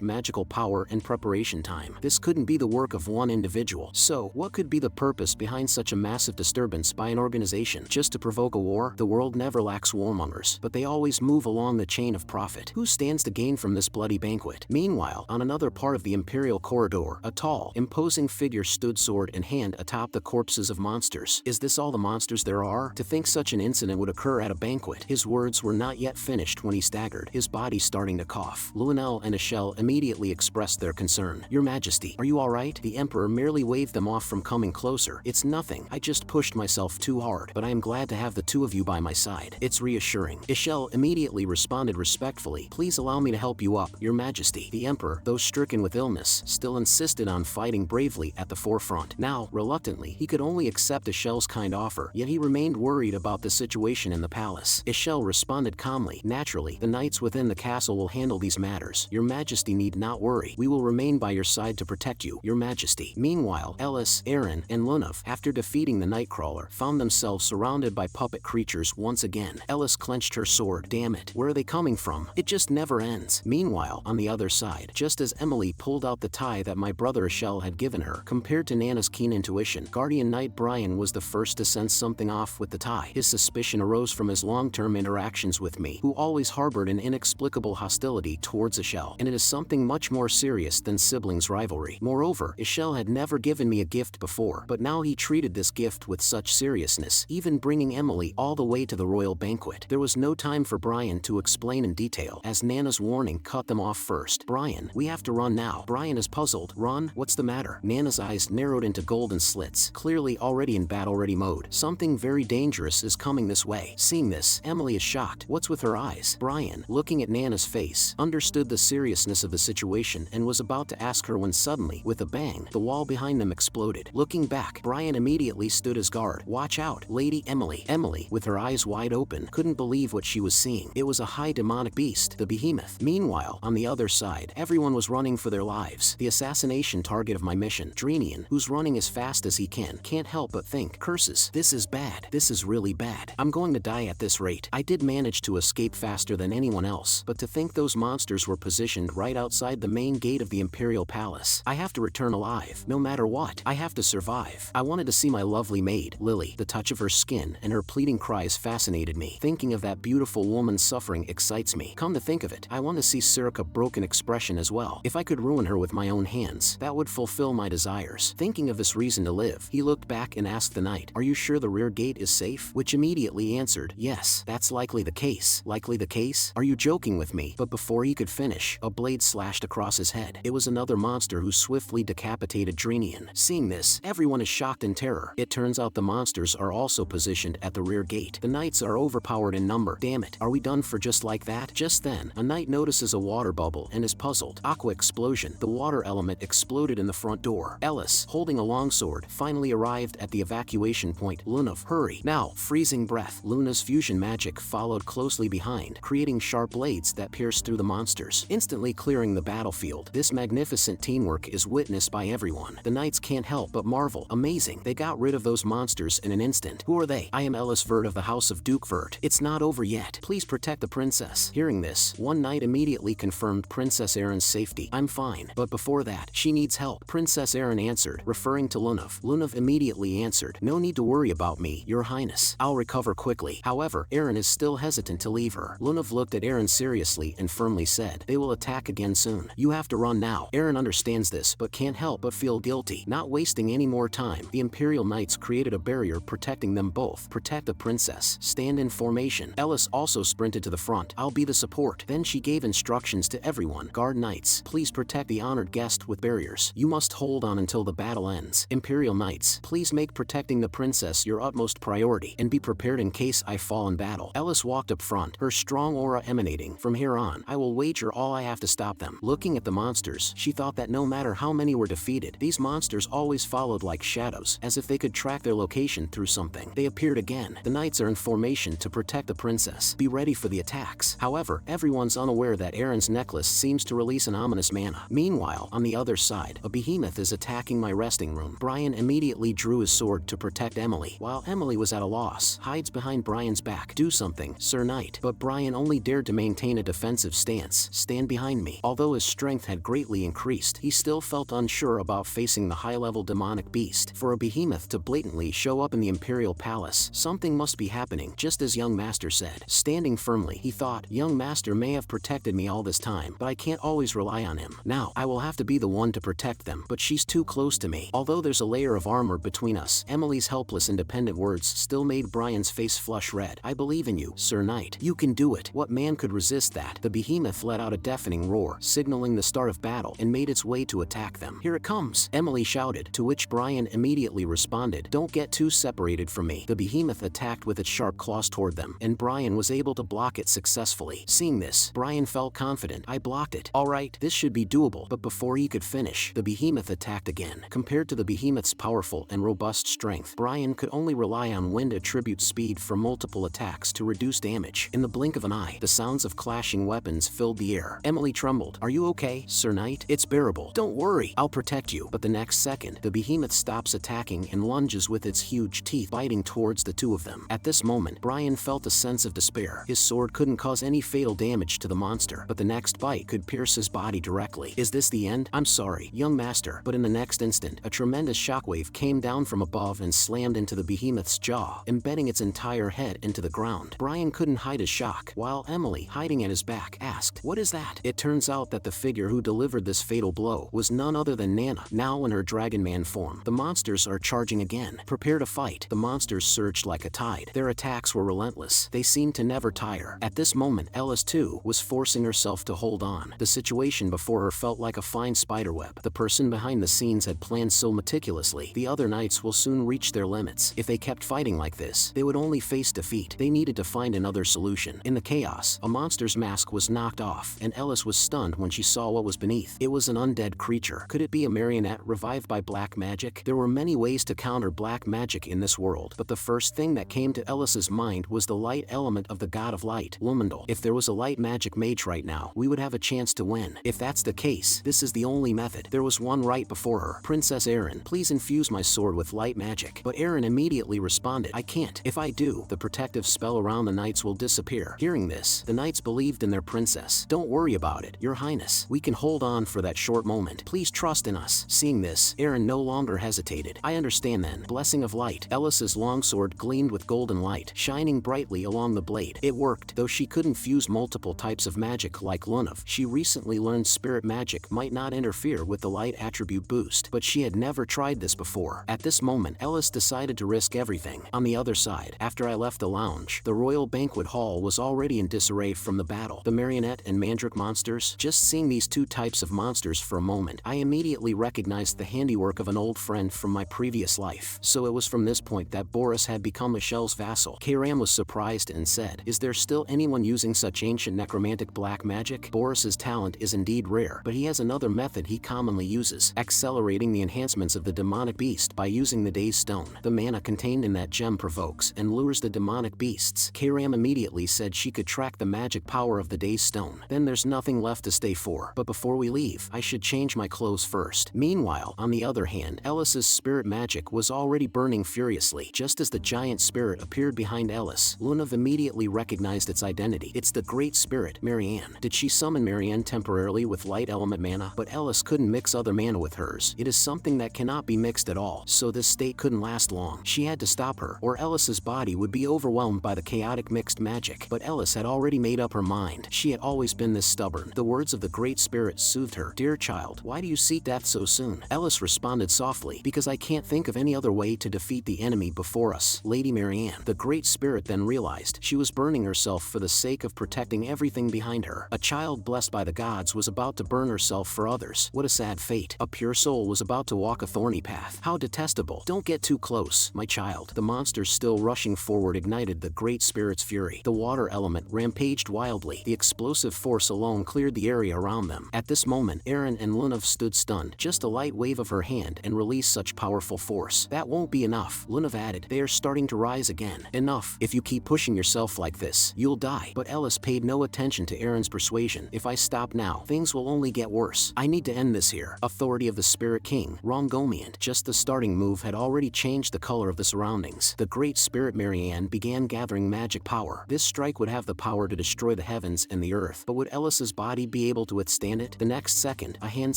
magical power and preparation time. This couldn't be the work of one individual. So, what could be the purpose behind such a massive disturbance by an organization? Just to provoke a war? The world never lacks warmongers, but they always move along the chain of profit. Who stands to gain from this bloody banquet? Meanwhile, on another part of the imperial corridor, a tall, imposing figure stood sword in hand atop the corpses of monsters. Is this all the monsters there are? To think such an incident would occur at a banquet. His words were not yet finished when he staggered, his body starting to cough. Luenel and Ishel immediately expressed their concern. Your Majesty, are you alright? The Emperor merely waved them off from coming closer. It's nothing. I just pushed myself too hard, but I am glad to have the two of you by my side. It's reassuring. Ishel immediately responded respectfully. Please allow me to help you up, Your Majesty. The Emperor, though stricken with illness, still insisted on fighting bravely at the forefront. Now, reluctantly, he could only accept Ishel's kind offer, yet he remained worried about the situation in the palace. Ishel responded calmly. Naturally, the knights within the castle will handle these matters. Your Majesty need not worry. We will remain by your side to protect you, Your Majesty. Meanwhile, Ellis, Aaron, and Lunav, after defeating the Nightcrawler, found themselves surrounded by puppet creatures once again. Ellis clenched her sword. Damn it, where are they coming from? It just never ends. Meanwhile, on the other side, just as Emily pulled out the tie that my brother Ishel had given her, compared to Nana's keen intuition, Guardian Knight Brian was the first to sense something off with the tie. His suspicion arose from his long-term interactions with me, who always harbored an inexplicable hostility towards Ishel, and it is something much more serious than siblings' rivalry. Moreover, Ishel had never given me a gift before, but now he treated this gift with such seriousness, even bringing Emily all the way to the royal banquet. There was no time for Brian to explain in detail, as Nana's warning cut them off first. Brian, we have to run now. Brian is puzzled. Run? What's the matter? Nana's eyes narrowed into golden slits, clearly already in battle-ready mode. Something very dangerous is coming this way. Seeing this, Emily is shocked. What's with her eyes? Brian, looking at Nana's face, understood the seriousness of the situation and was about to ask her when suddenly, with a bang, the wall behind them exploded. Looking back, Brian immediately stood his guard. Watch out, Lady Emily. Emily, with her eyes wide open, couldn't believe what she was seeing. It was a high demonic beast, the behemoth. Meanwhile, on the other side, everyone was running for their lives. The assassination target of my mission, Drenian, who's running as fast as he can, can't help but think, curses, this is bad. This is really bad. I'm going to die at this rate. I did manage to escape faster than anyone else, but to think those monsters were positioned right outside the main gate of the Imperial Palace. I have to return alive, no matter what. I have to survive. I wanted to see my lovely maid, Lily. The touch of her skin and her pleading cries fascinated me. Thinking of that beautiful woman suffering excites me. Come to think of it, I want to see Sirika broken expression as well. If I could ruin her with my own hands, that would fulfill my desires. Thinking of this reason to live, he looked back and asked the knight, are you sure the rear gate is safe? Which immediately answered, yes, that's likely the case. Likely the case? Are you joking with me? But before he could finish, a blade slashed across his head. It was another monster who swiftly decapitated Drenian. Seeing this, everyone is shocked in terror. It turns out the monsters are also positioned at the rear gate. The knights are overpowered in number. Damn it, are we done for just like that? Just then, a knight notices a water bubble and is puzzled. Aqua explosion. The water element exploded in the front door. Ellis, holding a longsword, finally arrived at the evacuation point cried. Lunav, hurry. Now, freezing breath. Luna's fusion magic followed closely behind, creating sharp blades that pierced through the monsters, instantly clearing the battlefield. This magnificent teamwork is witnessed by everyone. The knights can't help but marvel. Amazing. They got rid of those monsters in an instant. Who are they? I am Ellis Vert of the House of Duke Vert. It's not over yet. Please protect the princess. Hearing this, one knight immediately confirmed Princess Erin's safety. I'm fine, but before that, she needs help. Princess Erin answered, referring to Lunav. Lunav immediately answered, no need to worry about me, Your Highness. I'll recover quickly. However, Erin is still hesitant to leave her. Lunav looked at Erin seriously and firmly said, they will attack again soon. You have to run now. Erin understands this, but can't help but feel guilty. Not wasting any more time, the Imperial Knights created a barrier protecting them both. Protect the princess. Stand in formation. Ellis also sprinted to the front. I'll be the support. Then she gave instructions to everyone. Guard Knights, please protect the honored guest with barriers. You must hold on until the battle ends. Imperial Knights, please make protecting the princess your utmost priority, and be prepared in case I fall in battle. Ellis walked up front, her strong aura emanating. From here on, I will wager all I have to stop them. Looking at the monsters, she thought that no matter how many were defeated, these monsters always followed like shadows, as if they could track their location through something. They appeared again. The knights are in formation to protect the princess. Be ready for the attacks. However, everyone's unaware that Erin's necklace seems to release an ominous mana. Meanwhile, on the other side, a behemoth is attacking my resting room. Brian immediately drew his sword to protect Emily. While Emily was at a loss, hides behind Brian's back. Do something, Sir Knight. But Brian only dared to maintain a defensive stance. Stand behind me. Although his strength had greatly increased, he still felt unsure about facing the high-level demonic beast. For a behemoth to blatantly show up in the Imperial Palace, something must be happening, just as young Master said. Standing firmly, he thought, young Master may have protected me all this time, but I can't always rely on him. Now, I will have to be the one to protect them, but she's too close to me. Although there's a layer of armor between us, Emily's helpless independent words still made Brian's face flush red. I believe in you, Sir Knight. You can do it. What man could resist that? The behemoth let out a deafening roar, signaling the start of battle, and made its way to attack them. Here it comes, Emily shouted, to which Brian immediately responded, don't get too separated from me. The behemoth attacked with its sharp claws toward them, and Brian was able to block it successfully. Seeing this, Brian felt confident. I blocked it. Alright, this should be doable. But before he could finish, the behemoth attacked again. Compared to the behemoth's powerful and robust strength, Brian could only rely on wind attribute speed for multiple attacks to reduce damage. In the blink of an eye, the sounds of clashing weapons filled the air. Emily trembled. Are you okay, Sir Knight? It's bearable. Don't worry, I'll protect you. But the next second, the behemoth stops attacking and lunges with its huge teeth, biting towards the two of them. At this moment, Brian felt a sense of despair. His sword couldn't cause any fatal damage to the monster, but the next bite could pierce his body directly. Is this the end? I'm sorry, young Master. But in the next instant, a tremendous shockwave came down from above and slammed into the behemoth's jaw, embedding its entire head into the ground. Brian couldn't hide his shock, while Emily, hiding at his back, asked, what is that? It turns out that the figure who delivered this fatal blow was none other than Nana, now in her Dragon Man form. The monsters are charging again. Prepare to fight. The monsters surged like a tide. Their attacks were relentless. They seemed to never tire. At this moment, Ellis too was forcing herself to hold on. The situation before her felt like a fine spiderweb. The person behind the scenes had planned so meticulously. The other knights will soon reach their limits. If they kept fighting like this, they would only face defeat. They needed to find another solution. In the chaos, a monster's mask was knocked off, and Ellis was stunned when she saw what was beneath. It was an undead creature. Could it be a marionette revived by black magic? There were many ways to counter black magic in this world, but the first thing that came to Ellis's mind was the light element of the god of light, Lumendal. If there was a light magic mage right now, we would have a chance to win. If that's the case, this is the only method. There was one right before her. Princess Erin, please infuse my sword with light magic. But Erin immediately responded, I can't. If I do, the protective spell around the knights will disappear. Hearing this, the knights believed in their princess. Don't worry about it, Your Highness. We can hold on for that short moment. Please trust in us. Seeing this, Erin no longer hesitated. I understand then. Blessing of light. Ellis's longsword gleamed with golden light, shining brightly along the blade. It worked. Though she couldn't fuse multiple types of magic like Lunav, she recently learned spirit magic might not interfere with the light attribute boost, but she had never tried this before. At this moment, Ellis decided to risk everything. On the other side, after I left the lounge, the royal banquet hall was already in disarray from the battle. The marionette and mandrake monsters. Just seeing these two types of monsters for a moment, I immediately recognized the handiwork of an old friend from my previous life. So it was from this point that Boris had become Michelle's vassal. Kram was surprised and said, is there still anyone using such ancient necromantic black magic? Boris's talent is indeed rare, but he has another method he commonly uses, accelerating the enhancements of the demonic beast by using the Daze Stone. The mana contained in that gem provokes and lures the demonic beasts. Kram immediately said she could track the magic power of the day's stone. Then there's nothing left to stay for. But before we leave, I should change my clothes first. Meanwhile, on the other hand, Ellis's spirit magic was already burning furiously. Just as the giant spirit appeared behind Ellis, Lunav immediately recognized its identity. It's the great spirit, Marianne. Did she summon Marianne temporarily with light element mana? But Ellis couldn't mix other mana with hers. It is something that cannot be mixed at all, so this state couldn't last long. She had to stop her, or Ellis's body would be overwhelmed by the chaotic mixed magic. But Ellis had already made up her mind. She had always been this stubborn. The words of the great spirit soothed her. Dear child, why do you seek death so soon? Ellis responded softly, because I can't think of any other way to defeat the enemy before us, Lady Marianne. The great spirit then realized she was burning herself for the sake of protecting everything behind her. A child blessed by the gods was about to burn herself for others. What a sad fate. A pure soul was about to walk a thorny path. How detestable. Don't get too close, my child. The monsters still rushing forward ignited the great spirit's fury. The water element rampaged wildly. The explosive force alone cleared the area around them. At this moment, Aaron and Lunav stood stunned. Just a light wave of her hand and released such powerful force. That won't be enough, Lunav added. They are starting to rise again. Enough. If you keep pushing yourself like this, you'll die. But Ellis paid no attention to Aaron's persuasion. If I stop now, things will only get worse. I need to end this here. Authority of the Spirit King, Rongomiant. Just the starting move had already changed the color of the surroundings. The great spirit Marianne began gathering magic power. This strike would have the power to destroy the heavens and the earth. But would Ellis's body be able to withstand it? The next second, a hand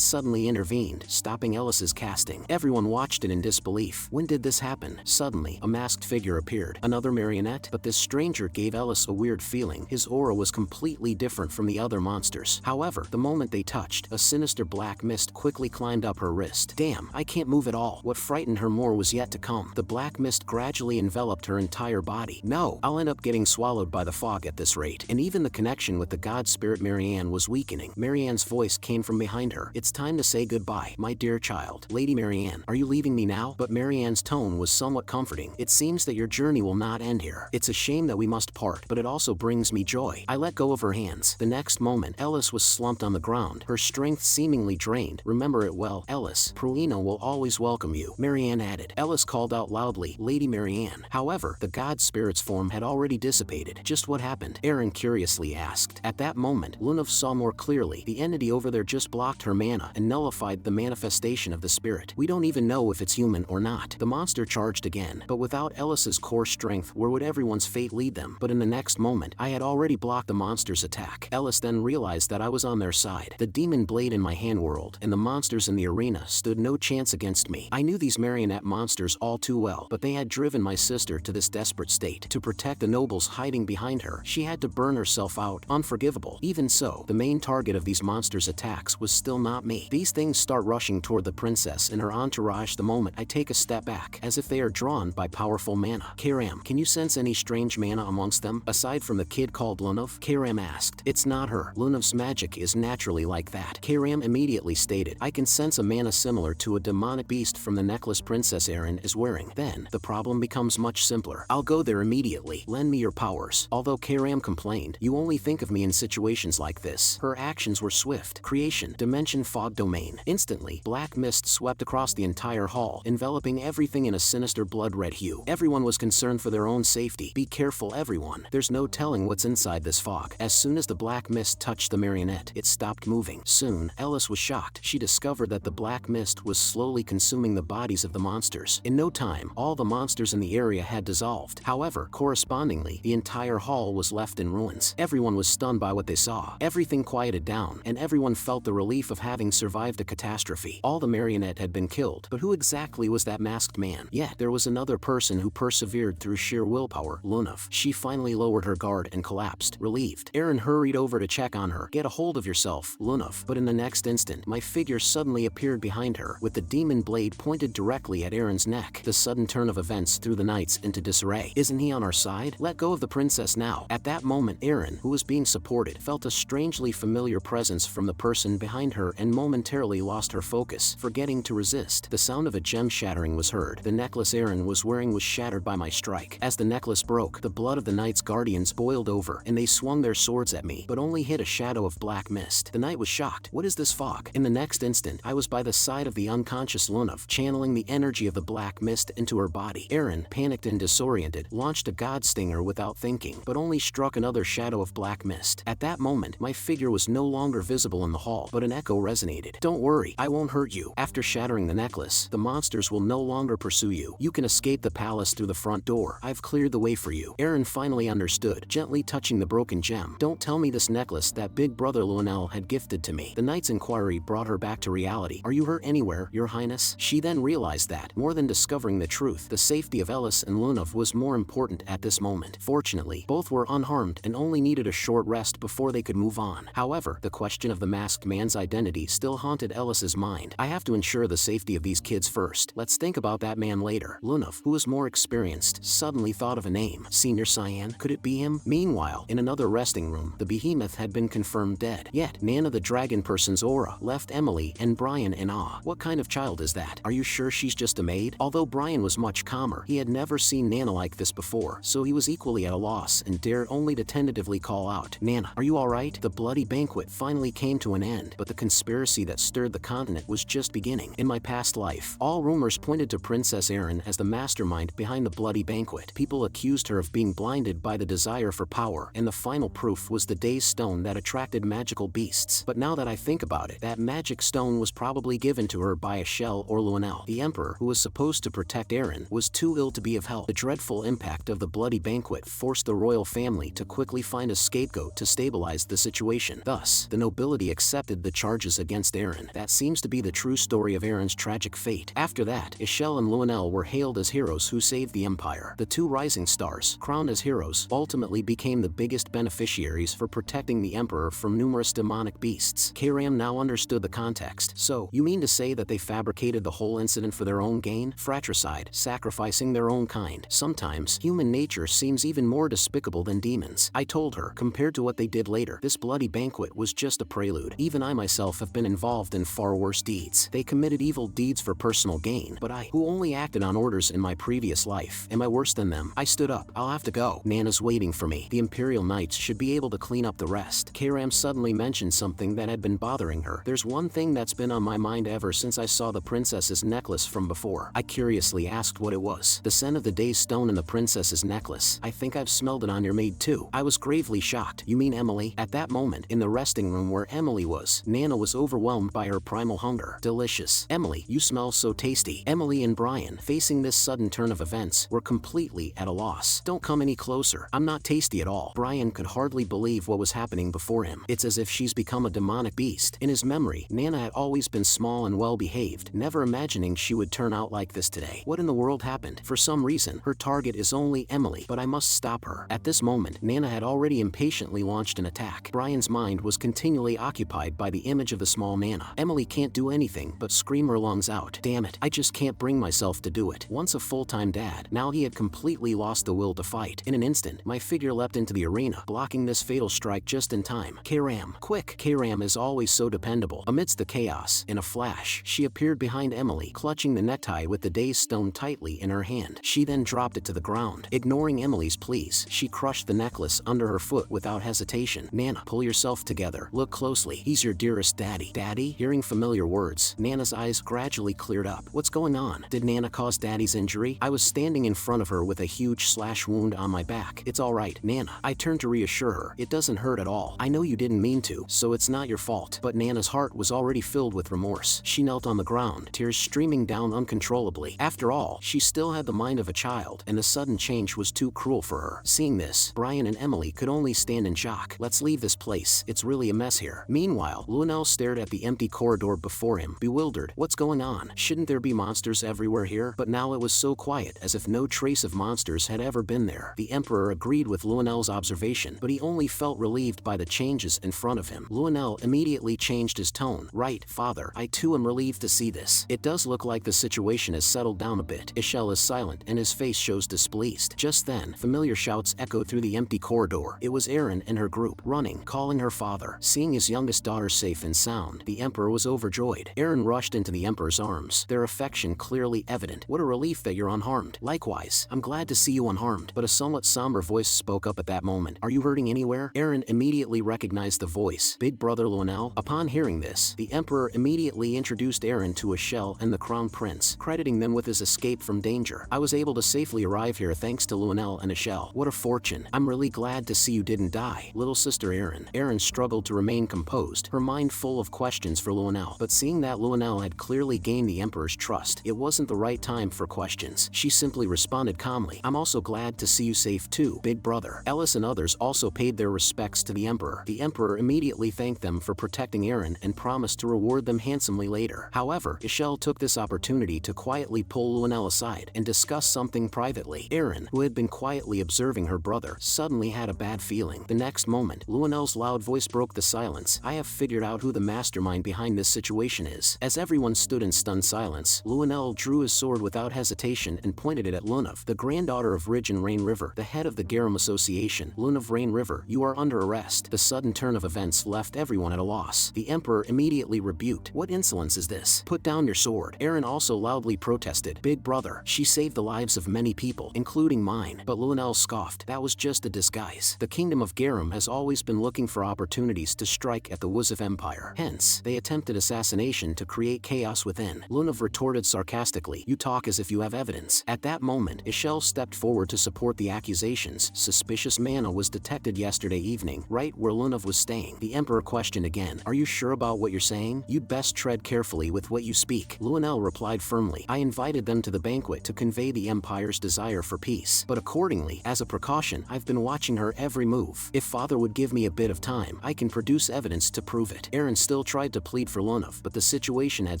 suddenly intervened, stopping Ellis's casting. Everyone watched it in disbelief. When did this happen? Suddenly, a masked figure appeared. Another marionette? But this stranger gave Ellis a weird feeling. His aura was completely different from the other monsters. However, the moment they touched, a sinister black mist quickly climbed up her wrist. Damn, I can't move at all. What frightened her more was yet to come. The black mist gradually enveloped her entire body. No, I'll end up getting swallowed by the fog at this rate. And even the connection with the god spirit Marianne was weakening. Marianne's voice came from behind her. It's time to say goodbye, my dear child. Lady Marianne, are you leaving me now? But Marianne's tone was somewhat comforting. It seems that your journey will not end here. It's a shame that we must part, but it also brings me joy. I let go of her hands. The next moment, Ellis was slumped on the ground, her strength seemingly drained. Remember it well, Ellis. Prolino will always welcome you, Marianne added. Ellis called out loudly, Lady Marianne. However, the god spirit's form had already dissipated. Just what happened? Aaron curiously asked. At that moment, Lunav saw more clearly. The entity over there just blocked her mana and nullified the manifestation of the spirit. We don't even know if it's human or not. The monster charged again, but without Ellis's core strength, where would everyone's fate lead them? But in the next moment, I had already blocked the monster's attack. Ellis then realized that I was on their side. The demon blade in my hand whirled, and the monsters in the arena stood no chance against me. I knew these marionette monsters all too well, but they had driven my sister to this desperate state. To protect the nobles hiding behind her, she had to burn herself out. Unforgivable. Even so, the main target of these monsters' attacks was still not me. These things start rushing toward the princess and her entourage the moment I take a step back, as if they are drawn by powerful mana. Kram, can you sense any strange mana amongst them, aside from the kid called Lunav? Kram asked. It's not her. Lunav's magic is naturally like that. Kram immediately stated, I can sense a mana similar to a demonic beast from the necklace Princess Erin is wearing. Then, the problem becomes much simpler. I'll go there immediately. Lend me your powers. Although Kram complained, you only think of me in situations like this. Her actions were swift. Creation, dimension fog domain. Instantly, black mist swept across the entire hall, enveloping everything in a sinister blood-red hue. Everyone was concerned for their own safety. Be careful, everyone. There's no telling what's inside this fog. As soon as the black mist touched the marionette, it stopped moving. Soon, Ellis was shocked. She discovered that the black mist was slowly consuming the bodies of the monsters. In no time, all the monsters in the area had dissolved. However, correspondingly, the entire hall was left in ruins. Everyone was stunned by what they saw. Everything quieted down, and everyone felt the relief of having survived a catastrophe. All the marionette had been killed, but who exactly was that masked man? Yet, there was another person who persevered through sheer willpower, Lunav. She finally lowered her guard and collapsed. Relieved, Aaron hurried over to check on her. Get a hold of yourself, Lunav. But in the next instant, my figure suddenly appeared behind her, with the demon blade pointed directly at Aaron's neck. The sudden turn of events threw the knights into disarray. Isn't he on our side? Let go of the princess now. At that moment, Aaron, who was being supported, felt a strangely familiar presence from the person behind her and momentarily lost her focus, forgetting to resist. The sound of a gem shattering was heard. The necklace Aaron was wearing was shattered by my strike. As the necklace broke, the blood of the knight's guardians boiled over, and they swung their swords at me, but only hit a shadow of black mist. The knight was shocked. What is this fog? In the next instant, I was by the side of the unconscious Lunav, channeling the energy of the black mist into her body. Aaron, panicked and disoriented, launched a god stinger without thinking, but only struck another shadow of black mist. At that moment, my figure was no longer visible in the hall, but an echo resonated. "Don't worry, I won't hurt you. After shattering the necklace, the monsters will no longer pursue you. You can escape the palace through the front door. I've cleared the way for you." Aaron finally understood, gently touching the broken gem. "Don't tell me this necklace that big brother Lionel had gifted to me." The knight's inquiry brought her back to reality. "Are you hurt anywhere, your highness?" She then realized that, more than discovering the truth, the safety of Ellis and Lunav was more important at this moment. Fortunately, both were unharmed and only needed a short rest before they could move on. However, the question of the masked man's identity still haunted Ellis's mind. "I have to ensure the safety of these kids first. Let's think about that man later." Lunav, who was more experienced, suddenly thought of a name. Senior Cyan? Could it be him? Meanwhile, in another resting room, the behemoth had been confirmed dead. Yet, Nana the dragon person's aura left Emily and Brian in awe. What kind of child is that? Are you sure she's just a maid? Although Brian was much calmer, he had never seen Nana like this before, so he was equally at a loss and dared only to tentatively call out, "Nana, are you alright?" The bloody banquet finally came to an end, but the conspiracy that stirred the continent was just beginning. In my past life, all rumors pointed to Princess Erin as the mastermind behind the bloody banquet. People accused her of being blinded by the desire for power, and the final proof was the day's stone that attracted magical beasts. But now that I think about it, that magic stone was probably given to her by a shell or Lionel. The emperor, who was supposed to protect Erin, was too ill to be of help. The dreadful impact of the bloody banquet forced the royal family to quickly find a scapegoat to stabilize the situation. Thus, the nobility accepted the charges against Erin. That seems to be the true story of Erin's tragic fate. After that, Ishel and Lionel were hailed as heroes who saved the empire. The two rising stars, crowned as heroes, ultimately became the biggest beneficiaries for protecting the emperor from numerous demonic beasts. Kram now understood the context. "So, you mean to say that they fabricated the whole incident for their own gain? Fratricide, sacrificing their own kind. Sometimes, human nature seems even more despicable than demons." I told her, compared to what they did later, this bloody banquet was just a prelude. Even I myself have been involved in far worse deeds. They committed evil deeds for personal gain, but I, who only acted on orders in my previous life, am I worse than them? I stood up. "I'll have to go. Nana's waiting for me. The Imperial Knights should be able to clean up the rest." Kram suddenly mentioned something that had been bothering her. "There's one thing that's been on my mind ever since I saw the princess's necklace from before." I curiously asked what it was. "The scent of the day's stone in the princess's necklace. I think I've smelled it on your maid too." I was gravely shocked. "You mean Emily?" At that moment, in the resting room where Emily was, Nana was overwhelmed by her primal hunger. "Delicious. Emily, you smell so tasty." Emily and Brian, facing this sudden turn of events, were completely at a loss. "Don't come any closer. I'm not tasty at all." Brian could hardly believe what was happening before him. It's as if she's become a demonic beast. In his memory, Nana had always been small and well-behaved, never imagining she would turn out like this today. What in the world happened? For some reason, her target is only Emily, but I must stop her. At this moment, Nana had already impatiently launched an attack. Brian's mind was continually occupied by the image of the small Nana. Emily can't do anything but scream her lungs out. Damn it, I just can't bring myself to do it. Once a full-time dad, now he had completely lost the will to fight. In an instant, my figure leapt into the arena, blocking this fatal strike just in time. "Kram, quick!" Kram is always so dependable. Amidst the chaos, in a flash, she appeared behind Emily, clutching the necktie with the day's stone tightly in her hand. She then dropped it to the ground. Ignoring Emily's pleas, she crushed the necklace under her foot without hesitation. "Nana, pull yourself together. Look closely. He's your dearest daddy." "Daddy?" Hearing familiar words, Nana's eyes gradually cleared up. "What's going on? Did Nana cause Daddy's injury?" I was standing in front of her with a huge slash wound on my back. "It's alright, Nana." I turned to reassure her. "It doesn't hurt at all. I know you didn't mean to, so it's not your fault." But Nana's heart was already filled with remorse. She knelt on the ground, tears streaming down uncontrollably. After all, she still had the mind of a child, and the sudden change was too cruel for her. Seeing this, Brian and Emily could only stand in shock. "Let's leave this place. It's really a mess here." Meanwhile, Lionel stared at the empty corridor before him, bewildered. "What's going on? Shouldn't there be monsters everywhere here?" But now it was so quiet, as if no trace of monsters had ever been there. The Emperor agreed with Lionel's observation, but he only felt relieved by the changes in front of him. Lionel immediately changed his tone. "Right, Father. I too am relieved to see this. It does look like the situation has settled down a bit." Ishel is silent, and his face shows displeased. Just then, familiar shouts echoed through the empty corridor. It was Erin and her group, running, calling her father. Seeing his youngest daughter safe and sound, the Emperor was overjoyed. Erin rushed into the Emperor's arms, their affection clearly evident. "What a relief that you're unharmed." "Likewise, I'm glad to see you unharmed." But a somewhat somber voice spoke up at that moment. "Are you hurting anywhere?" Erin immediately recognized the voice. "Big brother Lionel?" Upon hearing this, the Emperor immediately introduced Erin to Ishel and the Crown Prince, crediting them with his escape from danger. I was able to safely arrive here thanks to Luenell and Ishel. What a fortune. I'm really glad to see you didn't die. Little sister Erin. Erin struggled to remain composed, her mind full of questions for Luenell. But seeing that Luenell had clearly gained the Emperor's trust, it wasn't the right time for questions. She simply responded calmly, I'm also glad to see you safe too, big brother. Ellis and others also paid their respects to the Emperor. The Emperor immediately thanked them for protecting Erin and promised to reward them handsomely later. However, Ishel took this opportunity to quietly pull Luenell aside and discuss something privately. Erin, who had been quietly observing her brother, suddenly had a bad feeling. The next moment, Luenell's loud voice broke the silence. I have figured out who the mastermind behind this situation is. As everyone stood in stunned silence, Luenell drew his sword without hesitation and pointed it at Lunav, the granddaughter of Ridge and Rain River, the head of the Garum Association. Lunav Rain River, you are under arrest. The sudden turn of events left everyone at a loss. The Emperor immediately rebuked. What insolence is this? Put down your sword. Erin also loudly protested. Big brother, she saved the lives of many people, including mine. But Luenell scoffed. That was just a disguise. The kingdom of Garum has always been looking for opportunities to strike at the Wuzif Empire. Hence, they attempted assassination to create chaos within. Lunav retorted sarcastically. You talk as if you have evidence. At that moment, Ishel stepped forward to support the accusations. Suspicious mana was detected yesterday evening, right where Lunav was staying. The Emperor questioned again. Are you sure about what you're saying? You'd best tread carefully with what you speak. Luenell replied firmly. I invited them to the banquet to convey the Empire's desire for peace. But accordingly, as a precaution, I've been watching her every move. If father would give me a bit of time, I can produce evidence to prove it. Erin still tried to plead for Lunav, but the situation had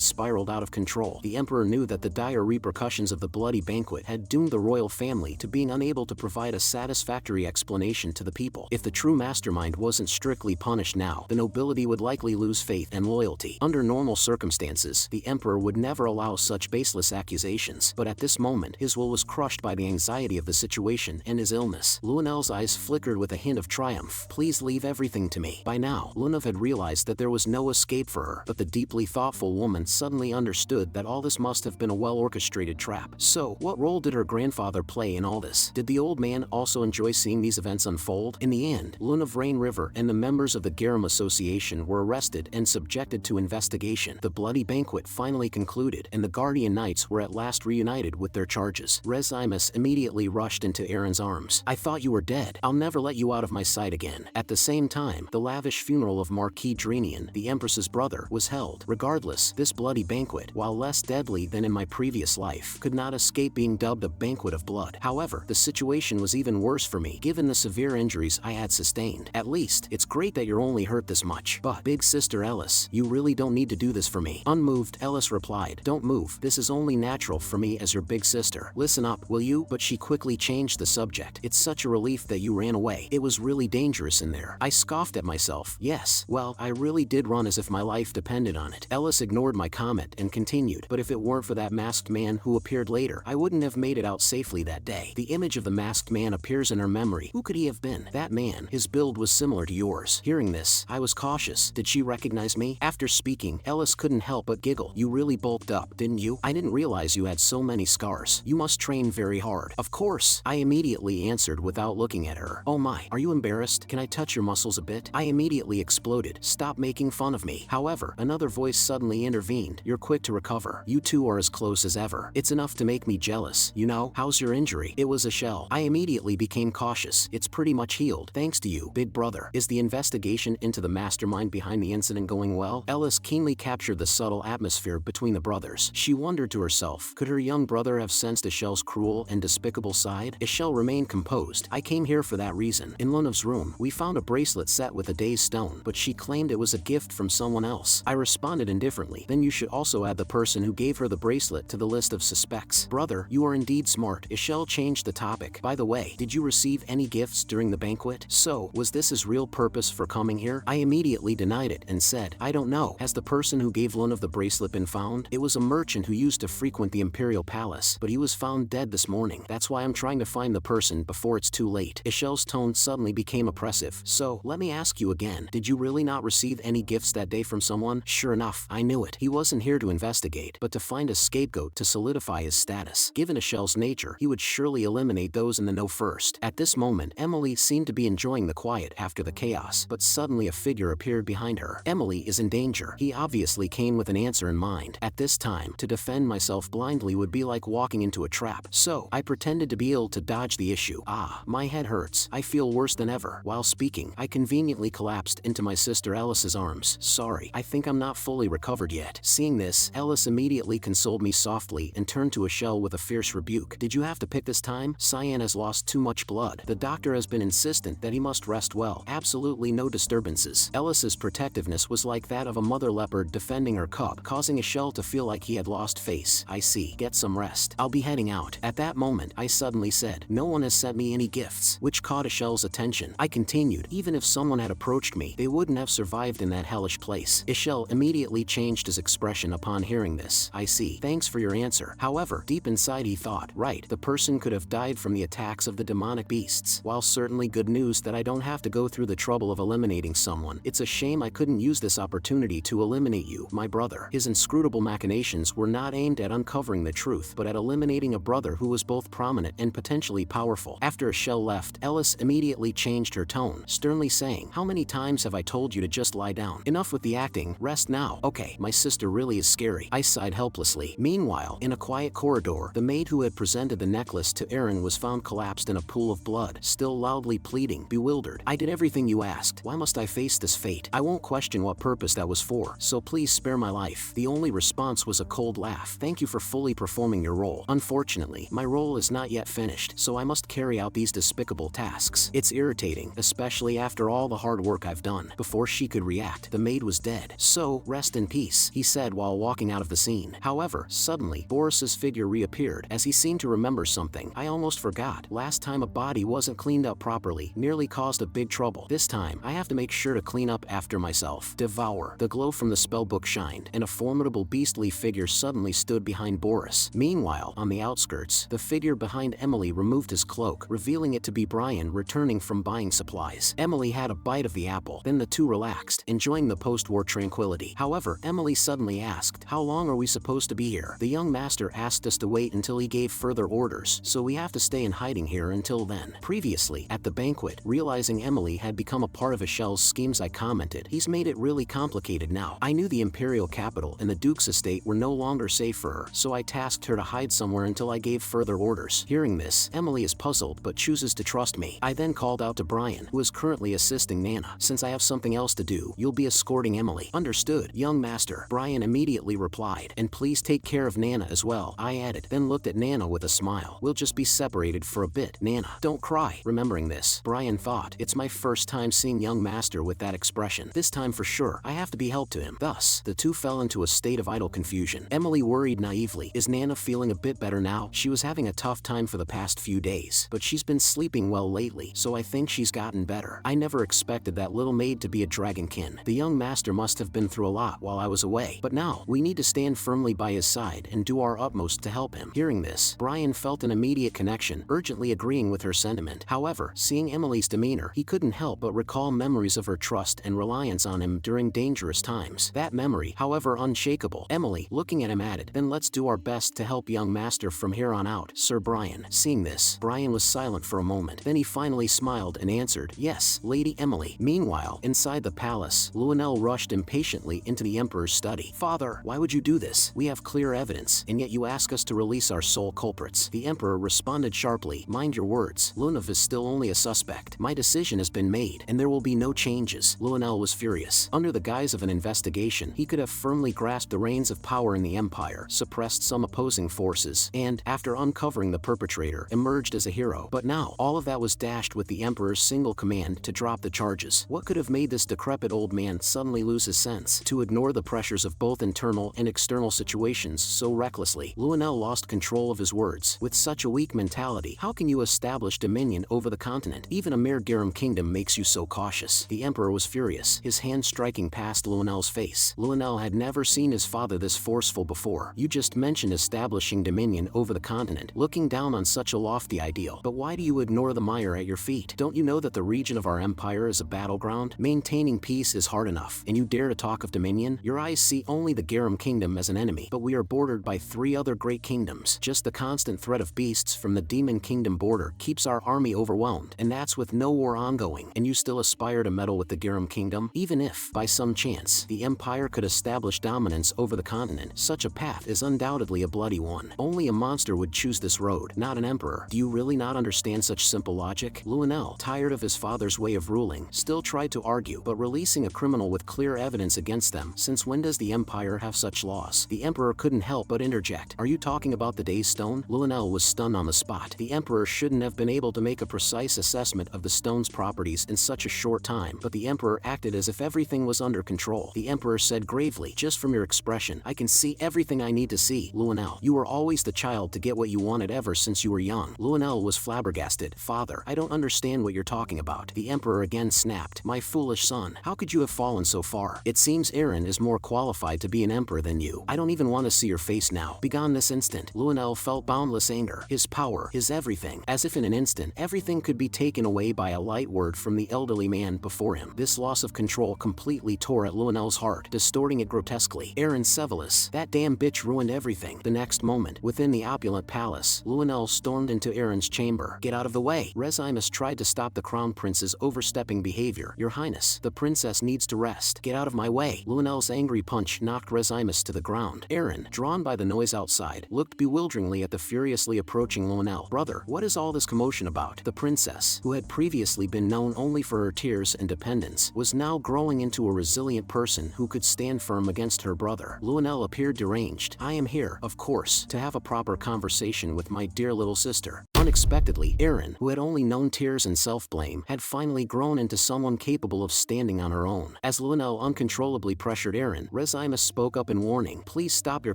spiraled out of control. The Emperor knew that the dire repercussions of the bloody banquet had doomed the royal family to being unable to provide a satisfactory explanation to the people. If the true mastermind wasn't strictly punished now, the nobility would likely lose faith and loyalty. Under normal circumstances, the Emperor would never allow such baseless accusations, but at this moment, his will was crushed by the anxiety of the situation and his illness. Luenell's eyes flickered with a hint of triumph. Please leave everything to me. By now, Lunav had realized that there was no escape for her, but the deeply thoughtful woman suddenly understood that all this must have been a well-orchestrated trap. So, what role did her grandfather play in all this? Did the old man also enjoy seeing these events unfold? In the end, Lunav Rain River and the members of the Garum Association were arrested and subjected to investigation. The bloody banquet finally concluded, and the Guardian Knights were at last reunited with their charges. Rezimus immediately rushed into Erin's arms. I thought you were dead. I'll never let you out of my sight again. At the same time, the lavish funeral of Marquis Drenian, the Empress's brother, was held. Regardless, this bloody banquet, while less deadly than in my previous life, could not escape being dubbed a banquet of blood. However, the situation was even worse for me, given the severe injuries I had sustained. At least, it's great that you're only hurt this much. But, big sister Ellis, you really don't need to do this for me. Unmoved, Ellis replied. Don't move. This is only natural for me as your big sister. Listen up, will you? But she quickly changed the subject. It's such a relief that you ran away. It was really dangerous in there. I scoffed at myself. Yes, well, I really did run as if my life depended on it. Ellis ignored my comment and continued. But if it weren't for that masked man who appeared later, I wouldn't have made it out safely that day. The image of the masked man appears in her memory. Who could he have been? That man. His build was similar to yours. Hearing this, I was cautious. Did she recognize me? After speaking, Ellis couldn't help but giggle. You really bulked up, didn't you? I didn't realize you had so many scars. You must train very hard. Of course, I immediately answered without looking at her. Oh my, are you embarrassed? Can I touch your muscles a bit? I immediately exploded. Stop making fun of me. However, another voice suddenly intervened. You're quick to recover. You two are as close as ever. It's enough to make me jealous. You know, how's your injury? It was a shell. I immediately became cautious. It's pretty much healed. Thanks to you, big brother. Is the investigation into the mastermind behind the incident going well? Ellis keenly captured the subtle atmosphere between the brothers. She wondered to herself, could her young brother have sensed Ishel's cruel and despicable side? Ishel remained composed. I came here for that reason. In Lunav's room, we found a bracelet set with a day's stone, but she claimed it was a gift from someone else. I responded indifferently. Then you should also add the person who gave her the bracelet to the list of suspects. Brother, you are indeed smart. Ishel changed the topic. By the way, did you receive any gifts during the banquet? So, was this his real purpose for coming here? I immediately denied it and said, I don't know. Has the person who gave Lunav the bracelet been found? It was a merchant who used to frequent the imperial palace, but he was found dead this morning. That's why I'm trying to find the person before it's too late. Ishel's tone suddenly became oppressive. So, let me ask you again, did you really not receive any gifts that day from someone? Sure enough, I knew it. He wasn't here to investigate, but to find a scapegoat to solidify his status. Given Ishel's nature, he would surely eliminate those in the know first. At this moment, Emily seemed to be enjoying the quiet after the chaos, but suddenly a figure appeared behind her. Emily is in danger. He obviously came with an answer in mind. At this time, to defend myself blindly, blindly would be like walking into a trap. So, I pretended to be ill to dodge the issue. My head hurts. I feel worse than ever. While speaking, I conveniently collapsed into my sister Ellis's arms. Sorry, I think I'm not fully recovered yet. Seeing this, Ellis immediately consoled me softly and turned to Michelle with a fierce rebuke. Did you have to pick this time? Cyan has lost too much blood. The doctor has been insistent that he must rest well. Absolutely no disturbances. Ellis's protectiveness was like that of a mother leopard defending her cub, causing Michelle to feel like he had lost face. I see. Get some rest. I'll be heading out. At that moment, I suddenly said, no one has sent me any gifts, which caught Michelle's attention. I continued, even if someone had approached me, they wouldn't have survived in that hellish place. Michelle immediately changed his expression upon hearing this. I see. Thanks for your answer. However, deep inside he thought, right, the person could have died from the attacks of the demonic beasts. While certainly good news that I don't have to go through the trouble of eliminating someone, it's a shame I couldn't use this opportunity to eliminate you, my brother. His inscrutable machinations were not aimed at uncovering the truth, but at eliminating a brother who was both prominent and potentially powerful. After Michelle left, Ellis immediately changed her tone, sternly saying, how many times have I told you to just lie down? Enough with the acting, rest now. Okay, my sister really is scary. I sighed helplessly. Meanwhile, in a quiet corridor, the maid who had presented the necklace to Aaron was found collapsed in a pool of blood, still loudly pleading, bewildered. I did everything you asked. Why must I face this fate? I won't question what purpose that was for, so please spare my life. The only response was a cold laugh. Thank you for fully performing your role. Unfortunately, my role is not yet finished, so I must carry out these despicable tasks. It's irritating, especially after all the hard work I've done. Before she could react, the maid was dead. So, rest in peace, he said while walking out of the scene. However, suddenly, Boris's figure reappeared, as he seemed to remember something. I almost forgot. Last time a body wasn't cleaned up properly, nearly caused a big trouble. This time, I have to make sure to clean up after myself. Devour. The glow from the spellbook shined, and a formidable beastly figure suddenly stood behind Boris. Meanwhile, on the outskirts, the figure behind Emily removed his cloak, revealing it to be Brian returning from buying supplies. Emily had a bite of the apple, then the two relaxed, enjoying the post-war tranquility. However, Emily suddenly asked, how long are we supposed to be here? The young master asked us to wait until he gave further orders, so we have to stay in hiding here until then. Previously, at the banquet, realizing Emily had become a part of Michelle's schemes, I commented, he's made it really complicated now. I knew the imperial capital and the duke's estate were no longer safe for her, so I tasked her to hide somewhere until I gave further orders. Hearing this, Emily is puzzled but chooses to trust me. I then called out to Brian, who is currently assisting Nana. Since I have something else to do, you'll be escorting Emily. Understood, young master. Brian immediately replied, and please take care of Nana as well, I added, then looked at Nana with a smile. We'll just be separated for a bit. Nana, don't cry. Remembering this, Brian thought, it's my first time seeing young master with that expression. This time for sure, I have to be help to him. Thus, the two fell into a state of idle confusion. Emily worried naively, is Nana feeling a bit better now? She was having a tough time for the past few days, but she's been sleeping well lately, so I think she's gotten better. I never expected that little maid to be a dragonkin. The young master must have been through a lot while I was away, but now, we need to stand firmly by his side and do our utmost to help him. Hearing this, Brian felt an immediate connection, urgently agreeing with her sentiment. However, seeing Emily's demeanor, he couldn't help but recall memories of her trust and reliance on him during dangerous times. That memory, however unshakable. Emily, looking at him, added, then let's do our best to help young master from here on out, Sir Brian. Seeing this, Brian was silent for a moment. Then he finally smiled and answered, yes, Lady Emily. Meanwhile, inside the palace, Lionel rushed impatiently into the Emperor's study. Father, why would you do this? We have clear evidence, and yet you ask us to release our sole culprits. The Emperor responded sharply, mind your words. Lunav is still only a suspect. My decision has been made, and there will be no changes. Lionel was furious. Under the guise of an investigation, he could have firmly grasped the reins of power in the Empire, suppressed some opposing forces, and, after uncovering the perpetrator, emerged as a hero. But now, all of that was dashed with the Emperor's single command to drop the charges. What could have made this decrepit old man suddenly lose his sense to ignore the pressures of both internal and external situations so recklessly? Lionel lost control of his words. With such a weak mentality, how can you establish dominion over the continent? Even a mere Garum kingdom makes you so cautious. The Emperor was furious, his hand striking past Lionel's face. Lionel had never seen his father this forceful before. You just mentioned establishing dominion over the continent, looking down on such a lofty ideal. But why do you ignore the mire at your feet? Don't you know that the region of our empire is a battleground? Maintaining peace is hard enough, and you dare to talk of dominion? Your eyes see only the Garum kingdom as an enemy, but we are bordered by 3 other great kingdoms. Just the constant threat of beasts from the demon kingdom border keeps our army overwhelmed, and that's with no war ongoing, and you still aspire to meddle with the Garum kingdom? Even if, by some chance, the empire could establish dominance over the continent, such a path is undoubtedly undoubtedly a bloody one. Only a monster would choose this road, not an emperor. Do you really not understand such simple logic? Lionel, tired of his father's way of ruling, still tried to argue, but releasing a criminal with clear evidence against them. Since when does the empire have such laws? The emperor couldn't help but interject. Are you talking about the Days Stone? Lionel was stunned on the spot. The emperor shouldn't have been able to make a precise assessment of the stone's properties in such a short time, but the emperor acted as if everything was under control. The emperor said gravely, just from your expression, I can see everything I need to see. Lionel, you were always the child to get what you wanted ever since you were young. Lionel was flabbergasted. Father, I don't understand what you're talking about. The emperor again snapped. My foolish son, how could you have fallen so far? It seems Aaron is more qualified to be an emperor than you. I don't even want to see your face now. Begone this instant. Lionel felt boundless anger, his power, his everything. As if in an instant, everything could be taken away by a light word from the elderly man before him. This loss of control completely tore at Lionel's heart, distorting it grotesquely. Aaron Sevelis, that damn bitch ruined everything. The next moment, within the opulent palace, Lionel stormed into Aaron's chamber. Get out of the way. Rezimus tried to stop the crown prince's overstepping behavior. Your Highness, the princess needs to rest. Get out of my way. Lionel's angry punch knocked Rezimus to the ground. Aaron, drawn by the noise outside, looked bewilderingly at the furiously approaching Lionel. Brother, what is all this commotion about? The princess, who had previously been known only for her tears and dependence, was now growing into a resilient person who could stand firm against her brother. Lionel appeared deranged. I am here, of course, to have a proper conversation with my dear little sister. Unexpectedly, Aaron, who had only known tears and self-blame, had finally grown into someone capable of standing on her own. As Lionel uncontrollably pressured Aaron, Rezimus spoke up in warning. Please stop your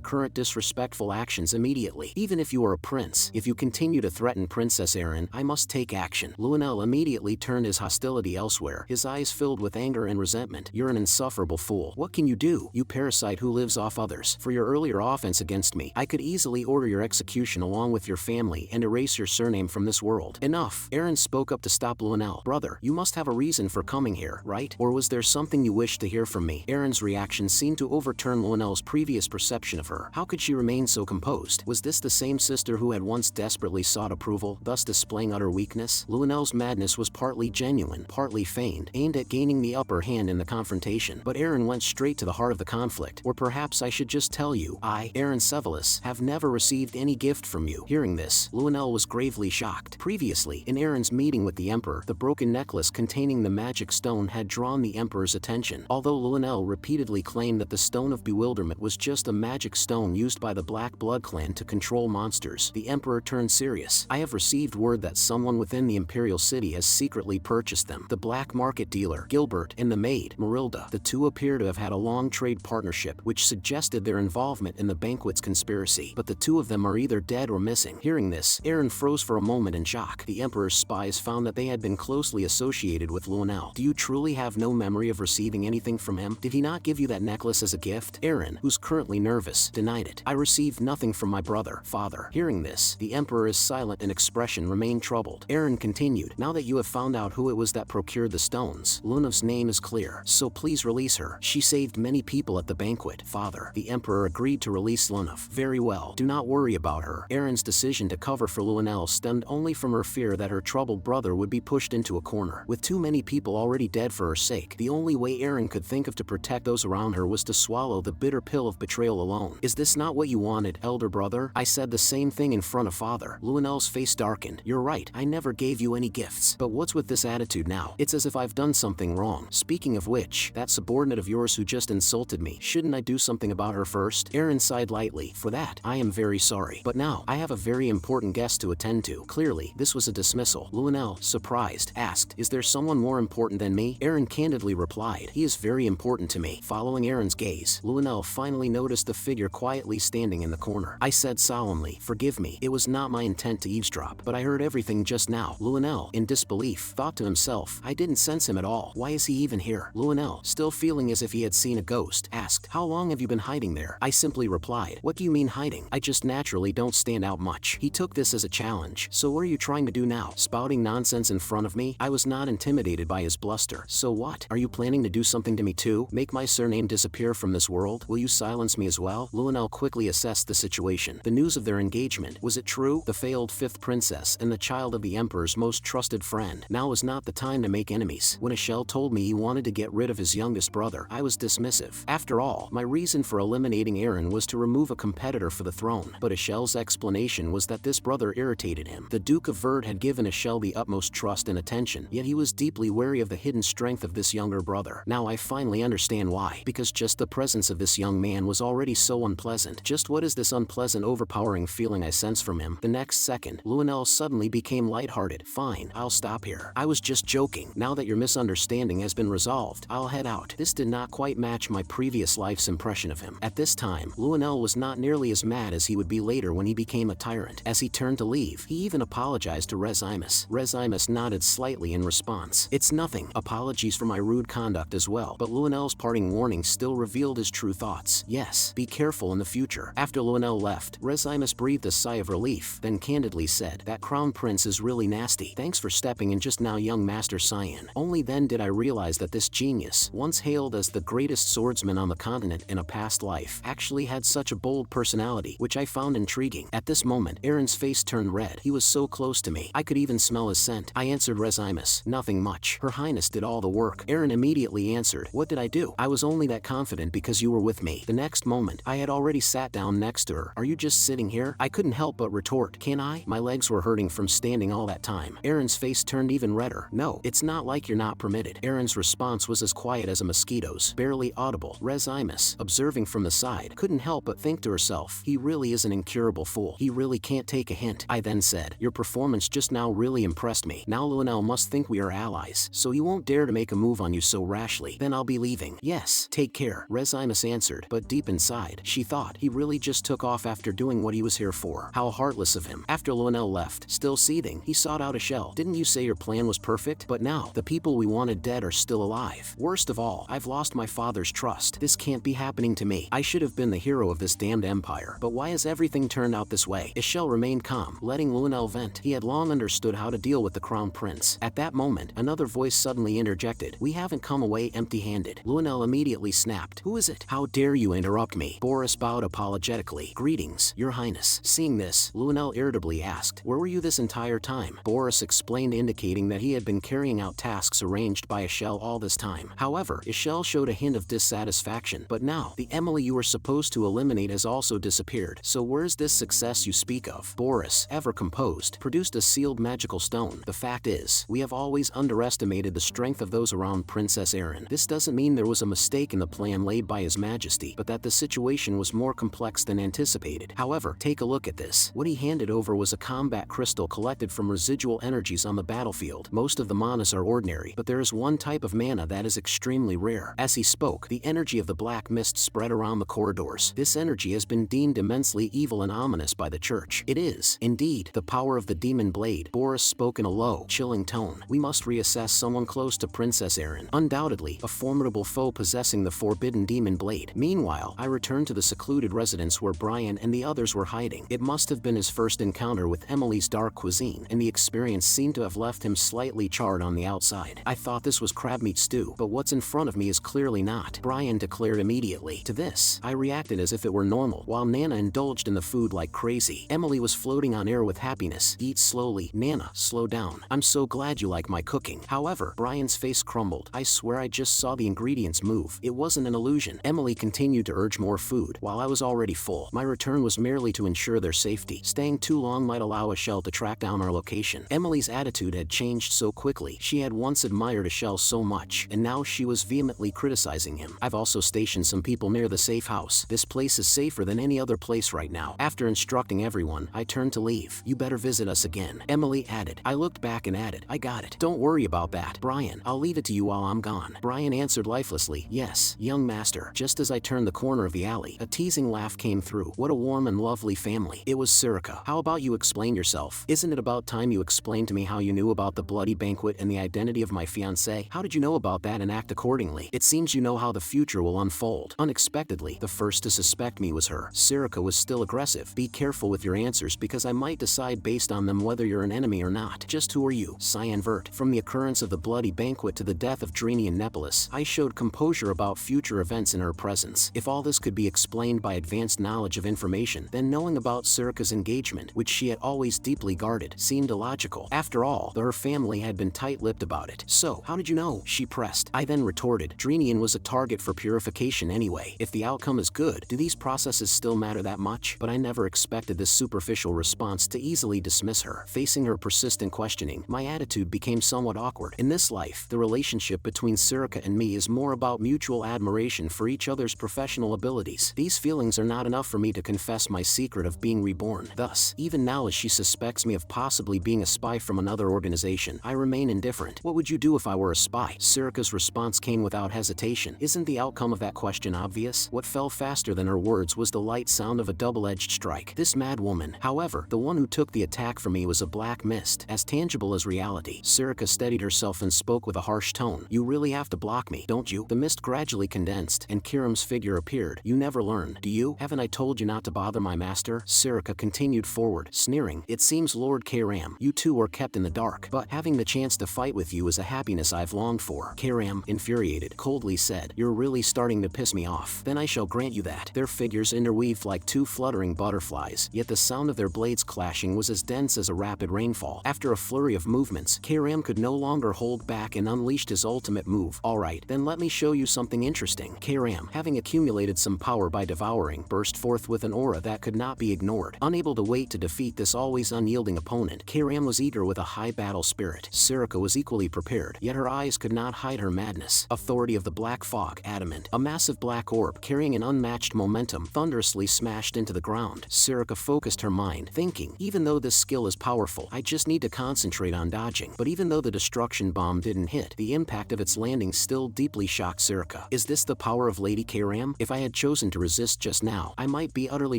current disrespectful actions immediately. Even if you are a prince, if you continue to threaten Princess Aaron, I must take action. Lionel immediately turned his hostility elsewhere, his eyes filled with anger and resentment. You're an insufferable fool. What can you do, you parasite who lives off others? For your earlier offense against me, I could easily order your execution along with your family and erase your surname from this world. Enough. Aaron spoke up to stop Lionel. Brother, you must have a reason for coming here, right? Or was there something you wished to hear from me? Aaron's reaction seemed to overturn Lionel's previous perception of her. How could she remain so composed? Was this the same sister who had once desperately sought approval, thus displaying utter weakness? Lionel's madness was partly genuine, partly feigned, aimed at gaining the upper hand in the confrontation. But Aaron went straight to the heart of the conflict. Or perhaps I should just tell you, I, Aaron Sevelis, have never received any gift from you. Hearing this, Lionel was gravely shocked. Previously, in Aaron's meeting with the Emperor, the broken necklace containing the magic stone had drawn the Emperor's attention. Although Lionel repeatedly claimed that the Stone of Bewilderment was just a magic stone used by the Black Blood clan to control monsters, the Emperor turned serious. I have received word that someone within the Imperial City has secretly purchased them. The black market dealer, Gilbert, and the maid, Marilda. The two appear to have had a long trade partnership, which suggested their involvement in the banquet's conspiracy. But the two of them are either dead or missing. Hearing this, Aaron froze for a moment in shock. The Emperor's spies found that they had been closely associated with Lionel. Do you truly have no memory of receiving anything from him? Did he not give you that necklace as a gift? Aaron, who's currently nervous, denied it. I received nothing from my brother, father. Hearing this, the Emperor is silent and expression remained troubled. Aaron continued, now that you have found out who it was that procured the stones, Luna's name is clear, so please release her. She saved many people at the banquet, father. The Emperor agreed to release Luna. Very well, do not worry about her. Aaron's decision to cover for Lionel stemmed only from her fear that her troubled brother would be pushed into a corner. With too many people already dead for her sake, the only way Aaron could think of to protect those around her was to swallow the bitter pill of betrayal alone. Is this not what you wanted, elder brother? I said the same thing in front of father. Lionel's face darkened. You're right, I never gave you any gifts. But what's with this attitude now? It's as if I've done something wrong. Speaking of which, that subordinate of yours who just insulted me, shouldn't I do something about her first? Aaron sighed lightly. For that, I am very sorry. But now, I have a very important guest to attend to. Clearly, this was a dismissal. Lionel, surprised, asked, is there someone more important than me? Aaron candidly replied, he is very important to me. Following Aaron's gaze, Lionel finally noticed the figure quietly standing in the corner. I said solemnly, forgive me, it was not my intent to eavesdrop, but I heard everything just now. Lionel, in disbelief, thought to himself, I didn't sense him at all. Why is he even here? Lionel, still feeling as if he had seen a ghost, asked, how long have you been hiding there? I simply replied, what do you mean hiding? I just naturally don't stand out much. He took this as a challenge. So what are you trying to do now? Spouting nonsense in front of me? I was not intimidated by his bluster. So what? Are you planning to do something to me too? Make my surname disappear from this world? Will you silence me as well? Lionel quickly assessed the situation. The news of their engagement, was it true? The failed fifth princess and the child of the Emperor's most trusted friend. Now was not the time to make enemies. When Ashel told me he wanted to get rid of his youngest brother, I was dismissive. After all, my reason for eliminating Aaron was to remove a competitor for the throne. But Ishel's explanation was that this brother irritated him. The Duke of Verd had given Ishel the utmost trust and attention, yet he was deeply wary of the hidden strength of this younger brother. Now I finally understand why. Because just the presence of this young man was already so unpleasant. Just what is this unpleasant, overpowering feeling I sense from him? The next second, Luenell suddenly became lighthearted. Fine, I'll stop here. I was just joking. Now that your misunderstanding has been resolved, I'll head out. This did not quite match my previous life's impression of him. At this time, Luenell was not nearly as mad as he would be later when he became a tyrant. As he turned to leave, he even apologized to Rezimus. Rezimus nodded slightly in response. It's nothing. Apologies for my rude conduct as well. But Luenell's parting warning still revealed his true thoughts. Yes, be careful in the future. After Luenell left, Rezimus breathed a sigh of relief, then candidly said, that crown prince is really nasty. Thanks for stepping in just now, young Master Cyan. Only then did I realize that this genius, once hailed as the greatest swordsman on the continent in a past life, actually had such a bold personality, which I found intriguing. At this moment, Aaron's face turned red. He was so close to me. I could even smell his scent. I answered Rezimus, nothing much. Her Highness did all the work. Aaron immediately answered, what did I do? I was only that confident because you were with me. The next moment, I had already sat down next to her. Are you just sitting here? I couldn't help but retort, can I? My legs were hurting from standing all that time. Aaron's face turned even redder. No, it's not like you're not permitted. Aaron's response was as quiet as a mosquito's, barely audible. Rezimus, observing from the side, couldn't help but think to herself, he really is an incurable fool. He really can't take a hint. I then said, your performance just now really impressed me. Now Luenell must think we are allies, so he won't dare to make a move on you so rashly. Then I'll be leaving. Yes, take care, Rezimus answered, but deep inside, she thought he really just took off after doing what he was here for. How heartless of him. After Luenell left, still seething, he sought out Ishel. Didn't you say your plan was perfect? But now, the people we wanted dead are still alive. Worst of all, I've lost my father's trust. This can't be happening to me. I should have been the hero of this damned empire. But why has everything turned out this way? Ishel remained calm, letting Luenell vent. He had long understood how to deal with the crown prince. At that moment, another voice suddenly interjected. We haven't come away empty-handed. Luenell immediately snapped. Who is it? How dare you interrupt me? Boris bowed apologetically. Greetings, your highness. Seeing this, Luenell irritably asked, where were you this entire time? Boris explained, indicating that he had been carrying out tasks arranged by Ishel all this time. However, Ishel showed a hint of dissatisfaction. But now, the Emily you were supposed to eliminate has also disappeared. So where's this success you speak of? Boris, ever composed, produced a sealed magical stone. The fact is, we have always underestimated the strength of those around Princess Erin. This doesn't mean there was a mistake in the plan laid by His Majesty, but that the situation was more complex than anticipated. However, take a look at this. What he handed over was a combat crystal collected from residual energies on the battlefield. Most of the manas are ordinary, but there is one type of mana that is extremely rare. As he spoke, the energy of the black mist spread around the corridors. This energy has been deemed immensely evil and ominous by the church. It is, indeed, the power of the demon blade. Boris spoke in a low, chilling tone. We must reassess someone close to Princess Erin. Undoubtedly, a formidable foe possessing the forbidden demon blade. Meanwhile, I returned to the secluded residence where Brian and the others were hiding. It must have been his first encounter with Emily's dark cuisine, and the experience seemed to have left him slightly charred on the outside. I thought this was crab meat stew, but what's in front of me is clearly not, Brian declared immediately. To this, I reacted as if it were normal, while Nana indulged in the food like crazy. Emily was floating on air with happiness. Eat slowly. Nana, slow down. I'm so glad you like my cooking. However, Brian's face crumbled. I swear I just saw the ingredients move. It wasn't an illusion. Emily continued to urge more food, while I was already full. My return was merely to ensure their safety. Staying too long might allow Ishel to track down our location. Emily's attitude had changed so quickly. She had once admired Ishel so much, and now she was vehemently criticizing him. I've also stationed some people near the safe house. This place is safer than any other place right now. After instructing everyone, I turned to leave. You better visit us again, Emily added. I looked back and added, I got it. Don't worry about that. Brian, I'll leave it to you while I'm gone. Brian answered lifelessly, yes, young master. Just as I turned the corner of the alley, a teasing laugh came through. What a warm and lovely family. It was Sirica. How about you explain yourself? Isn't it about time you explained to me how you knew about the bloody banquet and the identity of my fiancé? How did you know about that and act accordingly? It seems you know how the future will unfold. Unexpectedly, the first to suspect me was her. Sirica was still aggressive. Be careful with your answers because I might decide based on them whether you're an enemy or not. Just who are you? Cyan Vert. From the occurrence of the bloody banquet to the death of Drini and Nepolis, I showed composure about future events in her presence. If all this could be explained by advanced knowledge of information, then knowing about Sirica's engagement, which she had always deeply guarded, seemed illogical. After all, her family had been tight-lipped about it. So, how did you know? She pressed. I then retorted, Drinian was a target for purification anyway. If the outcome is good, do these processes processes still matter that much? But I never expected this superficial response to easily dismiss her. Facing her persistent questioning, my attitude became somewhat awkward. In this life, the relationship between Sirica and me is more about mutual admiration for each other's professional abilities. These feelings are not enough for me to confess my secret of being reborn. Thus, even now as she suspects me of possibly being a spy from another organization, I remain indifferent. What would you do if I were a spy? Sirica's response came without hesitation. Isn't the outcome of that question obvious? What fell faster than her words was the light sound of a double-edged strike. This mad woman, however, the one who took the attack from me, was a black mist, as tangible as reality. Sirica steadied herself and spoke with a harsh tone. You really have to block me, don't you? The mist gradually condensed, and Kiram's figure appeared. You never learn, do you? Haven't I told you not to bother my master? Sirica continued forward, sneering. It seems Lord Kiram, you two are kept in the dark, but having the chance to fight with you is a happiness I've longed for. Kiram, infuriated, coldly said, You're really starting to piss me off. Then I shall grant you that. Their figures interweaved like two fluttering butterflies, yet the sound of their blades clashing was as dense as a rapid rainfall. After a flurry of movements, Kiram could no longer hold back and unleashed his ultimate move. Alright, then let me show you something interesting. Kiram, having accumulated some power by devouring, burst forth with an aura that could not be ignored. Unable to wait to defeat this always unyielding opponent, Kiram was eager with a high battle spirit. Sirica was equally prepared, yet her eyes could not hide her madness. Authority of the Black Fog, adamant. A massive black orb carrying an unmatched momentum thunderously smashed into the ground. Sirica focused her mind, thinking, even though this skill is powerful, I just need to concentrate on dodging. But even though the destruction bomb didn't hit, the impact of its landing still deeply shocked Sirica. Is this the power of Lady Kiram? If I had chosen to resist just now, I might be utterly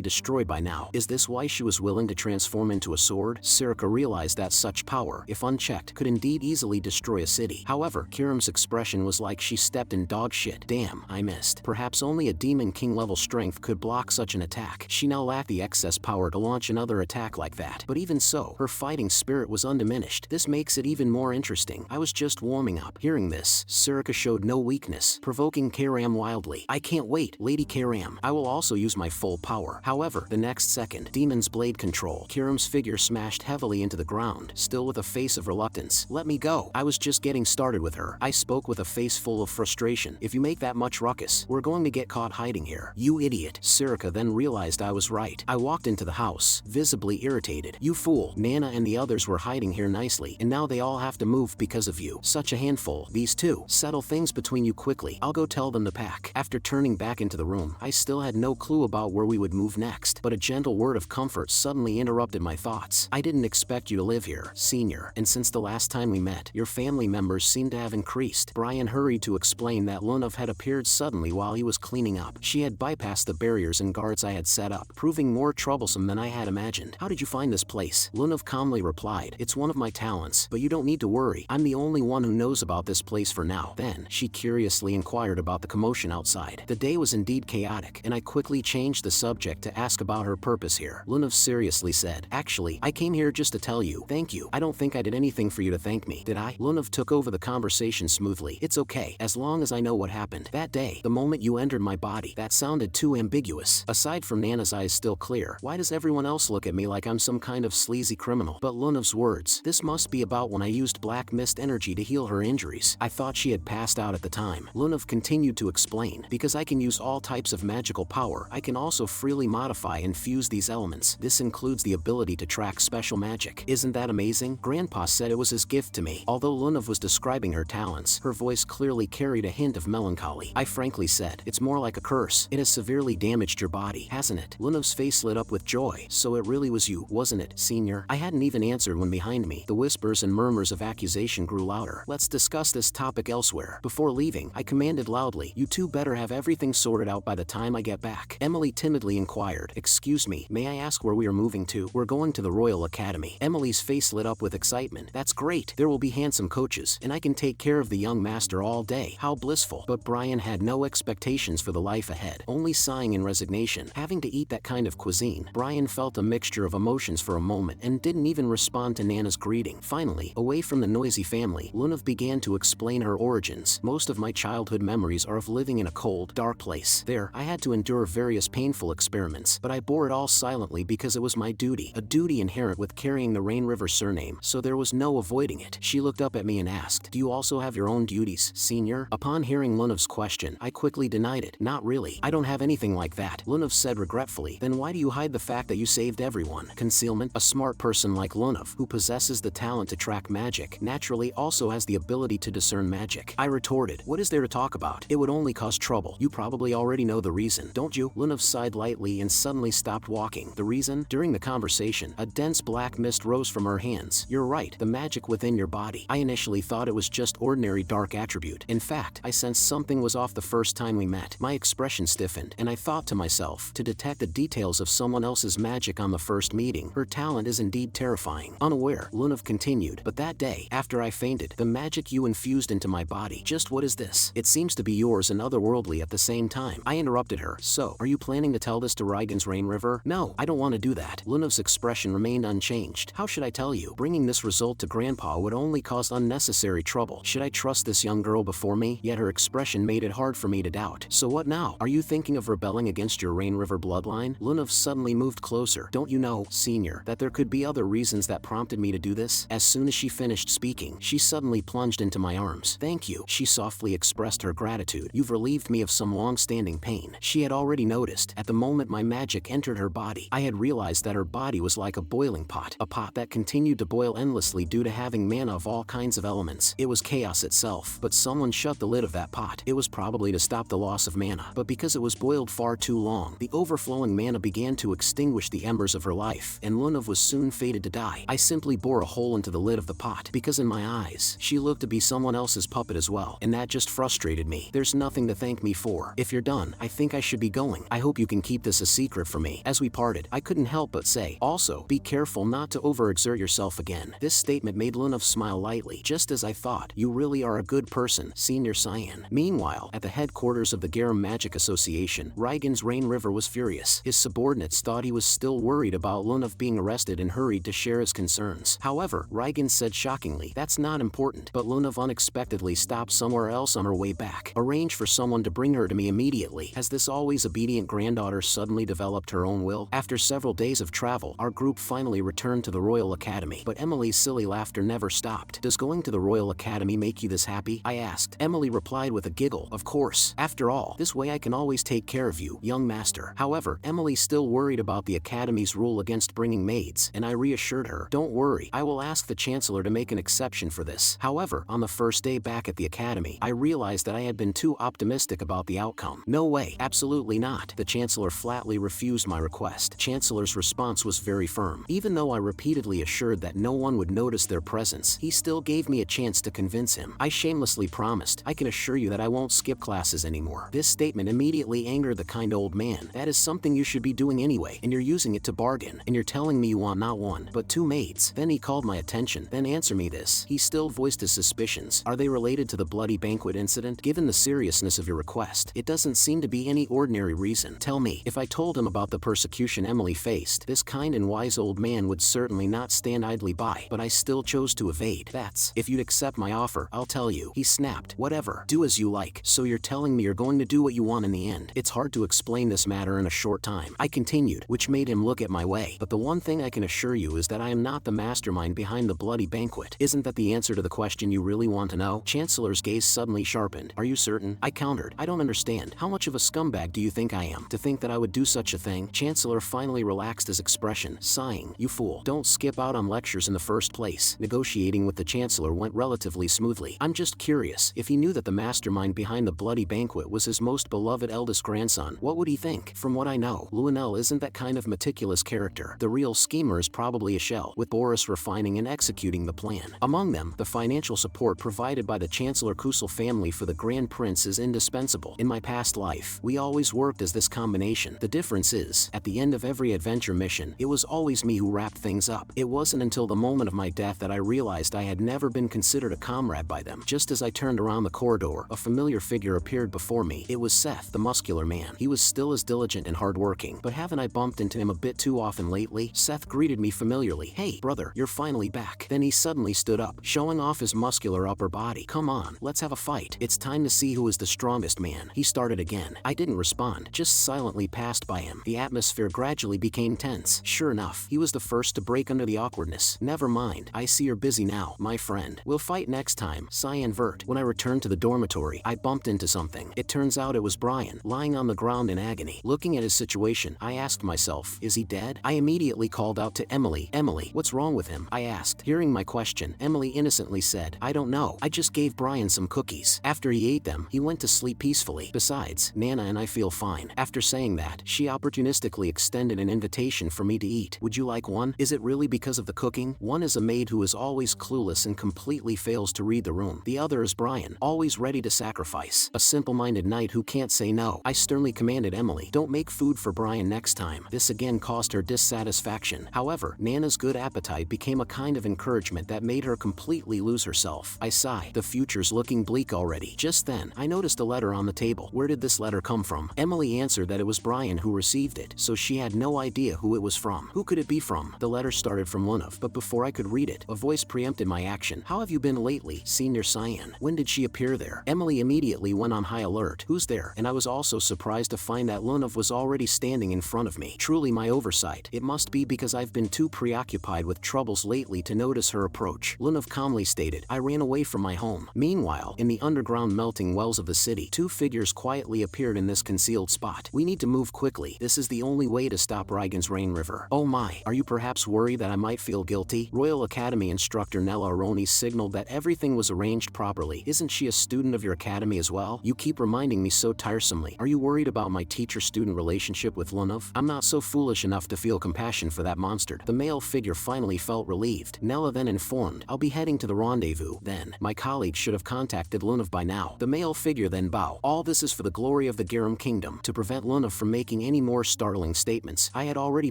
destroyed by now. Is this why she was willing to transform into a sword? Sirica realized that such power, if unchecked, could indeed easily destroy a city. However, Kiram's expression was like she stepped in dog shit. Damn, I missed. Perhaps only a Demon King level strength could block such an attack. She now lacked the excess power to launch another attack like that. But even so, her fighting spirit was undiminished. This makes it even more interesting. I was just warming up. Hearing this, Sirica showed no weakness, provoking Kiram wildly. I can't wait, Lady Kiram. I will also use my full power. However, the next second, Demon's Blade control. Kiram's figure smashed heavily into the ground, still with a face of reluctance. Let me go. I was just getting started with her. I spoke with a face full of frustration. If you make that much ruckus, we're going to get caught hiding here. You idiot. Sirica then realized I was right. I walked into the house, visibly irritated. You fool. Nana and the others were hiding here nicely, and now they all have to move because of you. Such a handful. These two. Settle things between you quickly. I'll go tell them to pack. After turning back into the room, I still had no clue about where we would move next, but a gentle word of comfort suddenly interrupted my thoughts. I didn't expect you to live here, Senior, and since the last time we met, your family members seem to have increased. Brian hurried to explain that Lunav had appeared suddenly while he was cleaning up. She had bypassed the barriers and guards I had set up, proving more troublesome than I had imagined. How did you find this place? Lunav calmly replied, It's one of my talents, but you don't need to worry. I'm the only one who knows about this place for now. Then, she curiously inquired about the commotion outside. The day was indeed chaotic, and I quickly changed the subject to ask about her purpose here. Lunav seriously said, Actually, I came here just to tell you, thank you. I don't think I did anything for you to thank me, did I? Lunav took over the conversation smoothly. It's okay, as long as I know what happened. That day, the moment you entered my body, that sounded too ambiguous. Aside from Nana's eyes still clear, why does everyone else look at me like I'm some kind of sleazy criminal? But Lunav's words, this must be about when I used black mist energy to heal her injuries. I thought she had passed out at the time. Lunav continued to explain, because I can use all types of magical power, I can also freely modify and fuse these elements. This includes the ability to track special magic. Isn't that amazing? Grandpa said it was his gift to me. Although Lunav was describing her talents, her voice clearly carried a hint of melancholy. I frankly said, it's more like a curse. It has severely damaged your body, hasn't it? Lunav's face lit up with joy. So it really was you, wasn't it, Senior? I hadn't even answered when behind me, the whispers and murmurs of accusation grew louder. Let's discuss this topic elsewhere. Before leaving, I commanded loudly, you two better have everything sorted out by the time I get back. Emily timidly inquired, excuse me, may I ask where we are moving to? We're going to the Royal Academy. Emily's face lit up with excitement. That's great. There will be handsome coaches, and I can take care of the young master all day. How blissful. But Brian had no expectations for the life ahead, only sighing in resignation. Having to eat that kind of cuisine, Brian felt a mixture of emotions for a moment and didn't even respond to Nana's greeting. Finally, away from the noisy family, Lunav began to explain her origins. Most of my childhood memories are of living in a cold, dark place. There, I had to endure various painful experiments, but I bore it all silently because it was my duty, a duty inherent with carrying the Rain River surname, so there was no avoiding it. She looked up at me and asked, do you also have your own duties, Senior? Upon hearing Lunav's question, I quickly denied it. Not really. I don't have anything like like that, Lunov said regretfully. Then why do you hide the fact that you saved everyone? Concealment? A smart person like Lunov, who possesses the talent to track magic, naturally also has the ability to discern magic. I retorted, what is there to talk about? It would only cause trouble. You probably already know the reason, don't you? Lunov sighed lightly and suddenly stopped walking. The reason? During the conversation, a dense black mist rose from her hands. You're right, the magic within your body. I initially thought it was just ordinary dark attribute. In fact, I sensed something was off the first time we met. My expression stiffened, and I thought to myself, to detect the details of someone else's magic on the first meeting, her talent is indeed terrifying. Unaware, Lunov continued, but that day, after I fainted, the magic you infused into my body, just what is this? It seems to be yours and otherworldly at the same time. I interrupted her. So, are you planning to tell this to Raigan's Rain River? No, I don't want to do that. Lunov's expression remained unchanged. How should I tell you? Bringing this result to Grandpa would only cause unnecessary trouble. Should I trust this young girl before me? Yet her expression made it hard for me to doubt. So what now? Are you thinking of rebelling against your Rain River bloodline? Lunov suddenly moved closer. Don't you know, Senior, that there could be other reasons that prompted me to do this? As soon as she finished speaking, she suddenly plunged into my arms. Thank you. She softly expressed her gratitude. You've relieved me of some long-standing pain. She had already noticed. At the moment my magic entered her body, I had realized that her body was like a boiling pot. A pot that continued to boil endlessly due to having mana of all kinds of elements. It was chaos itself. But someone shut the lid of that pot. It was probably to stop the loss of mana. But because it was boiled far too long, the overflowing mana began to extinguish the embers of her life, and Lunov was soon fated to die. I simply bore a hole into the lid of the pot, because in my eyes, she looked to be someone else's puppet as well, and that just frustrated me. There's nothing to thank me for. If you're done, I think I should be going. I hope you can keep this a secret from me. As we parted, I couldn't help but say, also, be careful not to overexert yourself again. This statement made Lunov smile lightly, just as I thought. You really are a good person, Senior Cyan. Meanwhile, at the headquarters of the Garum Magic Association, Raigan's Rain River was furious. His subordinates thought he was still worried about Lunov being arrested and hurried to share his concerns. However, Raigan said shockingly, that's not important, but Lunov unexpectedly stopped somewhere else on her way back. Arrange for someone to bring her to me immediately. Has this always obedient granddaughter suddenly developed her own will? After several days of travel, our group finally returned to the Royal Academy, but Emily's silly laughter never stopped. Does going to the Royal Academy make you this happy? I asked. Emily replied with a giggle, of course. After all, this way I can always take care of you, young master. However, Emily still worried about the Academy's rule against bringing maids, and I reassured her, don't worry, I will ask the Chancellor to make an exception for this. However, on the first day back at the Academy, I realized that I had been too optimistic about the outcome. No way, absolutely not. The Chancellor flatly refused my request. Chancellor's response was very firm. Even though I repeatedly assured that no one would notice their presence, he still gave me a chance to convince him. I shamelessly promised, I can assure you that I won't skip classes anymore. This statement immediately angered the kind old man. That is something you should be doing anyway, and you're using it to bargain, and you're telling me you want not one, but two maids. Then he called my attention. Then answer me this. He still voiced his suspicions. Are they related to the bloody banquet incident? Given the seriousness of your request, it doesn't seem to be any ordinary reason. Tell me, if I told him about the persecution Emily faced, this kind and wise old man would certainly not stand idly by, but I still chose to evade. That's, if you'd accept my offer, I'll tell you. He snapped. Whatever. Do as you like. So you're telling me you're going to do what you want in the end. It's hard to explain this matter in a short time. I continued, which made him look at my way. But the one thing I can assure you is that I am not the mastermind behind the bloody banquet. Isn't that the answer to the question you really want to know? Chancellor's gaze suddenly sharpened. Are you certain? I countered. I don't understand. How much of a scumbag do you think I am, to think that I would do such a thing? Chancellor finally relaxed his expression, sighing. You fool. Don't skip out on lectures in the first place. Negotiating with the Chancellor went relatively smoothly. I'm just curious, if he knew that the mastermind behind the bloody banquet was his most beloved eldest grandson, what would he think? From what I know, Luenel isn't that kind of meticulous character. The real schemer is probably a shell, with Boris refining and executing the plan. Among them, the financial support provided by the Chancellor Kusel family for the Grand Prince is indispensable. In my past life, we always worked as this combination. The difference is, at the end of every adventure mission, it was always me who wrapped things up. It wasn't until the moment of my death that I realized I had never been considered a comrade by them. Just as I turned around the corridor, a familiar figure appeared before me. It was Seth, the muscular man. He was still as diligent and hardworking, but haven't I bumped into him a bit too often lately? Seth greeted me familiarly. Hey, brother, you're finally back. Then he suddenly stood up, showing off his muscular upper body. Come on, let's have a fight. It's time to see who is the strongest man. He started again. I didn't respond, just silently passed by him. The atmosphere gradually became tense. Sure enough, he was the first to break under the awkwardness. Never mind, I see you're busy now, my friend. We'll fight next time. Cyan Vert. When I returned to the dormitory, I bumped into something. It turns out it was Brian, lying on the ground ground in agony. Looking at his situation, I asked myself, is he dead? I immediately called out to Emily. Emily, what's wrong with him? I asked. Hearing my question, Emily innocently said, I don't know. I just gave Brian some cookies. After he ate them, he went to sleep peacefully. Besides, Nana and I feel fine. After saying that, she opportunistically extended an invitation for me to eat. Would you like one? Is it really because of the cooking? One is a maid who is always clueless and completely fails to read the room. The other is Brian, always ready to sacrifice. A simple-minded knight who can't say no. I sternly commanded Emily, don't make food for Brian next time. This again caused her dissatisfaction. However, Nana's good appetite became a kind of encouragement that made her completely lose herself. I sighed. The future's looking bleak already. Just then, I noticed a letter on the table. Where did this letter come from? Emily answered that it was Brian who received it, so she had no idea who it was from. Who could it be from? The letter started from Lunav, but before I could read it, a voice preempted my action. How have you been lately, Senior Cyan? When did she appear there? Emily immediately went on high alert. Who's there? And I was also surprised to find that Lunav was already standing in front of me. Truly my oversight. It must be because I've been too preoccupied with troubles lately to notice her approach. Lunav calmly stated, I ran away from my home. Meanwhile, in the underground melting wells of the city, two figures quietly appeared in this concealed spot. We need to move quickly. This is the only way to stop Raigan's Rain River. Oh my, are you perhaps worried that I might feel guilty? Royal Academy instructor Nella Aroni signaled that everything was arranged properly. Isn't she a student of your academy as well? You keep reminding me so tiresomely. Are you worried about my teacher-student relationship with Lunav? I'm not so foolish enough to feel compassion for that monster. The male figure finally felt relieved. Nella then informed, I'll be heading to the rendezvous. Then, my colleague should have contacted Lunav by now. The male figure then bowed. All this is for the glory of the Garum Kingdom. To prevent Lunav from making any more startling statements, I had already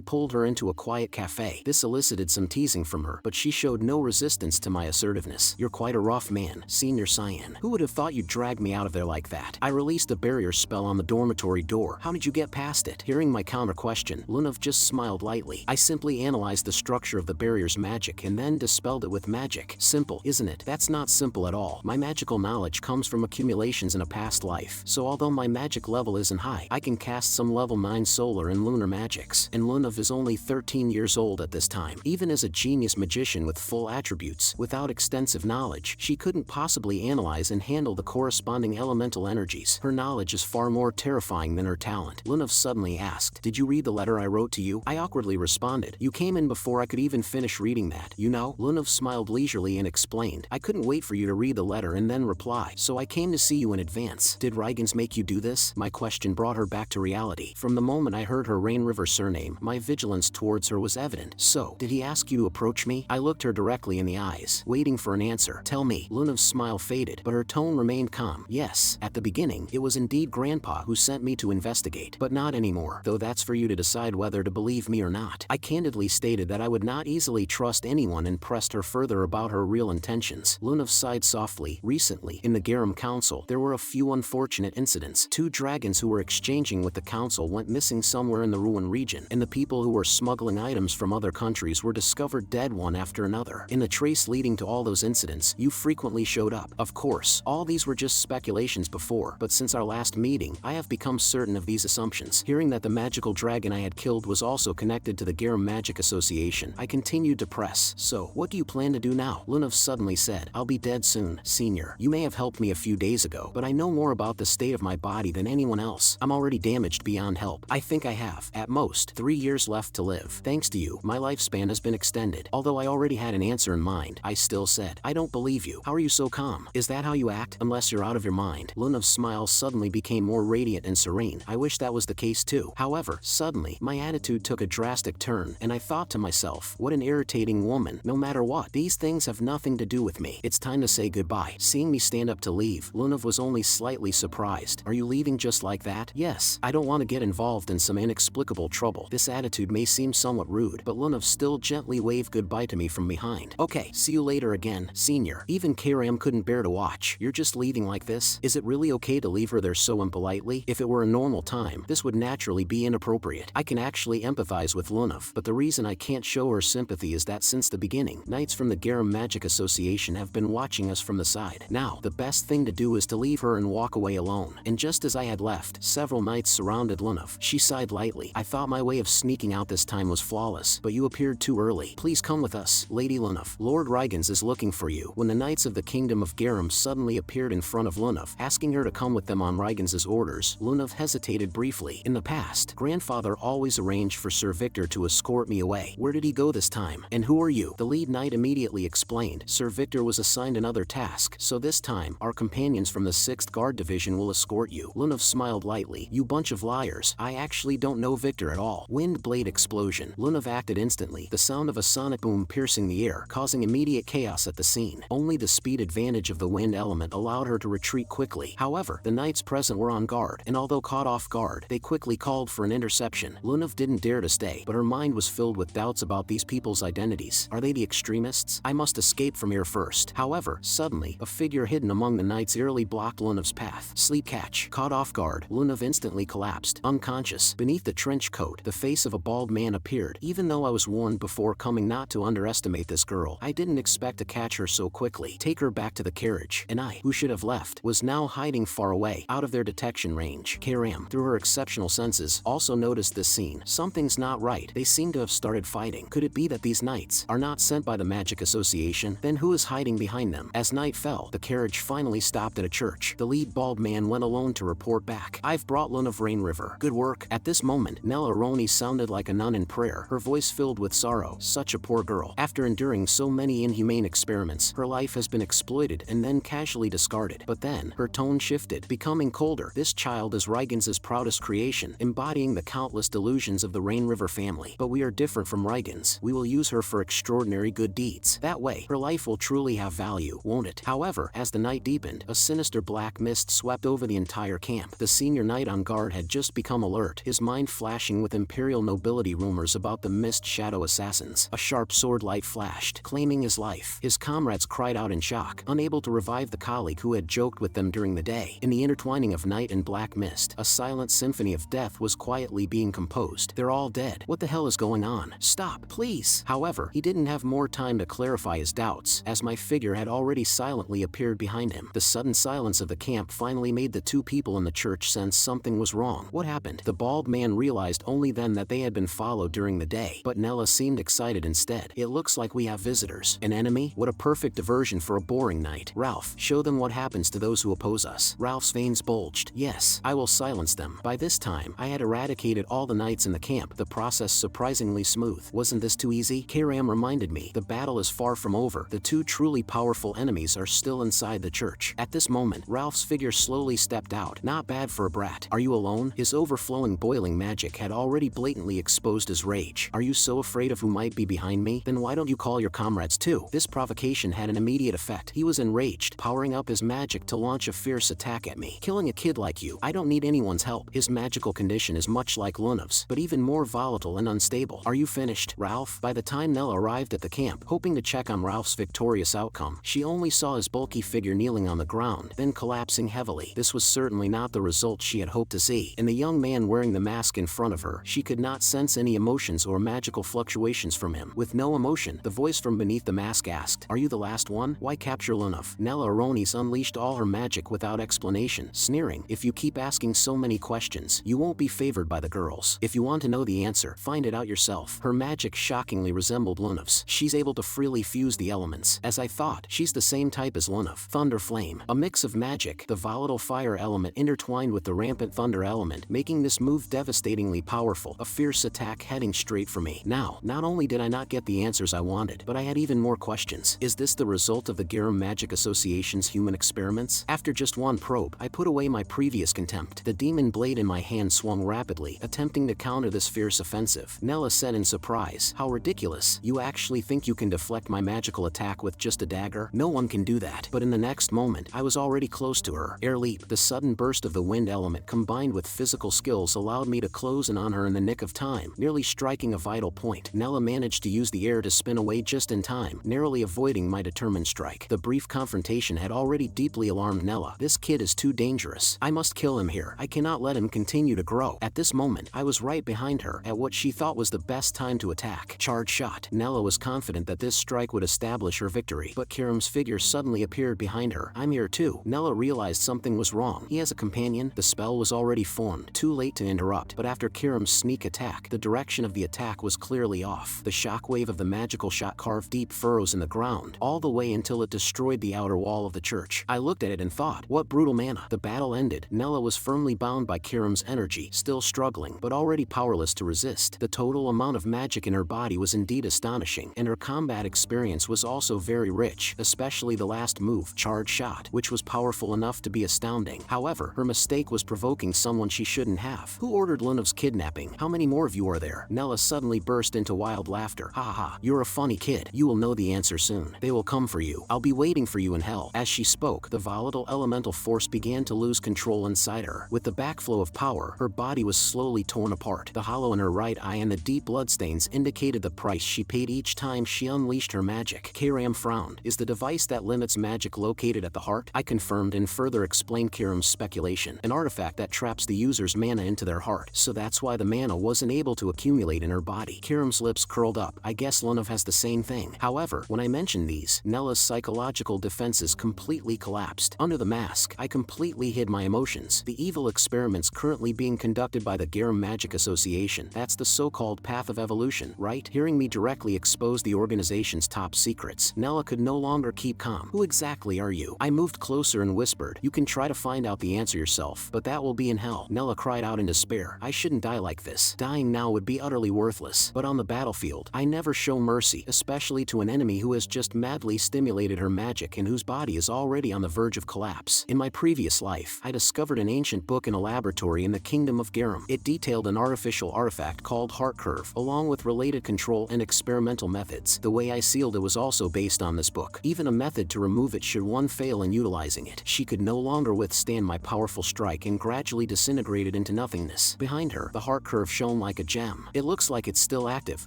pulled her into a quiet cafe. This elicited some teasing from her, but she showed no resistance to my assertiveness. You're quite a rough man, Senior Cyan. Who would have thought you'd drag me out of there like that? I released a barrier spell on the dormitory door. How did you get past it? Hearing my counter question, Lunav just smiled lightly. I simply analyzed the structure of the barrier's magic and then dispelled it with magic. Simple, isn't it? That's not simple at all. My magical knowledge comes from accumulations in a past life, so although my magic level isn't high, I can cast some level 9 solar and lunar magics. And Lunav is only 13 years old at this time. Even as a genius magician with full attributes, without extensive knowledge, she couldn't possibly analyze and handle the corresponding elemental energies. Her knowledge is far more terrifying than her talent. Lunav suddenly asked, did you read the letter I wrote to you? I awkwardly responded, you came in before I could even finish reading that. You know? Lunav smiled leisurely and explained, I couldn't wait for you to read the letter and then reply, so I came to see you in advance. Did Raigan's make you do this? My question brought her back to reality. From the moment I heard her Rain River surname, my vigilance towards her was evident. So, did he ask you to approach me? I looked her directly in the eyes, waiting for an answer. Tell me. Lunav's smile faded, but her tone remained calm. Yes, at the beginning, it was indeed Grandpa who sent me to investigate, but not anymore, though that's for you to decide whether to believe me or not. I candidly stated that I would not easily trust anyone and pressed her further about her real intentions. Lunav sighed softly. Recently, in the Garum Council, there were a few unfortunate incidents. Two dragons who were exchanging with the council went missing somewhere in the Ruin region, and the people who were smuggling items from other countries were discovered dead one after another. In the trace leading to all those incidents, you frequently showed up. Of course, all these were just speculations before, but since our last meeting, I have become certain of these assumptions. Hearing that the magical dragon I had killed was also connected to the Garum Magic Association, I continued to press. So, what do you plan to do now? Lunav suddenly said, I'll be dead soon, Senior. You may have helped me a few days ago, but I know more about the state of my body than anyone else. I'm already damaged beyond help. I think I have, at most, 3 years left to live. Thanks to you, my lifespan has been extended. Although I already had an answer in mind, I still said, I don't believe you. How are you so calm? Is that how you act? Unless you're out of your mind. Lunav's smile suddenly became more radiant and serene. I wish that was the case too. However, suddenly, my attitude took a drastic turn, and I thought to myself, what an irritating woman. No matter what, these things have nothing to do with me. It's time to say goodbye. Seeing me stand up to leave, Lunav was only slightly surprised. Are you leaving just like that? Yes, I don't want to get involved in some inexplicable trouble. This attitude may seem somewhat rude, but Lunav still gently waved goodbye to me from behind. Okay, see you later again, Senior. Even Karam couldn't bear to watch. You're just leaving like this? Is it really okay to leave her there so impolitely? If it were a normal time, this would naturally be inappropriate. I can actually empathize with Lunav, but the reason I can't show her sympathy is that since the beginning, knights from the Garum Magic Association have been watching us from the side. Now, the best thing to do is to leave her and walk away alone. And just as I had left, several knights surrounded Lunav. She sighed lightly. I thought my way of sneaking out this time was flawless, but you appeared too early. Please come with us, Lady Lunav. Lord Raigan's is looking for you. When the knights of the Kingdom of Garum suddenly appeared in front of Lunav, asking her to come with them on Raigan's orders, Lunav hesitated briefly. In the past, grandfather always arranged for Sir Victor to escort me away. Where did he go this time? And who are you? The lead knight immediately explained. Sir Victor was assigned another task, so this time, our companions from the 6th Guard Division will escort you. Lunav smiled lightly. You bunch of liars. I actually don't know Victor at all. Wind blade explosion. Lunav acted instantly, the sound of a sonic boom piercing the air, causing immediate chaos at the scene. Only the speed advantage of the wind element allowed her to retreat quickly. However, the knights present were on guard, and although caught off guard, they quickly called for an interception. Lunav didn't dare to stay, but her mind was filled with doubts about these people's identities. Are they the extremists? I must escape from here first. However, suddenly, a figure hidden among the knights eerily blocked Lunav's path. Sleep catch. Caught off guard, Lunav instantly collapsed, unconscious. Beneath the trench coat, the face of a bald man appeared. Even though I was warned before coming not to underestimate this girl, I didn't expect to catch her so quickly. Take her back to the carriage. And I, who should have left, was now hiding far away, out of their detection range. Karam, through her exceptional senses, also noticed this scene. Something's not right. They seem to have started fighting. Could it be that these knights are not sent by the Magic Association? Then who is hiding behind them? As night fell, the carriage finally stopped at a church. The lead bald man went alone to report back. I've brought Lunav Rain River. Good work. At this moment, Nella Roni sounded like a nun in prayer, her voice filled with sorrow. Such a poor girl. After enduring so many inhumane experiments, her life has been exploited and then casually discarded. But then, her tone shifted, becoming colder. This child is Rygans's proudest creation, embodying the countless delusions of the Rain River family. But we are different from Rygans. We will use her for extraordinary good deeds. That way, her life will truly have value, won't it? However, as the night deepened, a sinister black mist swept over the entire camp. The senior knight on guard had just become alert, his mind flashing with imperial nobility rumors about the Mist Shadow assassins. A sharp sword light flashed, claiming his life. His comrades cried out in shock, unable to revive the colleague who had joked with them during the day. In the intertwining of night and black mist, a silent symphony of death was quietly being composed. They're all dead. What the hell is going on? Stop, please. However, he didn't have more time to clarify his doubts, as my figure had already silently appeared behind him. The sudden silence of the camp finally made the two people in the church sense something was wrong. What happened? The bald man realized only then that they had been followed during the day, but Nella seemed excited instead. It looks like we have visitors. An enemy? What a perfect diversion for a boring night. Ralph, show them what happens to those who oppose us. Ralph's veins bulged. Yes, I will silence them. By this time, I had eradicated all the knights in the camp, the process surprisingly smooth. Wasn't this too easy? Karam reminded me, the battle is far from over. The two truly powerful enemies are still inside the church. At this moment, Ralph's figure slowly stepped out. Not bad for a brat. Are you alone? His overflowing boiling magic had already blatantly exposed his rage. Are you so afraid of who might be behind me? Then why don't you call your comrades too? This provocation had an immediate effect. He was enraged, powering up his magic to launch a fierce attack at me. Killing a kid like you, I don't need anyone's help. His magical condition is much like Lunav's, but even more volatile and unstable. Are you finished, Ralph? By the time Nella arrived at the camp, hoping to check on Ralph's victorious outcome, she only saw his bulky figure kneeling on the ground, then collapsing heavily. This was certainly not the result she had hoped to see. In the young man wearing the mask in front of her, she could not sense any emotions or magical fluctuations from him. With no emotion, the voice from beneath the mask asked, "Are you the last one? Why capture Lunav?" Nella Aronis unleashed all her magic without explanation, sneering, "If you keep asking so many questions, you won't be favored by the girls. If you want to know the answer, find it out yourself." Her magic shockingly resembled Lunav's. She's able to freely fuse the elements. As I thought, she's the same type as Lunav. Thunder Flame. A mix of magic, the volatile fire element intertwined with the rampant thunder element, making this move devastatingly powerful. A fierce attack heading straight for me. Now, not only did I not get the answers I wanted, but I had even more questions. Is this the result of the Garum Magic Association's human experiments? After just one probe, I put away my previous contempt. The demon blade in my hand swung rapidly, attempting to counter this fierce offensive. Nella said in surprise, "How ridiculous. You actually think you can deflect my magical attack with just a dagger? No one can do that." But in the next moment, I was already close to her. Air leap. The sudden burst of the wind element combined with physical skills allowed me to close in on her in the nick of time, nearly striking a vital point. Nella managed to use the air to spin away just in time, narrowly avoiding my determined strike. The brief confrontation had already deeply alarmed Nella. This kid is too dangerous. I must kill him here. I cannot let him continue to grow. At this moment, I was right behind her, at what she thought was the best time to attack. Charge shot. Nella was confident that this strike would establish her victory, but Karam's figure suddenly appeared behind her. "I'm here too." Nella realized something was wrong. He has a companion? The spell was already formed. Too late to interrupt, but after Karam's sneak attack, the direction of the attack was clearly off. The shockwave of the magical shot carved deep furrows in the ground, all the way until it destroyed the outer wall of the church. I looked at it and thought, what brutal mana. The battle ended. Nella was firmly firmly bound by Kiram's energy, still struggling but already powerless to resist. The total amount of magic in her body was indeed astonishing, and her combat experience was also very rich, especially the last move, Charge Shot, which was powerful enough to be astounding. However, her mistake was provoking someone she shouldn't have. Who ordered Lunav's kidnapping? How many more of you are there? Nella suddenly burst into wild laughter. Ha ha, you're a funny kid. You will know the answer soon. They will come for you. I'll be waiting for you in hell. As she spoke, the volatile elemental force began to lose control inside her. With the backflow of power, her body was slowly torn apart. The hollow in her right eye and the deep bloodstains indicated the price she paid each time she unleashed her magic. Kiram frowned. Is the device that limits magic located at the heart? I confirmed and further explained Kiram's speculation. An artifact that traps the user's mana into their heart, so that's why the mana wasn't able to accumulate in her body. Kiram's lips curled up. I guess Lunav has the same thing. However, when I mentioned these, Nella's psychological defenses completely collapsed. Under the mask, I completely hid my emotions. The evil experiments currently being conducted by the Garam Magic Association, that's the so-called path of evolution, right? Hearing me directly expose the organization's top secrets, Nella could no longer keep calm. Who exactly are you? I moved closer and whispered, you can try to find out the answer yourself, but that will be in hell. Nella cried out in despair. I shouldn't die like this. Dying now would be utterly worthless. But on the battlefield, I never show mercy, especially to an enemy who has just madly stimulated her magic and whose body is already on the verge of collapse. In my previous life, I discovered an ancient book in a laboratory in the kingdom of Garam. It detailed an artificial artifact called Heart Curve, along with related control and experimental methods. The way I sealed it was also based on this book. Even a method to remove it should one fail in utilizing it. She could no longer withstand my powerful strike and gradually disintegrated into nothingness. Behind her, the Heart Curve shone like a gem. It looks like it's still active.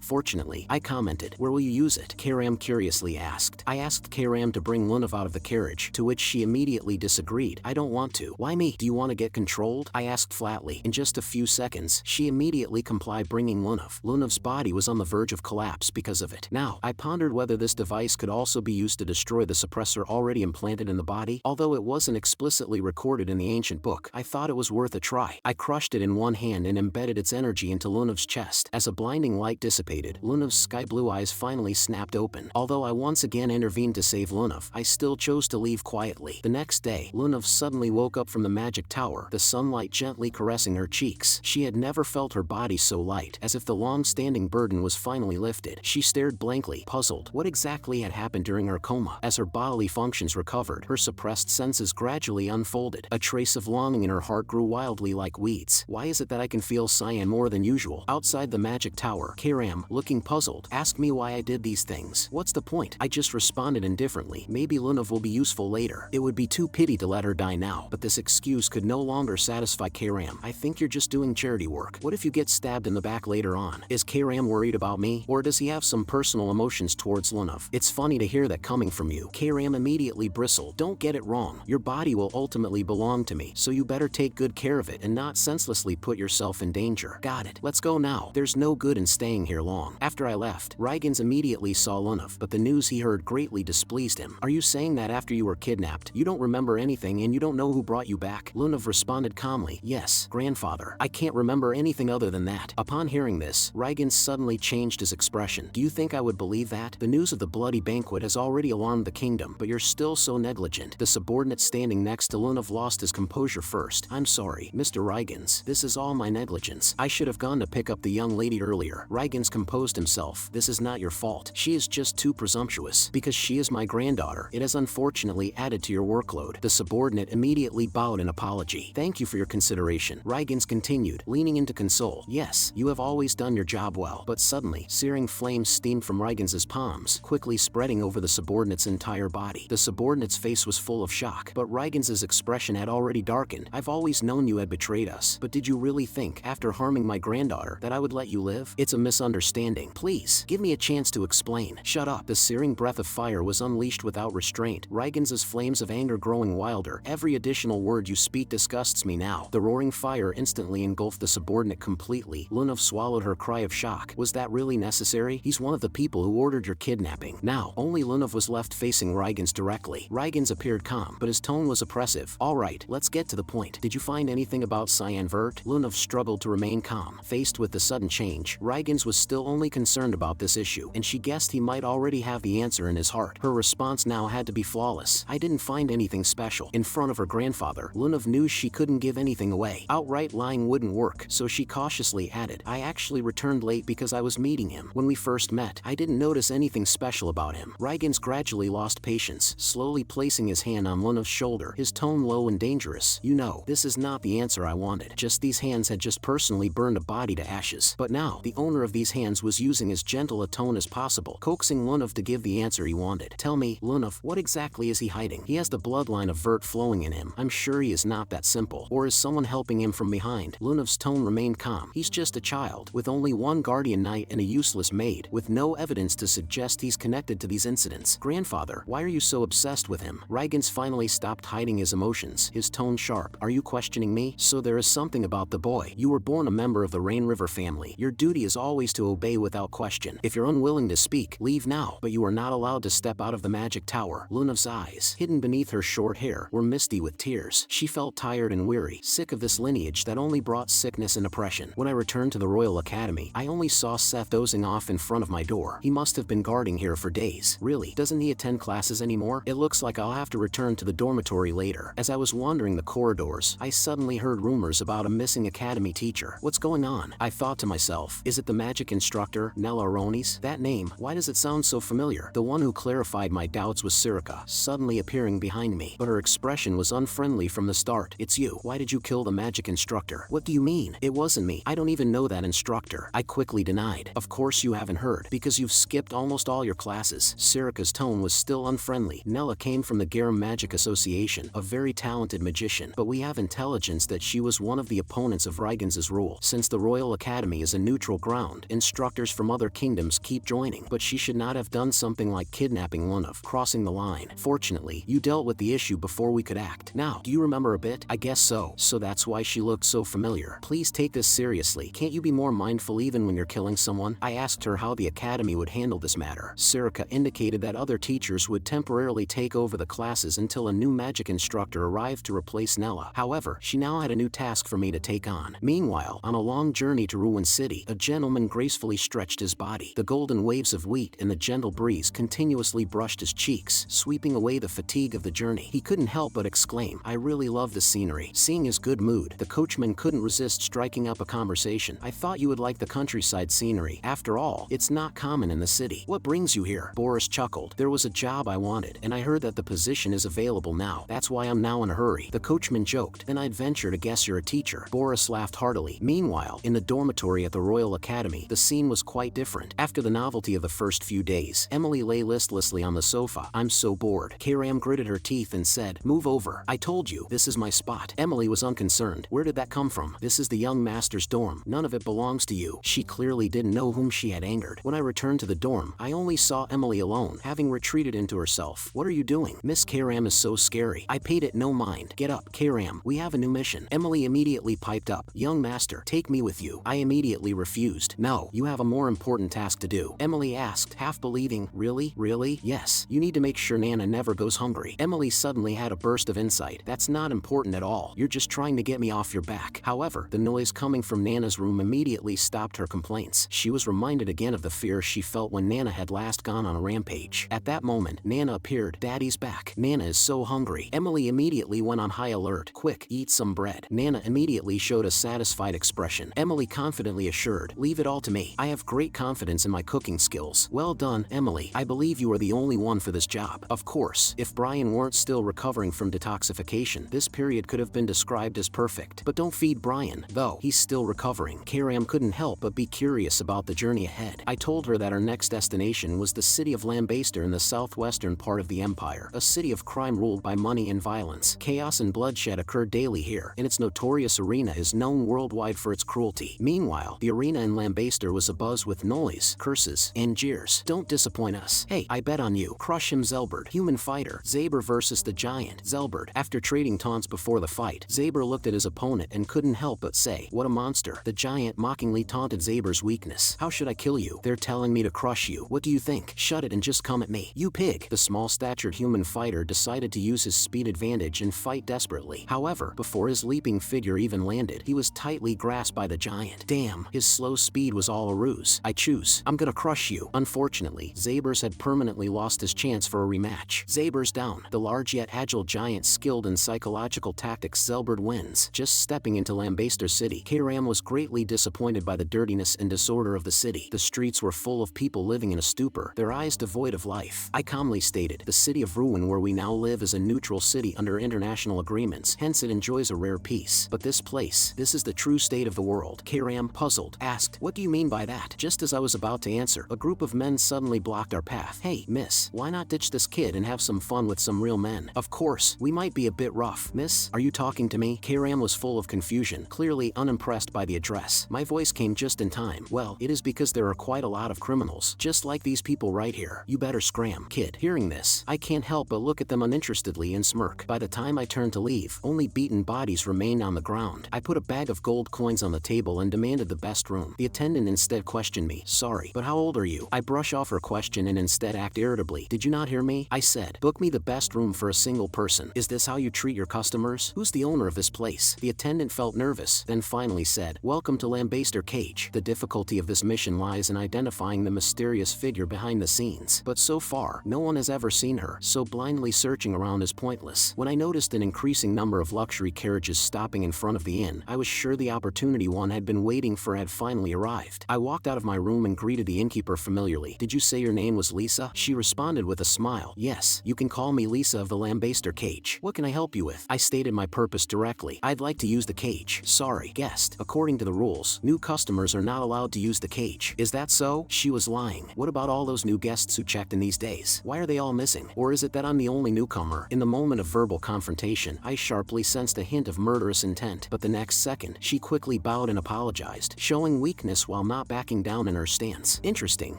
Fortunately, I commented. Where will you use it? Kiram curiously asked. I asked Kiram to bring Lunav out of the carriage, to which she immediately disagreed. I don't want to. Why me? Do you want to get controlled? I asked flatly. In just a few seconds, she immediately complied, bringing Lunav. Lunav's body was on the verge of collapse because of it. Now, I pondered whether this device could also be used to destroy the suppressor already implanted in the body. Although it wasn't explicitly recorded in the ancient book, I thought it was worth a try. I crushed it in one hand and embedded its energy into Lunav's chest. As a blinding light dissipated, Lunav's sky-blue eyes finally snapped open. Although I once again intervened to save Lunav, I still chose to leave quietly. The next day, Lunav suddenly woke up from the magic tower, the sunlight gently caressing her cheeks. She had never felt her body so light, as if the long-standing burden was finally lifted. She stared blankly, puzzled. What exactly had happened during her coma? As her bodily functions recovered, her suppressed senses gradually unfolded. A trace of longing in her heart grew wildly like weeds. Why is it that I can feel cyan more than usual? Outside the magic tower, Kiram, looking puzzled, asked me why I did these things. What's the point? I just responded indifferently. Maybe Lunav will be useful later. It would be too pity to let her die now. But this excuse could no longer satisfy Kiram. I think you're just doing charity work. What if you get stabbed in the back later on? Is Kiram worried about me? Or does he have some personal emotions towards Lunav? It's funny to hear that coming from you. Kiram immediately bristled. Don't get it wrong. Your body will ultimately belong to me, so you better take good care of it and not senselessly put yourself in danger. Got it. Let's go now. There's no good in staying here long. After I left, Rygans immediately saw Lunav, but the news he heard greatly displeased him. Are you saying that after you were kidnapped, you don't remember anything and you don't know who brought you back? Lunav responded calmly. Yes, grandfather. I can't remember anything other than that. Upon hearing this, Rygans suddenly changed his expression. Do you think I would believe that? The news of the bloody banquet has already alarmed the kingdom, but you're still so negligent. The subordinate standing next to Lunav lost his composure first. I'm sorry, Mr. Rygans. This is all my negligence. I should have gone to pick up the young lady earlier. Rygans composed himself. This is not your fault. She is just too presumptuous. Because she is my granddaughter, it has unfortunately added to your workload. The subordinate immediately bowed in apology. Thank you for your consideration. Rygans continued, leaning in to console. Yes, you have always done your job well. But suddenly, searing flames steamed from Rygans's palms, quickly spreading over the subordinate's entire body. The subordinate's face was full of shock, but Rygans's expression had already darkened. I've always known you had betrayed us, but did you really think, after harming my granddaughter, that I would let you live? It's a misunderstanding. Please, give me a chance to explain. Shut up. The searing breath of fire was unleashed without restraint, Rygans's flames of anger growing wilder. Every additional word you speak disgusts me now. The roaring fire instantly engulfed the subordinate completely. Lunav swallowed her cry of shock. Was that really necessary? He's one of the people who ordered your kidnapping. Now, only Lunav was left facing Rygans directly. Rygans appeared calm, but his tone was oppressive. Alright, let's get to the point. Did you find anything about Cyan Vert? Lunav struggled to remain calm. Faced with the sudden change, Rygans was still only concerned about this issue, and she guessed he might already have the answer in his heart. Her response now had to be flawless. I didn't find anything special. In front of her grandfather, Lunav knew she couldn't couldn't give anything away. Outright lying wouldn't work, so she cautiously added, I actually returned late because I was meeting him. When we first met, I didn't notice anything special about him. Rygans gradually lost patience, slowly placing his hand on Lunav's shoulder, his tone low and dangerous. You know, this is not the answer I wanted. Just these hands had just personally burned a body to ashes. But now, the owner of these hands was using as gentle a tone as possible, coaxing Lunav to give the answer he wanted. Tell me, Lunav, what exactly is he hiding? He has the bloodline of Vert flowing in him. I'm sure he is not that simple. Or is someone helping him from behind? Lunav's tone remained calm. He's just a child, with only one guardian knight and a useless maid, with no evidence to suggest he's connected to these incidents. Grandfather, why are you so obsessed with him? Rygans finally stopped hiding his emotions, his tone sharp. Are you questioning me? So there is something about the boy. You were born a member of the Rain River family. Your duty is always to obey without question. If you're unwilling to speak, leave now, but you are not allowed to step out of the magic tower. Lunav's eyes, hidden beneath her short hair, were misty with tears. She felt tired and weary, sick of this lineage that only brought sickness and oppression. When I returned to the Royal Academy, I only saw Seth dozing off in front of my door. He must have been guarding here for days. Really, doesn't he attend classes anymore? It looks like I'll have to return to the dormitory later. As I was wandering the corridors, I suddenly heard rumors about a missing academy teacher. What's going on? I thought to myself, is it the magic instructor, Nella Aronis? That name, why does it sound so familiar? The one who clarified my doubts was Sirica, suddenly appearing behind me, but her expression was unfriendly from the start. It's you. Why did you kill the magic instructor? What do you mean? It wasn't me. I don't even know that instructor. I quickly denied. Of course you haven't heard, because you've skipped almost all your classes. Sirica's tone was still unfriendly. Nella came from the Garum Magic Association, a very talented magician, but we have intelligence that she was one of the opponents of Rygans's rule. Since the Royal Academy is a neutral ground, instructors from other kingdoms keep joining, but she should not have done something like kidnapping Lunav, crossing the line. Fortunately, you dealt with the issue before we could act. Now, do you remember a bit? I guess so. So that's why she looked so familiar. Please take this seriously. Can't you be more mindful even when you're killing someone? I asked her how the academy would handle this matter. Sirica indicated that other teachers would temporarily take over the classes until a new magic instructor arrived to replace Nella. However, she now had a new task for me to take on. Meanwhile, on a long journey to Ruin City, a gentleman gracefully stretched his body. The golden waves of wheat in the gentle breeze continuously brushed his cheeks, sweeping away the fatigue of the journey. He couldn't help but exclaim, I really love the scenery. Seeing his good mood, the coachman couldn't resist striking up a conversation. I thought you would like the countryside scenery. After all, it's not common in the city. What brings you here? Boris chuckled. There was a job I wanted, and I heard that the position is available now. That's why I'm now in a hurry. The coachman joked. Then I'd venture to guess you're a teacher. Boris laughed heartily. Meanwhile, in the dormitory at the Royal Academy, the scene was quite different. After the novelty of the first few days, Emily lay listlessly on the sofa. I'm so bored. Kairam gritted her teeth and said, move over. I told you, this is my spot. Emily was unconcerned. Where did that come from? This is the young master's dorm. None of it belongs to you. She clearly didn't know whom she had angered. When I returned to the dorm, I only saw Emily alone, having retreated into herself. What are you doing? Miss Kairam is so scary. I paid it no mind. Get up, Kairam. We have a new mission. Emily immediately piped up. Young master, take me with you. I immediately refused. No, you have a more important task to do. Emily asked, half believing, really? Really? Yes. You need to make sure Nana never goes hungry. Emily suddenly had a burst of insight. That's not important at all. You're just trying to get me off your back. However, the noise coming from Nana's room immediately stopped her complaints. She was reminded again of the fear she felt when Nana had last gone on a rampage. At that moment, Nana appeared. Daddy's back. Nana is so hungry. Emily immediately went on high alert. Quick, eat some bread. Nana immediately showed a satisfied expression. Emily confidently assured, leave it all to me. I have great confidence in my cooking skills. Well done, Emily. I believe you are the only one for this job. Of course, if Brian weren't still recovering from detoxification, this period could have been described as perfect. But don't feed Brian, though. He's still recovering. Kairam couldn't help but be curious about the journey ahead. I told her that our next destination was the city of Lambaster in the southwestern part of the empire, a city of crime ruled by money and violence. Chaos and bloodshed occur daily here, and its notorious arena is known worldwide for its cruelty. Meanwhile, the arena in Lambaster was abuzz with noise, curses, and jeers. Don't disappoint us. Hey, I bet on you. Crush him, Zelbert. Human fighter. Zaber versus the giant. Zelbert. After trading taunts before the fight, Zaber looked at his opponent and couldn't help but say, what a monster. The giant mockingly taunted Zaber's weakness. How should I kill you? They're telling me to crush you. What do you think? Shut it and just come at me. You pig. The small-statured human fighter decided to use his speed advantage and fight desperately. However, before his leaping figure even landed, he was tightly grasped by the giant. Damn, his slow speed was all a ruse. I choose. I'm gonna crush you. Unfortunately, Zabers had permanently lost his chance for a rematch. Zabers down. The large yet agile giant, skilled in psychological tactics, Max Zelbert wins. Just stepping into Lambaster City, Kram was greatly disappointed by the dirtiness and disorder of the city. The streets were full of people living in a stupor, their eyes devoid of life. I calmly stated, the city of ruin where we now live is a neutral city under international agreements, hence it enjoys a rare peace. But this place, this is the true state of the world. Kram, puzzled, asked, what do you mean by that? Just as I was about to answer, a group of men suddenly blocked our path. Hey, miss, why not ditch this kid and have some fun with some real men? Of course, we might be a bit rough. Miss, are you talking to me? Kram was full of confusion, clearly unimpressed by the address. My voice came just in time. Well, it is because there are quite a lot of criminals, just like these people right here. You better scram, kid. Hearing this, I can't help but look at them uninterestedly and smirk. By the time I turned to leave, only beaten bodies remained on the ground. I put a bag of gold coins on the table and demanded the best room. The attendant instead questioned me. Sorry, but how old are you? I brush off her question and instead act irritably. Did you not hear me? I said, book me the best room for a single person. Is this how you treat your customers? Who's the owner of this place? The attendant felt nervous, then finally said, welcome to Lambaster Cage. The difficulty of this mission lies in identifying the mysterious figure behind the scenes. But so far, no one has ever seen her, so blindly searching around is pointless. When I noticed an increasing number of luxury carriages stopping in front of the inn, I was sure the opportunity one had been waiting for had finally arrived. I walked out of my room and greeted the innkeeper familiarly. Did you say your name was Lisa? She responded with a smile. Yes, you can call me Lisa of the Lambaster Cage. What can I help you with? I stated my purpose directly. I'd like to use the cage. Sorry, guest. According to the rules, new customers are not allowed to use the cage. Is that so? She was lying. What about all those new guests who checked in these days? Why are they all missing? Or is it that I'm the only newcomer? In the moment of verbal confrontation, I sharply sensed a hint of murderous intent, but the next second, she quickly bowed and apologized, showing weakness while not backing down in her stance. Interesting.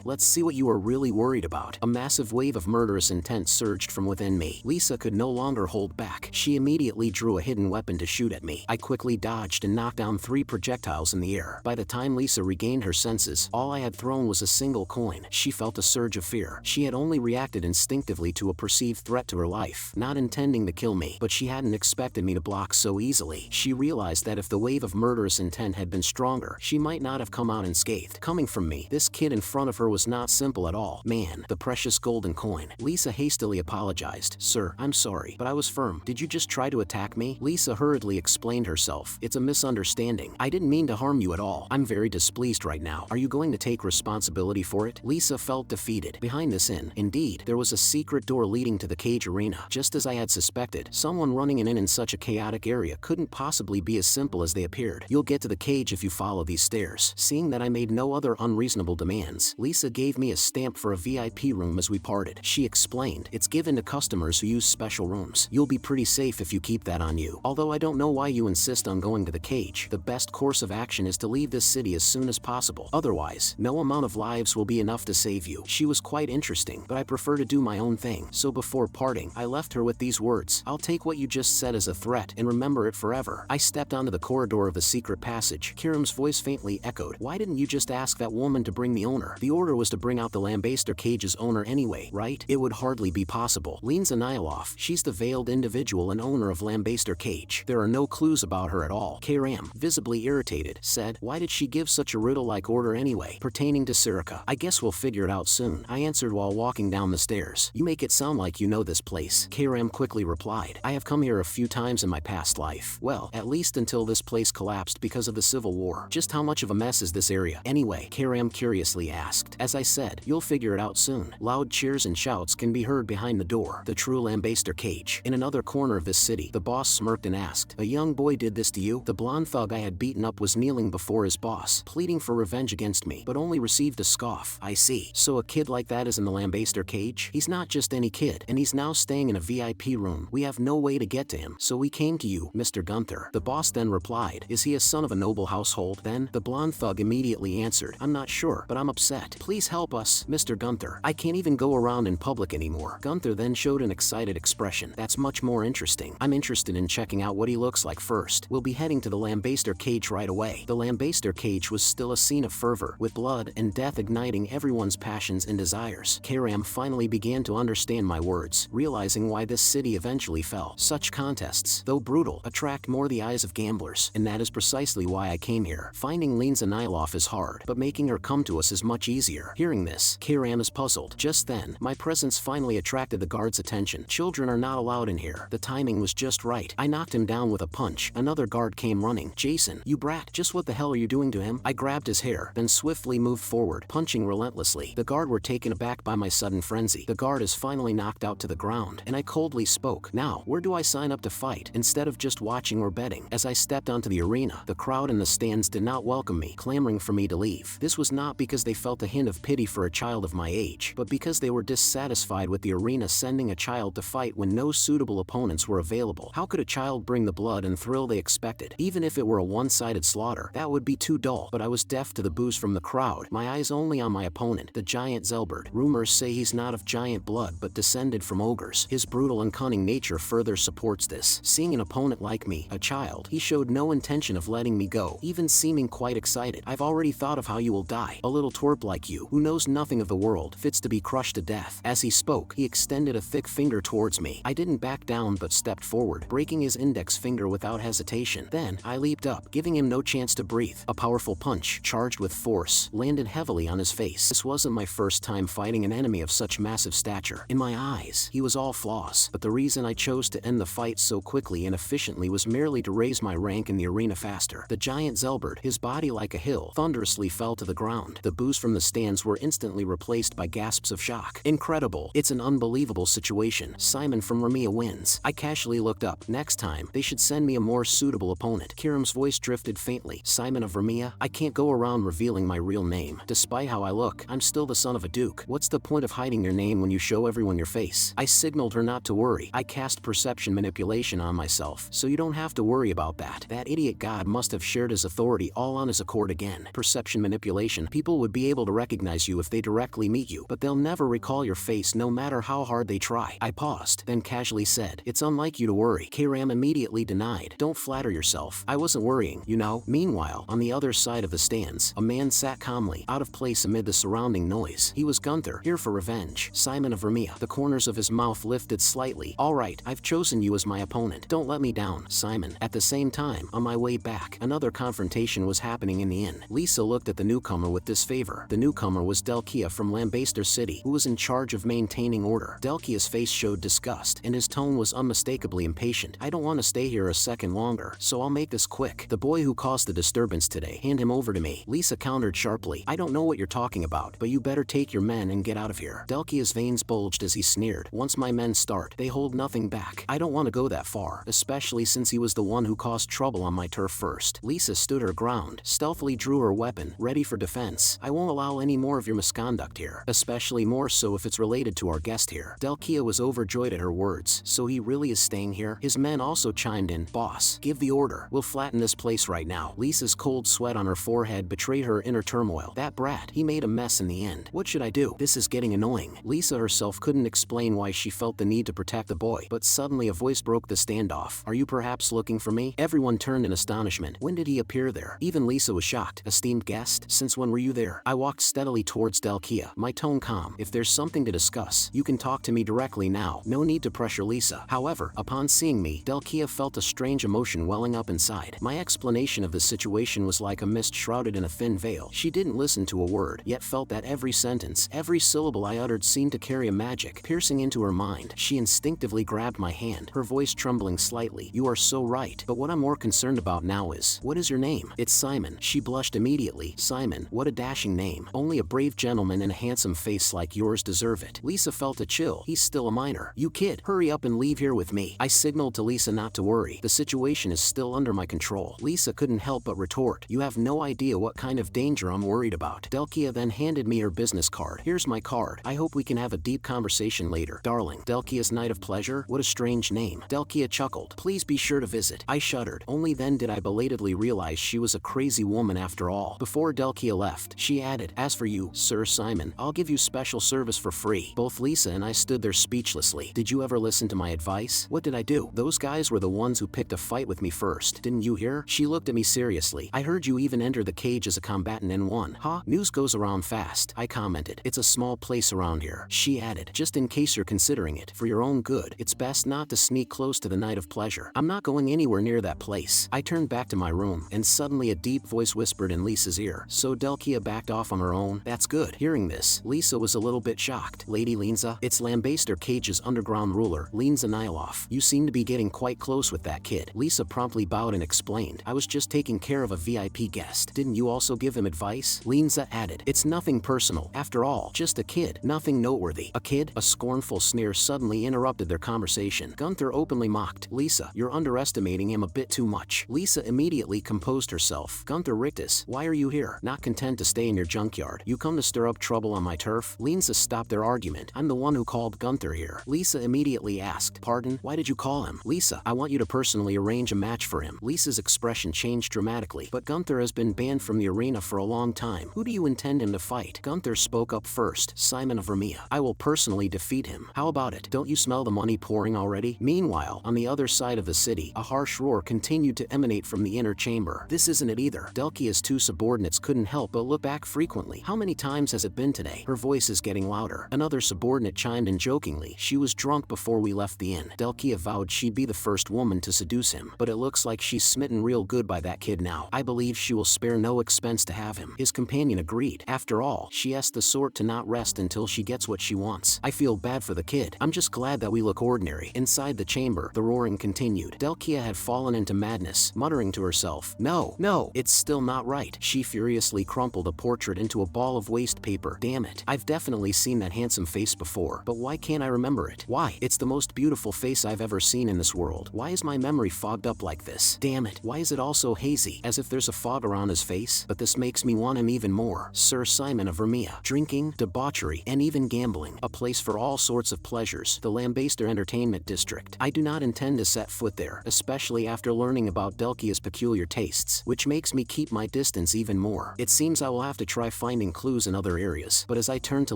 Let's see what you are really worried about. A massive wave of murderous intent surged from within me. Lisa could no longer hold back. She immediately drew a hidden weapon to shoot at me. I quickly dodged and knocked down 3 projectiles in the air. By the time Lisa regained her senses, all I had thrown was a single coin. She felt a surge of fear. She had only reacted instinctively to a perceived threat to her life, not intending to kill me, but she hadn't expected me to block so easily. She realized that if the wave of murderous intent had been stronger, she might not have come out unscathed. Coming from me, this kid in front of her was not simple at all. Man, the precious golden coin. Lisa hastily apologized. Sir, I'm sorry, but I was firm. Did you just try to attack me? Lisa hurriedly explained herself. It's a misunderstanding. I didn't mean to harm you at all. I'm very displeased right now. Are you going to take responsibility for it? Lisa felt defeated. Behind this inn, indeed, there was a secret door leading to the cage arena. Just as I had suspected, someone running an inn in such a chaotic area couldn't possibly be as simple as they appeared. You'll get to the cage if you follow these stairs. Seeing that I made no other unreasonable demands, Lisa gave me a stamp for a VIP room as we parted. She explained, it's given to customers who use special rooms. You'll be pretty safe if you keep that on you. Although I don't know why you insist on going to the cage, the best course of action is to leave this city as soon as possible. Otherwise, no amount of lives will be enough to save you. She was quite interesting, but I prefer to do my own thing. So before parting, I left her with these words. I'll take what you just said as a threat and remember it forever. I stepped onto the corridor of the secret passage. Kiram's voice faintly echoed. Why didn't you just ask that woman to bring the owner? The order was to bring out the Lambaster Cage's owner anyway, right? It would hardly be possible. Leans Aniloff. She's the veiled individual and owner of Lambaster Cage. There are no clues about her at all. Kiram, visibly irritated, said, why did she give such a riddle-like order anyway? Pertaining to Sirica. I guess we'll figure it out soon. I answered while walking down the stairs. You make it sound like you know this place. Kiram quickly replied. I have come here a few times in my past life. Well, at least until this place collapsed because of the Civil War. Just how much of a mess is this area? Anyway, Kiram curiously asked. As I said, you'll figure it out soon. Loud cheers and shouts can be heard behind the door. The true Lambaster Cage. In another corner of this city, the boss smirked and asked, a young boy did this to you? The blonde thug I had beaten up was kneeling before his boss, pleading for revenge against me, but only received a scoff. I see. So a kid like that is in the Lambaster Cage? He's not just any kid, and he's now staying in a VIP room. We have no way to get to him, so we came to you, Mr. Gunther. The boss then replied, is he a son of a noble household then? The blonde thug immediately answered, I'm not sure, but I'm upset. Please help us, Mr. Gunther. I can't even go around in public anymore. Gunther then showed an excited expression. That's much more interesting. I'm interested in checking out what he looks like first. We'll be heading to the Lambaster Cage right away. The Lambaster Cage was still a scene of fervor, with blood and death igniting everyone's passions and desires. Kiram finally began to understand my words, realizing why this city eventually fell. Such contests, though brutal, attract more the eyes of gamblers, and that is precisely why I came here. Finding Leans Aniloff is hard, but making her come to us is much easier. Hearing this, Kiram is puzzled. Just then, my presence finally attracted the guard's attention. Children are not allowed in here. The timing was just right. I knocked him down with a punch. Another guard came running. Jason, you brat, just what the hell are you doing to him? I grabbed his hair, then swiftly moved forward, punching relentlessly. The guard were taken aback by my sudden frenzy. The guard is finally knocked out to the ground, and I coldly spoke. Now, where do I sign up to fight, instead of just watching or betting? As I stepped onto the arena, the crowd in the stands did not welcome me, clamoring for me to leave. This was not because they felt a hint of pity for a child of my age, but because they were dissatisfied with the arena sending a child to fight when no suitable opponents were available. How could a child bring the blood and thrill they expected? Even if it were a one-sided slaughter, that would be too dull. But I was deaf to the boos from the crowd, my eyes only on my opponent, the giant Zelbert. Rumors say he's not of giant blood but descended from ogres. His brutal and cunning nature further supports this. Seeing an opponent like me, a child, he showed no intention of letting me go, even seeming quite excited. I've already thought of how you will die. A little twerp like you, who knows nothing of the world, fits to be crushed to death. As he spoke, he extended a thick finger towards me. I didn't back down but stepped forward, breaking his index finger without hesitation. Then, I leaped up, giving him no chance to breathe. A powerful punch, charged with force, landed heavily on his face. This wasn't my first time fighting an enemy of such massive stature. In my eyes, he was all flaws, but the reason I chose to end the fight so quickly and efficiently was merely to raise my rank in the arena faster. The giant Zelbert, his body like a hill, thunderously fell to the ground. The boos from the stands were instantly replaced by gasps of shock. Incredible. It's an unbelievable situation. Simon from Ramia wins. I casually looked up. Next time, they should send me a more suitable opponent. Kiram's voice drifted faintly. Simon of Ramia? I can't go around revealing my real name. Despite how I look, I'm still the son of a duke. What's the point of hiding your name when you show everyone your face? I signaled her not to worry. I cast perception manipulation on myself, so you don't have to worry about that. That idiot god must have shared his authority all on his accord again. Perception manipulation. People would be able to recognize you if they directly meet you, but they'll never recall your face no matter how hard they try. I paused, then casually said, it's unlike you to worry. Kiram immediately denied. Don't flatter yourself. I wasn't worrying, you know. Meanwhile, on the other side of the stands, a man sat calmly, out of place amid the surrounding noise. He was Gunther, here for revenge. Simon of Ramia. The corners of his mouth lifted slightly. All right, I've chosen you as my opponent. Don't let me down, Simon. At the same time, on my way back, another confrontation was happening in the inn. Lisa looked at the newcomer with disfavor. The newcomer was Delkia from Lambaster City, who was in charge of maintaining order. Delkia's face showed disgust, and his tone was unmistakably impatient. I don't want to stay here a second longer, so I'll make this quick. The boy who caused the disturbance today, hand him over to me. Lisa countered sharply. I don't know what you're talking about, but you better take your men and get out of here. Delkia's veins bulged as he sneered. Once my men start, they hold nothing back. I don't want to go that far, especially since he was the one who caused trouble on my turf first. Lisa stood her ground, stealthily drew her weapon, ready for defense. I won't allow any more of your misconduct here, especially more so if it's related to our guest here. Delkia was overjoyed at her words. So he really is staying here? His men also chimed in. Boss, give the order. We'll flatten this place right now. Lisa's cold sweat on her forehead betrayed her inner turmoil. That brat, he made a mess in the end. What should I do? This is getting annoying. Lisa herself couldn't explain why she felt the need to protect the boy, but suddenly a voice broke the standoff. Are you perhaps looking for me? Everyone turned in astonishment. When did he appear there? Even Lisa was shocked. Esteemed guest, since when were you there? I walked steadily towards Delkia, my tone calm. If there's something to discuss, you can talk to me directly now. No need to pressure Lisa. However, upon seeing me, Delkia felt a strange emotion welling up inside. My explanation of the situation was like a mist shrouded in a thin veil. She didn't listen to a word, yet felt that every sentence, every syllable I uttered seemed to carry a magic, piercing into her mind. She instinctively grabbed my hand, her voice trembling slightly. You are so right, but what I'm more concerned about now is, what is your name? It's Simon. She blushed immediately. Simon, what a dashing name. Only a brave gentleman and a handsome face like yours deserve it. Lisa felt a chill. He's still a minor. You kid, hurry up and leave here with me. I signaled to Lisa not to worry. The situation is still under my control. Lisa couldn't help but retort. You have no idea what kind of danger I'm worried about. Delkia then handed me her business card. Here's my card. I hope we can have a deep conversation later. Darling, Delkia's Night of Pleasure? What a strange name. Delkia chuckled. Please be sure to visit. I shuddered. Only then did I belatedly realize she was a crazy woman after all. Before Delkia left, she added, as for you, Sir Simon, I'll give you special service for free. Both Lisa and I stood there speechlessly. Did you ever listen to my advice? What did I do? Those guys were the ones who picked a fight with me first. Didn't you hear? She looked at me seriously. I heard you even enter the cage as a combatant and won. Huh? News goes around fast. I commented. It's a small place around here. She added, just in case you're considering it, for your own good, it's best not to sneak close to the Night of Pleasure. I'm not going anywhere near that place. I turned back to my room, and suddenly a deep voice whispered in Lisa's ear. So Delkia backed off on her own? That's good. Hearing this, Lisa was a little bit shocked. Lady Linza, it's Lambaster Cage's underground ruler, Linza Nyloff. You seem to be getting quite close with that kid. Lisa promptly bowed and explained, I was just taking care of a VIP guest. Didn't you also give him advice? Lisa added, it's nothing personal. After all, just a kid. Nothing noteworthy. A kid? A scornful sneer suddenly interrupted their conversation. Gunther openly mocked, Lisa, you're underestimating him a bit too much. Lisa immediately composed herself. Gunther Rictus, why are you here? Not content to stay in your junkyard. You come to stir up trouble on my turf? Lisa stopped their argument. I'm the one who called Gunther here. Lisa immediately asked, pardon? Why did you call him? Lisa, I want you to personally arrange a match for him. Lisa's expression changed dramatically. But Gunther has been banned from the arena for a long time. Who do you intend him to fight? Gunther spoke up first. Simon of Vermia. I will personally defeat him. How about it? Don't you smell the money pouring already? Meanwhile, on the other side of the city, a harsh roar continued to emanate from the inner chamber. This isn't it either. Delkia's two subordinates couldn't help but look back frequently. How many times has it been today? Her voice is getting louder. Another subordinate chimed in jokingly. She was drunk before we left the inn. Delkia vowed she'd be the first woman to seduce him, but it looks like she's smitten real good by that kid now. I believe she will spare no expense to have him. His companion agreed. After all, she has the sort to not rest until she gets what she wants. I feel bad for the kid. I'm just glad that we look ordinary. Inside the chamber, the roaring continued. Delkia had fallen into madness, muttering to herself, no, it's still not right. She furiously crumpled a portrait into a ball of waste paper. Damn it. I've definitely seen that handsome face before, but why can't I remember it? Why? It's the most beautiful face I've ever seen in this world. Why is my memory fogged up like this? Damn it. Why is it all so hazy, as if there's a fog around his face? But this makes me want him even more. Sir Simon of Vermia. Drinking, debauchery, and even gambling. A place for all sorts of pleasures. The Lambaster Entertainment District. I do not intend to set foot there, especially after learning about Delkia's peculiar tastes, which makes me keep my distance even more. It seems I will have to try finding clues in other areas. But as I turned to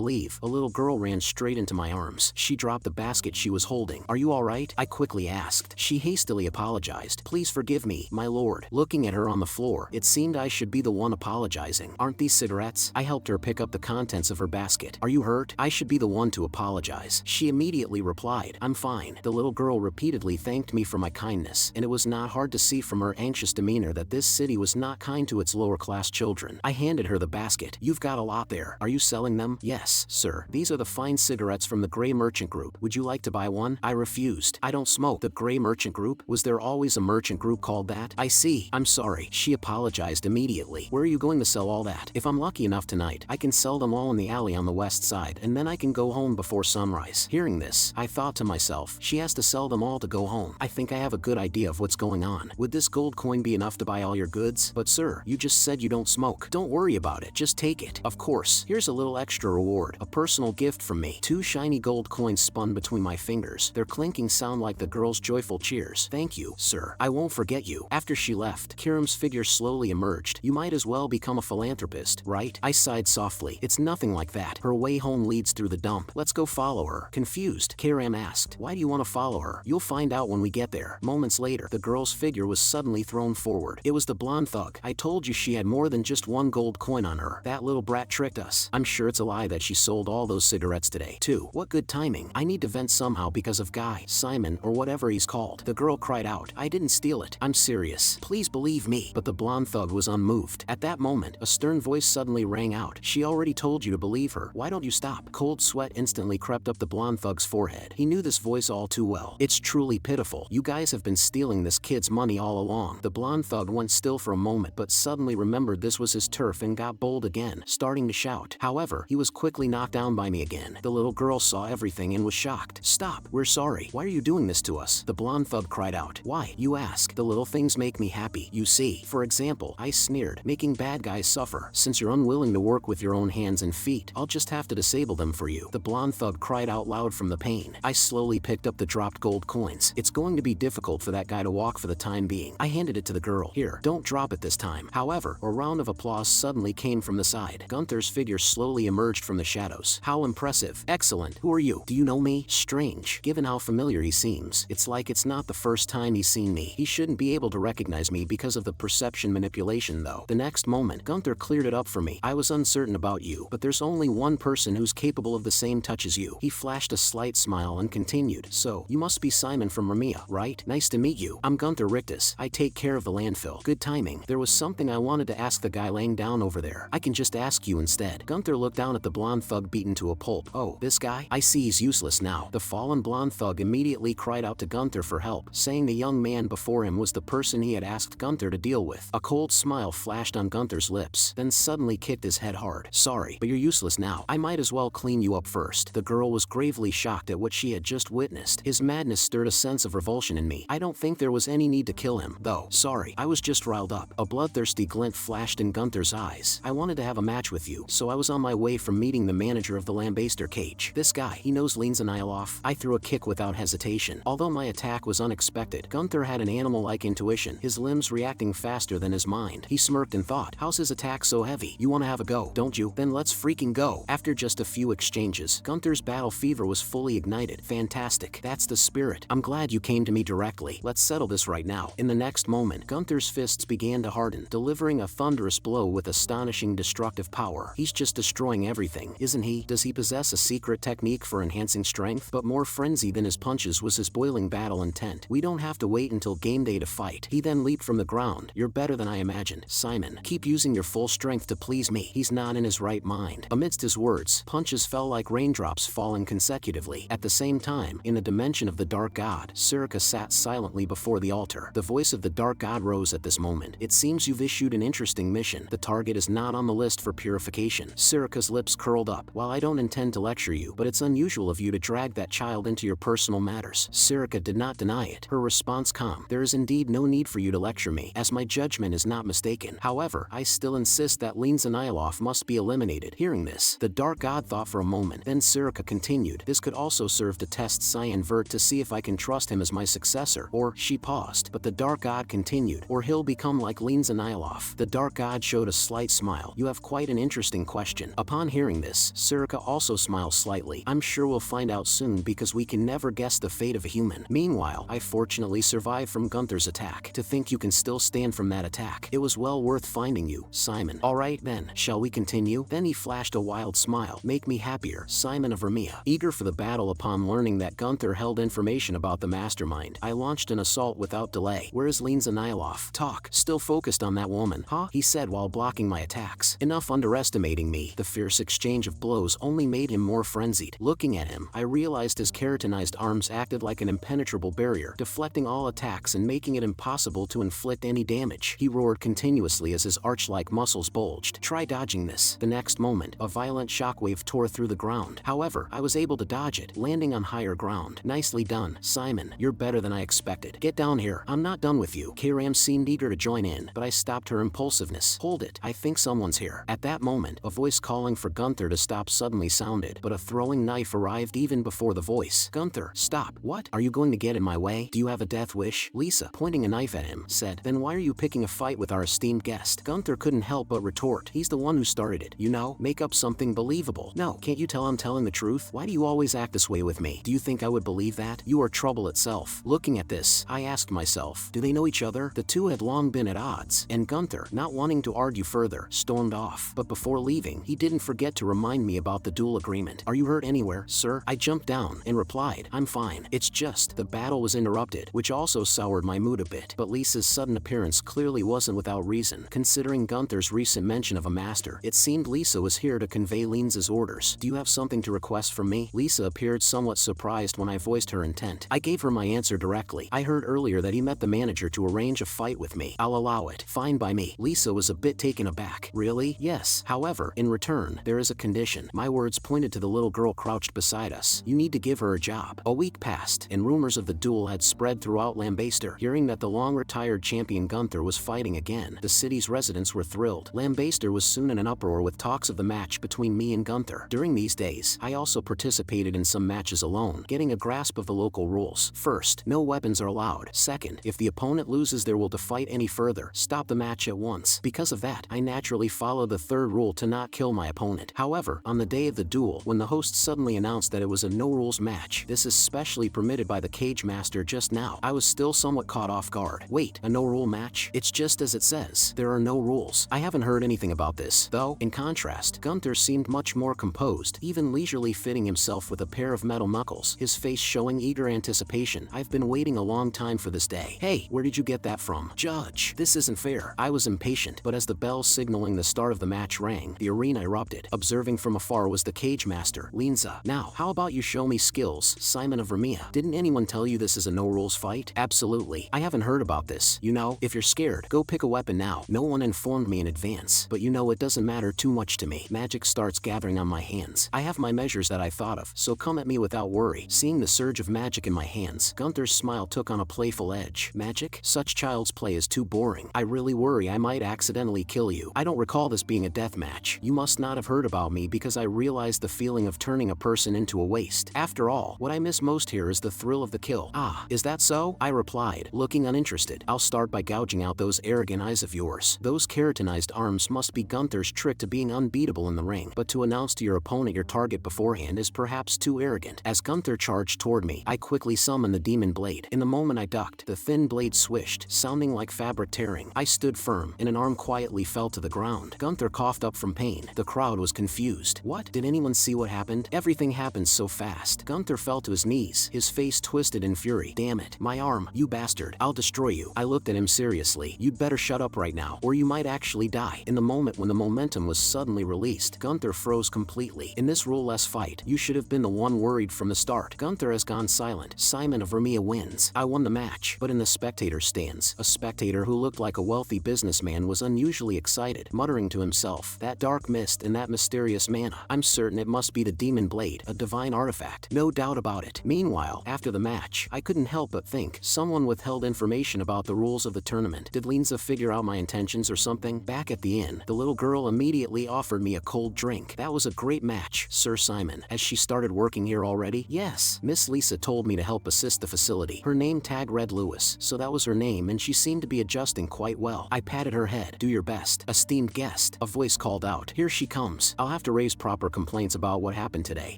leave, a little girl ran straight into my arms. She dropped the basket she was holding. Are you alright? I quickly asked. She hastily apologized. Please forgive me, my lord. Looking at her on the floor, it seemed I should be the one apologizing. Aren't these cigarettes? I helped her pick up the contents of her basket. Are you hurt? I should be the one to apologize. She immediately replied, I'm fine. The little girl repeatedly thanked me for my kindness, and it was not hard to see from her anxious demeanor that this city was not kind to its lower class children. I handed her the basket. You've got a lot there. Are you selling them? Yes, sir. These are the fine cigarettes from the Grey Merchant Group. Would you like to buy one? I refused. I don't smoke. The Grey Merchant Group? Was there always a merchant group called that? I see. I'm sorry. She apologized immediately. Where are you going to sell all that? If I'm lucky enough tonight, I can sell them all in the alley on the west side, and then I can go home before sunrise. Hearing this, I thought to myself, she has to sell them all to go home. I think I have a good idea of what's going on. Would this gold coin be enough to buy all your goods? But sir, you just said you don't smoke. Don't worry about it. Just take it. Of course. Here's a little extra reward. A personal gift from me. 2 shiny gold coins spun between my fingers. Their clinking sound like the girl's joyful cheers. Thank you, sir. I won't forget you. After she left, Kiram's figure slowly emerged. You might as well become a philanthropist, right? I sighed softly. It's nothing like that. Her way home leads through the dump. Let's go follow her. Confused, Kiram asked, why do you want to follow her? You'll find out when we get there. Moments later, the girl's figure was suddenly thrown forward. It was the blonde thug. I told you she had more than just 1 gold coin on her. That little brat tricked us. I'm sure it's a lie that she sold all those cigarettes today, too. What good timing. I need to vent somehow because of Guy, Simon, or whatever he's called. The girl cried out, I didn't steal it. I'm serious. Please believe me. But the blonde thug was unmoved. At that moment, a stern voice suddenly rang out. She already told you to believe her. Why don't you stop? Cold sweat instantly crept up the blonde thug's forehead. He knew this voice all too well. It's truly pitiful. You guys have been stealing this kid's money all along. The blonde thug went still for a moment, but suddenly remembered this was his turf and got bold again, starting to shout. However, he was quickly knocked down by me again. The little girl saw everything and was shocked. Stop. We're sorry. Why are you doing this to us? The blonde thug cried out. Why? You ask. The little things make me happy. You see. For example, I sneered, making bad guys suffer. Since you're unwilling to work with your own hands and feet, I'll just have to disable them for you. The blonde thug cried out loud from the pain. I slowly picked up the dropped gold coins. It's going to be difficult for that guy to walk for the time being. I handed it to the girl. Here, don't drop it this time. However, a round of applause suddenly came from the side. Gunther's figure slowly emerged from the shadows. How impressive. Excellent. Who are you? Do you know me? Strange. Given how familiar he seems, it's like it's not the first time he's seen me. He shouldn't be able to recognize me because of the perception manipulation though. The next moment, Gunther cleared it up for me. I was uncertain about you, but there's only one person who's capable of the same touch as you. He flashed a slight smile and continued. So, you must be Simon from Ramia, right? Nice to meet you. I'm Gunther Rictus. I take care of the landfill. Good timing. There was something I wanted to ask the guy laying down over there. I can just ask you instead. Gunther looked down at the blonde thug beaten to a pulp. Oh, this guy? I see he's useless now. The fallen blonde thug immediately cried out to Gunther Gunther for help, saying the young man before him was the person he had asked Gunther to deal with. A cold smile flashed on Gunther's lips, then suddenly kicked his head hard. Sorry, but you're useless now. I might as well clean you up first. The girl was gravely shocked at what she had just witnessed. His madness stirred a sense of revulsion in me. I don't think there was any need to kill him, though. Sorry, I was just riled up. A bloodthirsty glint flashed in Gunther's eyes. I wanted to have a match with you, so I was on my way from meeting the manager of the Lambaster cage. This guy, he knows Linzaniloff. I threw a kick without hesitation. Although my attack was unexpected, Gunther had an animal-like intuition, his limbs reacting faster than his mind. He smirked and thought, how's his attack so heavy? You wanna have a go, don't you? Then let's freaking go. After just a few exchanges, Gunther's battle fever was fully ignited. Fantastic. That's the spirit. I'm glad you came to me directly. Let's settle this right now. In the next moment, Gunther's fists began to harden, delivering a thunderous blow with astonishing destructive power. He's just destroying everything, isn't he? Does he possess a secret technique for enhancing strength? But more frenzy than his punches was his boiling battle intent. We don't have to wait until game day to fight. He then leaped from the ground. You're better than I imagined, Simon. Keep using your full strength to please me. He's not in his right mind. Amidst his words, punches fell like raindrops falling consecutively. At the same time, in the dimension of the Dark God, Sirica sat silently before the altar. The voice of the Dark God rose at this moment. It seems you've issued an interesting mission. The target is not on the list for purification. Sirica's lips curled up. While I don't intend to lecture you, but it's unusual of you to drag that child into your personal matters. Sirica did not deny it. Her response calm. There is indeed no need for you to lecture me, as my judgment is not mistaken. However, I still insist that Linzaniloff must be eliminated. Hearing this, the Dark God thought for a moment. Then Sirica continued. This could also serve to test Cyan Vert to see if I can trust him as my successor. Or, she paused, but the Dark God continued, or he'll become like Linzaniloff. The Dark God showed a slight smile. You have quite an interesting question. Upon hearing this, Sirica also smiled slightly. I'm sure we'll find out soon because we can never guess the fate of a human. Meanwhile, I fortunately survived from Gunther's attack. To think you can still stand from that attack. It was well worth finding you, Simon. Alright then, shall we continue? Then he flashed a wild smile. Make me happier, Simon of Hermia. Eager for the battle upon learning that Gunther held information about the mastermind, I launched an assault without delay. Where is Linzaniloff? Talk. Still focused on that woman, huh? He said while blocking my attacks. Enough underestimating me. The fierce exchange of blows only made him more frenzied. Looking at him, I realized his keratinized arms acted like an impenetrable barrier, deflecting all attacks and making it impossible to inflict any damage. He roared continuously as his arch-like muscles bulged. Try dodging this. The next moment, a violent shockwave tore through the ground. However, I was able to dodge it, landing on higher ground. Nicely done, Simon. You're better than I expected. Get down here. I'm not done with you. Kiram seemed eager to join in, but I stopped her impulsiveness. Hold it. I think someone's here. At that moment, a voice calling for Gunther to stop suddenly sounded, but a throwing knife arrived even before the voice. Gunther, stop. What? Are you going to get in my way? Do you have a death wish? Lisa, pointing a knife at him, said, then why are you picking a fight with our esteemed guest? Gunther couldn't help but retort. He's the one who started it. You know, make up something believable. No, can't you tell I'm telling the truth? Why do you always act this way with me? Do you think I would believe that? You are trouble itself. Looking at this, I asked myself, do they know each other? The two had long been at odds, and Gunther, not wanting to argue further, stormed off. But before leaving, he didn't forget to remind me about the duel agreement. Are you hurt anywhere, sir? I jumped down and replied, I'm fine. It's just, the battle was interrupted, which also soured my mood a bit. But Lisa's sudden appearance clearly wasn't without reason. Considering Gunther's recent mention of a master, it seemed Lisa was here to convey Linza's orders. Do you have something to request from me? Lisa appeared somewhat surprised when I voiced her intent. I gave her my answer directly. I heard earlier that he met the manager to arrange a fight with me. I'll allow it. Fine by me. Lisa was a bit taken aback. Really? Yes. However, in return, there is a condition. My words pointed to the little girl crouched beside us. You need to give her a job. A week passed, and rumors of the duel had spread throughout Lambaster. Hearing that the long-retired champion Gunther was fighting again, the city's residents were thrilled. Lambaster was soon in an uproar with talks of the match between me and Gunther. During these days, I also participated in some matches alone, getting a grasp of the local rules. First, no weapons are allowed. Second, if the opponent loses their will to fight any further, stop the match at once. Because of that, I naturally followed the third rule to not kill my opponent. However, on the day of the duel, when the host suddenly announced that it was a no-rules match, this is specially permitted by the cage master just now, I was still somewhat caught off guard. Wait, a no-rule match? It's just as it says. There are no rules. I haven't heard anything about this, though. In contrast, Gunther seemed much more composed, even leisurely fitting himself with a pair of metal knuckles, his face showing eager anticipation. I've been waiting a long time for this day. Hey, where did you get that from? Judge, this isn't fair. I was impatient, but as the bell signaling the start of the match rang, the arena erupted. Observing from afar was the cage master, Linza. Now, how about you show me skills, Simon of Hermia? Didn't anyone tell tell you this is a no-rules fight? Absolutely. I haven't heard about this. You know, if you're scared, go pick a weapon now. No one informed me in advance. But you know it doesn't matter too much to me. Magic starts gathering on my hands. I have my measures that I thought of, so come at me without worry. Seeing the surge of magic in my hands, Gunther's smile took on a playful edge. Magic? Such child's play is too boring. I really worry I might accidentally kill you. I don't recall this being a death match. You must not have heard about me because I realized the feeling of turning a person into a waste. After all, what I miss most here is the thrill of the kill. Ah, is that so? I replied, looking uninterested. I'll start by gouging out those arrogant eyes of yours. Those keratinized arms must be Gunther's trick to being unbeatable in the ring, but to announce to your opponent your target beforehand is perhaps too arrogant. As Gunther charged toward me, I quickly summoned the demon blade. In the moment I ducked, the thin blade swished, sounding like fabric tearing. I stood firm, and an arm quietly fell to the ground. Gunther coughed up from pain. The crowd was confused. What? Did anyone see what happened? Everything happened so fast. Gunther fell to his knees, his face twisted in fury. Damn it. My arm, you bastard. I'll destroy you. I looked at him seriously. You'd better shut up right now, or you might actually die. In the moment when the momentum was suddenly released, Gunther froze completely. In this rule-less fight, you should have been the one worried from the start. Gunther has gone silent. Simon of Remia wins. I won the match, but in the spectator stands, a spectator who looked like a wealthy businessman was unusually excited, muttering to himself, that dark mist and that mysterious mana. I'm certain it must be the demon blade, a divine artifact. No doubt about it. Meanwhile, after the match, I couldn't help but think, someone withheld information about the rules of the tournament. Did Linza figure out my intentions or something? Back at the inn, the little girl immediately offered me a cold drink. That was a great match, Sir Simon. Has she started working here already? Yes. Miss Lisa told me to help assist the facility. Her name tag read Lewis, so that was her name and she seemed to be adjusting quite well. I patted her head. Do your best, esteemed guest. A voice called out. Here she comes. I'll have to raise proper complaints about what happened today.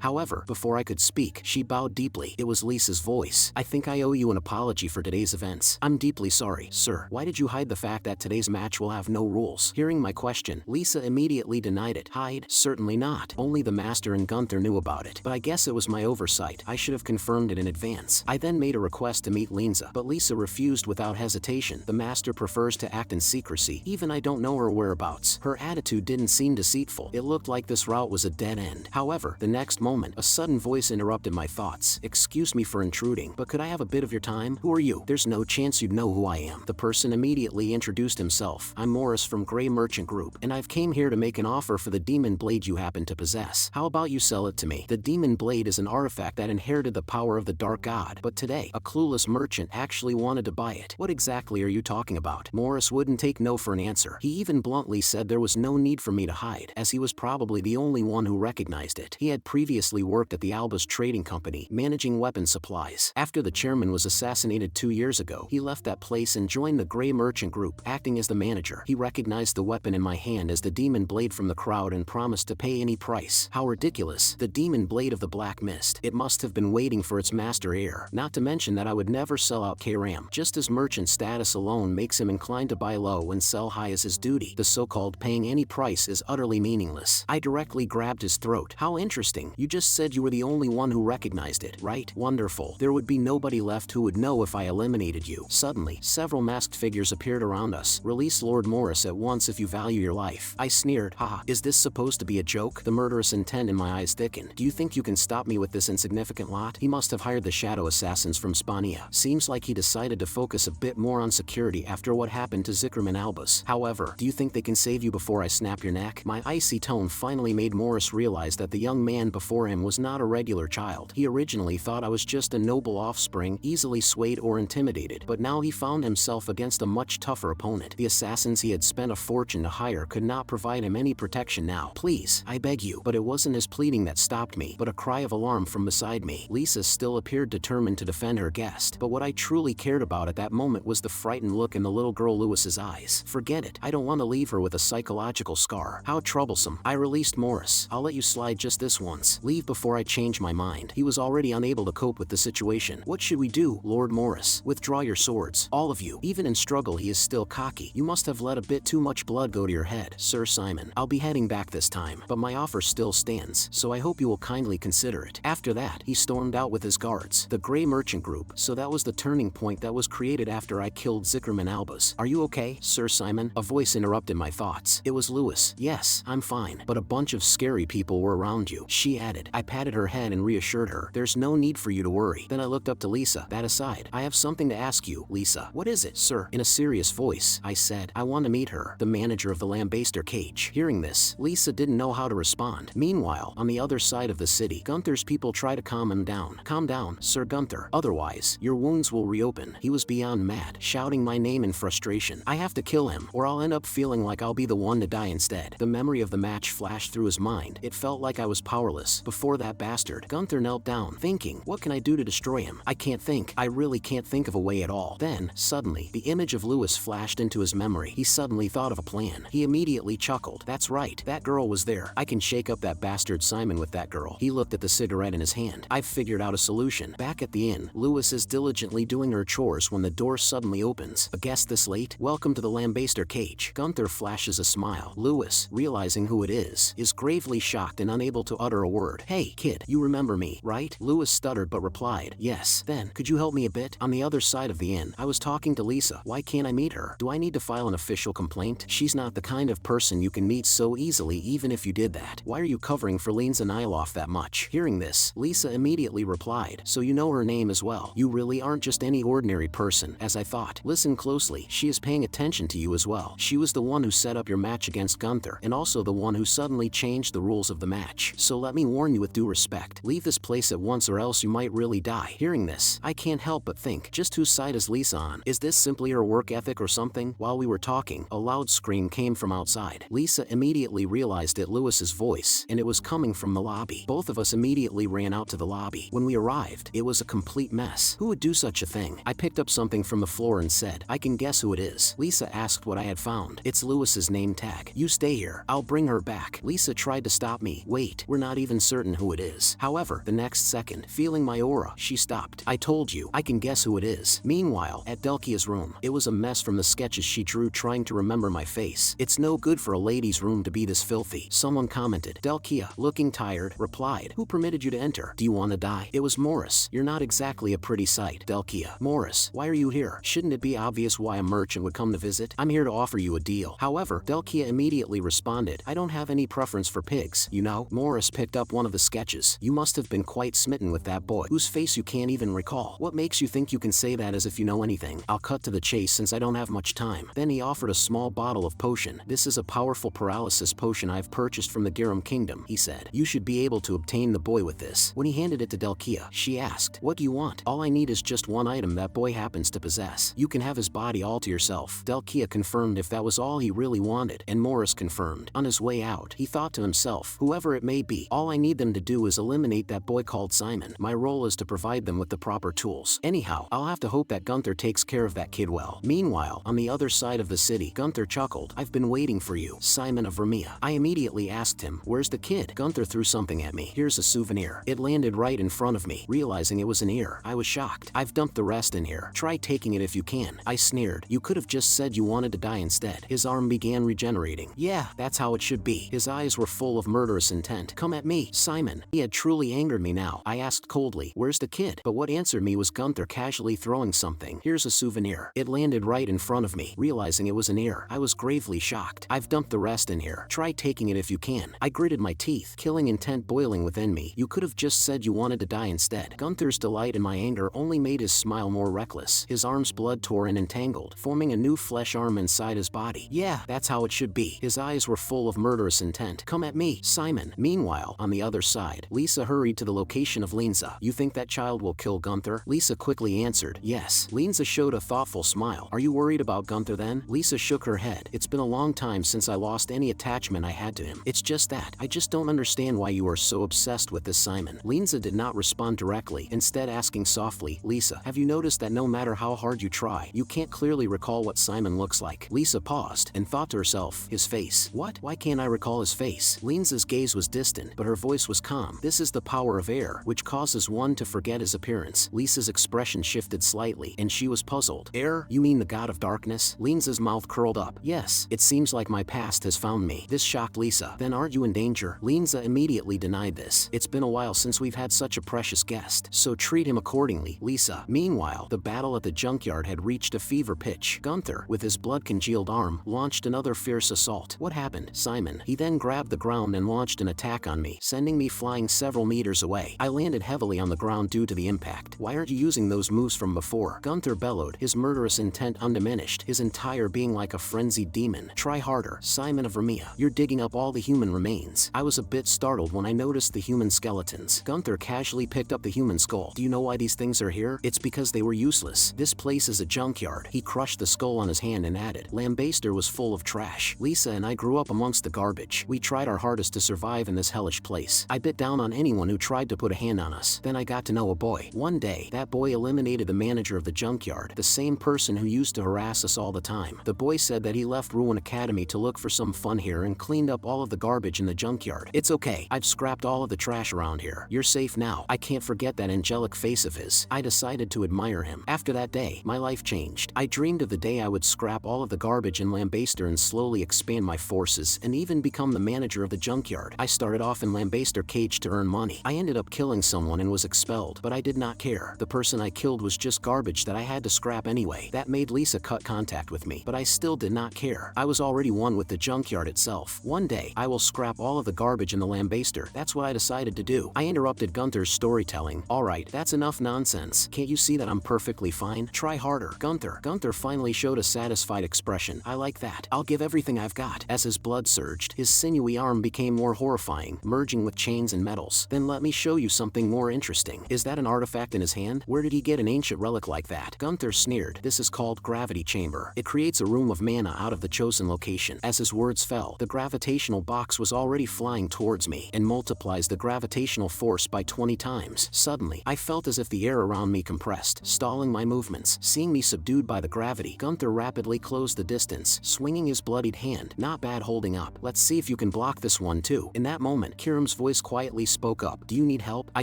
However, before I could speak, she bowed deeply. It was Lisa's voice. I think I owe you an apology for today's events. I'm deeply sorry, sir. Why did you hide the fact that today's match will have no rules? Hearing my question, Lisa immediately denied it. Hide? Certainly not. Only the master and Gunther knew about it. But I guess it was my oversight. I should have confirmed it in advance. I then made a request to meet Linza, but Lisa refused without hesitation. The master prefers to act in secrecy. Even I don't know her whereabouts. Her attitude didn't seem deceitful. It looked like this route was a dead end. However, the next moment, a sudden voice interrupted my thoughts. Excuse me for intruding, but could I have a bit of your time? Who are you? There's no chance you'd know who I am. The person immediately introduced himself. I'm Morris from Grey Merchant Group, and I've came here to make an offer for the demon blade you happen to possess. How about you sell it to me? The demon blade is an artifact that inherited the power of the dark god, but today, a clueless merchant actually wanted to buy it. What exactly are you talking about? Morris wouldn't take no for an answer. He even bluntly said there was no need for me to hide, as he was probably the only one who recognized it. He had previously worked at the Albus Trading Company, managing weapon supplies. After the chairman was assassinated 2 years ago, he left that place and joined the Grey Merchant Group, acting as the manager. He recognized the weapon in my hand as the demon blade from the crowd and promised to pay any price. How ridiculous. The demon blade of the Black Mist. It must have been waiting for its master heir. Not to mention that I would never sell out K-Ram. Just as merchant status alone makes him inclined to buy low and sell high as his duty, the so-called paying any price is utterly meaningless. I directly grabbed his throat. How interesting. You just said you were the only one who recognized it, right? Wonderful. There would be nobody left who would know if I eliminated you. Suddenly, several masked figures appeared around us. Release Lord Morris at once if you value your life. I sneered. Haha, is this supposed to be a joke? The murderous intent in my eyes thickened. Do you think you can stop me with this insignificant lot? He must have hired the shadow assassins from Spania. Seems like he decided to focus a bit more on security after what happened to Zikram and Albus. However, do you think they can save you before I snap your neck? My icy tone finally made Morris realize that the young man before him was not a regular child. He originally thought I was just a noble offspring, easily swayed or intimidated, but now he found himself against a much tougher opponent. The assassins he had spent a fortune to hire could not provide him any protection now. Please, I beg you. But it wasn't his pleading that stopped me, but a cry of alarm from beside me. Lisa still appeared determined to defend her guest, but what I truly cared about at that moment was the frightened look in the little girl Lewis's eyes. Forget it. I don't want to leave her with a psychological scar. How troublesome. I released Morris. I'll let you slide just this once. Leave before I change my mind. He was already unable to cope with the situation. What should we do, Lord Morris? Withdraw your swords. All of you. Even in struggle he is still cocky. You must have let a bit too much blood go to your head, Sir Simon. I'll be heading back this time, but my offer still stands, so I hope you will kindly consider it. After that, he stormed out with his guards. The Grey Merchant Group, so that was the turning point that was created after I killed Zikram and Albus. Are you okay, Sir Simon? A voice interrupted my thoughts. It was Lewis. Yes, I'm fine, but a bunch of scary people were around you, she added. I patted her head and reassured her. There's no need for you to worry. Then I looked up to Lisa. That aside, I have something to ask you, Lisa. What is it, sir? In a serious voice, I said, I want to meet her, the manager of the Lambaster cage. Hearing this, Lisa didn't know how to respond. Meanwhile, on the other side of the city, Gunther's people try to calm him down. Calm down, Sir Gunther. Otherwise, your wounds will reopen. He was beyond mad, shouting my name in frustration. I have to kill him, or I'll end up feeling like I'll be the one to die instead. The memory of the match flashed through his mind. It felt like I was powerless before that bastard. Gunther knelt down, thinking, what can I do to destroy him? I can't think. I really can't think of a way at all. Then, suddenly, the image of Louis flashed into his memory. He suddenly thought of a plan. He immediately chuckled. That's right, that girl was there. I can shake up that bastard Simon with that girl. He looked at the cigarette in his hand. I've figured out a solution. Back at the inn, Louis is diligently doing her chores when the door suddenly opens. A guest this late? Welcome to the Lambaster cage. Gunther flashes a smile. Louis, realizing who it is gravely shocked and unable to utter a word. Hey, kid, you remember me, right? Louis stuttered but replied, yes. Then, could you help me a bit? On the other side of the inn, I was talking to Lisa. Why can't I meet her? Do I need to file an official complaint? She's not the kind of person you can meet so easily even if you did that. Why are you covering for Lisa Nyloff that much? Hearing this, Lisa immediately replied, so you know her name as well. You really aren't just any ordinary person, as I thought. Listen closely, she is paying attention to you as well. She was the one who set up your match against Gunther, and also the one who suddenly changed the rules of the match. So let me warn you with due respect, leave this place at once or else you might really die. Hearing this, I can't help but think, just whose side is Lisa on? Is this simply her work ethic or something? While we were talking, a loud scream came from outside. Lisa immediately realized it Louis's voice, and it was coming from the lobby. Both of us immediately ran out to the lobby. When we arrived, it was a complete mess. Who would do such a thing? I picked up something from the floor and said, I can guess who it is. Lisa asked what I had found. It's Louis's name tag. You stay here. I'll bring her back. Lisa tried to stop me. Wait, we're not even certain who it is. However, the next second, feeling my aura, she stopped. I told you, I can guess who it is. Meanwhile, at Delkia's room, it was a mess from the sketches she drew trying to remember my face. It's no good for a lady's room to be this filthy. Someone commented. Delkia, looking tired, replied, who permitted you to enter? Do you want to die? It was Morris. You're not exactly a pretty sight. Delkia, Morris, why are you here? Shouldn't it be obvious why a merchant would come to visit? I'm here to offer you a deal. However, Delkia immediately responded, I don't have any preference for pigs, you know? Morris picked up one of the sketches. You must have been quite smitten with that boy, whose face you can't even recall. What makes you think you can say that as if you know anything? I'll cut to the chase since I don't have much time. Then he offered a small bottle of potion. This is a powerful paralysis potion I've purchased from the Giram Kingdom, he said. You should be able to obtain the boy with this. When he handed it to Delkia, she asked, what do you want? All I need is just one item that boy happens to possess. You can have his body all to yourself. Delkia confirmed if that was all he really wanted, and Morris confirmed. On his way out, he thought to himself, whoever it may be, all I need them to do is eliminate that boy called Simon. My role is to provide them with the proper tools. Anyhow, I'll have to hope that Gunther takes care of that kid well. Meanwhile, on the other side of the city, Gunther chuckled. I've been waiting for you, Simon of Vermia. I immediately asked him, where's the kid? Gunther threw something at me. Here's a souvenir. It landed right in front of me. Realizing it was an ear, I was shocked. I've dumped the rest in here. Try taking it if you can. I sneered. You could have just said you wanted to die instead. His arm began regenerating. Yeah, that's how it should be. His eyes were full of murderous intent. Come at me, Simon. He had truly angered me now. I asked coldly, where's the kid? But what answered me was Gunther casually throwing something. Here's a souvenir. It landed right in front of me. Realizing it was an ear, I was gravely shocked. I've dumped the rest in here. Try taking it if you can. I gritted my teeth, killing intent boiling within me. You could have just said you wanted to die instead. Gunther's delight in my anger only made his smile more reckless. His arms blood tore and entangled, forming a new flesh arm inside his body. Yeah, that's how it should be. His eyes were full of murderous intent. Come at me, Simon. Meanwhile, on the other side, Lisa hurried to the location of Linza. You think that child will kill Gunther? Lisa quickly answered, yes. Linza showed a thoughtful smile. Are you worried about Gunther then? Lisa shook her head. It's been a long time since I lost any attachment I had to him. It's just that, I just don't understand why you are so obsessed with this Simon. Linza did not respond directly, instead asking softly, Lisa, have you noticed that no matter how hard you try, you can't clearly recall what Simon looks like? Lisa paused, and thought to herself, his face. What? Why can't I recall his face? Linza's gaze was distant, but her voice was calm. This is the power of air, which causes one to forget his appearance. Lisa's expression shifted slightly, and she was puzzled. Air? You mean the god of darkness? Linza's mouth curled up. Yes, it seems like my past has found me. This shocked Lisa. Then aren't you in danger? Linza immediately denied this. It's been a while since we've had such a precious guest, so treat him accordingly, Lisa. Meanwhile, the battle at the junkyard had reached a fever pitch. Gunther, with his blood-congealed arm, launched another fierce assault. What happened, Simon? He then grabbed the ground and launched an attack on me, sending me flying several meters away. I landed heavily on the ground due to the impact. Why aren't you using those moves from before? Gunther bellowed, his murderous intent undiminished, his entire being like a frenzied demon. Try harder, Simon of Remia. You're digging up all the human remains. I was a bit startled when I noticed the human skeletons. Gunther casually picked up the human skull. Do you know why these things are here? It's because they were useless. This place is a junkyard. He crushed the skull on his hand and added, Lambaster was full of trash. Lisa and I grew up amongst the garbage. We tried our hardest to survive in this hellish place. I bit down on anyone who tried to put a hand on us. Then I got to know a boy. One day, that boy eliminated the manager of the junkyard, the same person who used to harass us all the time. The boy said that he left Ruin Academy to look for some fun here and cleaned up all of the garbage in the junkyard. It's okay. I've scrapped all of the trash around here. You're safe now. I can't forget that angelic face of his. I decided to admire him. After that day, my life changed. I dreamed of the day I would scrap all of the garbage in Lambaster and slowly expand my forces and even become the manager of the junkyard. I started off in Lambaster cage to earn money. I ended up killing someone and was expelled, but I did not care. The person I killed was just garbage that I had to scrap anyway. That made Lisa cut contact with me, but I still did not care. I was already one with the junkyard itself. One day, I will scrap all of the garbage in the Lambaster. That's what I decided to do. I interrupted Gunther's storytelling. Alright, that's enough nonsense. Can't you see that I'm perfectly fine? Try harder. Gunther finally showed a satisfied expression. I like that. I'll give everything I've got. As his blood surged, his sinewy arm became more horrifying, merging with chains and metals. Then let me show you something more interesting. Is that an artifact in his hand? Where did he get an ancient relic like that? Gunther sneered. This is called gravity chamber. It creates a room of mana out of the chosen location. As his words fell, the gravitational box was already flying towards me and multiplies the gravitational force by 20 times. Suddenly, I felt as if the air around me compressed, stalling my movements. Seeing me subdued by the gravity, Gunther rapidly closed the distance, swinging his bloodied hand. Not bad holding up. Let's see if you can block this one too. In that moment, Kiram's voice quietly spoke up. Do you need help? I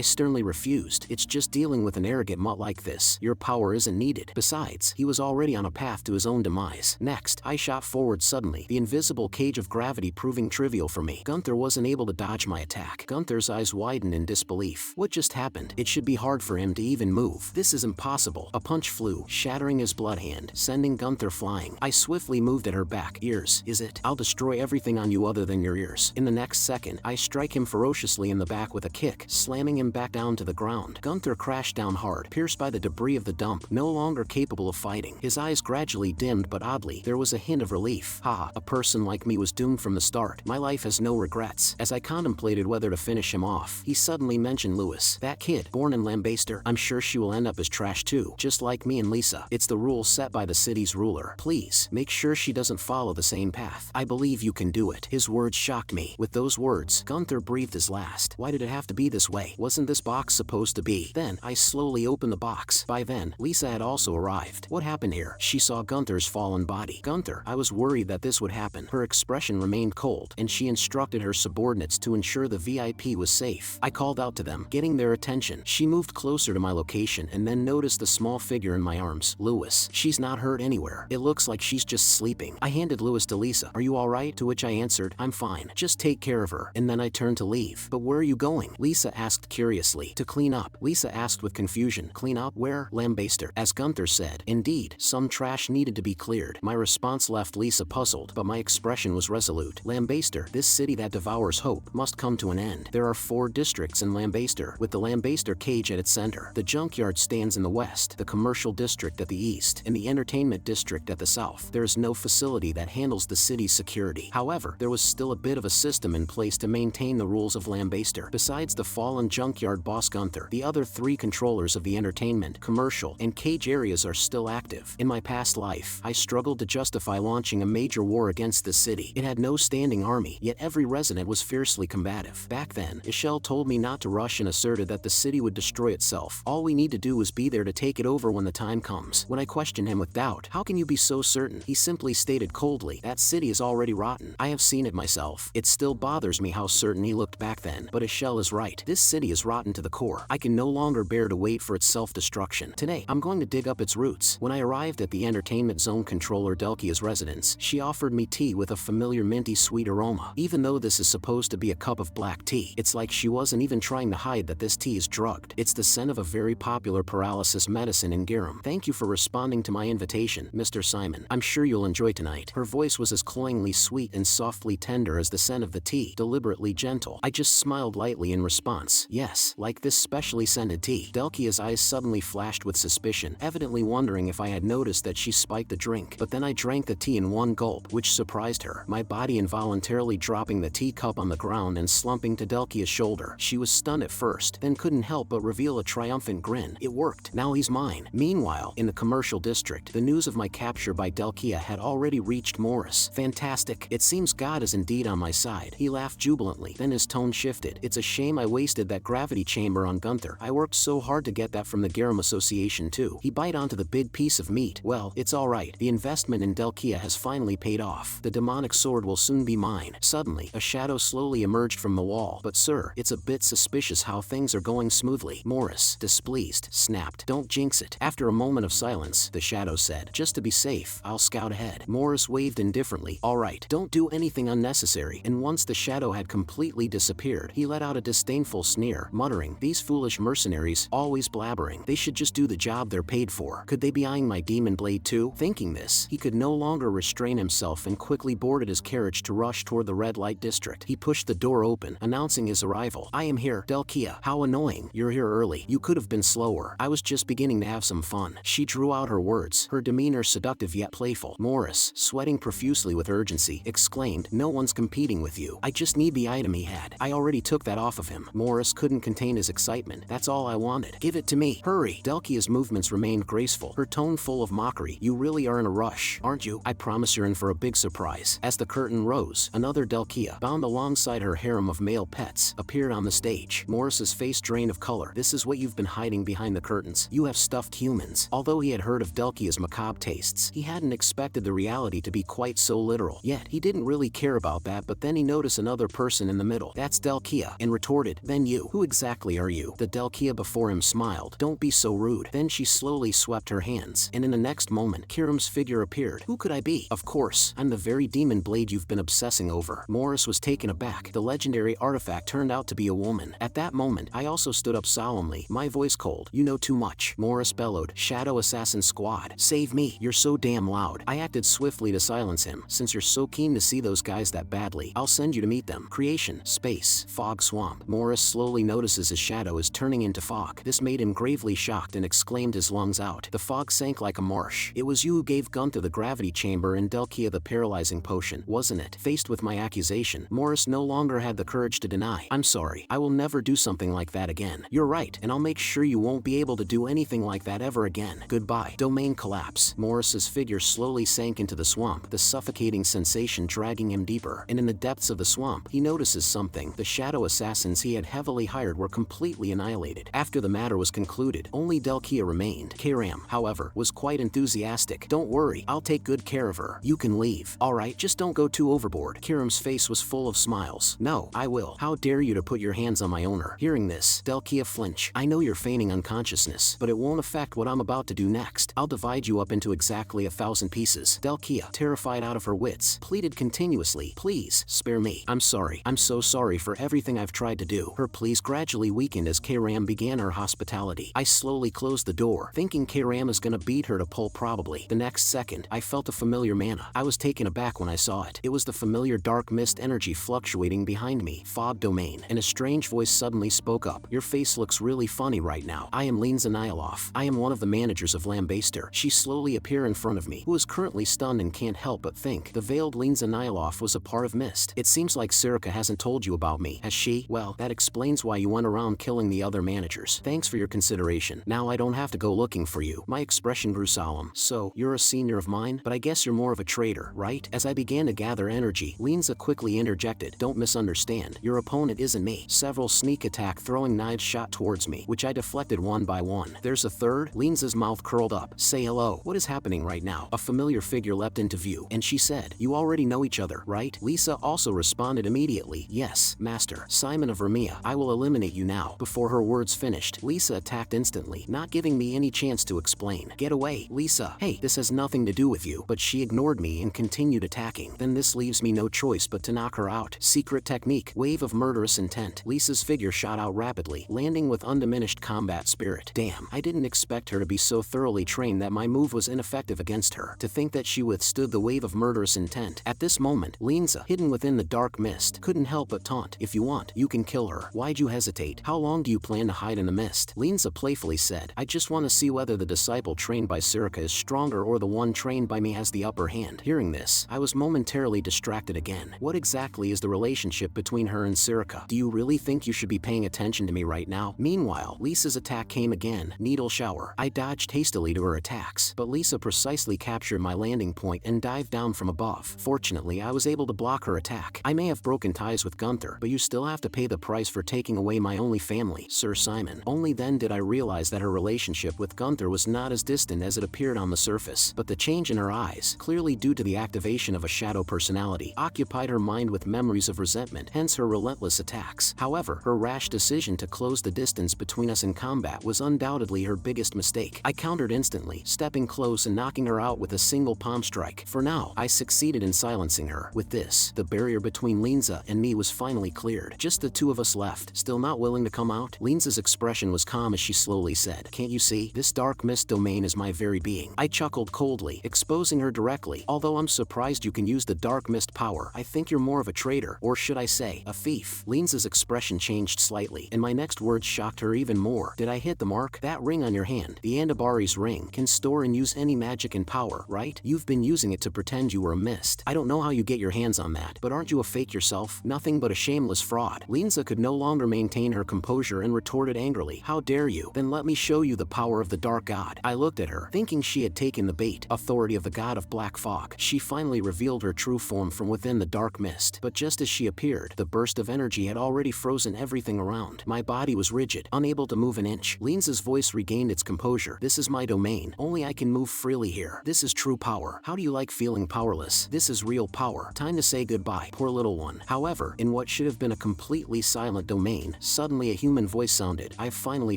sternly refused. It's just dealing with an arrogant mutt like this. Your power isn't needed. Besides, he was already on a path to his own demise. Next, I shot forward suddenly, the invisible cage of gravity proving trivial for me. Gunther wasn't able to dodge my attack. Gunther's eyes widened in disbelief. What just happened? It should be hard for him to even move. This is impossible. A punch flew, shattering his blood hand, sending Gunther flying. I swiftly moved at her back. Ears, is it? I'll destroy everything on you other than your ears. In the next second, I strike him ferociously in the back with a kick, slamming him back down to the ground. Gunther crashed down hard, pierced by the debris of the dump, no longer capable of fighting. His eyes gradually dimmed, but oddly, there was a hint of relief. Ha, a person like me was doomed from the start. My life has no regrets. As I contemplated whether to finish him off, he suddenly mentioned Lewis. That kid, born in Lambaster, I'm sure she will end up as trash too, just like me and Lisa. It's the rules set by the city's ruler. Please, make sure she doesn't follow the same path. I believe you can do it. His words shocked me. With those words, Gunther breathed his last. Why did it have to be this way? Wasn't this box supposed to be? Then, I slowly opened the box. By then, Lisa had also arrived. What happened here? She saw Gunther's fallen body. Gunther, I was worried that this would happen. Her expression remained cold, and she instructed her subordinates to ensure the VIP was safe. I called out to them, getting their attention. She moved closer to my location and then noticed the small figure in my arms. Lewis. She's not hurt anywhere. It looks like she's just sleeping. I handed Lewis to Lisa. Are you alright? To which I answered, I'm fine. Just take care of her. And then I turned to leave. But where are you going? Lisa asked curiously. To clean up. Lisa asked with confusion. Clean up? Where? Lambaster. As Gunther said. Indeed, some trash needed to be cleared. My response left Lisa puzzled, but my expression was resolute. Lambaster, this city that devours hope, must come to an end. There are 4 districts in Lambaster, with the Lambaster cage at its center. The junkyard stands in the west, the commercial district at the east, and the entertainment district at the south. There is no facility that handles the city's security. However, there was still a bit of a system in place to maintain the rules of Lambaster. Besides the fallen junkyard boss Gunther, the other 3 controllers of the entertainment, commercial, and cage areas are still active. In my past life, I struggled to justify launching a major war against the city. It had no standing army, yet every resident was fiercely combative. Back then, Ishel told me not to rush and asserted that the city would destroy itself. All we need to do is be there to take it over when the time comes. When I questioned him with doubt, how can you be so certain? He simply stated coldly, that city is already rotten. I have seen it myself. It still bothers me how certain he looked back then, but Ishel is right. This city is rotten to the core. I can no longer bear to wait for its self-destruction. Today, I'm going to dig up its roots. When I arrived at the entertainment zone controller Delkia's residence, she offered me tea with a familiar minty sweet aroma. Even though this is supposed to be a cup of black tea, it's like she wasn't even trying to hide that this tea is drugged. It's the scent of a very popular paralysis medicine in Giram. Thank you for responding to my invitation, Mr. Simon. I'm sure you'll enjoy tonight. Her voice was as cloyingly sweet and softly tender as the scent of the tea, deliberately gentle. I just smiled lightly in response. Yes, like this specially scented scented tea. Delkia's eyes suddenly flashed with suspicion, evidently wondering if I had noticed that she spiked the drink. But then I drank the tea in one gulp, which surprised her, my body involuntarily dropping the teacup on the ground and slumping to Delkia's shoulder. She was stunned at first, then couldn't help but reveal a triumphant grin. It worked. Now he's mine. Meanwhile, in the commercial district, the news of my capture by Delkia had already reached Morris. Fantastic. It seems God is indeed on my side. He laughed jubilantly, then his tone shifted. It's a shame I wasted that gravity chamber on Gunther. I worked so hard to get that from the Garum Association too. He bite onto the big piece of meat. Well, it's alright. The investment in Delkia has finally paid off. The demonic sword will soon be mine. Suddenly, a shadow slowly emerged from the wall. But sir, it's a bit suspicious how things are going smoothly. Morris, displeased, snapped. Don't jinx it. After a moment of silence, the shadow said, just to be safe, I'll scout ahead. Morris waved indifferently. Alright, don't do anything unnecessary. And once the shadow had completely disappeared, he let out a disdainful sneer, muttering, these foolish mercenaries, always blabbering. They should just do the job they're paid for. Could they be eyeing my demon blade too? Thinking this, he could no longer restrain himself and quickly boarded his carriage to rush toward the red light district. He pushed the door open, announcing his arrival. I am here, Delkia. How annoying. You're here early. You could have been slower. I was just beginning to have some fun. She drew out her words, her demeanor seductive yet playful. Morris, sweating profusely with urgency, exclaimed, no one's competing with you. I just need the item he had. I already took that off of him. Morris couldn't contain his excitement. That's all I wanted. Give it to me. Hurry. Delkia's movements remained graceful, her tone full of mockery. You really are in a rush, aren't you? I promise you're in for a big surprise. As the curtain rose, another Delkia, bound alongside her harem of male pets, appeared on the stage. Morris's face drained of color. This is what you've been hiding behind the curtains. You have stuffed humans. Although he had heard of Delkia's macabre tastes, he hadn't expected the reality to be quite so literal. Yet, he didn't really care about that, but then he noticed another person in the middle. That's Delkia, and retorted, then you. Who exactly are you? The Delkia before him smiled. Don't be so rude. Then she slowly swept her hands, and in the next moment, Kiram's figure appeared. Who could I be? Of course, I'm the very demon blade you've been obsessing over. Morris was taken aback. The legendary artifact turned out to be a woman. At that moment, I also stood up solemnly, my voice cold. You know too much. Morris bellowed. Shadow Assassin Squad. Save me. You're so damn loud. I acted swiftly to silence him. Since you're so keen to see those guys that badly, I'll send you to meet them. Creation. Space. Fog swamp. Morris slowly notices his shadow is turning into fog. This made him gravely shocked and exclaimed, his lungs out. The fog sank like a marsh. It was you who gave Gunther the gravity chamber and Delkia the paralyzing potion, wasn't it? Faced with my accusation, Morris no longer had the courage to deny. I'm sorry. I will never do something like that again. You're right, and I'll make sure you won't be able to do anything like that ever again. Goodbye. Domain collapse. Morris's figure slowly sank into the swamp, the suffocating sensation dragging him deeper. And in the depths of the swamp, he notices something. The shadow assassins he had heavily hired were completely annihilated. After the matter was concluded, only Delkia remained. Kiram, however, was quite enthusiastic. Don't worry, I'll take good care of her. You can leave. Alright, just don't go too overboard. Kiram's face was full of smiles. No, I will. How dare you to put your hands on my owner? Hearing this, Delkia flinched. I know you're feigning unconsciousness, but it won't affect what I'm about to do next. I'll divide you up into exactly 1,000 pieces. Delkia, terrified out of her wits, pleaded continuously. Please, spare me. I'm sorry. I'm so sorry for everything I've tried to do. Her pleas gradually weakened as Kiram began her hospitality. I slowly closed the door, thinking Kiram is gonna beat her to pulp probably. The next second, I felt a familiar mana. I was taken aback when I saw it. It was the familiar dark mist energy fluctuating behind me. Fog domain. And a strange voice suddenly spoke up. Your face looks really funny right now. I am Linza Nyloff. I am one of the managers of Lambaster. She slowly appeared in front of me, who is currently stunned and can't help but think the veiled Linza Nyloff was a part of Mist. It seems like Sarika hasn't told you about me, has she? Well, that explains why you went around killing the other managers. Thanks for your consideration. Now I don't have to go looking for you. My expression grew solemn. So, you're a senior of mine? But I guess you're more of a traitor, right? As I began to gather energy, Linza quickly interjected. Don't misunderstand. Your opponent isn't me. Several sneak attack throwing knives shot towards me, which I deflected one by one. There's a third? Linza's mouth curled up. Say hello. What is happening right now? A familiar figure leapt into view, and she said, you already know each other, right? Lisa also responded immediately. Yes, Master. Simon of Ramia. I will eliminate you now. Before her words finished, Lisa attacked instantly, not giving me any chance to explain. Get away, Lisa. Hey, this has nothing to do with you. But she ignored me and continued attacking. Then this leaves me no choice but to knock her out. Secret technique. Wave of murderous intent. Lisa's figure shot out rapidly, landing with undiminished combat spirit. Damn, I didn't expect her to be so thoroughly trained that my move was ineffective against her. To think that she withstood the wave of murderous intent. At this moment, Linza, hidden within the dark mist, couldn't help but taunt. If you want, you can kill her. Why'd you hesitate? How long do you plan began to hide in the mist. Linza playfully said, I just want to see whether the disciple trained by Sirika is stronger or the one trained by me has the upper hand. Hearing this, I was momentarily distracted again. What exactly is the relationship between her and Sirika? Do you really think you should be paying attention to me right now? Meanwhile, Lisa's attack came again, needle shower. I dodged hastily to her attacks, but Lisa precisely captured my landing point and dived down from above. Fortunately, I was able to block her attack. I may have broken ties with Gunther, but you still have to pay the price for taking away my only family, Sir Simon. Only then did I realize that her relationship with Gunther was not as distant as it appeared on the surface, but the change in her eyes, clearly due to the activation of a shadow personality, occupied her mind with memories of resentment, hence her relentless attacks. However, her rash decision to close the distance between us in combat was undoubtedly her biggest mistake. I countered instantly, stepping close and knocking her out with a single palm strike. For now, I succeeded in silencing her. With this, the barrier between Linza and me was finally cleared. Just the two of us left, still not willing to come out. Linza's expression was calm as she slowly said, Can't you see? This dark mist domain is my very being. I chuckled coldly, exposing her directly. Although I'm surprised you can use the dark mist power, I think you're more of a traitor, or should I say, a thief. Linza's expression changed slightly, and my next words shocked her even more. Did I hit the mark? That ring on your hand, the Andabari's ring, can store and use any magic and power, right? You've been using it to pretend you were a mist. I don't know how you get your hands on that, but aren't you a fake yourself? Nothing but a shameless fraud. Linza could no longer maintain her composure and retorted angrily, How dare you? Then let me show you the power of the dark god. I looked at her, thinking she had taken the bait, authority of the god of black fog. She finally revealed her true form from within the dark mist, but just as she appeared, the burst of energy had already frozen everything around. My body was rigid, unable to move an inch. Linza's voice regained its composure. This is my domain. Only I can move freely here. This is true power. How do you like feeling powerless? This is real power. Time to say goodbye, poor little one. However, in what should have been a completely silent domain, suddenly a human voice sounded. I've finally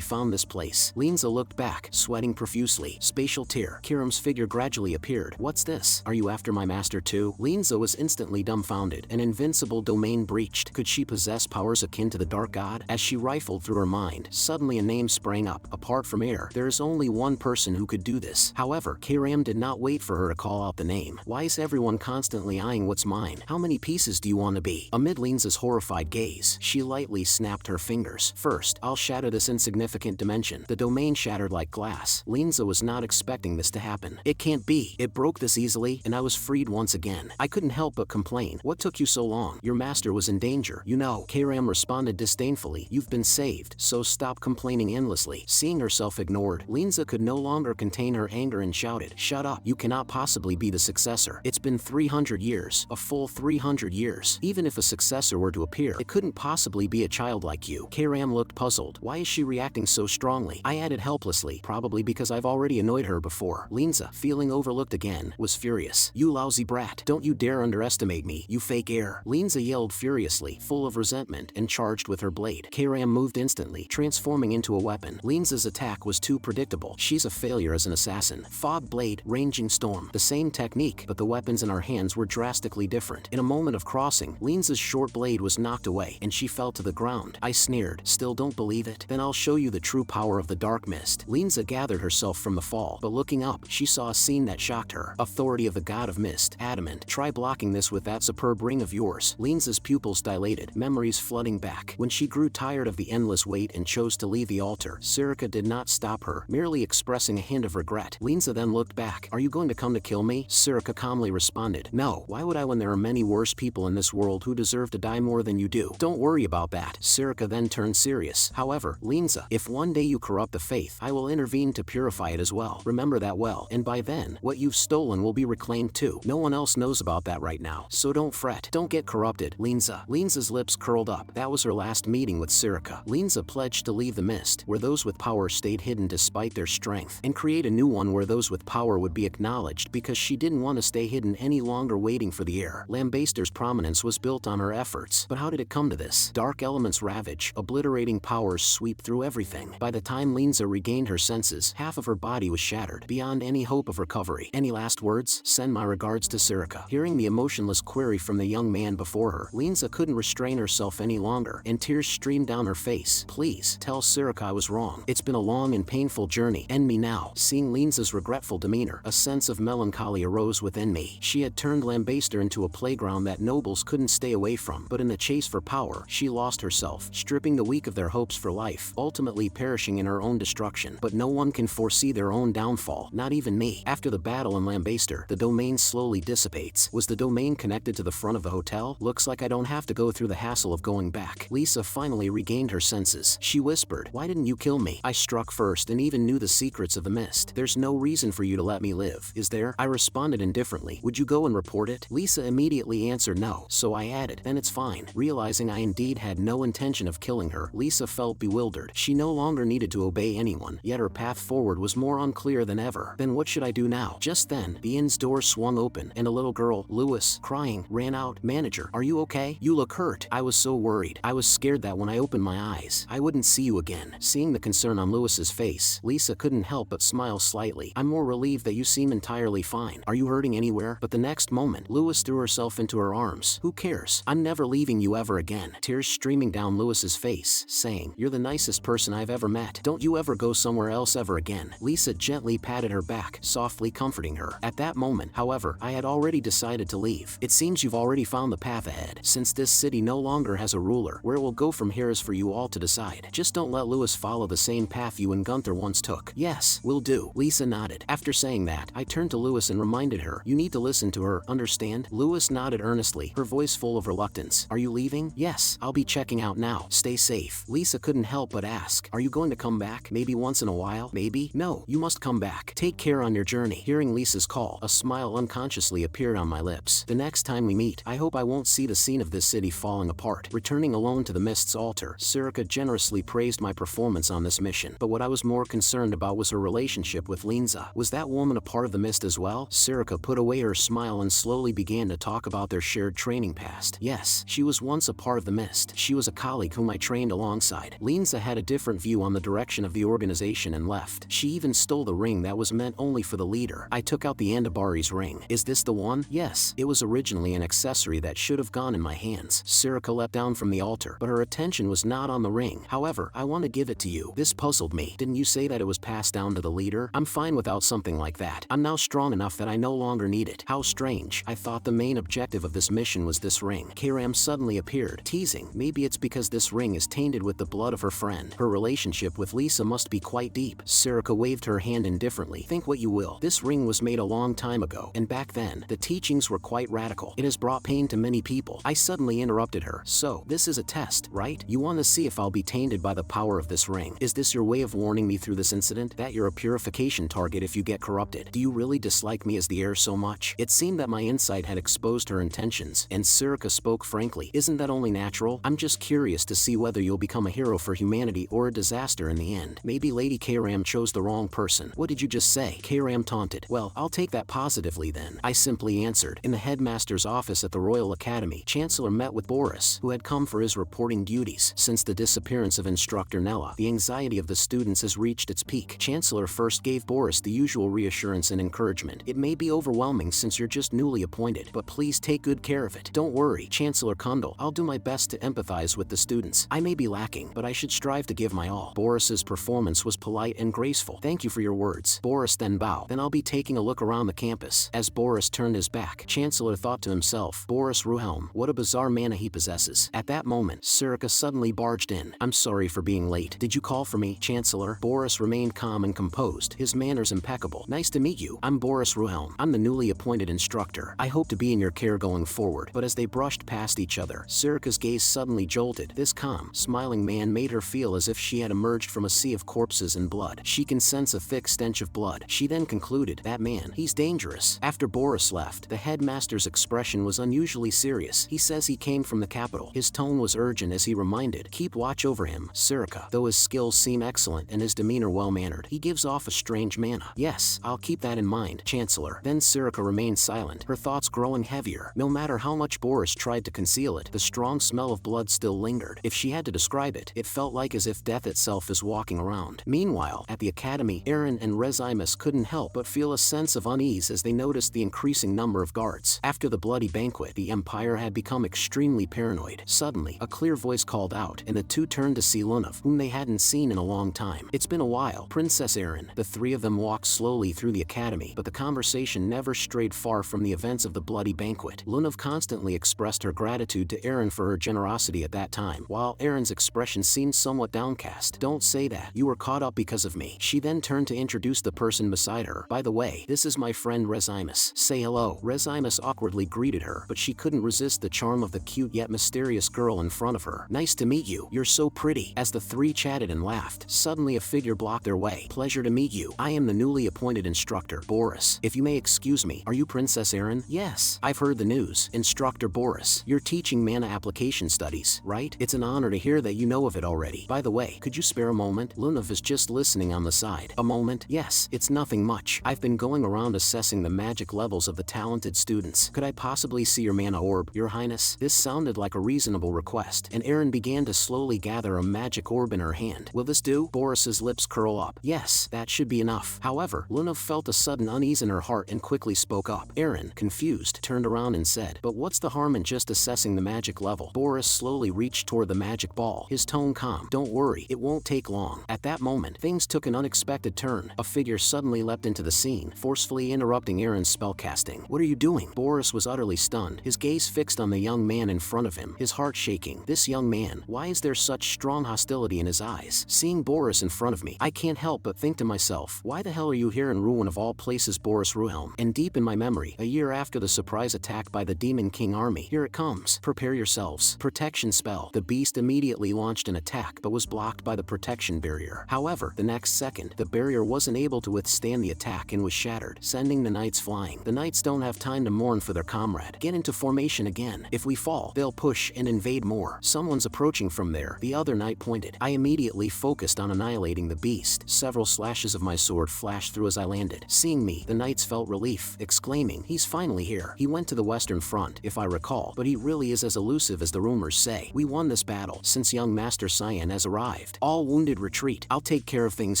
found this place. Linza looked back, sweating profusely. Spatial tear. Kiram's figure gradually appeared. What's this? Are you after my master too? Linza was instantly dumbfounded. An invincible domain breached. Could she possess powers akin to the dark god? As she rifled through her mind, suddenly a name sprang up. Apart from air, there is only one person who could do this. However, Kiram did not wait for her to call out the name. Why is everyone constantly eyeing what's mine? How many pieces do you want to be? Amid Linza's horrified gaze, she lightly snapped her fingers. First, I'll shatter this insignificant dimension. The domain shattered like glass. Linza was not expecting this to happen. It can't be. It broke this easily, and I was freed once again. I couldn't help but complain. What took you so long? Your master was in danger. You know, Kiram responded disdainfully. You've been saved, so stop complaining endlessly. Seeing herself ignored, Linza could no longer contain her anger and shouted, Shut up. You cannot possibly be the successor. It's been 300 years. A full 300 years. Even if a successor were to appear, it couldn't possibly be a child like you. Kiram looked puzzled. Why is she reacting so strongly? I added helplessly, probably because I've already annoyed her before. Linza, feeling overlooked again, was furious. You lousy brat. Don't you dare underestimate me, you fake heir. Linza yelled furiously, full of resentment, and charged with her blade. Kiram moved instantly, transforming into a weapon. Linza's attack was too predictable. She's a failure as an assassin. Fog blade, ranging storm. The same technique, but the weapons in our hands were drastically different. In a moment of crossing, Linza's short blade was knocked away, and she fell to the ground. I sneered. Still don't believe it? Then I'll show you the true power of the dark mist. Linza gathered herself from the fall, but looking up, she saw a scene that shocked her. Authority of the god of mist, adamant. Try blocking this with that superb ring of yours. Linza's pupils dilated, memories flooding back. When she grew tired of the endless wait and chose to leave the altar, Sirika did not stop her, merely expressing a hint of regret. Linza then looked back. Are you going to come to kill me? Sirika calmly responded. No, why would I when there are many worse people in this world who deserve to die more than you do? Don't worry about that. Sirika then turned serious. However, Linza, if one day you corrupt the faith, I will intervene to purify it as well. Remember that well, and by then, what you've stolen will be reclaimed too. No one else knows about that right now, so don't fret. Don't get corrupted, Linza. Linza's lips curled up. That was her last meeting with Sirika. Linza pledged to leave the mist, where those with power stayed hidden despite their strength, and create a new one where those with power would be acknowledged because she didn't want to stay hidden any longer waiting for the heir. Lambaster's prominence was built on her efforts, but how did it come to this? Dark elements ravage, obliterating powers sweep through everything. By the time Linza regained her senses, half of her body was shattered, beyond any hope of recovery. Any last words? Send my regards to Sirika. Hearing the emotionless query from the young man before her, Linza couldn't restrain herself any longer, and tears streamed down her face. Please, tell Sirika I was wrong. It's been a long and painful journey. End me now. Seeing Linza's regretful demeanor, a sense of melancholy arose within me. She had turned Lambaster into a playground that nobles couldn't stay away from, but in the chase for power, she lost herself, stripping the weak of their hopes for life, ultimately perishing in her own destruction. But no one can foresee their own downfall, not even me. After the battle in Lambaster, the domain slowly dissipates. Was the domain connected to the front of the hotel? Looks like I don't have to go through the hassle of going back. Lisa finally regained her senses. She whispered, "Why didn't you kill me? I struck first and even knew the secrets of the mist. There's no reason for you to let me live, is there?" I responded indifferently. "Would you go and report it?" Lisa immediately answered no, so I added, "Then it's fine." Realizing I indeed had no intention of killing her, Lisa felt bewildered. She no longer needed to obey anyone, yet her path forward was more unclear than ever. Then what should I do now? Just then, the inn's door swung open, and a little girl, Lewis, crying, ran out. "Manager, are you okay? You look hurt." I was so worried. I was scared that when I opened my eyes, I wouldn't see you again. Seeing the concern on Lewis's face, Lisa couldn't help but smile slightly. "I'm more relieved that you seem entirely fine. Are you hurting anywhere?" But the next moment, Lewis threw herself into her arms. "Who cares? I'm never leaving you ever again." Tears streaming down Lewis's face, saying, "You're the nicest person I've ever met. Don't you ever go somewhere else ever again." Lisa gently patted her back, softly comforting her. At that moment, however, I had already decided to leave. "It seems you've already found the path ahead. Since this city no longer has a ruler, where we'll go from here is for you all to decide. Just don't let Lewis follow the same path you and Gunther once took." "Yes, will do." Lisa nodded. After saying that, I turned to Lewis and reminded her, "You need to listen to her, understand?" Lewis nodded earnestly, her voice full of reluctance. "Are you leaving?" "Yes, I'll be checking out now. Stay safe." Lisa couldn't help but ask, "Are you going to come back? Maybe once in a while?" "Maybe." "No, you must come back. Take care on your journey." Hearing Lisa's call, a smile unconsciously appeared on my lips. "The next time we meet, I hope I won't see the scene of this city falling apart." Returning alone to the Mist's altar, Sirika generously praised my performance on this mission. But what I was more concerned about was her relationship with Linza. Was that woman a part of the Mist as well? Sirika put away her smile and slowly began to talk about their shared training past. "Yes, she was once a part of the Mist. She was a colleague whom I trained alongside." Linza had a different view on the direction of the organization and left. She even stole the ring that was meant only for the leader. I took out the Andabari's ring. "Is this the one?" "Yes, it was originally an accessory that should have gone in my hands." Sirika leapt down from the altar, but her attention was not on the ring. "However, I want to give it to you." This puzzled me. "Didn't you say that it was passed down to the leader?" "I'm fine without something like that. I'm now strong enough that I no longer need it." How strange. I thought the main objective of this mission was this ring. Kairam suddenly appeared, teasing, "Maybe it's because this ring is tainted with the blood of her friend. Her relationship with Lisa must be quite deep." Sirika waved her hand indifferently. "Think what you will. This ring was made a long time ago, and back then, the teachings were quite radical. It has brought pain to many people." I suddenly interrupted her. "So, this is a test, right? You want to see if I'll be tainted by the power of this ring. Is this your way of warning me through this incident? That you're a purification target if you get corrupted? Do you really dislike me as the heir so much?" It seemed that my insight had exposed her intentions, and Sirika spoke frankly. "Isn't that only natural? I'm just curious to see whether you'll become a hero for humanity or a disaster in the end. Maybe Lady Kairam chose the wrong person." "What did you just say?" Kairam taunted. "Well, I'll take that positively then," I simply answered. In the headmaster's office at the Royal Academy, Chancellor met with Boris, who had come for his reporting duties. Since the disappearance of instructor Nella, the anxiety of the students has reached its peak. Chancellor first gave Boris the usual reassurance and encouragement. "It may be overwhelming since you're just newly appointed, but please take good care of it. Don't worry, Chancellor Kundal. I'll do my best to empathize with the students. I may be lacking, but I should strive to give my all." Boris's performance was polite and graceful. "Thank you for your words." Boris then bowed. "Then I'll be taking a look around the campus." As Boris turned his back, Chancellor thought to himself, "Boris Ruhelm, what a bizarre mana he possesses." At that moment, Sirika suddenly barged in. "I'm sorry for being late. Did you call for me, Chancellor?" Boris remained calm and composed, his manners impeccable. "Nice to meet you. I'm Boris Ruhelm. I'm the newly appointed instructor. I hope to be in your care going forward." But as they brushed past each other, Sirika's gaze suddenly jolted. This calm, smiling man made her feel as if she had emerged from a sea of corpses and blood. She can sense a thick stench of blood. She then concluded, "That man, he's dangerous." After Boris left, the headmaster's expression was unusually serious. "He says he came from the capital." His tone was urgent as he reminded, "Keep watch over him, Sirika. Though his skills seem excellent and his demeanor well-mannered, he gives off a strange mana." "Yes, I'll keep that in mind, Chancellor." Then Sirika remained silent, her thoughts growing heavier. No matter how much Boris tried to conceal it, the strong smell of blood still lingered. If she had to describe it, it felt like as if death itself is walking around. Meanwhile, at the academy, Aaron and Rezimus couldn't help but feel a sense of unease as they noticed the increasing number of guards. After the bloody banquet, the Empire had become extremely paranoid. Suddenly, a clear voice called out, and the two turned to see Lunav, whom they hadn't seen in a long time. "It's been a while, Princess Aaron." The three of them walked slowly through the academy, but the conversation never strayed far from the events of the bloody banquet. Lunav constantly expressed her gratitude to Aaron for her generosity at that time, while Aaron's expression seemed somewhat downcast. Don't say that. You were caught up because of me. She then turned to introduce the person beside her. By the way, this is my friend Rezimus. Say hello. Rezimus awkwardly greeted her, but she couldn't resist the charm of the cute yet mysterious girl in front of her. Nice to meet you. You're so pretty. As the three chatted and laughed, suddenly a figure blocked their way. Pleasure to meet you. I am the newly appointed instructor, Boris. If you may excuse me, are you Princess Erin? Yes. I've heard the news. Instructor Boris. You're teaching mana application studies, right? It's an honor to hear that you know of it already. By the way, could you spare a moment? Lunav is just listening on the side. A moment? Yes, it's nothing much. I've been going around assessing the magic levels of the talented students. Could I possibly see your mana orb, Your Highness? This sounded like a reasonable request, and Erin began to slowly gather a magic orb in her hand. Will this do? Boris's lips curl up. Yes, that should be enough. However, Lunav felt a sudden unease in her heart and quickly spoke up. Erin, confused, turned around and said, but what's the harm in just assessing the magic level? Boris slowly reached toward the magic ball, his tone calm. Don't worry, it won't take long. At that moment, things took an unexpected turn. A figure suddenly leapt into the scene, forcefully interrupting Erin's spellcasting. What are you doing? Boris was utterly stunned, his gaze fixed on the young man in front of him, his heart shaking. This young man, why is there such strong hostility in his eyes? Seeing Boris in front of me, I can't help but think to myself, why the hell are you here in Ruin of all places, Boris Ruhelm? And deep in my memory, a year after the surprise attack by the Demon King army, here it comes. Prepare yourselves. Protection spell. The beast immediately launched an attack but was blocked by the protection barrier. However, the next second, the barrier wasn't able to withstand the attack and was shattered, sending the knights flying. The knights don't have time to mourn for their comrade. Get into formation again. If we fall, they'll push and invade more. Someone's approaching from there, the other knight pointed. I immediately focused on annihilating the beast. Several slashes of my sword flashed through as I landed. Seeing me, the knights felt relief, exclaiming, he's finally here. He went to the western front, if I recall, but he really is as elusive as the rumors say. We won this battle, since young Master Cyan has arrived. All wounded retreat. I'll take care of things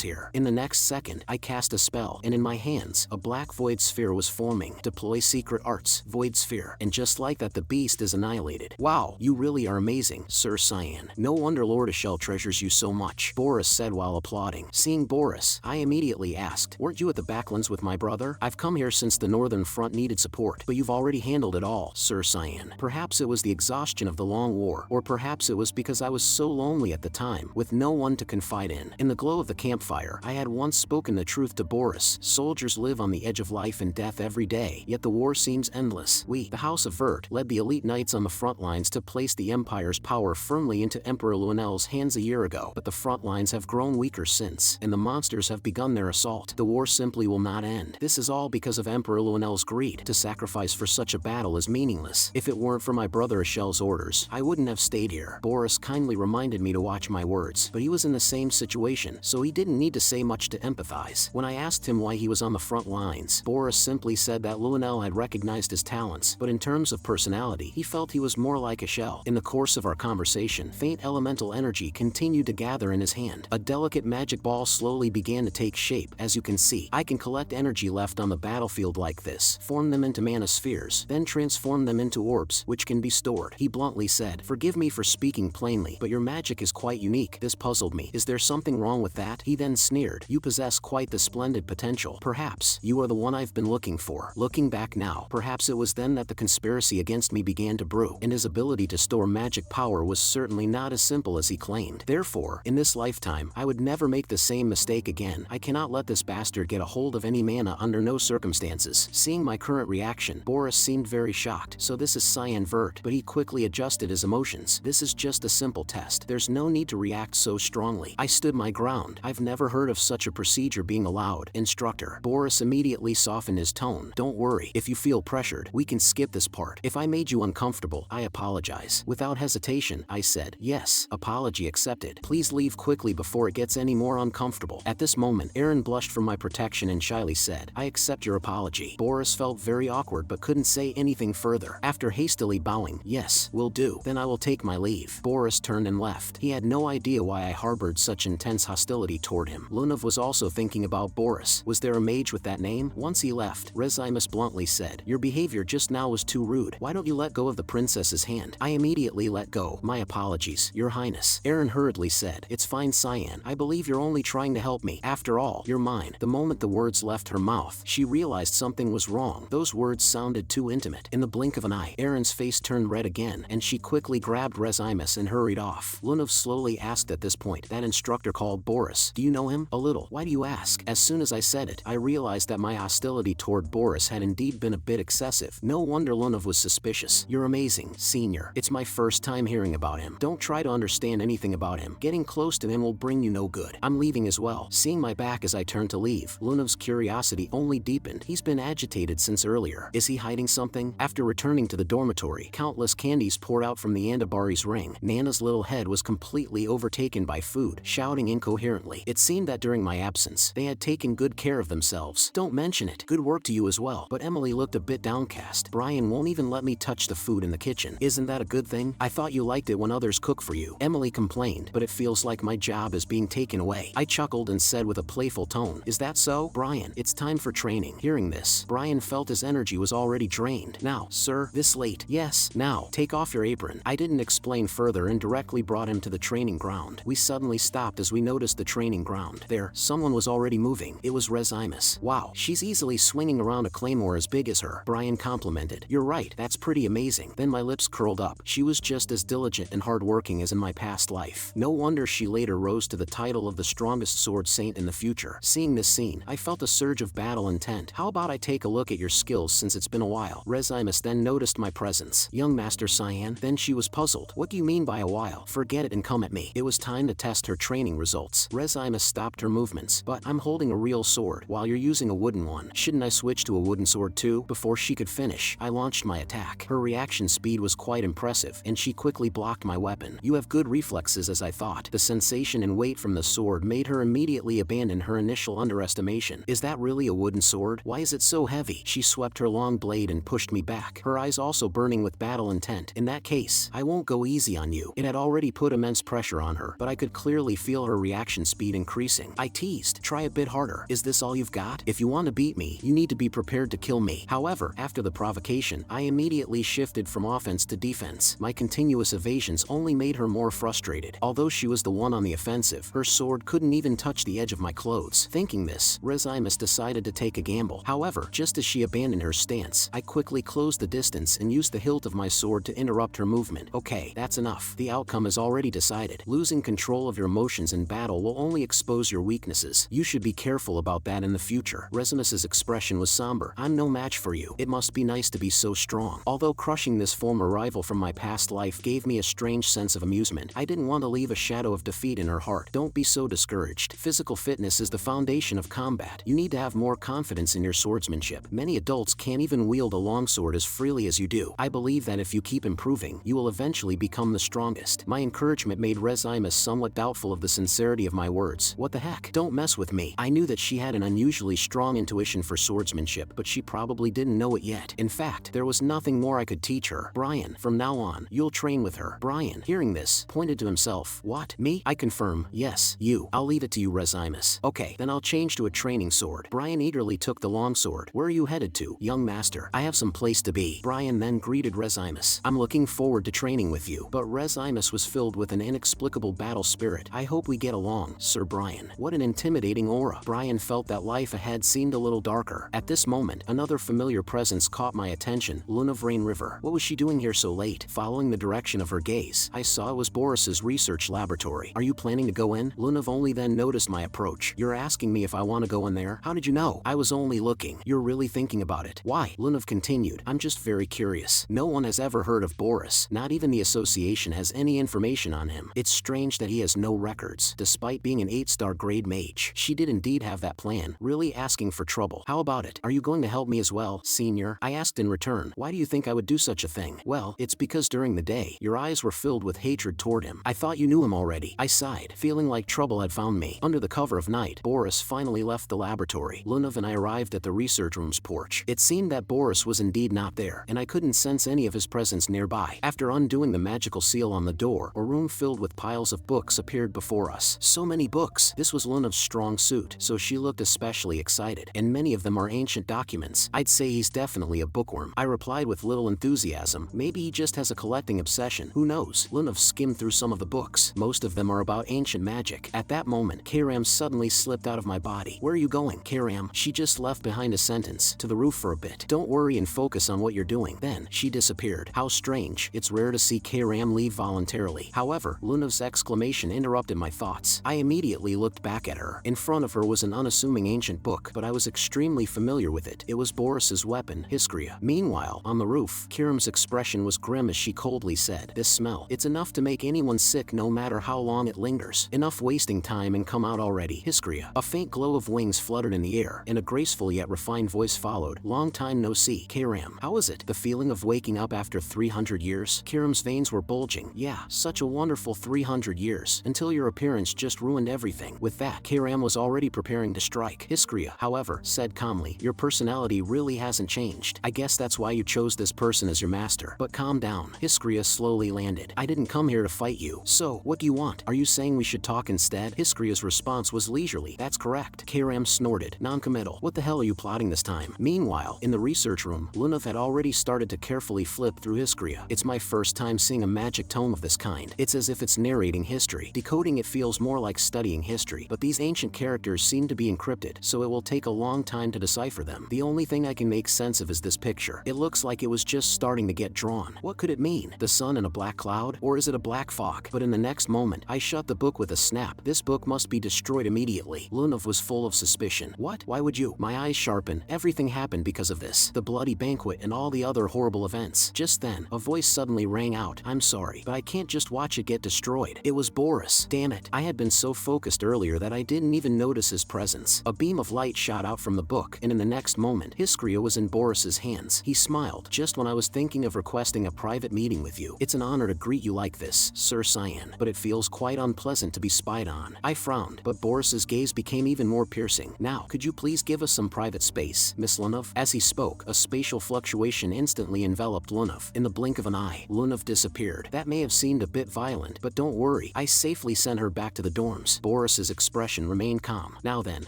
here. In the next second, I cast a spell, and in my hands, a black void sphere was forming. Deploy secret arts, void sphere, and just like that the beast is annihilated. Wow, you really are amazing, Sir Cyan. No wonder Lord Ashel treasures you so much, Boris said while applauding. Seeing Boris, I immediately asked, weren't you at the Backlands with my brother? I've come here since the northern front needed support, but you've already handled it all, Sir Cyan. Perhaps it was the exhaustion of the long war, or perhaps it was because I was so lonely at the time, with no one to confide in. In the glow of the campfire, I had once spoken the truth to Boris. Soldiers live on the edge of life and death every day, yet the war seems endless. We, the House of Vert, led the elite knights on the front lines to place the Empire's power firmly into Emperor Luenel's hands a year ago, but the front lines have grown weaker since, and the monsters have begun their assault. The war simply will not end. This is all because of Emperor Luenel's greed. To sacrifice for such a battle is meaningless. If it weren't for my brother Ashel's orders, I wouldn't have stayed here. Boris kindly reminded me to watch my words, but he was in the same situation, so he didn't need to say much to empathize. When I asked him why he was on the front lines, Boris simply said that Luenel had recognized his talents, but in terms of personality, he felt he was more like Ashel. In the course of our conversation, faint elemental energy continued to gather in his hand. A delicate magic ball slowly began to take shape. As you can see, I can collect energy left on the battlefield like this, form them into mana spheres, then transform them into orbs, which can be stored. He bluntly said, forgive me for speaking plainly, but your magic is quite unique. This puzzled me. Is there something wrong with that? He then sneered, you possess quite the splendid potential. Perhaps you are the one I've been looking for. Looking back now, perhaps it was then that the conspiracy against me began to brew, and his ability to store magic power was certainly not as simple as he claimed. Therefore, in this lifetime, I would never make the same mistake again. I cannot let this bastard get a hold of any mana under no circumstances. Seeing my current reaction, Boris seemed very shocked. So this is Cyan Vert, but he quickly adjusted his emotions. This is just a simple test. There's no need to react so strongly. I stood my ground. I've never heard of such a procedure being allowed. Instructor. Boris immediately softened his tone. Don't worry. If you feel pressured, we can skip this part. If I made you uncomfortable, I apologize. Without hesitation, I said, yes, apology accepted. Please leave quickly before it gets any more uncomfortable. At this moment, Erin blushed from my protection and shyly said, I accept your apology. Boris felt very awkward but couldn't say anything further. After hastily bowing, yes, will do. Then I will take my leave. Boris turned and left. He had no idea why I harbored such intense hostility toward him. Lunav was also thinking about Boris. Was there a mage with that name? Once he left, Rezimus bluntly said, your behavior just now was too rude. Why don't you let go of the princess's hand? I immediately let go. My apologies, Your Highness. Erin hurriedly said, it's fine, Cyan. I believe you're only trying to help me. After all, you're mine. The moment the words left her mouth, she realized something was wrong. Those words sounded too intimate. In the blink of an eye, Erin's face turned red again, and she quickly grabbed Rezimus and hurried off. Lunav Lunav slowly asked at this point. That instructor called Boris. Do you know him? A little. Why do you ask? As soon as I said it, I realized that my hostility toward Boris had indeed been a bit excessive. No wonder Lunav was suspicious. You're amazing, senior. It's my first time hearing about him. Don't try to understand anything about him. Getting close to him will bring you no good. I'm leaving as well. Seeing my back as I turned to leave, Lunav's curiosity only deepened. He's been agitated since earlier. Is he hiding something? After returning to the dormitory, countless candies poured out from the Andabari's ring. Nana's little head was completely overtaken by food, shouting incoherently. It seemed that during my absence, they had taken good care of themselves. Don't mention it. Good work to you as well. But Emily looked a bit downcast. Brian won't even let me touch the food in the kitchen. Isn't that a good thing? I thought you liked it when others cook for you. Emily complained, but it feels like my job is being taken away. I chuckled and said with a playful tone, is that so? Brian, it's time for training. Hearing this, Brian felt his energy was already drained. Now, sir, this late? Yes, now, take off your apron. I didn't explain further and directly brought him to the training ground. We suddenly stopped as we noticed the training ground. There, someone was already moving. It was Rezimus. Wow, she's easily swinging around a claymore as big as her. Brian complimented. You're right, that's pretty amazing. Then my lips curled up. She was just as diligent and hardworking as in my past life. No wonder she later rose to the title of the strongest sword saint in the future. Seeing this scene, I felt a surge of battle intent. How about I take a look at your skills since it's been a while? Rezimus then noticed my presence. Young Master Cyan. Then she was puzzled. What do you mean by a while? Forget it and come at me. It was time to test her training results. Rezimus stopped her movements. But I'm holding a real sword, while you're using a wooden one. Shouldn't I switch to a wooden sword too? Before she could finish, I launched my attack. Her reaction speed was quite impressive, and she quickly blocked my weapon. You have good reflexes as I thought. The sensation and weight from the sword made her immediately abandon her initial underestimation. Is that really a wooden sword? Why is it so heavy? She swept her long blade and pushed me back, her eyes also burning with battle intent. In that case, I won't go easy on you. It had already put immense pressure on her, but I could clearly feel her reaction speed increasing. I teased, try a bit harder. Is this all you've got? If you want to beat me, you need to be prepared to kill me. However, after the provocation, I immediately shifted from offense to defense. My continuous evasions only made her more frustrated. Although she was the one on the offensive, her sword couldn't even touch the edge of my clothes. Thinking this, Rezimus decided to take a gamble. However, just as she abandoned her stance, I quickly closed the distance and used the hilt of my sword to interrupt her movement. Okay, that's enough. The outcome is already decided. Losing control of your emotions in battle will only expose your weaknesses. You should be careful about that in the future. Rezimus's expression was somber. I'm no match for you. It must be nice to be so strong. Although crushing this former rival from my past life gave me a strange sense of amusement, I didn't want to leave a shadow of defeat in her heart. Don't be so discouraged. Physical fitness is the foundation of combat. You need to have more confidence in your swordsmanship. Many adults can't even wield a longsword as freely as you do. I believe that if you keep improving, you will eventually become the strongest. My encouragement made Rezimus somewhat doubtful of the sincerity of my words. What the heck? Don't mess with me. I knew that she had an unusually strong intuition for swordsmanship, but she probably didn't know it yet. In fact, there was nothing more I could teach her. Brian, from now on, you'll train with her. Brian, hearing this, pointed to himself. What? Me? I confirm. Yes, you. I'll leave it to you, Rezimus. Okay, then I'll change to a training sword. Brian eagerly took the longsword. Where are you headed to, young master? I have some place to be. Brian then greeted Rezimus. I'm looking forward to training with you. But Rezimus was filled with an inexplicable battle spirit. I hope we get along, Sir Brian. What an intimidating aura. Brian felt that life ahead seemed a little darker. At this moment, another familiar presence caught my attention. Lunav Rain River. What was she doing here so late? Following the direction of her gaze, I saw it was Boris's research laboratory. Are you planning to go in? Lunav only then noticed my approach. You're asking me if I want to go in there? How did you know? I was only looking. You're really thinking about it. Why? Lunav continued. I'm just very curious. No one has ever heard of Boris. Not even the association has any information on him. It's strange that he has no records. Despite being an 8-star grade mage, she did indeed have that plan. Really asking for trouble. How about it? Are you going to help me as well, senior? I asked in return. Why do you think I would do such a thing? Well, it's because during the day, your eyes were filled with hatred toward him. I thought you knew him already. I sighed, feeling like trouble had found me. Under the cover of night, Boris finally left the laboratory. Lunav and I arrived at the research room's porch. It seemed that Boris was indeed not there, and I couldn't sense any of his presence nearby. After undoing the magical seal on the door, a room filled with piles of books appeared before us. So many books. This was Lunav's strong suit, so she looked especially excited, and many of them are ancient documents. I'd say he's definitely a bookworm. I replied with little enthusiasm. Maybe he just has a collecting obsession. Who knows? Lunav skimmed through some of the books. Most of them are about ancient magic. At that moment, Kairam suddenly slipped out of my body. Where are you going, Kairam? She just left behind a sentence. To the roof for a bit. Don't worry and focus on what you're doing. Then, she disappeared. How strange. It's rare to see Kairam leave voluntarily. However, However, Luna's exclamation interrupted my thoughts. I immediately looked back at her. In front of her was an unassuming ancient book, but I was extremely familiar with it. It was Boris's weapon, Hiskria. Meanwhile, on the roof, Kiram's expression was grim as she coldly said, "This smell. It's enough to make anyone sick no matter how long it lingers. Enough wasting time and come out already, Hiskria." A faint glow of wings fluttered in the air, and a graceful yet refined voice followed. "Long time no see, Kiram. How is it? The feeling of waking up after 300 years?" Kiram's veins were bulging. "Yeah, such a wonderful 300 years, until your appearance just ruined everything." With that, Kiram was already preparing to strike. Hiskria, however, said calmly, "Your personality really hasn't changed. I guess that's why you chose this person as your master. But calm down." Hiskria slowly landed. "I didn't come here to fight you. So, what do you want? Are you saying we should talk instead?" Hiskria's response was leisurely. "That's correct." Kiram snorted, non-committal. "What the hell are you plotting this time?" Meanwhile, in the research room, Luna had already started to carefully flip through Hiskria. "It's my first time seeing a magic tome of this kind. It's as if it's narrating history. Decoding it feels more like studying history, but these ancient characters seem to be encrypted, so it will take a long time to decipher them. The only thing I can make sense of is this picture. It looks like it was just starting to get drawn. What could it mean? The sun in a black cloud? Or is it a black fog?" But in the next moment, I shut the book with a snap. "This book must be destroyed immediately." Luna was full of suspicion. "What? Why would you?" My eyes sharpened. "Everything happened because of this. The bloody banquet and all the other horrible events." Just then, a voice suddenly rang out. "I'm sorry, but I can't just watch it get destroyed." It was Boris. Damn it. I had been so focused earlier that I didn't even notice his presence. A beam of light shot out from the book, and in the next moment, Hiskria was in Boris's hands. He smiled. "Just when I was thinking of requesting a private meeting with you. It's an honor to greet you like this, Sir Cyan, but it feels quite unpleasant to be spied on." I frowned, but Boris's gaze became even more piercing. "Now, could you please give us some private space, Miss Lunov?" As he spoke, a spatial fluctuation instantly enveloped Lunov. In the blink of an eye, Lunov disappeared. That may have seemed a bit violent, but don't worry, I safely sent her back to the dorms. Boris's expression remained calm. "Now then,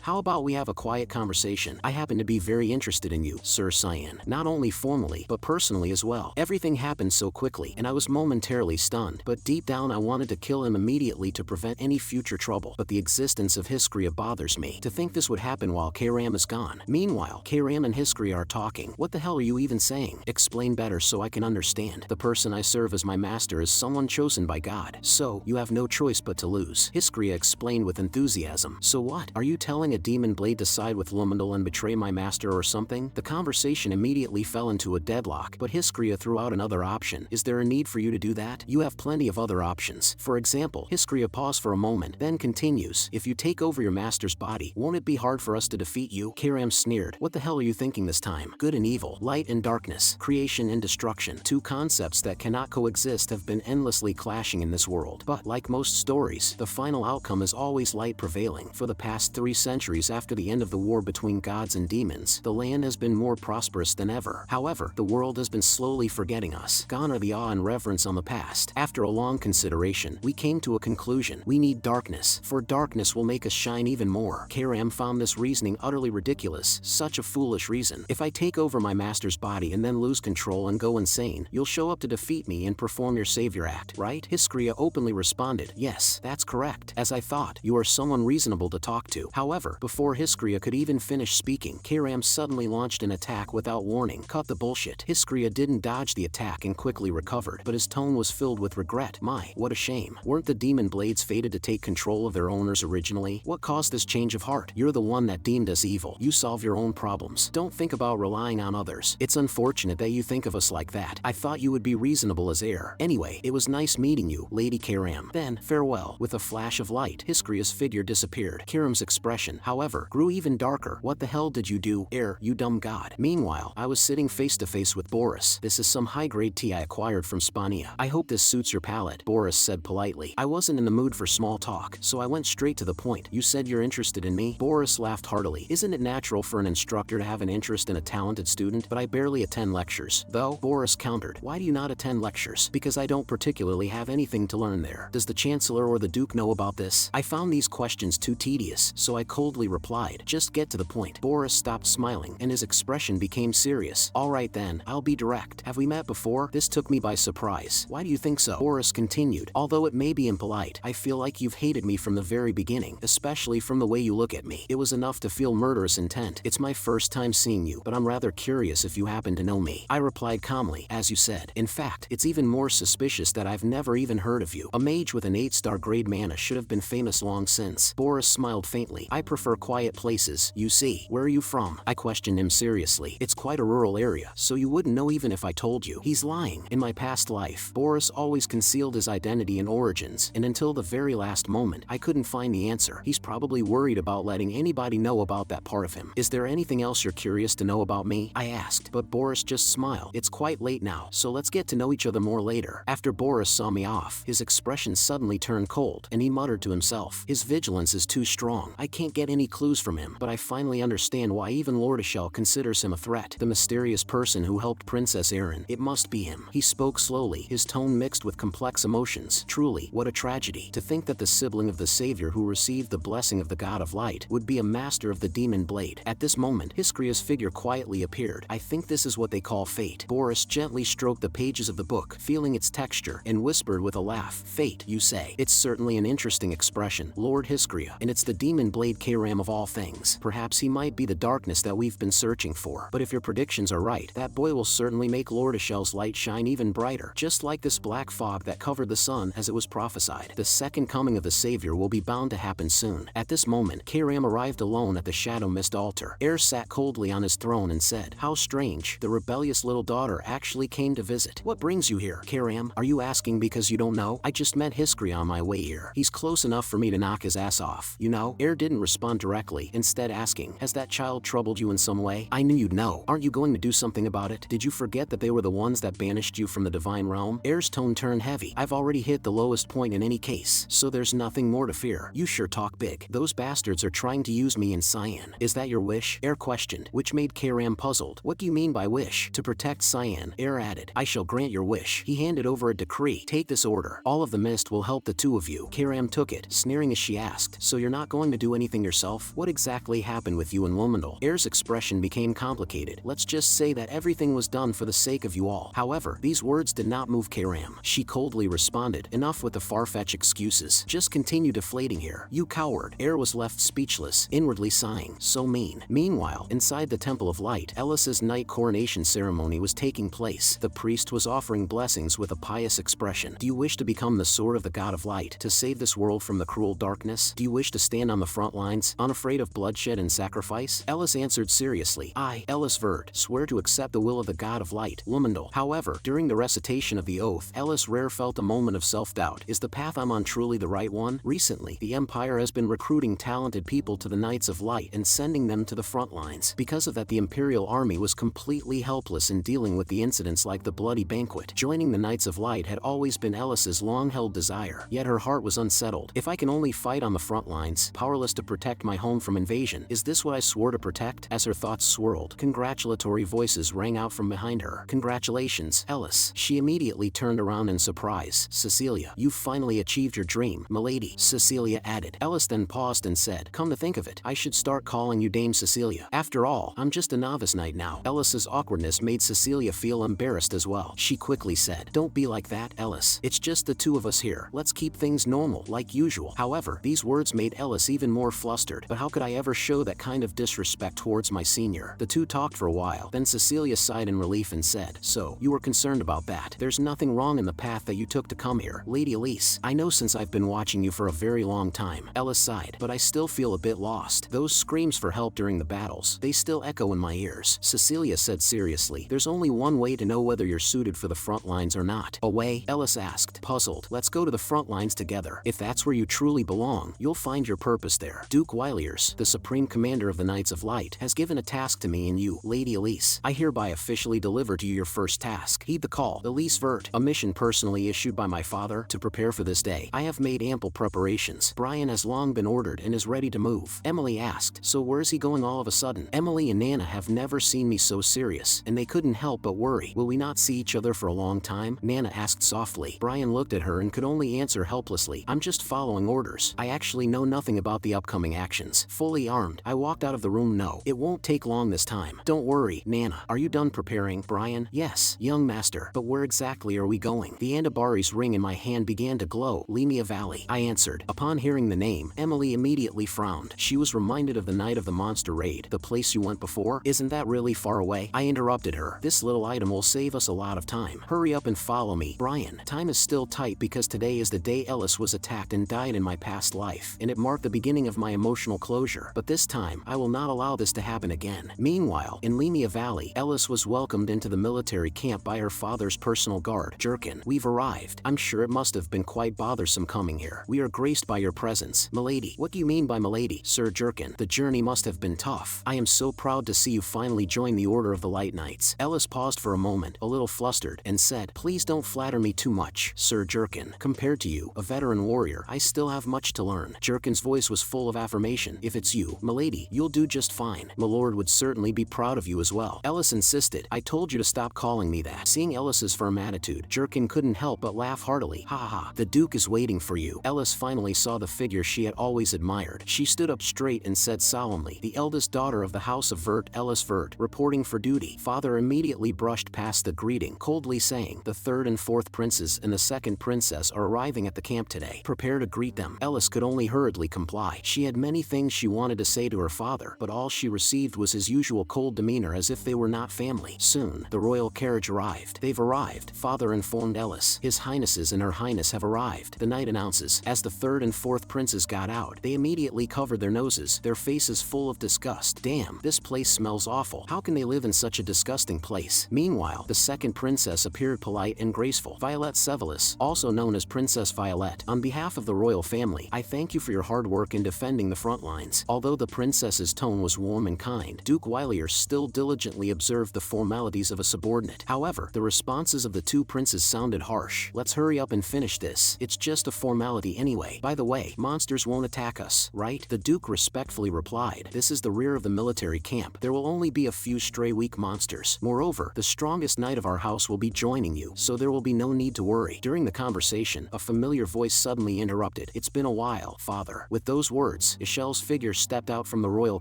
how about we have a quiet conversation? I happen to be very interested in you, Sir Cyan. Not only formally, but personally as well." Everything happened so quickly, and I was momentarily stunned, but deep down I wanted to kill him immediately to prevent any future trouble. But the existence of Hiskria bothers me. To think this would happen while Kiram is gone. Meanwhile, Kiram and Hiskria are talking. "What the hell are you even saying? Explain better so I can understand." "The person I serve as my master is someone chosen by God. So, you have no choice but to lose." Hiskria explained with enthusiasm. "So what? Are you telling a demon blade to side with Lumendal and betray my master or something?" The conversation immediately fell into a deadlock, but Hiskria threw out another option. "Is there a need for you to do that? You have plenty of other options. For example," Hiskria paused for a moment, then continues, "if you take over your master's body, won't it be hard for us to defeat you?" Kiram sneered. "What the hell are you thinking this time? Good and evil, light and darkness, creation and destruction. Two concepts that cannot coexist have been endlessly clashing in this world. But, like most stories, the final outcome is always light prevailing. For the past 3 centuries after the end of the war between gods and demons, the land has been more prosperous than ever. However, the world has been slowly forgetting us. Gone are the awe and reverence on the past. After a long consideration, we came to a conclusion. We need darkness, for darkness will make us shine even more." Kiram found this reasoning utterly ridiculous. "Such a foolish reason. If I take over my master's body and then lose control and go insane, you'll show up to defeat me and perform your savior act, right?" Hiskria openly responded. "Yes, that's correct. As I thought, you are someone reasonable to talk to." However, before Hiskria could even finish speaking, Kiram suddenly launched an attack without warning. "Cut the bullshit." Hiskria didn't dodge the attack and quickly recovered, but his tone was filled with regret. "My, what a shame. Weren't the demon blades fated to take control of their owners originally? What caused this change of heart? You're the one that deemed us evil. You solve your own problems. Don't think about relying on others. It's unfortunate that you think of us like that. I thought you would be reasonable as heir. Anyway, it was nice meeting you, Lady Kiram. Then, farewell." With a flash of light, Hiskria's figure disappeared. Kiram's expression, however, grew even darker. "What the hell did you do, heir, you dumb god?" Meanwhile, I was sitting face to face with Boris. "This is some high-grade tea I acquired from Spania. I hope this suits your palate," Boris said politely. I wasn't in the mood for small talk, so I went straight to the point. "You said you're interested in me?" Boris laughed heartily. "Isn't it natural for an instructor to have an interest in a talented student? But I barely attend lectures, though," Boris countered. "Why do you not attend lectures?" "Because I don't particularly have anything to learn there." "Does the Chancellor or the Duke know about this?" I found these questions too tedious, so I coldly replied, "Just get to the point." Boris stopped smiling, and his expression became serious. "All right then, I'll be direct. Have we met before?" This took me by surprise. "Why do you think so?" Boris continued. "Although it may be impolite, I feel like you've hated me from the very beginning, especially from the way you look at me. It was enough to feel murderous intent. It's my first time seeing you, but I'm rather curious if you happen to know me." I replied calmly, "As you said. In fact, it's even more suspicious that I've never even heard of you. A mage with an 8-star grade mana should have been famous long since. Boris smiled faintly. I prefer quiet places, you see. Where are you from? I questioned him seriously. It's quite a rural area, so you wouldn't know even if I told you. He's lying. In my past life, Boris always concealed his identity and origins, and until the very last moment, I couldn't find the answer. He's probably worried about letting anybody know about that part of him. Is there anything else you're curious to know about me? I asked, but Boris just smiled. It's quite late now, so let's get to know each other more later. After Boris saw me off, his expression suddenly turned cold, and he muttered to himself, his vigilance is too strong. I can't get any clues from him, but I finally understand why even Lord Ashel considers him a threat. The mysterious person who helped Princess Erin. It must be him. He spoke slowly, his tone mixed with complex emotions. Truly, what a tragedy. To think that the sibling of the savior who received the blessing of the god of light would be a master of the demon blade. At this moment, Hiskria's figure quietly appeared. I think this is what they call fate. Boris gently stroked the pages of the book, feeling its texture, and whispered with a laugh, fate, you say? It's certainly an interesting expression, Lord Hiskria, and it's the demon blade Kram of all things. Perhaps he might be the darkness that we've been searching for. But if your predictions are right, that boy will certainly make Lord Ashel's light shine even brighter, just like this black fog that covered the sun as it was prophesied. The second coming of the savior will be bound to happen soon. At this moment, Kram arrived alone at the Shadow Mist altar. Air sat coldly on his throne and said, how strange, the rebellious little daughter actually came to visit. What brings you here, Kram? Are you asking because you don't know? I just met Hiskria on my way here. He's close enough for me to knock his ass off. You know? Air didn't respond directly, instead asking, has that child troubled you in some way? I knew you'd know. Aren't you going to do something about it? Did you forget that they were the ones that banished you from the divine realm? Air's tone turned heavy. I've already hit the lowest point in any case, so there's nothing more to fear. You sure talk big. Those bastards are trying to use me in Cyan. Is that your wish? Air questioned, which made Kram puzzled. What do you mean by wish? To protect Cyan, Air added. I shall grant your wish. He handed over a decree. Take this order. All of the mist will help the two of you. Kram took it, sneering as she asked, so you're not going to do anything yourself? What exactly happened with you and Lomondal? Air's expression became complicated. Let's just say that everything was done for the sake of you all. However, these words did not move Kram. She coldly responded, enough with the far-fetched excuses. Just continue deflating here. You coward. Air was left speechless, inwardly sighing. So mean. Meanwhile, inside the Temple of Light, Ellis's night coronation ceremony was taking place. The priest was offering blessings with a pious expression. Do you wish to become the sword of the god of light, to save this world from the cruel darkness? Do you wish to stand on the front lines, unafraid of bloodshed and sacrifice? Ellis answered seriously. I, Ellis Verd, swear to accept the will of the god of light, Lomondal. However, during the recitation of the oath, Ellis Rare felt a moment of self-doubt. Is the path I'm on truly the right one? Recently, the Empire has been recruiting talented people to the Knights of Light and sending them to the front lines. Because of that, the Imperial army was completely helpless in dealing with the incidents like the bloody banquet. Joining the Knights of Light had always been Ellis's long-held desire, yet her heart was unsettled. If I can only fight on the front lines, powerless to protect my home from invasion, is this what I swore to protect? As her thoughts swirled, congratulatory voices rang out from behind her. Congratulations, Ellis. She immediately turned around in surprise. Cecilia, you've finally achieved your dream, milady, Cecilia added. Ellis then paused and said, come to think of it, I should start calling you Dame Cecilia. After all, I'm just a novice knight now. Ellis's awkwardness made Cecilia feel embarrassed as well. She quickly said, don't be like that, Ellis. It's just the two of us here. Let's keep things normal, like usual. However, these words made Ellis even more flustered. But how could I ever show that kind of disrespect towards my senior? The two talked for a while. Then Cecilia sighed in relief and said, so, you were concerned about that. There's nothing wrong in the path that you took to come here. Lady Elise, I know since I've been watching you for a very long time. Ellis sighed, but I still feel a bit lost. Those screams for help during the battles, they still echo in my ears. Cecilia said seriously, there's only one way to know whether you're suited for the front lines or not. A way? Ellis asked, puzzled. Let's go to the front lines together. If that's where you truly belong, you'll find your purpose there. Duke Wyliers, the supreme commander of the Knights of Light, has given a task to me and you, Lady Elise. I hereby officially deliver to you your first task. Heed the call. Elise Vert, a mission personally issued by my father to prepare for this day. I have made ample preparations. Brian has long been ordered and is ready to move. Emily asked, so where's he going all of a sudden? Emily and Nana have never seen me so serious, and they couldn't help but worry. Will we not see each other for a long time? Nana asked softly. Brian looked at her and could only answer helplessly. I'm just following orders. I actually know nothing about the upcoming actions. Fully armed, I walked out of the room. No, it won't take long this time. Don't worry, Nana. Are you done preparing, Brian? Yes, young master. But where exactly are we going? The Andabari's ring in my hand began to glow. Lemia Valley, I answered. Upon hearing the name, Emily immediately frowned. She was reminded of the night of the monster raid, the place you went before. Isn't that really far away? I interrupted her. This little item will save us a lot of time. Hurry up and follow me. Brian, time time is still tight because today is the day Ellis was attacked and died in my past life, and it marked the beginning of my emotional closure. But this time, I will not allow this to happen again. Meanwhile, in Lemia Valley, Ellis was welcomed into the military camp by her father's personal guard, Jerkin. We've arrived. I'm sure it must have been quite bothersome coming here. We are graced by your presence, milady. What do you mean by milady, Sir Jerkin? The journey must have been tough. I am so proud to see you finally join the Order of the Light Knights. Ellis paused for a moment, a little flustered, and said, please don't flatter me too much, Sir Jerkin. Compared to you, a veteran warrior, I still have much to learn. Jerkin's voice was full of affirmation. If it's you, milady, you'll do just fine. Milord would certainly be proud of you as well. Ellis insisted, I told you to stop calling me that. Seeing Ellis's firm attitude, Jerkin couldn't help but laugh heartily. Ha ha, the Duke is waiting for you. Ellis finally saw the figure she had always admired. She stood up straight and said solemnly, the eldest daughter of the House of Vert, Ellis Vert, reporting for duty. Father immediately brushed past the greeting, coldly saying, the third and fourth princes and the second princess are arriving at the camp today. Prepare to greet them. Ellis could only hurriedly comply. She had many things she wanted to say to her father, but all she received was his usual cold demeanor as if they were not family. Soon, the royal carriage arrived. They've arrived, father informed Ellis. His Highnesses and Her Highness have arrived, the knight announces. As the third and fourth princes got out, they immediately covered their noses, their faces full of disgust. Damn, this place smells awful. How can they live in such a disgusting place? Meanwhile, the second princess appeared polite and graceful. Violet Sevelis, also known as Princess Violet, on behalf of the royal family, I thank you for your hard work in defending the front lines. Although the princess's tone was warm and kind, Duke Wylier still diligently observed the formalities of a subordinate. However, the responses of the two princes sounded harsh. Let's hurry up and finish this. It's just a formality anyway. By the way, monsters won't attack us, right? The Duke respectfully replied, this is the rear of the military camp. There will only be a few stray weak monsters. Moreover, the strongest knight of our house will be joining you, so there will be no need to worry. During the conversation, a familiar voice suddenly interrupted. It's been a while, father. With those words, Ishel's figure stepped out from the royal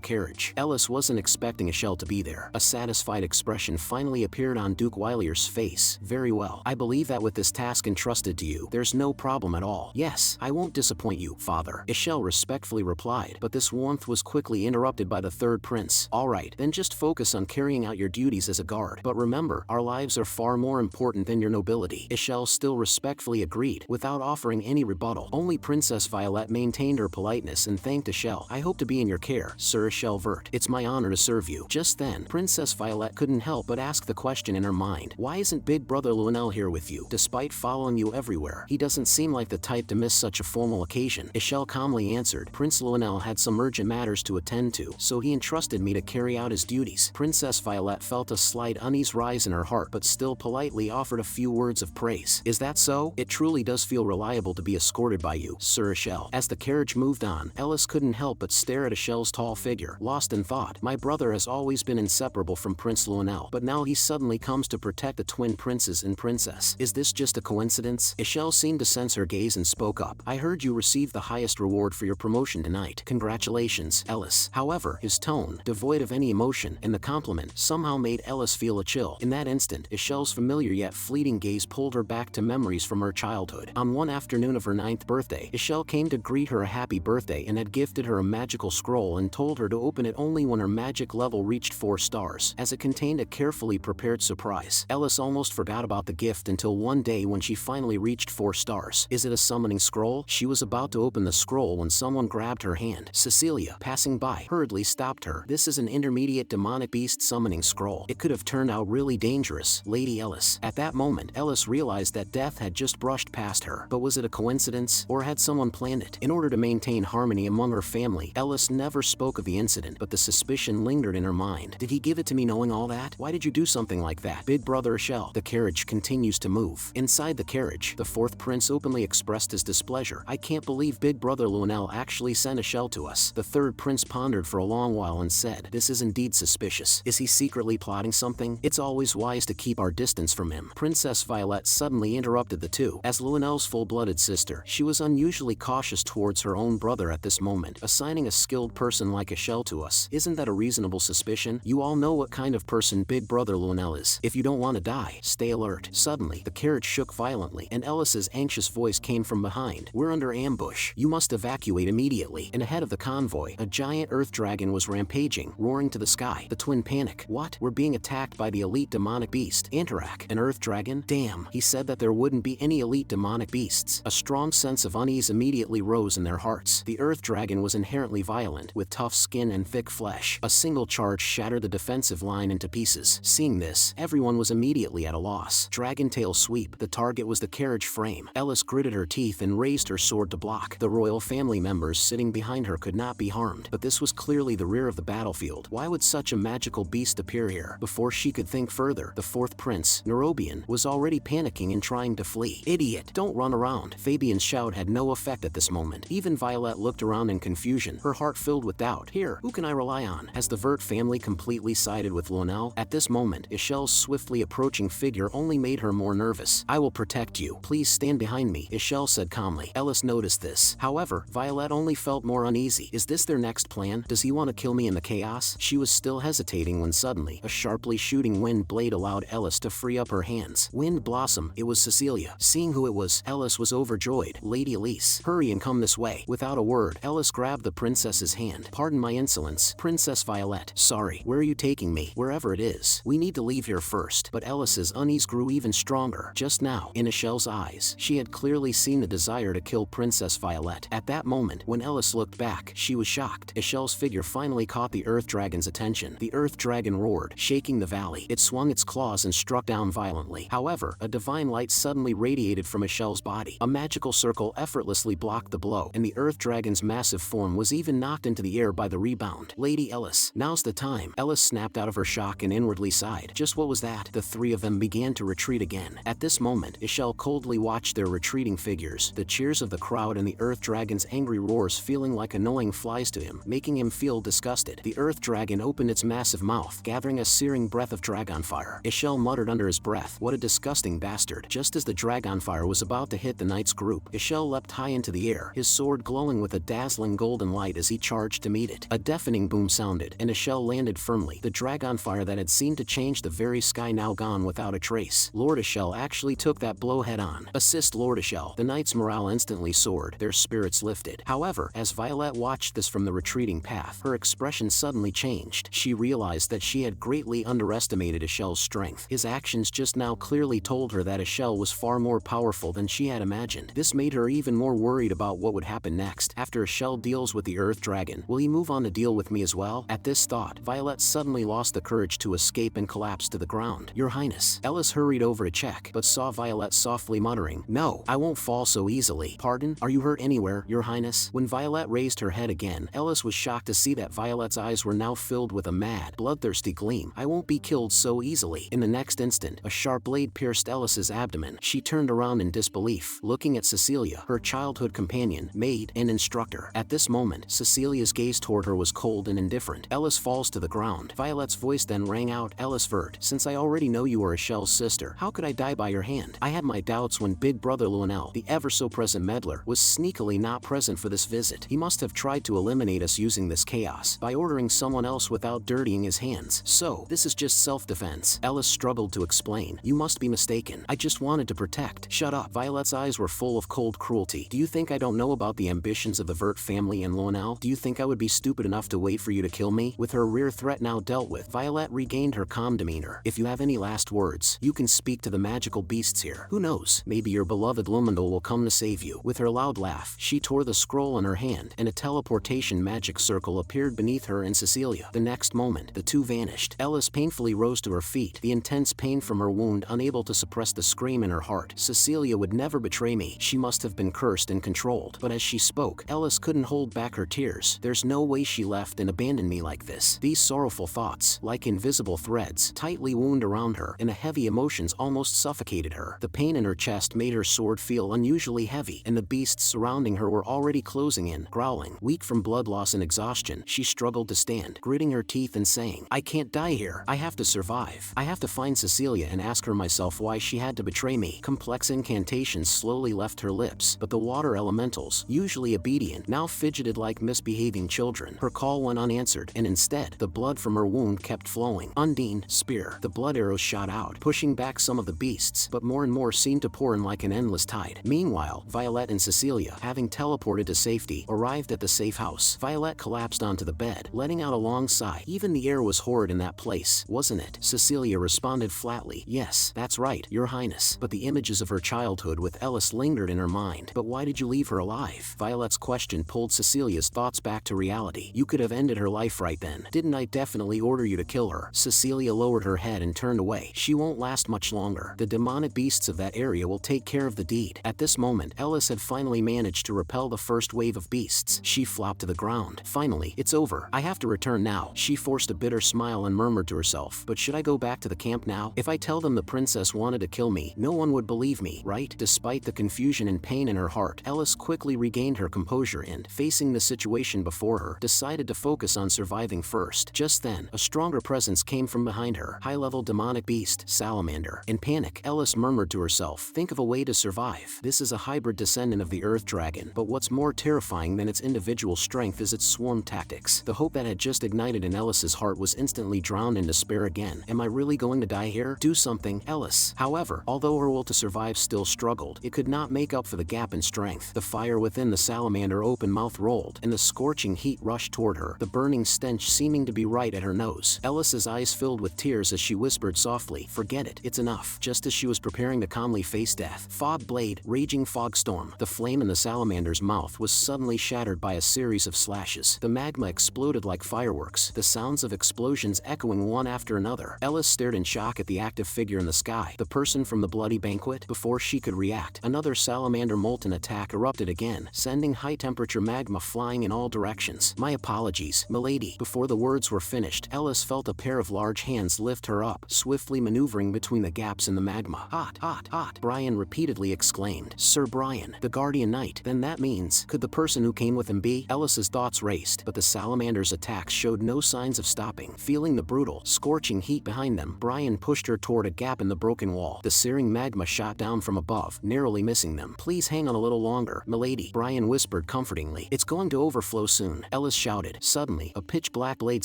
carriage. Ellis wasn't expecting Ishel to be there. A satisfied expression finally appeared on Duke Wylier's face. Very well. I believe that with this task entrusted to you, there's no problem at all. Yes, I won't disappoint you, father, Ishel respectfully replied, but this warmth was quickly interrupted by the third prince. Alright, then just focus on carrying out your duties as a guard. But remember, our lives are far more important than your nobility. Ishel still respectfully agreed, without offering any rebuttal. Only Princess Violet maintained her politeness and thanked Ishel. I hope to be in your care, Sir Ishel Vert. It's my honor to serve you. Just then, Princess Violet couldn't help but ask the question in her mind. Why isn't Big Brother Lionel here with you? Despite following you everywhere, he doesn't seem like the type to miss such a formal occasion. Ishel calmly answered, Prince Lionel had some urgent matters to attend to, so he entrusted me to carry out his duties. Princess Violet felt a slight unease rise in her heart but still politely offered a few words of praise. Is that so? It truly does feel reliable to be escorted by you, Sir Ishel. As the carriage moved on, Ellis couldn't help but stare at Ishel's tall figure, lost in thought. My brother has always been inseparable from Prince Lionel, but now he suddenly comes to protect the twin princes and princess. Is this just a coincidence? Ishel seemed to sense her gaze and spoke up. I heard you received the highest reward for your promotion tonight. Congratulations, Ellis. However, his tone, devoid of any emotion, and the compliment somehow made Ellis feel a chill. In that instant, Ishel's familiar yet fleeting gaze pulled her back to memories from her childhood. On one afternoon of her 9th birthday, Ishel came to greet her a happy birthday and had gifted her a magical scroll and told her to open it only when her magic level reached 4 stars, as it contained a carefully prepared surprise. Ellis almost forgot about the gift until one day when she finally reached 4 stars. Is it a summoning scroll? She was about to open the scroll when someone grabbed her hand. Cecilia, passing by, hurriedly stopped her. This is an intermediate demonic beast summoning scroll. It could have turned out really dangerous, Lady Ellis. At that moment, Ellis realized that death had just brushed past her. But was it a coincidence, or had someone planned it? In order to maintain harmony among her family, Ellis never spoke of the incident, but the suspicion lingered in her mind. Did he give it to me knowing all that? Why did you do something like that? Big Brother Ishel. The carriage continues to move. Inside the carriage, the fourth prince openly expressed his displeasure. I can't believe Big Brother Lionel actually sent Ishel to us. The third prince pondered for a long while and said, this is indeed suspicious. Is he secretly plotting something? It's always wise to keep our distance from him. Princess Violet suddenly interrupted the two. As Lionel's full-blooded sister, she was unusually cautious towards her own brother at this moment. Assigning a skilled person like Ishel to us, isn't that a reasonable suspicion? You all know what kind of person Big Brother Lionel is. If you don't want to die, stay alert. Suddenly, the carriage shook violently, and Ellis's anxious voice came from behind. We're under ambush. You must evacuate immediately. And ahead of the convoy, a giant earth dragon was rampaging, roaring to the sky. The twin panic. What? We're being attacked by the elite demonic beast, Antarak. An earth dragon? Damn. He said that there wouldn't be any elite demonic beasts. A strong sense of unease immediately rose in their hearts. The Earth Dragon was inherently violent, with tough skin and thick flesh. A single charge shattered the defensive line into pieces. Seeing this, everyone was immediately at a loss. Dragon tail sweep. The target was the carriage frame. Ellis gritted her teeth and raised her sword to block. The royal family members sitting behind her could not be harmed, but this was clearly the rear of the battlefield. Why would such a magical beast appear here? Before she could think further, the fourth prince, Nairobian, was already panicking and trying to flee. Idiot! Don't run around! Fabian's shout had no effect at this moment. Even Violet looked around in confusion, her heart filled with doubt. Here, who can I rely on? Has the Vert family completely sided with Lionel? At this moment, Ishelle's swiftly approaching figure only made her more nervous. I will protect you. Please stand behind me, Ishelle said calmly. Ellis noticed this. However, Violet only felt more uneasy. Is this their next plan? Does he want to kill me in the chaos? She was still hesitating when suddenly, a sharply shooting wind blade allowed Ellis to free up her hands. Wind Blossom, it was Cecilia. Seeing who it was, Ellis was overjoyed. Lady Elise, hurry and come this way. Without a word, Ellis grabbed the princess's hand. Pardon my insolence, Princess Violet. Sorry, where are you taking me? Wherever it is. We need to leave here first. But Ellis's unease grew even stronger. Just now, in Ishelle's eyes, she had clearly seen the desire to kill Princess Violet. At that moment, when Ellis looked back, she was shocked. Ishelle's figure finally caught the Earth Dragon's attention. The Earth Dragon roared, shaking the valley. It swung its claws and struck down violently. However, a divine light suddenly radiated from Ishelle's body. A magical circle effortlessly blocked the blow, and the Earth Dragon's massive form was even knocked into the air by the rebound. Lady Ellis, now's the time. Ellis snapped out of her shock and inwardly sighed. Just what was that? The three of them began to retreat again. At this moment, Ishelle coldly watched their retreating figures, the cheers of the crowd and the Earth Dragon's angry roars feeling like annoying flies to him, making him feel disgusted. The Earth Dragon opened its massive mouth, gathering a searing breath of dragon fire. Ishelle muttered under his breath, what a disgusting bastard. Just as the dragon fire was about to hit the knight's group, Ishelle leapt high into the air, his sword glowing with a dazzling golden light as he charged to meet it. A deafening boom sounded, and Ishelle landed firmly. The dragon fire that had seemed to change the very sky now gone without a trace. Lord Ishelle actually took that blow head on. Assist Lord Ishelle. The knights' morale instantly soared, their spirits lifted. However, as Violet watched this from the retreating path, her expression suddenly changed. She realized that she had greatly underestimated Ishelle's strength. His actions just now clearly told her that Ishelle was far more powerful than she had imagined. This made her even more worried about what would happen next. After Ishelle deals with the Earth Dragon, will he move on to deal with me as well? At this thought, Violet suddenly lost the courage to escape and collapsed to the ground. Your Highness. Ellis hurried over to check, but saw Violet softly muttering, No, I won't fall so easily. Pardon? Are you hurt anywhere, Your Highness? When Violet raised her head again, Ellis was shocked to see that Violet's eyes were now filled with a mad, bloodthirsty gleam. I won't be killed so easily. In the next instant, a sharp blade pierced Ellis's abdomen. She turned around in disbelief, looking at Cecilia, her childhood companion, maid, and instructor. At this moment, Cecilia's gaze toward her was cold and indifferent. Ellis falls to the ground. Violet's voice then rang out, Ellis Vert, since I already know you are Ishelle's sister, how could I die by your hand? I had my doubts when Big Brother Lionel, the ever-so-present meddler, was sneakily not present for this visit. He must have tried to eliminate us using this chaos, by ordering someone else without dirtying his hands. So, this is just self-defense. Ellis struggled to explain. You must be mistaken. I just wanted to protect. Shut up. Violet's eyes were full of cold cruelty. Do you think I don't know about the ambitions of the Vert family and Lionel? Do you think I would be stupid enough to wait for you to kill me? With her rear threat now dealt with, Violet regained her calm demeanor. If you have any last words, you can speak to the magical beasts here. Who knows? Maybe your beloved Lumendel will come to save you. With her loud laugh, she tore the scroll in her hand, and a teleportation magic circle appeared beneath her and Cecilia. The next moment, the two vanished. Ellis painfully rose to her feet, the intense pain from her wound unable to suppress the scream in her heart. Cecilia would never betray me. She must have been cursed and controlled. But as she spoke, Ellis couldn't hold back her tears. There's no way she left and abandoned me like this. These sorrowful thoughts, like invisible threads, tightly wound around her, and the heavy emotions almost suffocated her. The pain in her chest made her sword feel unusually heavy, and the beasts surrounding her were already closing in, growling. Weak from blood loss and exhaustion, she struggled to stand, gritting her teeth and saying, I can't die here. I have to survive. I have to find Cecilia and ask her myself why she had to betray me. Complex incantations slowly left her lips, but the water elementals, usually obedient, now fidgeted like misbehaving children. Her call went unanswered, and instead, the blood from her wound kept flowing. Undine, spear. The blood arrows shot out, pushing back some of the beasts, but more and more seemed to pour in like an endless tide. Meanwhile, Violet and Cecilia, having teleported to safety, arrived at the safe house. Violet collapsed onto the bed, letting out a long sigh. Even the air was horrid in that place, wasn't it? Cecilia responded flatly, Yes, that's right, Your Highness. But but the images of her childhood with Ellis lingered in her mind. But why did you leave her alive? Violet's question pulled Cecilia's thoughts back to reality. You could have ended her life right then. Didn't I definitely order you to kill her? Cecilia lowered her head and turned away. She won't last much longer. The demonic beasts of that area will take care of the deed. At this moment, Ellis had finally managed to repel the first wave of beasts. She flopped to the ground. Finally, it's over. I have to return now. She forced a bitter smile and murmured to herself, but should I go back to the camp now? If I tell them the princess wanted to kill me, no one would believe me, right? Despite the confusion and pain in her heart, Ellis quickly regained her composure and, facing the situation before her, decided to focus on surviving first. Just then, a stronger presence came from behind her. High-level demonic beast, salamander. In panic, Ellis murmured to herself, think of a way to survive. This is a hybrid descendant of the earth dragon, but what's more terrifying than its individual strength is its swarm tactics. The hope that had just ignited in Ellis's heart was instantly drowned in despair again. Am I really going to die here? Do something, Ellis. However, although her will to survive still struggled, it could not make up for the gap in strength. The fire within the salamander open mouth rolled, and the scorching heat rushed toward her, the burning stench seeming to be right at her nose. Ellis's eyes filled with tears as she whispered softly, forget it, it's enough. Just as she was preparing to calmly face death, fog blade, raging fog storm. The flame in the salamander's mouth was suddenly shattered by a series of slashes. The magma exploded like fireworks, the sounds of explosions echoing one after another. Ellis stared in shock at the active figure in the sky, the person from the bloody banquet. Before she could react, another salamander molten attack erupted again, sending high-temperature magma flying in all directions. My apologies, milady. Before the words were finished, Ellis felt a pair of large hands lift her up, swiftly maneuvering between the gaps in the magma. Hot, hot, hot, Brian repeatedly exclaimed. Sir Brian, the guardian knight. Then that means, could the person who came with him be? Ellis's thoughts raced, but the salamander's attacks showed no signs of stopping. Feeling the brutal, scorching heat behind them, Brian pushed her toward a gap in the broken wall. The searing magma shot down from above, narrowly missing them. Please hang on a little longer, milady, Brian whispered comfortingly. It's going to overflow soon, Ellis shouted. Suddenly, a pitch-black blade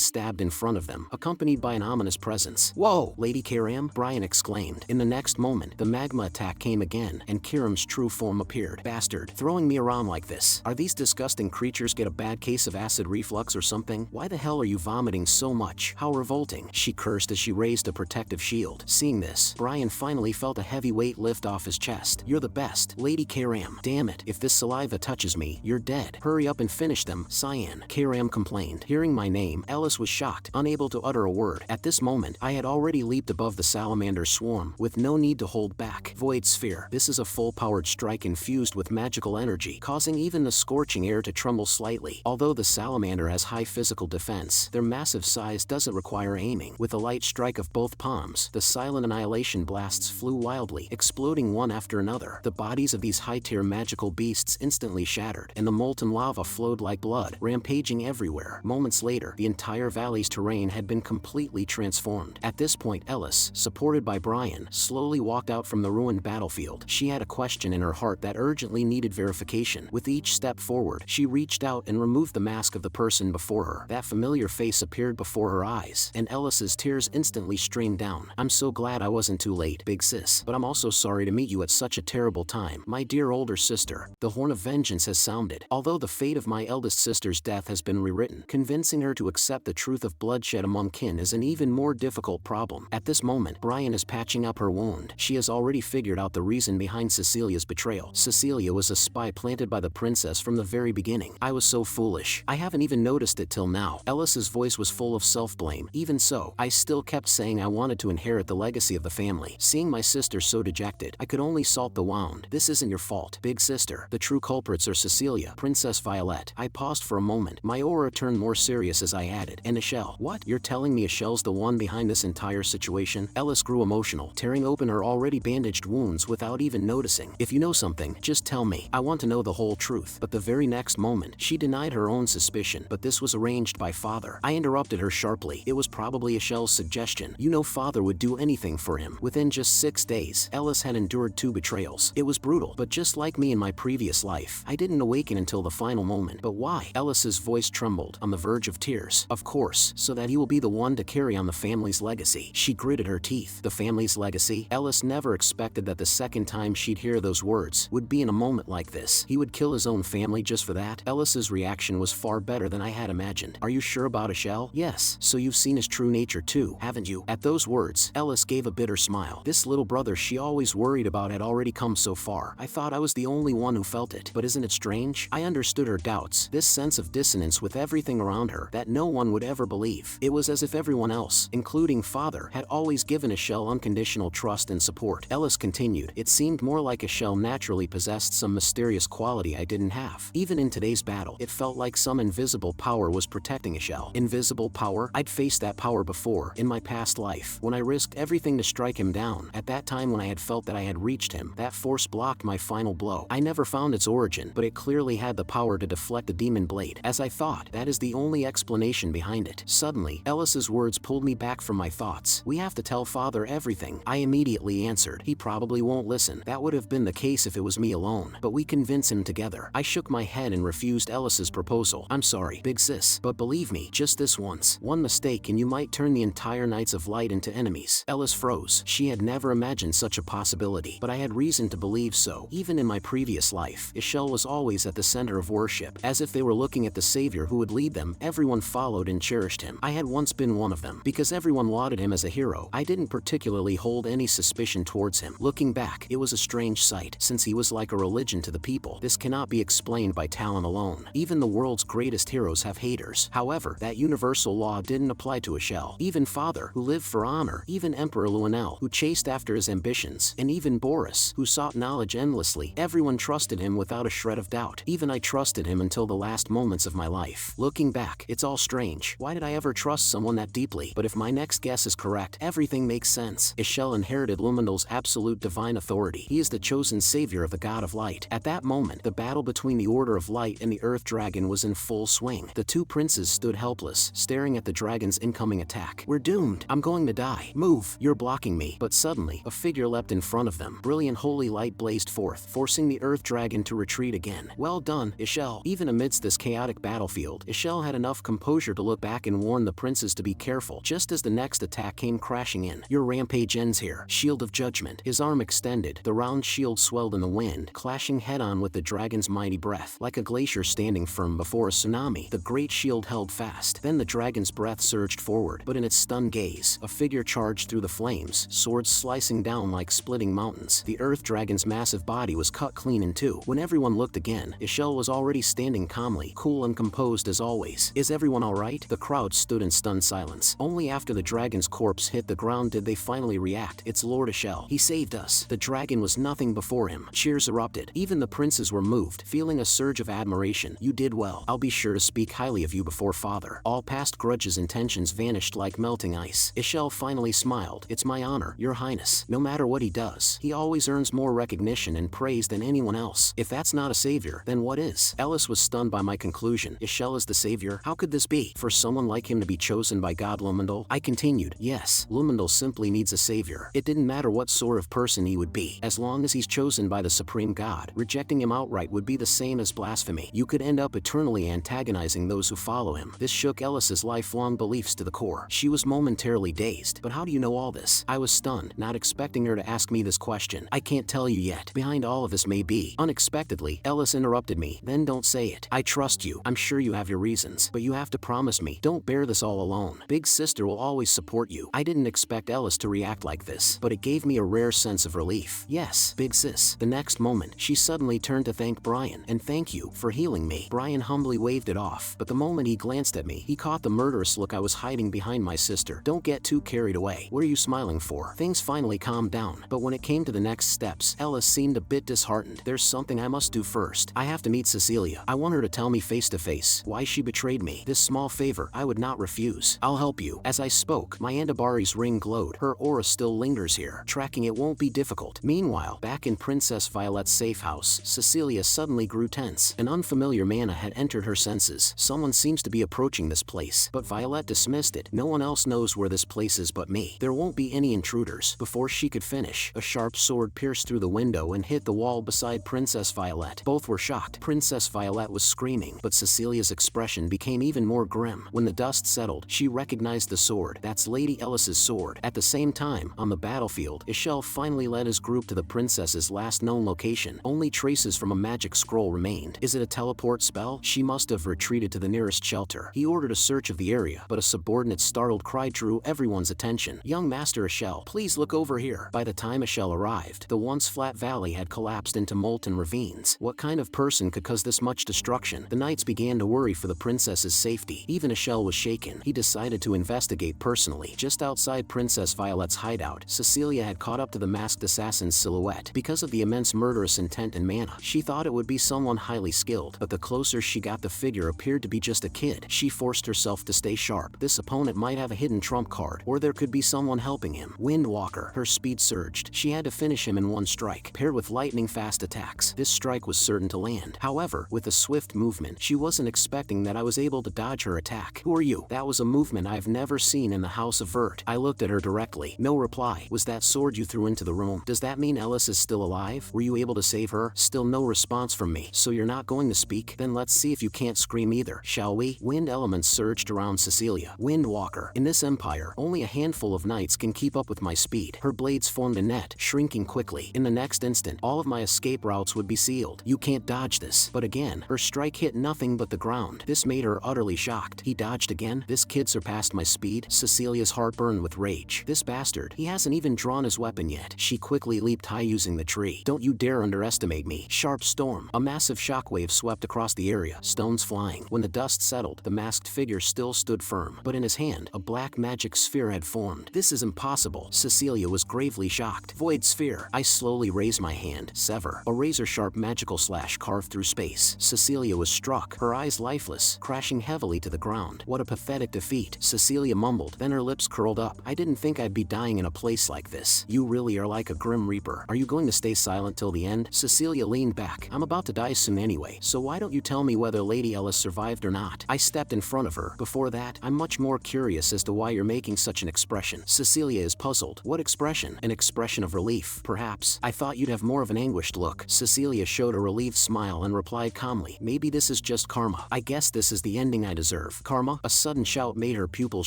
stabbed in front of them, accompanied by an ominous presence. Whoa, Lady Kiram, Brian exclaimed. In the next moment, the magma attack came again, and Kiram's true form appeared. Bastard, throwing me around like this. Are these disgusting creatures get a bad case of acid reflux or something? Why the hell are you vomiting so much? How revolting, she cursed as she raised a protective shield. Seeing this, Brian finally felt a heavy weight lift off his chest. You're the best, Lady Kiram. Damn it, if this saliva touches me, you're dead. Hurry up and finish them, Cyan, Kiram complained. Hearing my name, Ellis was shocked, unable to utter a word. At this moment, I had already leaped above the salamander's swarm, with no need to hold back. Void Sphere. This is a full-powered strike infused with magical energy, causing even the scorching air to tremble slightly. Although the salamander has high physical defense, their massive size doesn't require aiming. With a light strike of both palms, the silent annihilation blasts flew wildly, exploding one after another. The bodies of these high-tier magical beasts instantly shattered, and the molten lava flowed like blood, rampaging everywhere. Moments later, the entire valley's terrain had been completely transformed. At this point, Ellis, supported by Brian, slowly walked out from the ruined battlefield. She had a question in her heart that urgently needed verification. With each step forward, she reached out and removed the mask of the person before her. That familiar face appeared before her eyes, and Ellis's tears instantly streamed down. I'm so glad I wasn't too late, big sis, but I'm also sorry to meet you at such a terrible time. My dear older sister, the horn of vengeance has sounded. Although the fate of my eldest sister's death has been rewritten, convincing her to accept the truth of bloodshed among kin is an even more difficult problem. At this moment, Brian is patching up her wound. She has already figured out the reason behind Cecilia's betrayal. Cecilia was a spy planted by the princess from the very beginning. I was so foolish. I haven't even noticed it till now. Ellis's voice was full of self-blame. Even so, I still kept saying I wanted to inherit the legacy of the family. Seeing my sister so dejected, I could only salt the wound. This isn't your fault, big sister. The true culprits are Cecilia, Princess Violet. I paused for a moment. My aura turned more serious as I added, and Michelle. What? You're telling me Michelle's the one behind this entire situation? Ellis grew emotional, tearing open her already bandaged wounds without even noticing. If you know something, just tell me. I want to know the whole truth. But the very next moment, she denied her own suspicion. But this was arranged by father. I interrupted her sharply. It was probably Michelle's suggestion. You know father would do anything for him. Within just 6 days, Ellis had endured 2 betrayals. It was brutal, but just like me in my previous life, I didn't awaken until the final moment. But why? Ellis's voice trembled, on the verge of tears. Of course, so that he will be the one to carry on the family's legacy. She gritted her teeth. The family's legacy? Ellis never expected that the second time she'd hear those words would be in a moment like this. He would kill his own family just for that? Ellis's reaction was far better than I had imagined. Are you sure about Michelle? Yes. So you've seen his true nature too, haven't you? At those words, Ellis gave a bitter smile. This little brother she she always worried about had already come so far. I thought I was the only one who felt it, but isn't it strange? I understood her doubts, this sense of dissonance with everything around her that no one would ever believe. It was as if everyone else, including father, had always given Michelle unconditional trust and support. Ellis continued, it seemed more like Michelle naturally possessed some mysterious quality I didn't have. Even in today's battle, it felt like some invisible power was protecting Michelle. Invisible power? I'd faced that power before, in my past life, when I risked everything to strike him down. At that time when I had felt that I had reached him, that force blocked my final blow. I never found its origin, but it clearly had the power to deflect a demon blade. As I thought, that is the only explanation behind it. Suddenly, Ellis's words pulled me back from my thoughts. We have to tell father everything. I immediately answered. He probably won't listen. That would have been the case if it was me alone. But we convince him together. I shook my head and refused Ellis's proposal. I'm sorry, big sis, but believe me, just this once. One mistake and you might turn the entire Knights of Light into enemies. Ellis froze. She had never imagined such a possibility, but I had reason to believe so. Even in my previous life, Michelle was always at the center of worship, as if they were looking at the savior who would lead them. Everyone followed and cherished him. I had once been one of them. Because everyone lauded him as a hero, I didn't particularly hold any suspicion towards him. Looking back, it was a strange sight, since he was like a religion to the people. This cannot be explained by talent alone. Even the world's greatest heroes have haters. However, that universal law didn't apply to Michelle. Even father, who lived for honor, even Emperor Lionel, who chased after his ambitions, and even Boris, who sought knowledge endlessly, everyone trusted him without a shred of doubt. Even I trusted him until the last moments of my life. Looking back, it's all strange. Why did I ever trust someone that deeply? But if my next guess is correct, everything makes sense. Michelle inherited Lumindel's absolute divine authority. He is the chosen savior of the God of Light. At that moment, the battle between the Order of Light and the Earth Dragon was in full swing. The two princes stood helpless, staring at the dragon's incoming attack. We're doomed. I'm going to die. Move. You're blocking me. But suddenly, a figure leapt in front of them. Brilliant holy light blazed forth, forcing the Earth Dragon to retreat again. Well done, Michelle. Even amidst this chaotic battlefield, Michelle had enough composure to look back and warn the princes to be careful, just as the next attack came crashing in. Your rampage ends here. Shield of Judgment. His arm extended. The round shield swelled in the wind, clashing head-on with the dragon's mighty breath. Like a glacier standing firm before a tsunami, the great shield held fast. Then the dragon's breath surged forward, but in its stunned gaze, a figure charged through the flames, swords slicing down like splitting mountains. The Earth Dragon's massive body was cut clean in two. When everyone looked again, Michelle was already standing calmly, cool and composed as always. Is everyone alright? The crowd stood in stunned silence. Only after the dragon's corpse hit the ground did they finally react. It's Lord Michelle. He saved us. The dragon was nothing before him. Cheers erupted. Even the princes were moved, feeling a surge of admiration. You did well. I'll be sure to speak highly of you before father. All past grudges and tensions vanished like melting ice. Michelle finally smiled. It's my honor, your highness. No matter what he does, he always earns more recognition and praise than anyone else. If that's not a savior, then what is? Ellis was stunned by my conclusion. Michelle is the savior? How could this be? For someone like him to be chosen by God Lumindal? I continued. Yes, Lumindal simply needs a savior. It didn't matter what sort of person he would be. As long as he's chosen by the supreme God, rejecting him outright would be the same as blasphemy. You could end up eternally antagonizing those who follow him. This shook Ellis's lifelong beliefs to the core. She was momentarily dazed. But how do you know all this? I was stunned, not expecting her to ask me this question. I can't tell you yet. Behind all of this may be. Unexpectedly, Ellis interrupted me. Then don't say it. I trust you. I'm sure you have your reasons. But you have to promise me, don't bear this all alone. Big sister will always support you. I didn't expect Ellis to react like this, but it gave me a rare sense of relief. Yes, big sis. The next moment, she suddenly turned to thank Brian. And thank you for healing me. Brian humbly waved it off, but the moment he glanced at me, he caught the murderous look I was hiding behind my sister. Don't get too carried away. What are you smiling for? Things finally calmed down, but when it came to the next steps, Ellis seemed a bit disheartened. There's something I must do first. I have to meet Cecilia. I want her to tell me face to face why she betrayed me. This small favor I would not refuse. I'll help you. As I spoke, my Andabari's ring glowed. Her aura still lingers here. Tracking it won't be difficult. Meanwhile, back in Princess Violet's safe house, Cecilia suddenly grew tense. An unfamiliar mana had entered her senses. Someone seems to be approaching this place, but Violet dismissed it. No one else knows where this place is but me. There won't be any intruders. Before she could finish, a sharp sword pierced through the window and hit the wall beside Princess Violet. Both were shocked. Princess Violet was screaming, but Cecilia's expression became even more grim. When the dust settled, she recognized the sword. That's Lady Ellis's sword. At the same time, on the battlefield, Michelle finally led his group to the princess's last known location. Only traces from a magic scroll remained. Is it a teleport spell? She must have retreated to the nearest shelter. He ordered a search of the area, but a subordinate's startled cry drew everyone's attention. Young Master Michelle, please look over here. By the time Michelle arrived, the once flat valley had collapsed into molten ravines. What kind of person could cause this much destruction? The knights began to worry for the princess's safety. Even Michelle was shaken. He decided to investigate personally. Just outside Princess Violet's hideout, Cecilia had caught up to the masked assassin's silhouette. Because of the immense murderous intent and mana, she thought it would be someone highly skilled, but the closer she got, the figure appeared to be just a kid. She forced herself to stay sharp. This opponent might have a hidden trump card, or there could be someone helping him. Windwalker. Her speed surged. She had to finish him in one strike, paired with lightning-fast attacks. This strike was certain to land. However, with a swift movement, she wasn't expecting that I was able to dodge her attack. Who are you? That was a movement I've never seen in the House of Vert. I looked at her directly. No reply. Was that sword you threw into the room? Does that mean Ellis is still alive? Were you able to save her? Still no response from me. So you're not going to speak? Then let's see if you can't scream either, shall we? Wind elements surged around Cecilia. Windwalker. In this empire, only a handful of knights can keep up with my speed. Her blades formed a net, shrinking quickly. In the next instant, all of my escape routes would be sealed. You can't dodge this. But again, her strike hit nothing but the ground. This made her utterly shocked. He dodged again? This kid surpassed my speed? Cecilia's heart burned with rage. This bastard, he hasn't even drawn his weapon yet. She quickly leaped high using the tree. Don't you dare underestimate me. Sharp storm. A massive shockwave swept across the area, stones flying. When the dust settled, the masked figure still stood firm, but in his hand, a black magic sphere had formed. This is impossible. Cecilia was gravely shocked. Void sphere. I slowly raised my hand. Sever. A razor-sharp magical slash carved through space. Cecilia was struck, her eyes lifeless, crashing heavily to the ground. What a pathetic defeat. Cecilia mumbled, then her lips curled up. I didn't think I'd be dying in a place like this. You really are like a grim reaper. Are you going to stay silent till the end? Cecilia leaned back. I'm about to die soon anyway, so why don't you tell me whether Lady Ellis survived or not? I stepped in front of her. Before that, I'm much more curious as to why you're making such an expression. Cecilia is puzzled. What expression? An expression of relief, perhaps. I thought you'd have more of an anguished look. Cecilia showed a relieved smile and replied calmly, maybe this is just karma. I guess this is the ending I deserve. Karma? A sudden shout made her pupils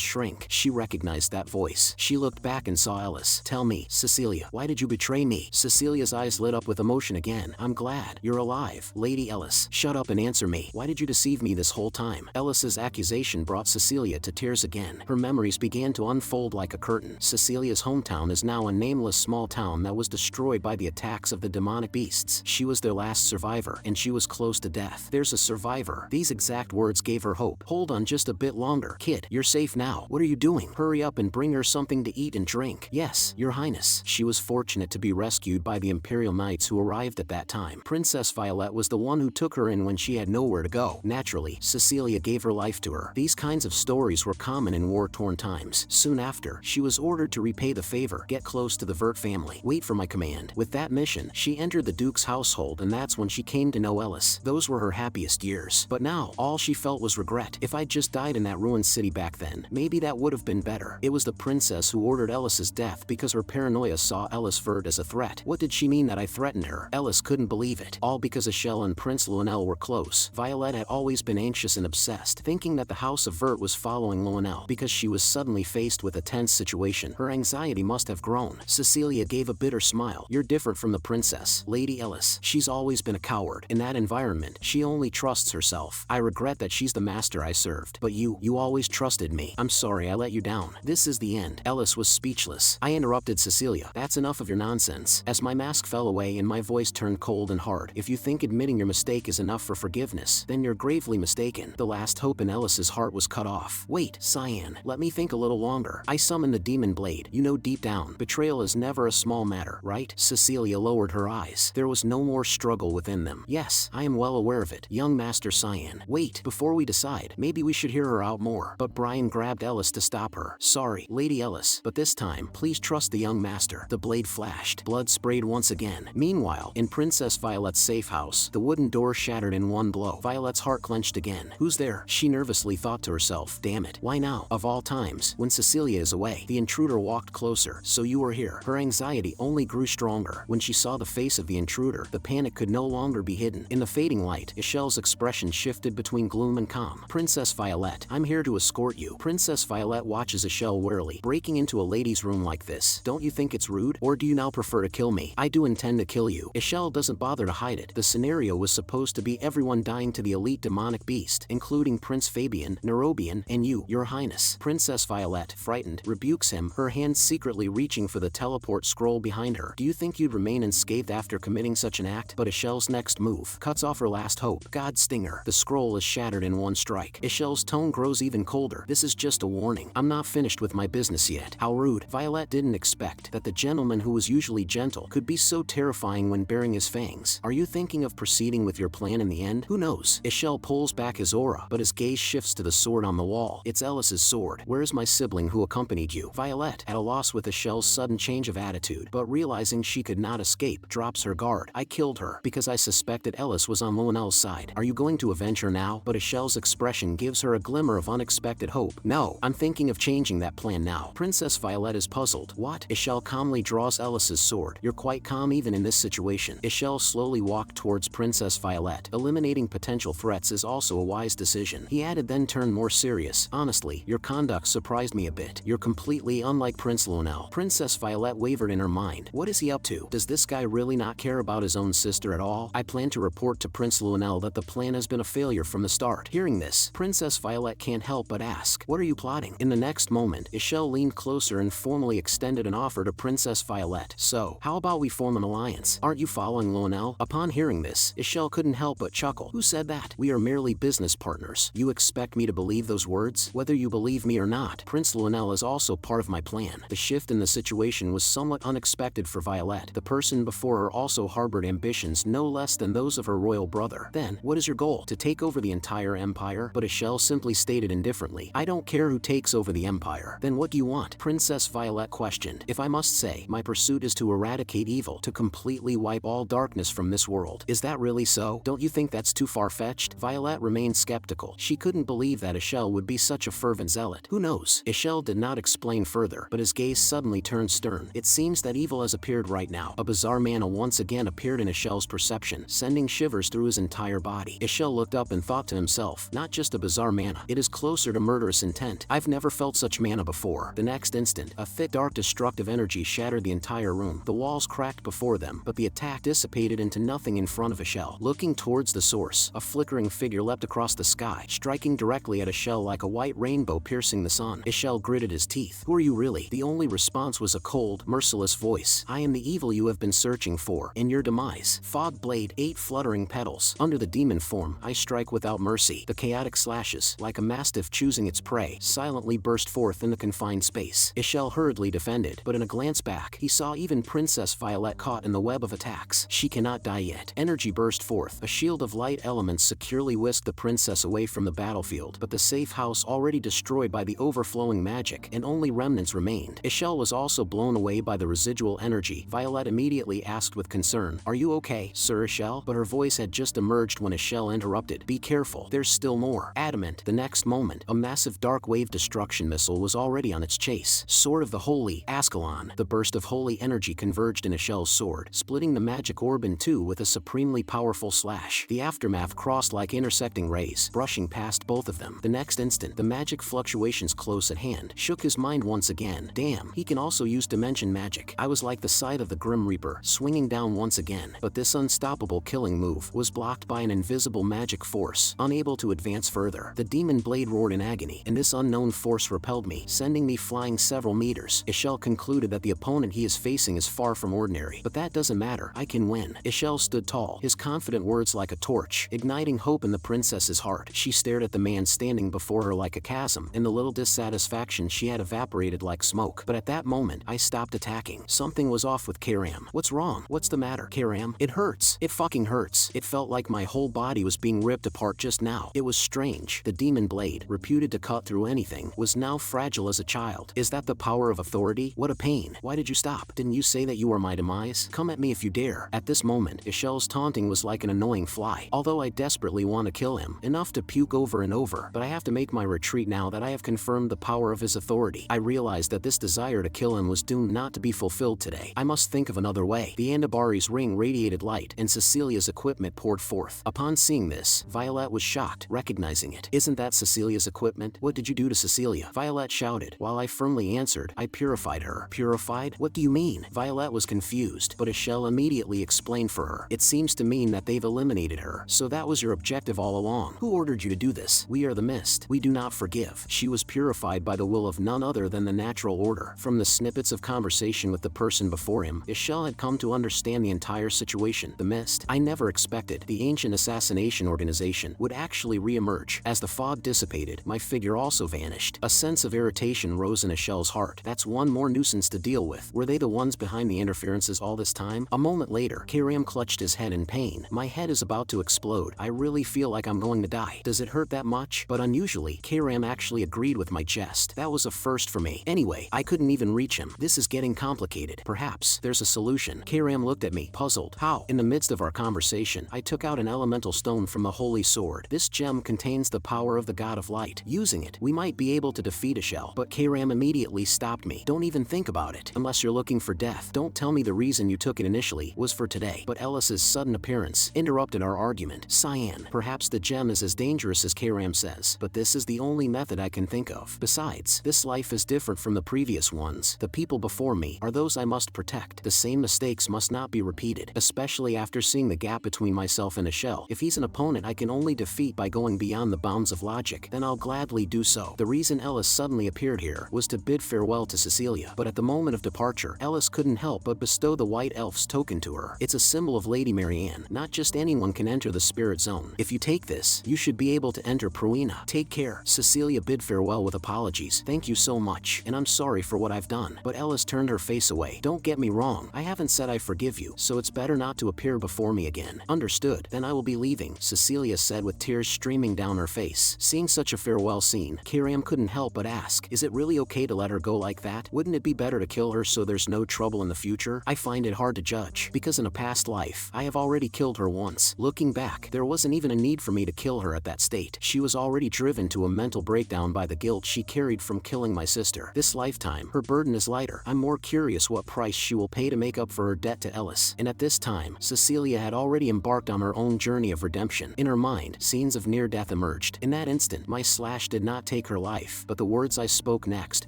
shrink. She recognized that voice. She looked back and saw Ellis. Tell me, Cecilia, why did you betray me? Cecilia's eyes lit up with emotion again. I'm glad you're alive. Lady Ellis, shut up and answer me. Why did you deceive me this whole time? Ellis's accusation brought Cecilia to tears again. Her memories began to unfold like a curtain. Cecilia's hometown is now a nameless small town that was destroyed by the attacks of the demonic beasts. She was their last survivor, and she was close to death. There's a survivor. These exact words gave her hope. Hold on just a bit longer. Kid, you're safe now. What are you doing? Hurry up and bring her something to eat and drink. Yes, Your Highness. She was fortunate to be rescued by the Imperial Knights who arrived at that time. Princess Violet was the one who took her in when she had nowhere to go. Naturally, Cecilia gave her life to her. These kinds of stories were common in war-torn times. Soon after, she was ordered to repay the favor, get close to the Vert family, wait for my command. With that mission, she entered the Duke's household, and that's when she came to know Ellis. Those were her happiest years. But now, all she felt was regret. If I'd just died in that ruined city back then, maybe that would have been better. It was the princess who ordered Ellis's death because her paranoia saw Ellis Vert as a threat. What did she mean that I threatened her? Ellis couldn't believe it. All because Michelle and Prince Lionel were close. Violet had always been anxious and obsessed, thinking that the House of Vert was following Lionel. Because she was suddenly faced with a tense situation, her anxiety must have grown. Cecilia gave a bitter smile. You're different from the princess, Lady Ellis. She's always been a coward. In that environment, she only trusts herself. I regret that she's the master I served. But you always trusted me. I'm sorry I let you down. This is the end. Ellis was speechless. I interrupted Cecilia. That's enough of your nonsense. As my mask fell away and my voice turned cold and hard. If you think admitting your mistake is enough for forgiveness, then you're gravely mistaken. The last hope in Ellis's heart was cut off. Wait, Cyan, let me think a little longer. I summoned the demon blade. You know deep down, betrayal is never a small matter, right? Cecilia lowered her eyes. There was no more struggle within them. Yes, I am well aware of it, young Master Cyan. Wait, before we decide, maybe we should hear her out more. But Brian grabbed Ellis to stop her. Sorry, Lady Ellis, but this time, please trust the young master. The blade flashed. Blood sprayed once again. Meanwhile, in Princess Violet's safe house, the wooden door shattered in one blow. Violet's heart clenched again. Who's there? She nervously thought to herself. Damn it. Why now? Of all times, when Cecilia is away. The intruder walked closer. So you were here. Her anxiety only grew stronger. When she saw the face of the intruder, the panic could no longer be hidden. In the fading light, Michelle's expression shifted between gloom and calm. Princess Violet, I'm here to escort you. Princess Violet watches Michelle warily. Breaking into a lady's room like this, don't you think it's rude? Or do you now prefer to kill me? I do intend to kill you. Michelle doesn't bother to hide it. The scenario was supposed to be everyone dying to the elite demonic beast, including Prince Fabian, Nerobian, and you, Your Highness. Princess Violet, frightened, rebukes him, her hand secretly reaching for the teleport scroll behind her. Do you think you'd remain unscathed after committing such an act? But Echelle's next move cuts off her last hope. God Stinger. The scroll is shattered in one strike. Echelle's tone grows even colder. This is just a warning. I'm not finished with my business yet. How rude. Violet didn't expect that the gentleman who was usually gentle could be so terrifying when baring his fangs. Are you thinking of proceeding with your plan in the end? Who knows? Echelle pulls back his aura, but his gaze shifts to the sword on the wall. It's Ellis's sword. Where is my sibling who accompanied you? Violet, at a loss with Echelle's sudden change of attitude, but realizing she could not escape, drops her guard. I killed her because I suspected Ellis was on Lionel's side. Are you going to avenge her now? But Echelle's expression gives her a glimmer of unexpected hope. No, I'm thinking of changing that plan now. Princess Violet is puzzled. What? Echelle calmly draws Ellis's sword. You're quite calm even in this situation. Echelle slowly walked towards Princess Violet. Eliminating potential threats is also a wise decision. He added, then turned more serious. Honestly, your conduct surprised me a bit. You're completely unlike Prince Lionel. Princess Violet wavered in her mind. What is he up to? Does this guy really not care about his own sister at all? I plan to report to Prince Lionel that the plan has been a failure from the start. Hearing this, Princess Violet can't help but ask, what are you plotting? In the next moment, Echelle leaned closer and formally extended an offer to Princess Violet. So, how about we form an alliance? Aren't you following Lionel? Upon hearing this, Echelle couldn't help but chuckle. Who said that? We are merely business partners. You expect me to believe those words? Whether you believe me or not, Prince Lionel is also part of my plan. The shift in the situation was somewhat unexpected for Violet. The person before her also harbored ambitions no less than those of her royal brother. Then, what is your goal? To take over the entire empire? But Echelle simply stated indifferently, I don't care who takes over the empire. Then what do you want? Princess Violet questioned. If I must say, my pursuit is to eradicate evil, to completely wipe all darkness from this world. Is that really so? Don't you think that's too far-fetched? Violet remained skeptical. She couldn't believe that Echelle would be such a fervent zealot. Who knows? Echelle did not explain further, but his gaze suddenly turned stern. It seems that evil has appeared right now. A bizarre mana once again appeared in Echelle's perception, sending shivers through his entire body. Echelle looked up and thought to himself, not just a bizarre mana, it is closer to murderous intent. I've never felt such mana before. The next instant, a thick, dark, destructive energy shattered the entire room. The walls cracked before them, but the attack dissipated into nothing in front of Echelle. Looking towards the source, a flickering figure leapt across the sky, striking directly at Echelle like a white rainbow piercing the sun. Echelle gritted his teeth. Who are you really? The only response was a cold, merciless voice. I am the evil you have been searching for, in your demise. Fog blade, 8 fluttering petals. Under the demon form, I strike without mercy. The chaotic slashes, like a mastiff choosing its prey, silently burst forth in the confined space. Echelle hurriedly defended, but in a glance back, he saw even Princess Violet caught in the web of attacks. She cannot die yet. Energy burst forth. A shield of light elements securely whisked the princess away from the battlefield, but the safe house already destroyed by the overflowing magic, and only remnants remained. Echelle was also blown away by the residual energy. Violet immediately asked with concern, are you okay, Sir Echelle? But her voice had just emerged when Echelle interrupted. Be careful, there's still more. Adamant. The next moment, a massive dark wave destruction missile was already on its chase. Sword of the Holy, Ascalon. The burst of holy energy converged in Echelle's sword, splitting the magic orb in two with a supremely powerful slash. The aftermath crossed like intersecting rays, brushing past both of them. The next instant, the magic fluctuations close at hand shook his mind once again. Damn, he can also use dimension magic. I was like the scythe of the Grim Reaper, swinging down once again, but this unstoppable killing move was blocked by an invisible magic force, unable to advance further. The demon blade roared in agony, and this unknown force repelled me, sending me flying several meters. Echelle concluded that the opponent he is facing is far from ordinary, but that doesn't matter. I can win. Echelle stood tall, his confident words like a torch, igniting hope in the princess's heart. She stared at the man standing before her like a chasm, and the little dissatisfaction she had evaporated like smoke. But at that moment, I stopped attacking. Something was off with Karam. What's wrong? What's the matter, Karam? It hurts. It fucking hurts. It felt like my whole body was being ripped apart just now. It was strange. The demon blade, reputed to cut through anything, was now fragile as a child. Is that the power of authority? What a pain. Why did you stop? Didn't you say that you were my demise? Come at me if you dare. At this moment, Echelle's taunting was like an annoying fly. Although I desperately want to kill him, enough to puke over and over, but I have to make my retreat now that I have confirmed the power of his authority. I realized that this desire to kill him was doomed not to be fulfilled today. I must think of another way. The Andabari's ring radiated light, and Cecilia's equipment poured forth. Upon seeing this, Violet was shocked, recognizing it. Isn't that Cecilia's equipment? What did you do to Cecilia? Violet shouted, while I firmly answered, I purified her. Purified? What do you mean? Violet was confused, but Echelle immediately explained for her. It seems to mean that they've eliminated her. So that was your objective all along. Who ordered you to do this? We are the Mist. We do not forgive. She was purified by the will of none other than the natural order. From the snippets of conversation with the person before him, Ishel had come to understand the entire situation. The mist, I never expected, the ancient assassination organization, would actually re-emerge. As the fog dissipated, my figure also vanished. A sense of irritation rose in Ishel's heart. That's one more nuisance to deal with. Were they the ones behind the interferences all this time? A moment later, Kiram clutched his head in pain. My head is about to explode. I really feel like I'm going to die. Does it hurt that much? But unusually, Kiram actually agreed with my jest. That was a first for me. Anyway, I couldn't even reach him. This is getting complicated. Perhaps there's a solution. Kiram looked at me, puzzled. How? In the midst of our conversation, I took out an elemental stone from the holy sword. This gem contains the power of the god of light. Using it, we might be able to defeat Ishel. But Kiram immediately stopped me. Don't even think about it. Unless you're looking for death. Don't tell me the reason you took it initially was for today. But Ellis's sudden appearance interrupted our argument. Cyan. Perhaps the gem is as dangerous as Kiram says, but this is the only method I can think of. Besides, this life is different from the previous ones. The people before me are those I must protect. The same mistakes must not be repeated, especially after seeing the gap between myself and Ishel. If he's an opponent I can only defeat by going beyond the bounds of logic, then I'll gladly do so. The reason Ellis suddenly appeared here was to bid farewell to Cecilia, but at the moment of departure, Ellis couldn't help but bestow the white elf's token to her. It's a symbol of Lady Marianne. Not just anyone can enter the spirit zone. If you take this, you should be able to enter Pruina. Take care. Cecilia bid farewell with apologies. Thank you so much, and I'm sorry for what I've done. But Ellis turned her face away. Don't get me wrong, I haven't said I forgive you, so it's better not to appear before me again. Understood. Then I will be leaving, Cecilia said with tears streaming down her face. Seeing such a farewell scene, Kiram couldn't help but ask, is it really okay to let her go like that? Wouldn't it be better to kill her so there's no trouble in the future? I find it hard to judge, because in a past life, I have already killed her once. Looking back, there wasn't even a need for me to kill her at that state. She was already driven to a mental breakdown by the guilt she carried from killing my sister. This lifetime, her burden is lighter. I'm more curious what price she will pay to make up for her debt to Ellis. And at this time, Cecilia had already embarked on her own journey of redemption. In her mind, scenes of near-death emerged. In that instant, my slash did not take her life, but the words I spoke next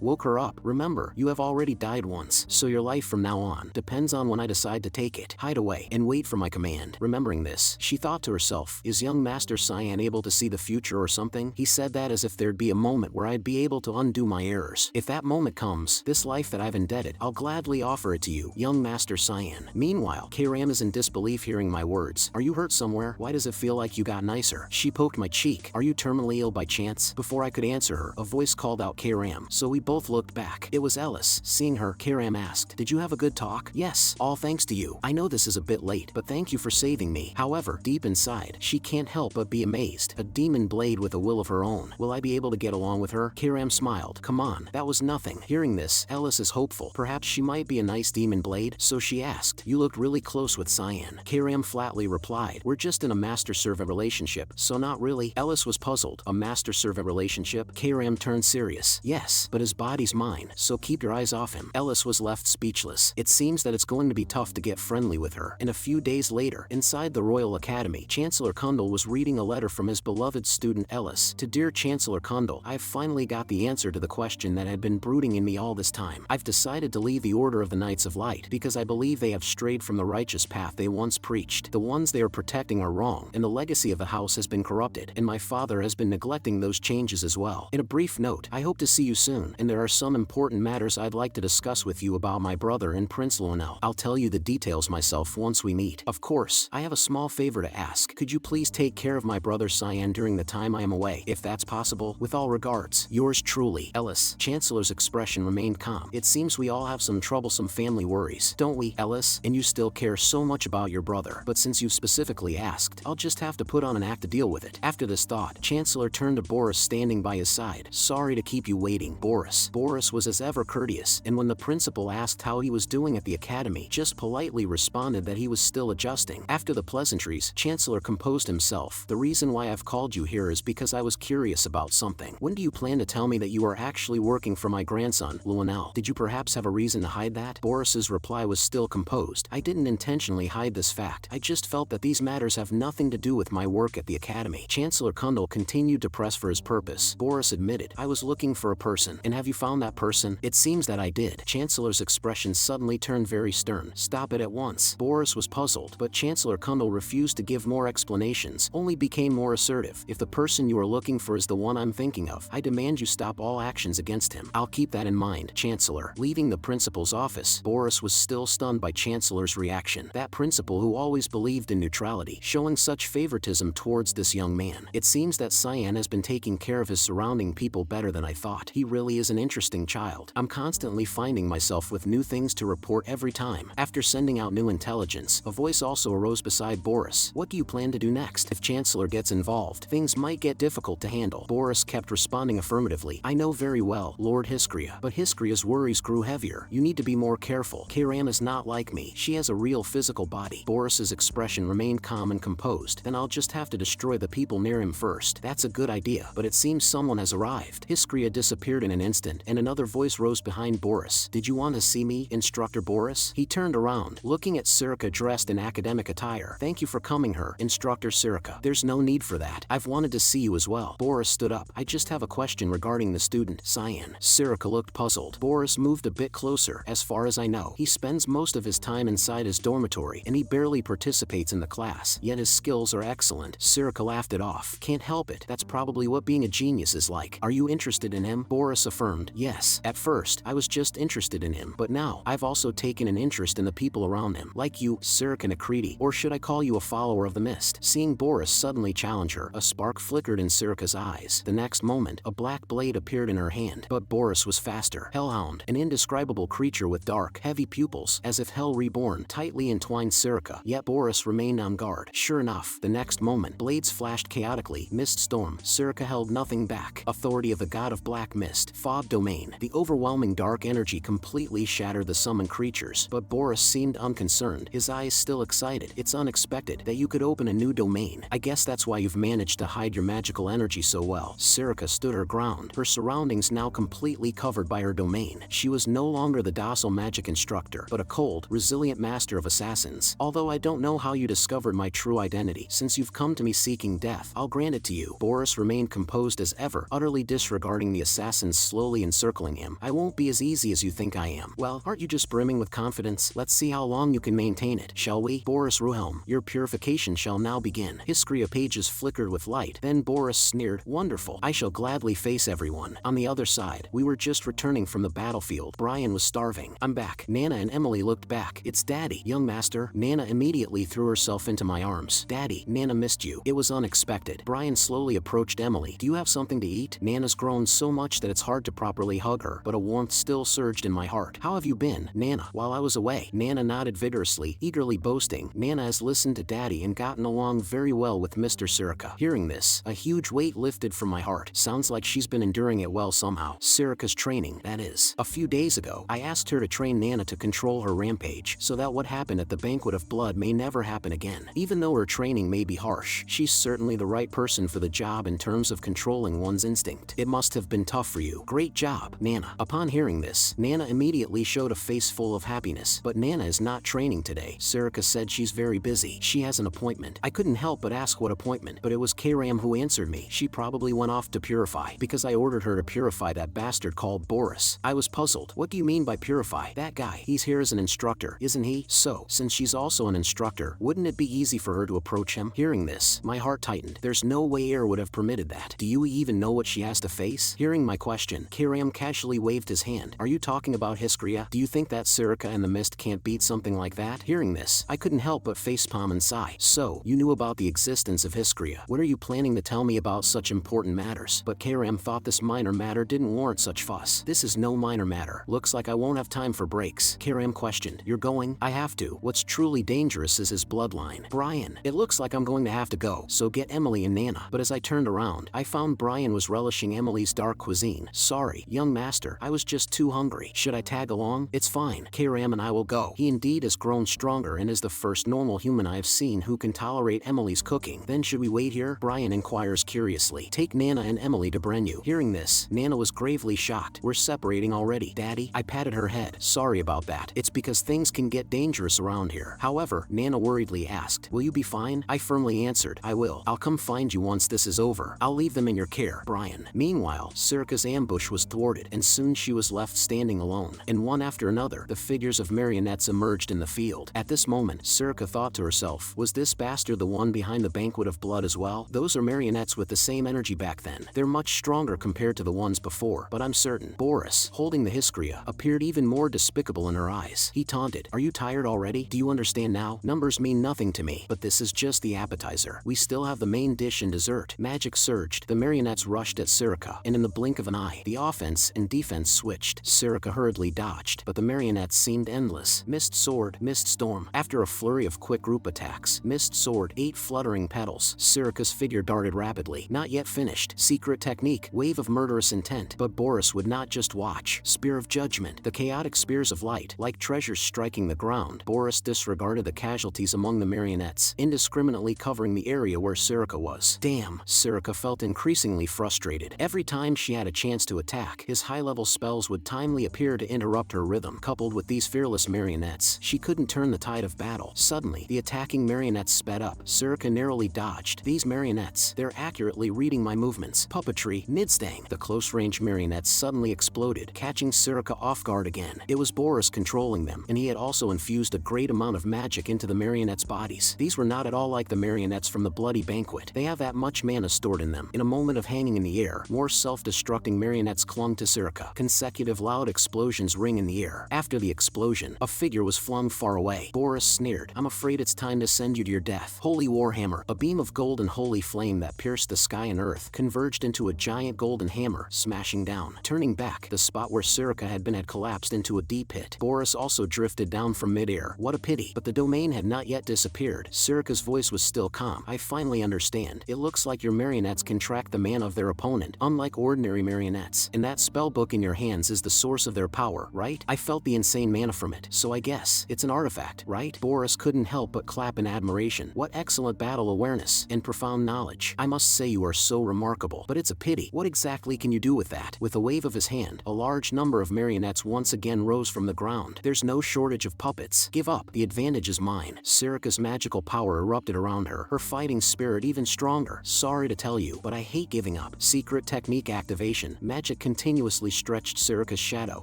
woke her up. Remember, you have already died once, so your life from now on depends on when I decide to take it. Hide away and wait for my command. Remembering this, she thought to herself, is young Master Cyan able to see the future or something? He said that as if there'd be a moment where I'd be able to undo my errors. If that moment comes, this life that I've indebted, I'll gladly offer it to you, young Master Cyan. Meanwhile, Kiram is in disbelief hearing my words. Are you hurt somewhere? Why does it feel like you got nicer? She poked my cheek. Are you terminally ill by chance? Before I could answer her, a voice called out Kiram, so we both looked back. It was Ellis. Seeing her, Kiram asked, did you have a good talk? Yes, all thanks to you. I know this is a bit late, but thank you for saving me. However, deep inside, she can't help but be amazed. A demon blade with a will of her own. Will I be able to get along with her? Kiram smiled. Come on, that was nothing. Hearing this, Ellis is hopeful. Perhaps she might be a nice demon blade, so she asked, you looked really close with Cyan. Kiram flatly replied, we're just in a master-servant relationship, so not really. Ellis was puzzled. A master-servant relationship? Kiram turned serious. Yes, but his body's mine, so keep your eyes off him. Ellis was left speechless. It seems that it's going to be tough to get friendly with her. And a few days later, inside the Royal Academy, Chancellor Kundal was reading a letter from his beloved student Ellis. To dear Chancellor Kundal, I've finally got the answer to the question that had been brooding in me all this time. I've decided to leave the Order of the Knights of Light because I believe they have strayed from the righteous path they once preached. The ones they are protecting are wrong, and the legacy of the house has been corrupted, and my father has been neglecting those changes as well. In a brief note, I hope to see you soon, and there are some important matters I'd like to discuss with you about my brother and Prince Lionel. I'll tell you the details myself once we meet. Of course, I have a small favor to ask. Could you please take care of my brother Cyan during the time I am away, if that's possible? With all regards, yours truly, Ellis. Chancellor's expression remained calm. It seems we all have some troublesome family worries, don't we, Ellis? And you still care so much about your brother. But since you've specifically asked, I'll just have to put on an act to deal with it. After this thought, Chancellor turned to Boris standing by his side. Sorry to keep you waiting, Boris. Boris was as ever courteous, and when the principal asked how he was doing at the academy, just politely responded that he was still adjusting. After the pleasantries, Chancellor composed himself. The reason why I've called you here is because I was curious about something. When do you plan to tell me that you are actually working for my grandson, Lionel? Did you perhaps have a reason to hide that? Boris's reply was still composed. I didn't intentionally hide this fact. I just felt that these matters have nothing to do with my work at the academy. Chancellor Kundal continued to press for his purpose. Boris admitted, I was looking for a person. And have you found that person? It seems that I did. Chancellor's expression suddenly turned very stern. Stop it at once. Boris was puzzled, but Chancellor Kundal refused to give more explanations, only became more assertive. If the person you are looking for is the one I'm thinking of, I demand you stop all actions against him. I'll keep that in mind, Chancellor. Leave Leaving the principal's office, Boris was still stunned by Chancellor's reaction. That principal who always believed in neutrality, showing such favoritism towards this young man. It seems that Cyan has been taking care of his surrounding people better than I thought. He really is an interesting child. I'm constantly finding myself with new things to report every time. After sending out new intelligence, a voice also arose beside Boris. What do you plan to do next? If Chancellor gets involved, things might get difficult to handle. Boris kept responding affirmatively. I know very well, Lord Hiskria. But Hiskria's worries grew heavier. You need to be more careful. Kiram is not like me. She has a real physical body. Boris's expression remained calm and composed. Then I'll just have to destroy the people near him first. That's a good idea, but it seems someone has arrived. Hiskria disappeared in an instant, and another voice rose behind Boris. Did you want to see me, Instructor Boris? He turned around, looking at Sirika dressed in academic attire. Thank you for coming, Instructor Sirika. There's no need for that. I've wanted to see you as well. Boris stood up. I just have a question regarding the student, Cyan. Sirika looked puzzled. Boris moved a bit closer. As far as I know, he spends most of his time inside his dormitory, and he barely participates in the class, yet his skills are excellent. Sirika laughed it off. Can't help it. That's probably what being a genius is like. Are you interested in him? Boris affirmed. Yes. At first, I was just interested in him, but now, I've also taken an interest in the people around him. Like you, Sirika Nakriti. Or should I call you a follower of the mist? Seeing Boris suddenly challenge her, a spark flickered in Sirika's eyes. The next moment, a black blade appeared in her hand, but Boris was faster. Hellhound, an indescribable creature with dark, heavy pupils, as if hell reborn, tightly entwined Sirika. Yet Boris remained on guard. Sure enough, the next moment, blades flashed chaotically. Mist storm. Sirika held nothing back. Authority of the god of black mist. Fog domain. The overwhelming dark energy completely shattered the summoned creatures, but Boris seemed unconcerned, his eyes still excited. It's unexpected that you could open a new domain. I guess that's why you've managed to hide your magical energy so well. Sirika stood her ground, her surroundings now completely covered by her domain. She was no longer the docile magic instructor, but a cold, resilient master of assassins. Although I don't know how you discovered my true identity, since you've come to me seeking death, I'll grant it to you. Boris remained composed as ever, utterly disregarding the assassins slowly encircling him. I won't be as easy as you think I am. Well, aren't you just brimming with confidence? Let's see how long you can maintain it, shall we? Boris Ruhelm, your purification shall now begin. Hiskria pages flickered with light. Then Boris sneered, wonderful. I shall gladly face everyone. On the other side, we were just returning from the battlefield. Brian was starving. I'm back. Nana and Emily looked back. It's Daddy. Young master. Nana immediately threw herself into my arms. Daddy, Nana missed you. It was unexpected. Brian slowly approached Emily. Do you have something to eat? Nana's grown so much that it's hard to properly hug her, but a warmth still surged in my heart. How have you been, Nana? While I was away, Nana nodded vigorously, eagerly boasting. Nana has listened to Daddy and gotten along very well with Mr. Sirika. Hearing this, a huge weight lifted from my heart. Sounds like she's been enduring it well somehow. Sirika's training, that is. A few days ago, I asked her to train Nana to control her rampage, so that what happened at the Banquet of Blood may never happen again. Even though her training may be harsh, she's certainly the right person for the job in terms of controlling one's instinct. It must have been tough for you. Great job, Nana. Upon hearing this, Nana immediately showed a face full of happiness. But Nana is not training today. Sirika said she's very busy. She has an appointment. I couldn't help but ask what appointment, but it was Kiram who answered me. She probably went off to purify, because I ordered her to purify that bastard called Boris. I was puzzled. What do you mean by purify? That guy, he's here as an instructor, isn't he? So, since she's also an instructor, wouldn't it be easy for her to approach him? Hearing this, my heart tightened. There's no way air would have permitted that. Do you even know what she has to face? Hearing my question, Kiram casually waved his hand. Are you talking about Hiskria? Do you think that Sirika and the Mist can't beat something like that? Hearing this, I couldn't help but facepalm and sigh. So, you knew about the existence of Hiskria. What are you planning to tell me about such important matters? But Kiram thought this minor matter didn't warrant such fuss. This is no minor matter. Looks like I won't have time for breaks. Kiram questioned. You're going? I have to. What's truly dangerous is his bloodline. Brian, it looks like I'm going to have to go, so get Emily and Nana. But as I turned around, I found Brian was relishing Emily's dark cuisine. Sorry, young master, I was just too hungry. Should I tag along? It's fine. Kiram and I will go. He indeed has grown stronger and is the first normal human I have seen who can tolerate Emily's cooking. Then should we wait here? Brian inquires curiously. Take Nana and Emily to Brenu. Hearing this, Nana was gravely shocked. We're separating already. Daddy, I patted her head. Sorry about that. It's because things can get dangerous around here. However, Nana worriedly asked, will you be fine? I firmly answered, I will. I'll come find you once this is over. I'll leave them in your care, Brian. Meanwhile, Sirika's ambush was thwarted, and soon she was left standing alone. And one after another, the figures of marionettes emerged in the field. At this moment, Sirika thought to herself, was this bastard the one behind the Banquet of Blood as well? Those are marionettes with the same energy back then. They're much stronger compared to the ones before, but I'm certain. Boris, holding the Hiskria Mimicry appeared even more despicable in her eyes. He taunted, "Are you tired already? Do you understand now? Numbers mean nothing to me, but this is just the appetizer. We still have the main dish and dessert." Magic surged. The marionettes rushed at Sirica, and in the blink of an eye, the offense and defense switched. Sirica hurriedly dodged, but the marionettes seemed endless. Mist sword, mist storm. After a flurry of quick group attacks, mist sword, 8 fluttering petals. Sirica's figure darted rapidly. Not yet finished. Secret technique, wave of murderous intent. But Boris would not just watch. Spear of judgment, the chaotic spears of light, like treasures striking the ground. Boris disregarded the casualties among the marionettes, indiscriminately covering the area where Sirica was. Damn, Sirica felt increasingly frustrated. Every time she had a chance to attack, his high-level spells would timely appear to interrupt her rhythm. Coupled with these fearless marionettes, she couldn't turn the tide of battle. Suddenly, the attacking marionettes sped up. Sirica narrowly dodged. These marionettes, they're accurately reading my movements. Puppetry, Nidstang. The close-range marionettes suddenly exploded, catching Sirica off guard again. It was Boris controlling them, and he had also infused a great amount of magic into the marionettes' bodies. These were not at all like the marionettes from the bloody banquet. They have that much mana stored in them. In a moment of hanging in the air, more self-destructing marionettes clung to Sirica. Consecutive loud explosions ring in the air. After the explosion, a figure was flung far away. Boris sneered, "I'm afraid it's time to send you to your death." Holy Warhammer, a beam of gold and holy flame that pierced the sky and earth, converged into a giant golden hammer, smashing down. Turning back, the spot where Sirica had been had collapsed into a deep pit. Boris also drifted down from midair. What a pity. But the domain had not yet disappeared. Sirica's voice was still calm. "I finally understand. It looks like your marionettes can track the mana of their opponent, unlike ordinary marionettes. And that spellbook in your hands is the source of their power, right? I felt the insane mana from it, so I guess it's an artifact, right?" Boris couldn't help but clap in admiration. "What excellent battle awareness and profound knowledge. I must say you are so remarkable. But it's a pity. What exactly can you do with that?" With a wave of his hand, a large number of marionettes once again rose from the ground. "There's no shortage of puppets. Give up. The advantage is mine." Sirica's magical power erupted around her, her fighting spirit even stronger. "Sorry to tell you, but I hate giving up." Secret technique activation. Magic continuously stretched Sirica's shadow,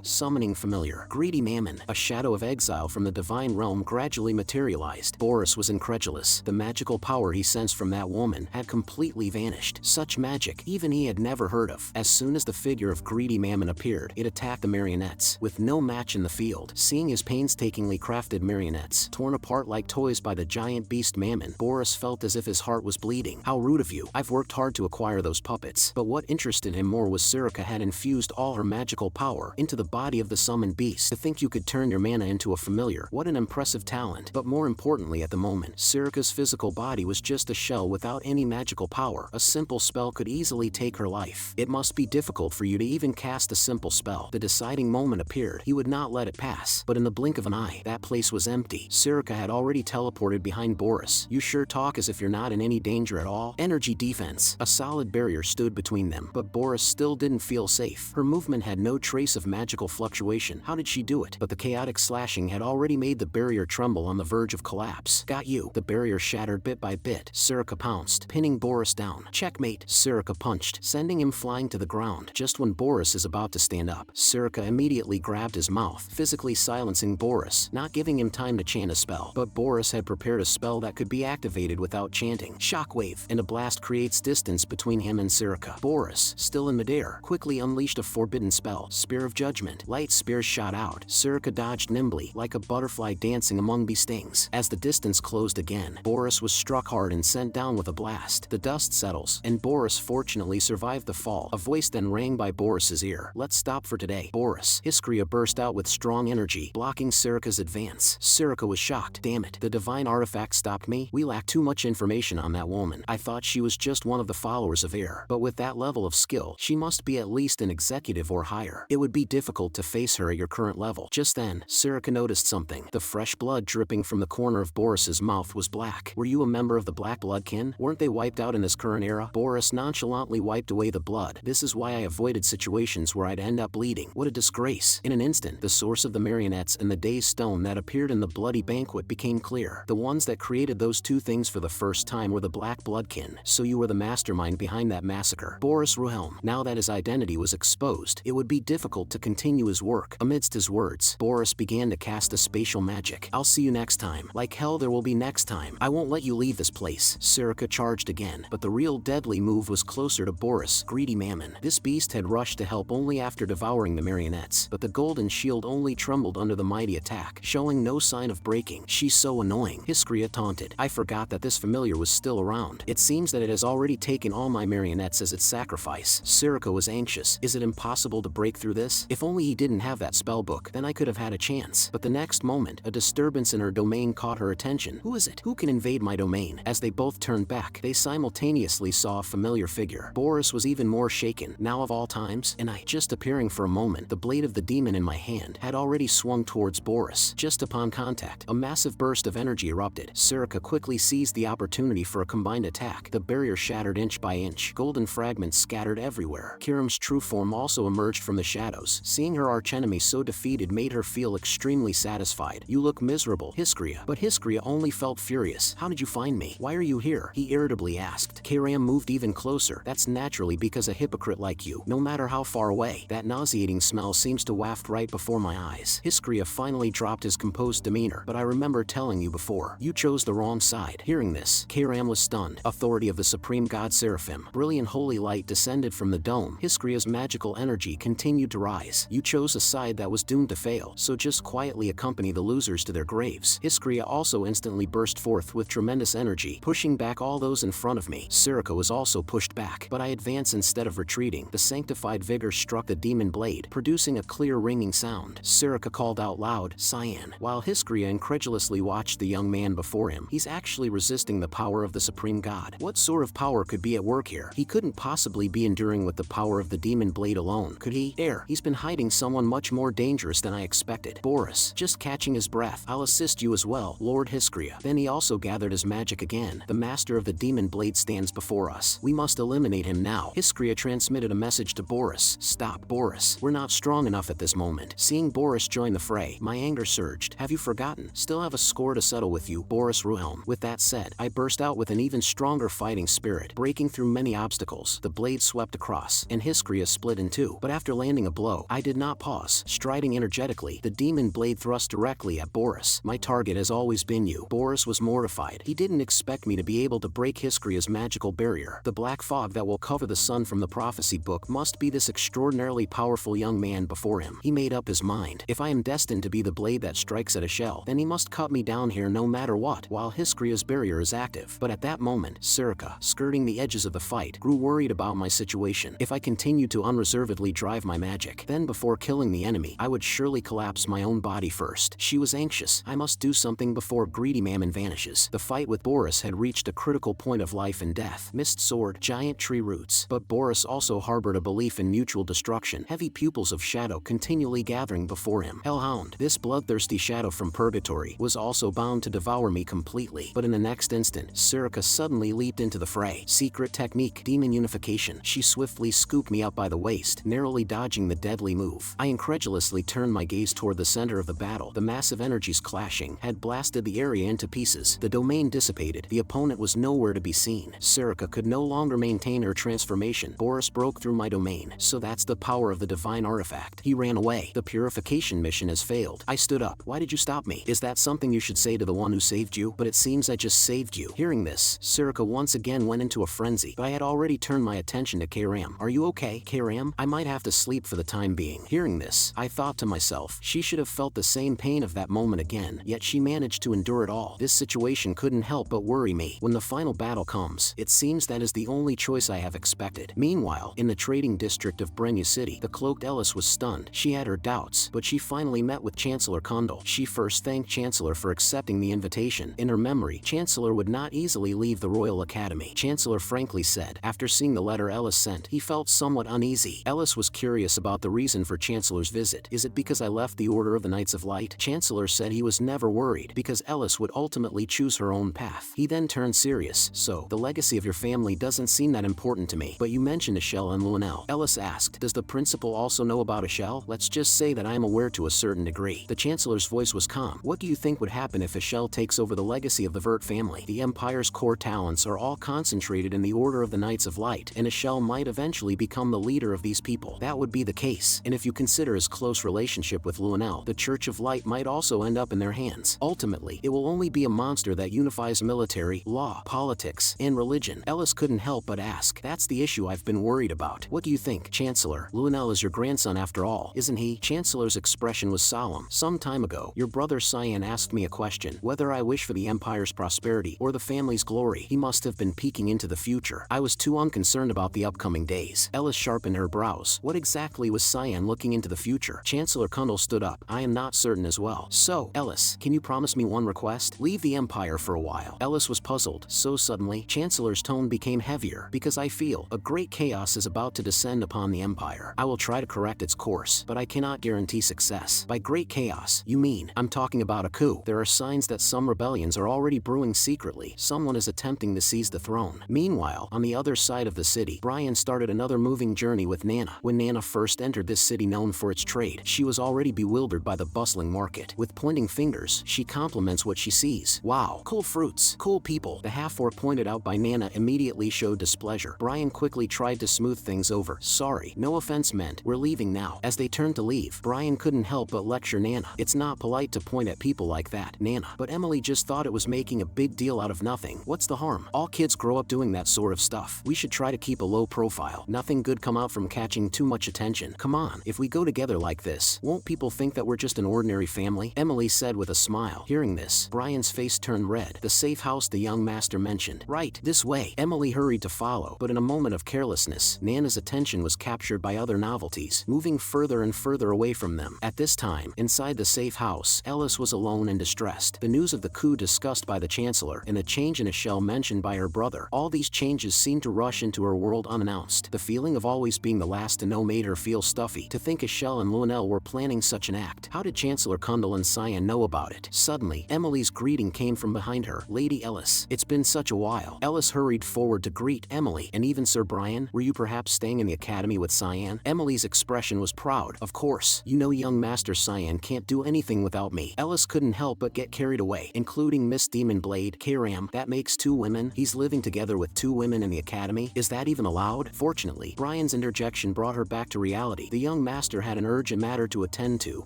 summoning familiar. Greedy Mammon, a shadow of exile from the divine realm, gradually materialized. Boris was incredulous. The magical power he sensed from that woman had completely vanished. Such magic, even he had never heard of. As soon as the figure of Greedy Mammon appeared, it attacked the marionettes, with no match in the field. Seeing his painstakingly crafted marionettes torn apart like toys by the giant beast Mammon, Boris felt as if his heart was bleeding. "How rude of you. I've worked hard to acquire those puppets." But what interested him more was Sirica had infused all her magical power into the body of the summoned beast. To think you could turn your mana into a familiar, what an impressive talent. But more importantly at the moment, Sirica's physical body was just a shell without any magical power. A simple spell could easily take her life. "It must be difficult for you to even cast a simple spell." The deciding moment appeared. He would not let it pass. But in the blink of an eye, that place was empty. Sirica had already teleported behind Boris. "You sure talk as if you're not in any danger at all." Energy defense. A solid barrier stood between them, but Boris still didn't feel safe. Her movement had no trace of magical fluctuation. How did she do it? But the chaotic slashing had already made the barrier tremble on the verge of collapse. "Got you." The barrier shattered bit by bit. Sirica pounced, pinning Boris down. "Checkmate." Sirica punched, sending him flying to the ground. Just when Boris is about to stand up, Sirica immediately grabbed his mouth, physically silencing Boris, not giving him time to chant a spell. But Boris had prepared a spell that could be activated without chanting. Shockwave, and a blast creates distance between him and Sirica. Boris, still in midair, quickly unleashed a forbidden spell. Spear of Judgment. Light spears shot out. Sirica dodged nimbly, like a butterfly dancing among bee stings. As the distance closed again, Boris was struck hard and sent down with a blast. The dust settles, and Boris fortunately survived the fall. A voice then rang by Boris's ear. "Let's stop for today." Boris. Hiskria burst out with strong energy, blocking Sirica's advance. Sirica was shocked. "Damn it. The divine artifact stopped me? We lack too much information on that woman. I thought she was just one of the followers of air. But with that level of skill, she must be at least an executive or higher. It would be difficult to face her at your current level." Just then, Sirica noticed something. The fresh blood dripping from the corner of Boris's mouth was black. "Were you a member of the Black Bloodkin? Weren't they wiped out in this current era?" Boris nonchalantly wiped away the blood. "This is why I avoided situations where I'd end up bleeding." What a disgrace. In an instant, the source of the marionettes and the day's stone that appeared in the bloody banquet became clear. The ones that created those two things for the first time were the Black Bloodkin. "So you were the mastermind behind that massacre." Boris Ruhelm. Now that his identity was exposed, it would be difficult to continue his work. Amidst his words, Boris began to cast a spatial magic. "I'll see you next time. Like hell there will be next time. I won't let you leave this place." Sirica charged again, but the real deadly move was closer to Boris. Greedy Mammon. This beast had rushed to help only after devouring the marionettes. marionettes, but the golden shield only trembled under the mighty attack, showing no sign of breaking. "She's so annoying," Hiskria taunted. I forgot that this familiar was still around. "It seems that it has already taken all my marionettes as its sacrifice." Sirika was anxious. "Is it impossible to break through this? If only he didn't have that spellbook, then I could have had a chance." But the next moment, a disturbance in her domain caught her attention. "Who is it? Who can invade my domain?" As they both turned back, they simultaneously saw a familiar figure. Boris was even more shaken, now of all times, and I, just appearing for a moment, the blade of the demon in my hand had already swung towards Boris. Just upon contact, a massive burst of energy erupted. Sirika quickly seized the opportunity for a combined attack. The barrier shattered inch by inch, golden fragments scattered everywhere. Kiram's true form also emerged from the shadows. Seeing her archenemy so defeated made her feel extremely satisfied. "You look miserable, Hiskria." But Hiskria only felt furious. "How did you find me? Why are you here?" he irritably asked. Kiram moved even closer. "That's naturally because a hypocrite like you, no matter how far away, that nauseating smell seems to waft right before my eyes." Hiskria finally dropped his composed demeanor. "But I remember telling you before, you chose the wrong side." Hearing this, Kiram was stunned. Authority of the supreme god Seraphim. Brilliant holy light descended from the dome. Hiskria's magical energy continued to rise. "You chose a side that was doomed to fail, so just quietly accompany the losers to their graves." Hiskria also instantly burst forth with tremendous energy, pushing back all those in front of me. Sirika was also pushed back, but I advanced instead of retreating. The sanctified vigor struck the demon blade, producing a clear ringing sound. Sirika called out loud, "Cyan," while Hiskria incredulously watched the young man before him. "He's actually resisting the power of the supreme god. What sort of power could be at work here? He couldn't possibly be enduring with the power of the demon blade alone, could he? There, he's been hiding someone much more dangerous than I expected." Boris, just catching his breath, "I'll assist you as well, Lord Hiskria." Then he also gathered his magic again. "The master of the demon blade stands before us. We must eliminate him now." Hiskria transmitted a message to Boris. "Stop, Boris. We're not strong enough at this moment." Seeing Boris join the fray, my anger surged. "Have you forgotten? Still have a score to settle with you, Boris Ruhelm." With that said, I burst out with an even stronger fighting spirit. Breaking through many obstacles, the blade swept across, and Hiskria split in two. But after landing a blow, I did not pause. Striding energetically, the demon blade thrust directly at Boris. "My target has always been you." Boris was mortified. He didn't expect me to be able to break Hiskria's magical barrier. The black fog that will cover the sun from the prophecy book must be this extraordinarily powerful young man before him. He made up his mind. If I am destined to be the blade that strikes at a shell, then he must cut me down here no matter what, while Hiskria's barrier is active. But at that moment, Sirika, skirting the edges of the fight, grew worried about my situation. If I continued to unreservedly drive my magic, then before killing the enemy, I would surely collapse my own body first. She was anxious. I must do something before greedy mammon vanishes. The fight with Boris had reached a critical point of life and death. Mist sword, giant tree roots. But Boris also harbored a belief in mutual destruction. Heavy pupils of shadow continually gathering before him. Hellhound, this bloodthirsty shadow from purgatory, was also bound to devour me completely. But in the next instant, Sirika suddenly leaped into the fray. Secret technique, demon unification. She swiftly scooped me up by the waist, narrowly dodging the deadly move. I incredulously turned my gaze toward the center of the battle. The massive energies clashing had blasted the area into pieces. The domain dissipated. The opponent was nowhere to be seen. Sirika could no longer maintain her transformation. Boris broke through my domain. So that's the power of the divine artifact. He ran away. The purification mission has failed. I stood up. "Why did you stop me? Is that something you should say to the one who saved you? But it seems I just saved you." Hearing this, Sirika once again went into a frenzy, but I had already turned my attention to Kiram. "Are you okay, Kiram? I might have to sleep for the time being." Hearing this, I thought to myself, she should have felt the same pain of that moment again, yet she managed to endure it all. This situation couldn't help but worry me. When the final battle comes, it seems that is the only choice I have expected. Meanwhile, in the trading district of Brenya City, the cloaked Ellis was stunned. She had her doubts, but she finally met with Chancellor Kundal. She first thanked Chancellor for accepting the invitation. In her memory, Chancellor would not easily leave the Royal Academy. Chancellor frankly said, after seeing the letter Ellis sent, he felt somewhat uneasy. Ellis was curious about the reason for Chancellor's visit. "Is it because I left the Order of the Knights of Light?" Chancellor said he was never worried, because Ellis would ultimately choose her own path. He then turned serious. "So, the legacy of your family doesn't seem that important to me, but you mentioned Ashel and Luenel." Ellis asked, "Does the principal also know about Ashel?" "Let's just say that I am aware to a certain degree." The Chancellor's voice was calm. "What do you think would happen if Ashel takes over the legacy of the Vert family? The Empire's core talents are all concentrated in the Order of the Knights of Light, and Ashel might eventually become the leader of these people. That would be the case. And if you consider his close relationship with Luenel, the Church of Light might also end up in their hands. Ultimately, it will only be a monster that unifies military, law, politics, and religion." Ellis couldn't help but ask, "That's the issue I've been worried about. What do you think, Chancellor? Luenel is your grandson son after all, isn't he? Chancellor's expression was solemn. Some time ago, your brother Cyan asked me a question, whether I wish for the Empire's prosperity or the family's glory. He must have been peeking into the future. I was too unconcerned about the upcoming days. Ellis sharpened her brows. What exactly was Cyan looking into the future? Chancellor Kundal stood up. I am not certain as well. So, Ellis, can you promise me one request? Leave the Empire for a while. Ellis was puzzled. So suddenly, Chancellor's tone became heavier. Because I feel a great chaos is about to descend upon the Empire. I will try to correct its course, but I cannot guarantee success. By great chaos, you mean? I'm talking about a coup. There are signs that some rebellions are already brewing secretly. Someone is attempting to seize the throne. Meanwhile, on the other side of the city, Brian started another moving journey with Nana. When Nana first entered this city known for its trade, she was already bewildered by the bustling market. With pointing fingers, she compliments what she sees. Wow, cool fruits, cool people. The half-orc pointed out by Nana immediately showed displeasure. Brian quickly tried to smooth things over. Sorry, no offense meant. We're leaving now. As they turned to leave, Brian couldn't help but lecture Nana. It's not polite to point at people like that, Nana. But Emily just thought it was making a big deal out of nothing. What's the harm? All kids grow up doing that sort of stuff. We should try to keep a low profile. Nothing good come out from catching too much attention. Come on, if we go together like this, won't people think that we're just an ordinary family? Emily said with a smile. Hearing this, Brian's face turned red. The safe house the young master mentioned. Right, this way. Emily hurried to follow, but in a moment of carelessness, Nana's attention was captured by other novelties, moving further and further away from them. At this time, inside the safe house, Ellis was alone and distressed. The news of the coup discussed by the Chancellor, and a change in a shell mentioned by her brother, all these changes seemed to rush into her world unannounced. The feeling of always being the last to know made her feel stuffy. To think Michelle and Lionel were planning such an act. How did Chancellor Kundal and Cyan know about it? Suddenly, Emily's greeting came from behind her. Lady Ellis, it's been such a while. Ellis hurried forward to greet Emily. And even Sir Brian, were you perhaps staying in the academy with Cyan? Emily's expression was proud. Of course, you know young Master Cyan can't do anything without me. Ellis couldn't help but get carried away, including Miss Demon Blade, Karam. That makes 2 women. He's living together with 2 women in the academy. Is that even allowed? Fortunately, Brian's interjection brought her back to reality. The young master had an urgent matter to attend to,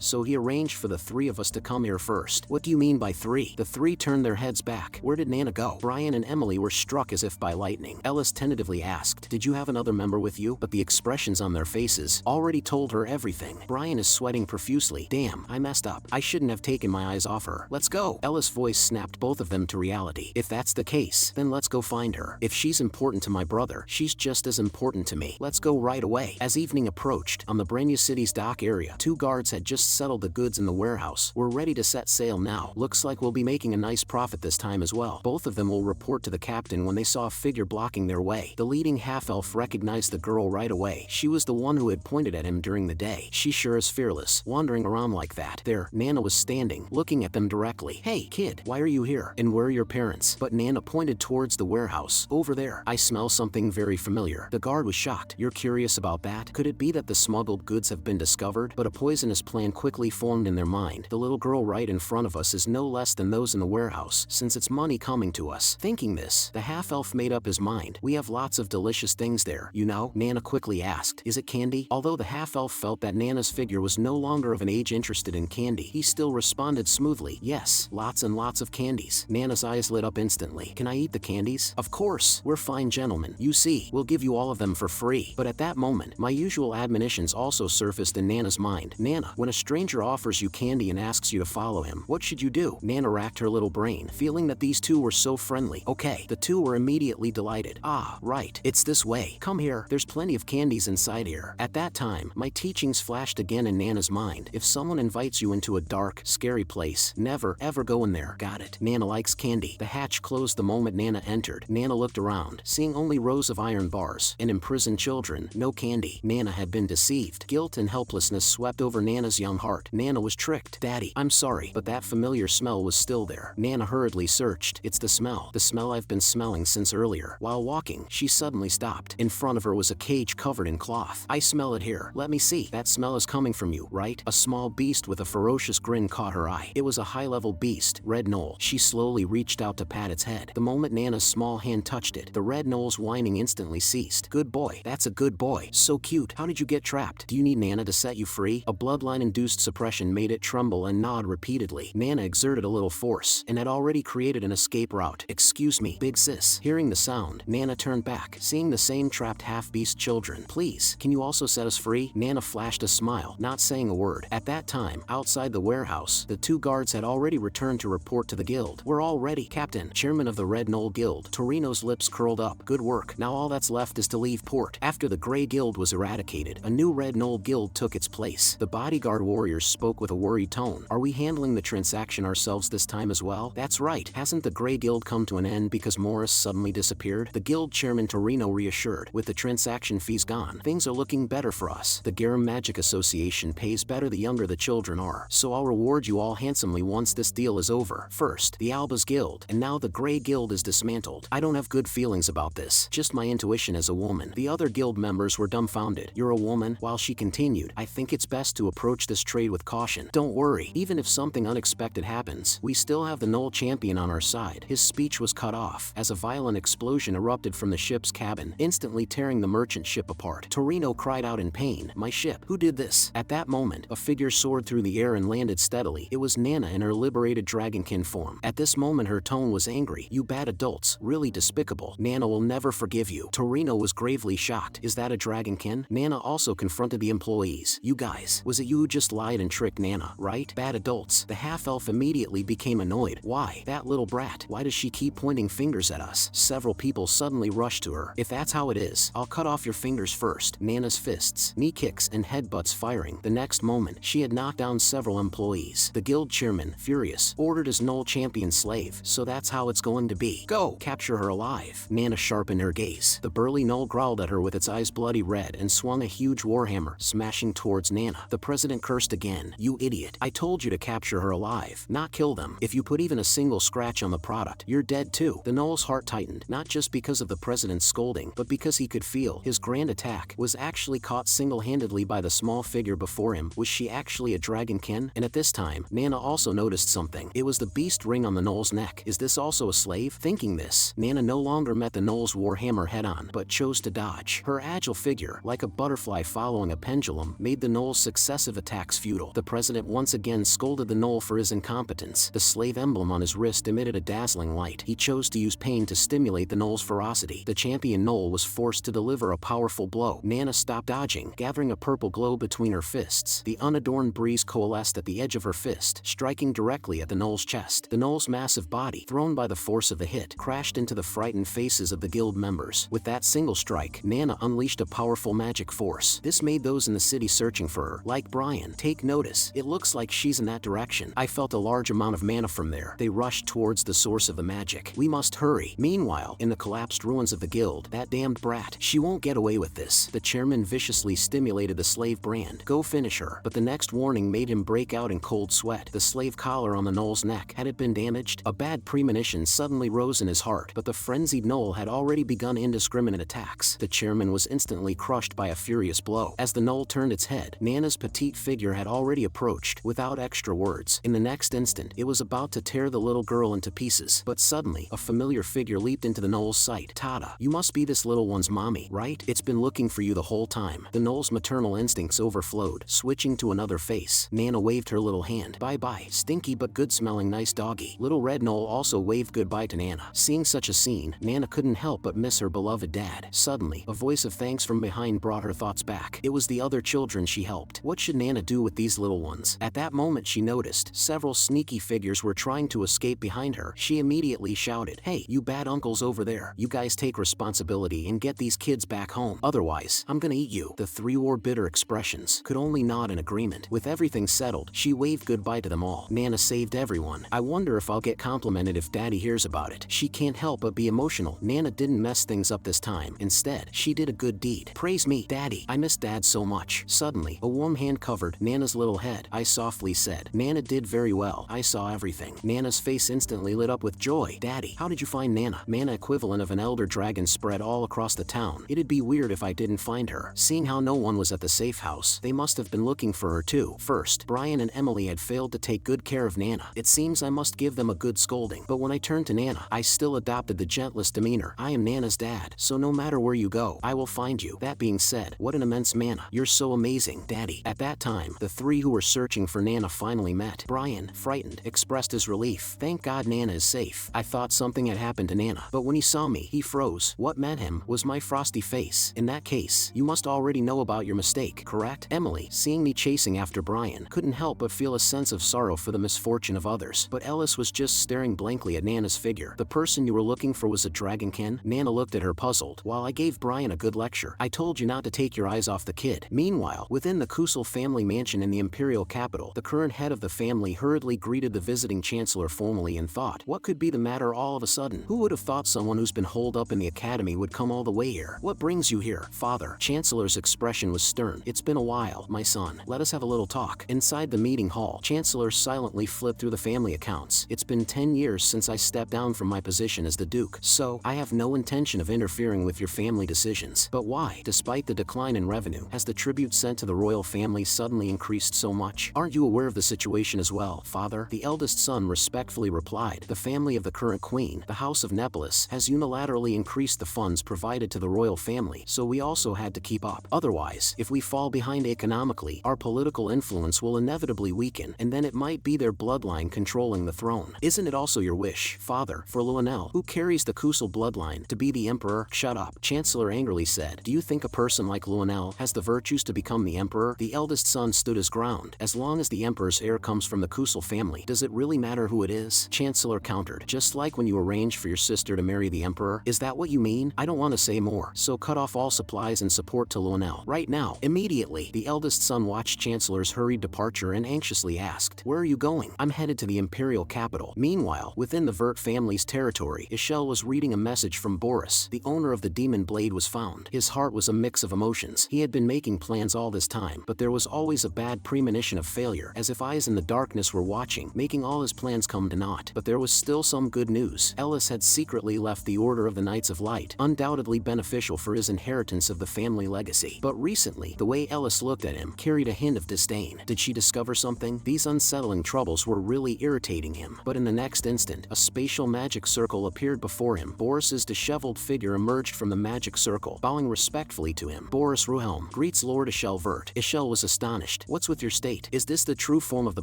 so he arranged for the 3 of us to come here first. What do you mean by 3? The 3 turned their heads back. Where did Nana go? Brian and Emily were struck as if by lightning. Ellis tentatively asked, did you have another member with you? But the expressions on their faces already told her everything. Brian is sweating profusely. Damn, I messed up. I shouldn't have taken my eyes off her. Let's go. Ellis' voice snapped both of them to reality. If that's the case, then let's go find her. If she's important to my brother, she's just as important to me. Let's go right away. As evening approached, on the Brenya City's dock area, 2 guards had just settled the goods in the warehouse. We're ready to set sail now. Looks like we'll be making a nice profit this time as well. Both of them will report to the captain when they saw a figure blocking their way. The leading half-elf recognized the girl right away. She was the one who had pointed at him during the day. She sure is fearless, wandering around like that. There, Nana was standing, looking at them directly. Hey, kid, why are you here? And where are your parents? But Nana pointed towards the warehouse. Over there. I smell something very familiar. The guard was shocked. You're curious about that? Could it be that the smuggled goods have been discovered? But a poisonous plan quickly formed in their mind. The little girl right in front of us is no less than those in the warehouse, since it's money coming to us. Thinking this, the half-elf made up his mind. We have lots of delicious things there, you know? Nana quickly asked, is it candy? Although the half-elf felt that Nana's figure was no longer of an age interested in candy, he still responded smoothly, yes, lots and lots of candies. Nana's eyes lit up instantly. Can I eat the candies? Of course, we're fine gentlemen. You see, we'll give you all of them for free. But at that moment, my usual admonitions also surfaced in Nana's mind. Nana, when a stranger offers you candy and asks you to follow him, what should you do? Nana racked her little brain, feeling that these 2 were so friendly. Okay, the 2 were immediately delighted. Ah, right, it's this way. Come here, there's plenty of candies inside here. At that time, my teachings flashed again in Nana's mind. If someone invites you into a dark, scary place, never, ever go in there. Got it. Nana likes candy. The hatch closed the moment Nana entered. Nana looked around, seeing only rows of iron bars and imprisoned children. No candy. Nana had been deceived. Guilt and helplessness swept over Nana's young heart. Nana was tricked. Daddy, I'm sorry, but that familiar smell was still there. Nana hurriedly searched. It's the smell. The smell I've been smelling since earlier. While walking, she suddenly stopped. In front of her was a cage covered in cloth. I smell it here. Let me see. That smell is coming from you, right? A small beast with a ferocious grin caught her eye. It was a high-level beast, Red Knoll. She slowly reached out to pat its head. The moment Nana's small hand touched it, the Red Knoll's whining instantly ceased. Good boy. That's a good boy. So cute. How did you get trapped? Do you need Nana to set you free? A bloodline-induced suppression made it tremble and nod repeatedly. Nana exerted a little force, and had already created an escape route. Excuse me, big sis. Hearing the sound, Nana turned back, seeing the same trapped half-beast children. Please, can you also set us free? Nana flashed a smile, not saying a word. At that time, outside the warehouse, the 2 guards had already returned to report to the guild. "We're all ready, Captain." Chairman of the Red Knoll Guild, Torino's lips curled up. "Good work. Now all that's left is to leave port." After the Grey Guild was eradicated, a new Red Knoll Guild took its place. The bodyguard warriors spoke with a worried tone. "Are we handling the transaction ourselves this time as well?" "That's right. Hasn't the Grey Guild come to an end because Morris suddenly disappeared?" The guild chairman Torino reassured. "With the transaction fees gone, things are looking better for us. The Garum Magic Association pays better the younger the children are, so I'll reward you all handsomely once this deal is over. First, the Alba's Guild, and now the Grey Guild is dismantled. I don't have good feelings about this, just my intuition as a woman." The other guild members were dumbfounded. "You're a woman?" While she continued, "I think it's best to approach this trade with caution. Don't worry, even if something unexpected happens, we still have the Knoll champion on our side." His speech was cut off as a violent explosion erupted from the ship's cabin, instantly tearing the merchant ship apart. Torino cried out in pain. "My ship! Who did this?" At that moment, a figure soared through the air and landed steadily. It was Nana in her liberated dragonkin form. At this moment her tone was angry. "You bad adults, really despicable. Nana will never forgive you." Torino was gravely shocked. "Is that a dragonkin?" Nana also confronted the employees. "You guys, was it you who just lied and tricked Nana, right? Bad adults." The half-elf immediately became annoyed. "Why? That little brat. Why does she keep pointing fingers at us?" Several people suddenly rushed to her. "If that's how it is, I'll cut off your fingers first." Nana's fists, knee kicks, and headbutts firing. The next moment, she had knocked down several employees. The guild chairman, furious, ordered his Knoll champion slave. "So that's how it's going to be. Go! Capture her alive." Nana sharpened her gaze. The burly Knoll growled at her with its eyes bloody red and swung a huge warhammer, smashing towards Nana. The president cursed again. "You idiot. I told you to capture her alive, not kill them. If you put even a single scratch on the product, you're dead too." The Knoll's heart tightened, not just because of the president's scolding, but because he could feel his grand attack was actually caught single-handedly by the small figure before him. Was she actually a dragonkin? And at this time, Nana also noticed something. It was the beast ring on the Knoll's neck. Is this also a slave? Thinking this, Nana no longer met the Knoll's warhammer head-on, but chose to dodge. Her agile figure, like a butterfly following a pendulum, made the Knoll's successive attacks futile. The president once again scolded the Knoll for his incompetence. The slave emblem on his wrist emitted a dazzling light. He chose to use pain to stimulate the Knoll's ferocity. The champion Knoll was forced to deliver a powerful blow. Nana stopped dodging, gathering a purple glow between her fists. The unadorned breeze coalesced at the edge of her fist, striking directly at the Knoll's chest. The Knoll's massive body, thrown by the force of the hit, crashed into the frightened faces of the guild members. With that single strike, Nana unleashed a powerful magic force. This made those in the city searching for her, like Brian, take notice. It looks like she's in that direction. I felt a large amount of mana from there. They rushed towards the source of the magic. We must hurry. Meanwhile, in the collapsed ruins of the guild, that damned brat. She won't get away with this. The chairman viciously stimulated the slave brand. Go finish her. But the next warning made him break out in cold sweat. The slave collar on the Knoll's neck, had it been damaged? A bad premonition suddenly rose in his heart, but the frenzied Knoll had already begun indiscriminate attacks. The chairman was instantly crushed by a furious blow. As the Knoll turned its head, Nana's petite figure had already approached, without extra words. In the next instant, it was about to tear the little girl into pieces. But suddenly, a familiar figure leaped into the Knoll's sight. Tada, you must be this little one's mommy, right? It's been looking for you the whole time. The Knoll's maternal instincts overflowed, switching to another face. Nana waved her little hand. Bye-bye, stinky but good-smelling nice doggy. Little Red Knoll also waved goodbye to Nana. Seeing such a scene, Nana couldn't help but miss her beloved dad. Suddenly, a voice of thanks from behind brought her thoughts back. It was the other children she helped. What should Nana do with these little ones? At that moment she noticed several sneaky figures were trying to escape behind her. She immediately shouted, "Hey, you bad uncles over there. You guys take responsibility and get these kids back home. Otherwise, I'm gonna eat you." The three wore bitter expressions, could only nod in agreement. With everything settled, she waved goodbye to them all. Nana saved everyone. I wonder if I'll get complimented if Daddy hears about it. She can't help but be emotional. Nana didn't mess things up this time. Instead, she did a good deed. Praise me, Daddy. I miss Dad so much. Suddenly, a warm hand covered Nana's little head. I softly said, "Nana did very well. I saw everything." Nana's face instantly lit up with joy. "Daddy, how did you find Nana?" Mana equivalent of an elder dragon spread all across the town. It'd be weird if I didn't find her. Seeing how no one was at the safe house, they must have been looking for her too. First, Brian and Emily had failed to take good care of Nana. It seems I must give them a good scolding. But when I turned to Nana, I still adopted the gentlest demeanor. I am Nana's dad, so no matter where you go, I will find you. That being said, what an immense mana. You're so amazing, Daddy. At that time, the three who were searching for Nana finally met. Brian, frightened, expressed his relief. Thank God Nana is safe. I thought something had happened to Nana, but when he saw me, he froze. What met him was my frosty face. In that case, you must already know about about your mistake, correct? Emily, seeing me chasing after Brian, couldn't help but feel a sense of sorrow for the misfortune of others. But Ellis was just staring blankly at Nana's figure. The person you were looking for was a dragonkin? Nana looked at her puzzled. While I gave Brian a good lecture, I told you not to take your eyes off the kid. Meanwhile, within the Kusel family mansion in the imperial capital, the current head of the family hurriedly greeted the visiting chancellor formally and thought, what could be the matter all of a sudden? Who would have thought someone who's been holed up in the academy would come all the way here? What brings you here, father? Chancellor's expression was stern. It's been a while, my son. Let us have a little talk. Inside the meeting hall, Chancellor silently flipped through the family accounts. It's been 10 years since I stepped down from my position as the Duke, so I have no intention of interfering with your family decisions. But why? Despite the decline in revenue, has the tribute sent to the royal family suddenly increased so much? Aren't you aware of the situation as well, father? The eldest son respectfully replied. The family of the current queen, the House of Nepolis, has unilaterally increased the funds provided to the royal family, so we also had to keep up. Otherwise, if we fall behind economically, our political influence will inevitably weaken, and then it might be their bloodline controlling the throne. Isn't it also your wish, father, for Lionel, who carries the Kusel bloodline, to be the emperor? Shut up, Chancellor angrily said. Do you think a person like Lionel has the virtues to become the emperor? The eldest son stood his ground. As long as the emperor's heir comes from the Kusel family, does it really matter who it is? Chancellor countered. Just like when you arranged for your sister to marry the emperor? Is that what you mean? I don't want to say more, so cut off all supplies and support to Lionel. Right now, immediately. The eldest son watched Chancellor's hurried departure and anxiously asked, where are you going? I'm headed to the imperial capital. Meanwhile, within the Vert family's territory, Ishel was reading a message from Boris. The owner of the demon blade was found. His heart was a mix of emotions. He had been making plans all this time, but there was always a bad premonition of failure, as if eyes in the darkness were watching, making all his plans come to naught. But there was still some good news. Ellis had secretly left the Order of the Knights of Light, undoubtedly beneficial for his inheritance of the family legacy. But recently, the way Ellis looked at him carried a hint of disdain. Did she discover something? These unsettling troubles were really irritating him. But in the next instant, a spatial magic circle appeared before him. Boris's disheveled figure emerged from the magic circle, bowing respectfully to him. Boris Ruhelm greets Lord Ishel Vert. Ishel was astonished. What's with your state? Is this the true form of the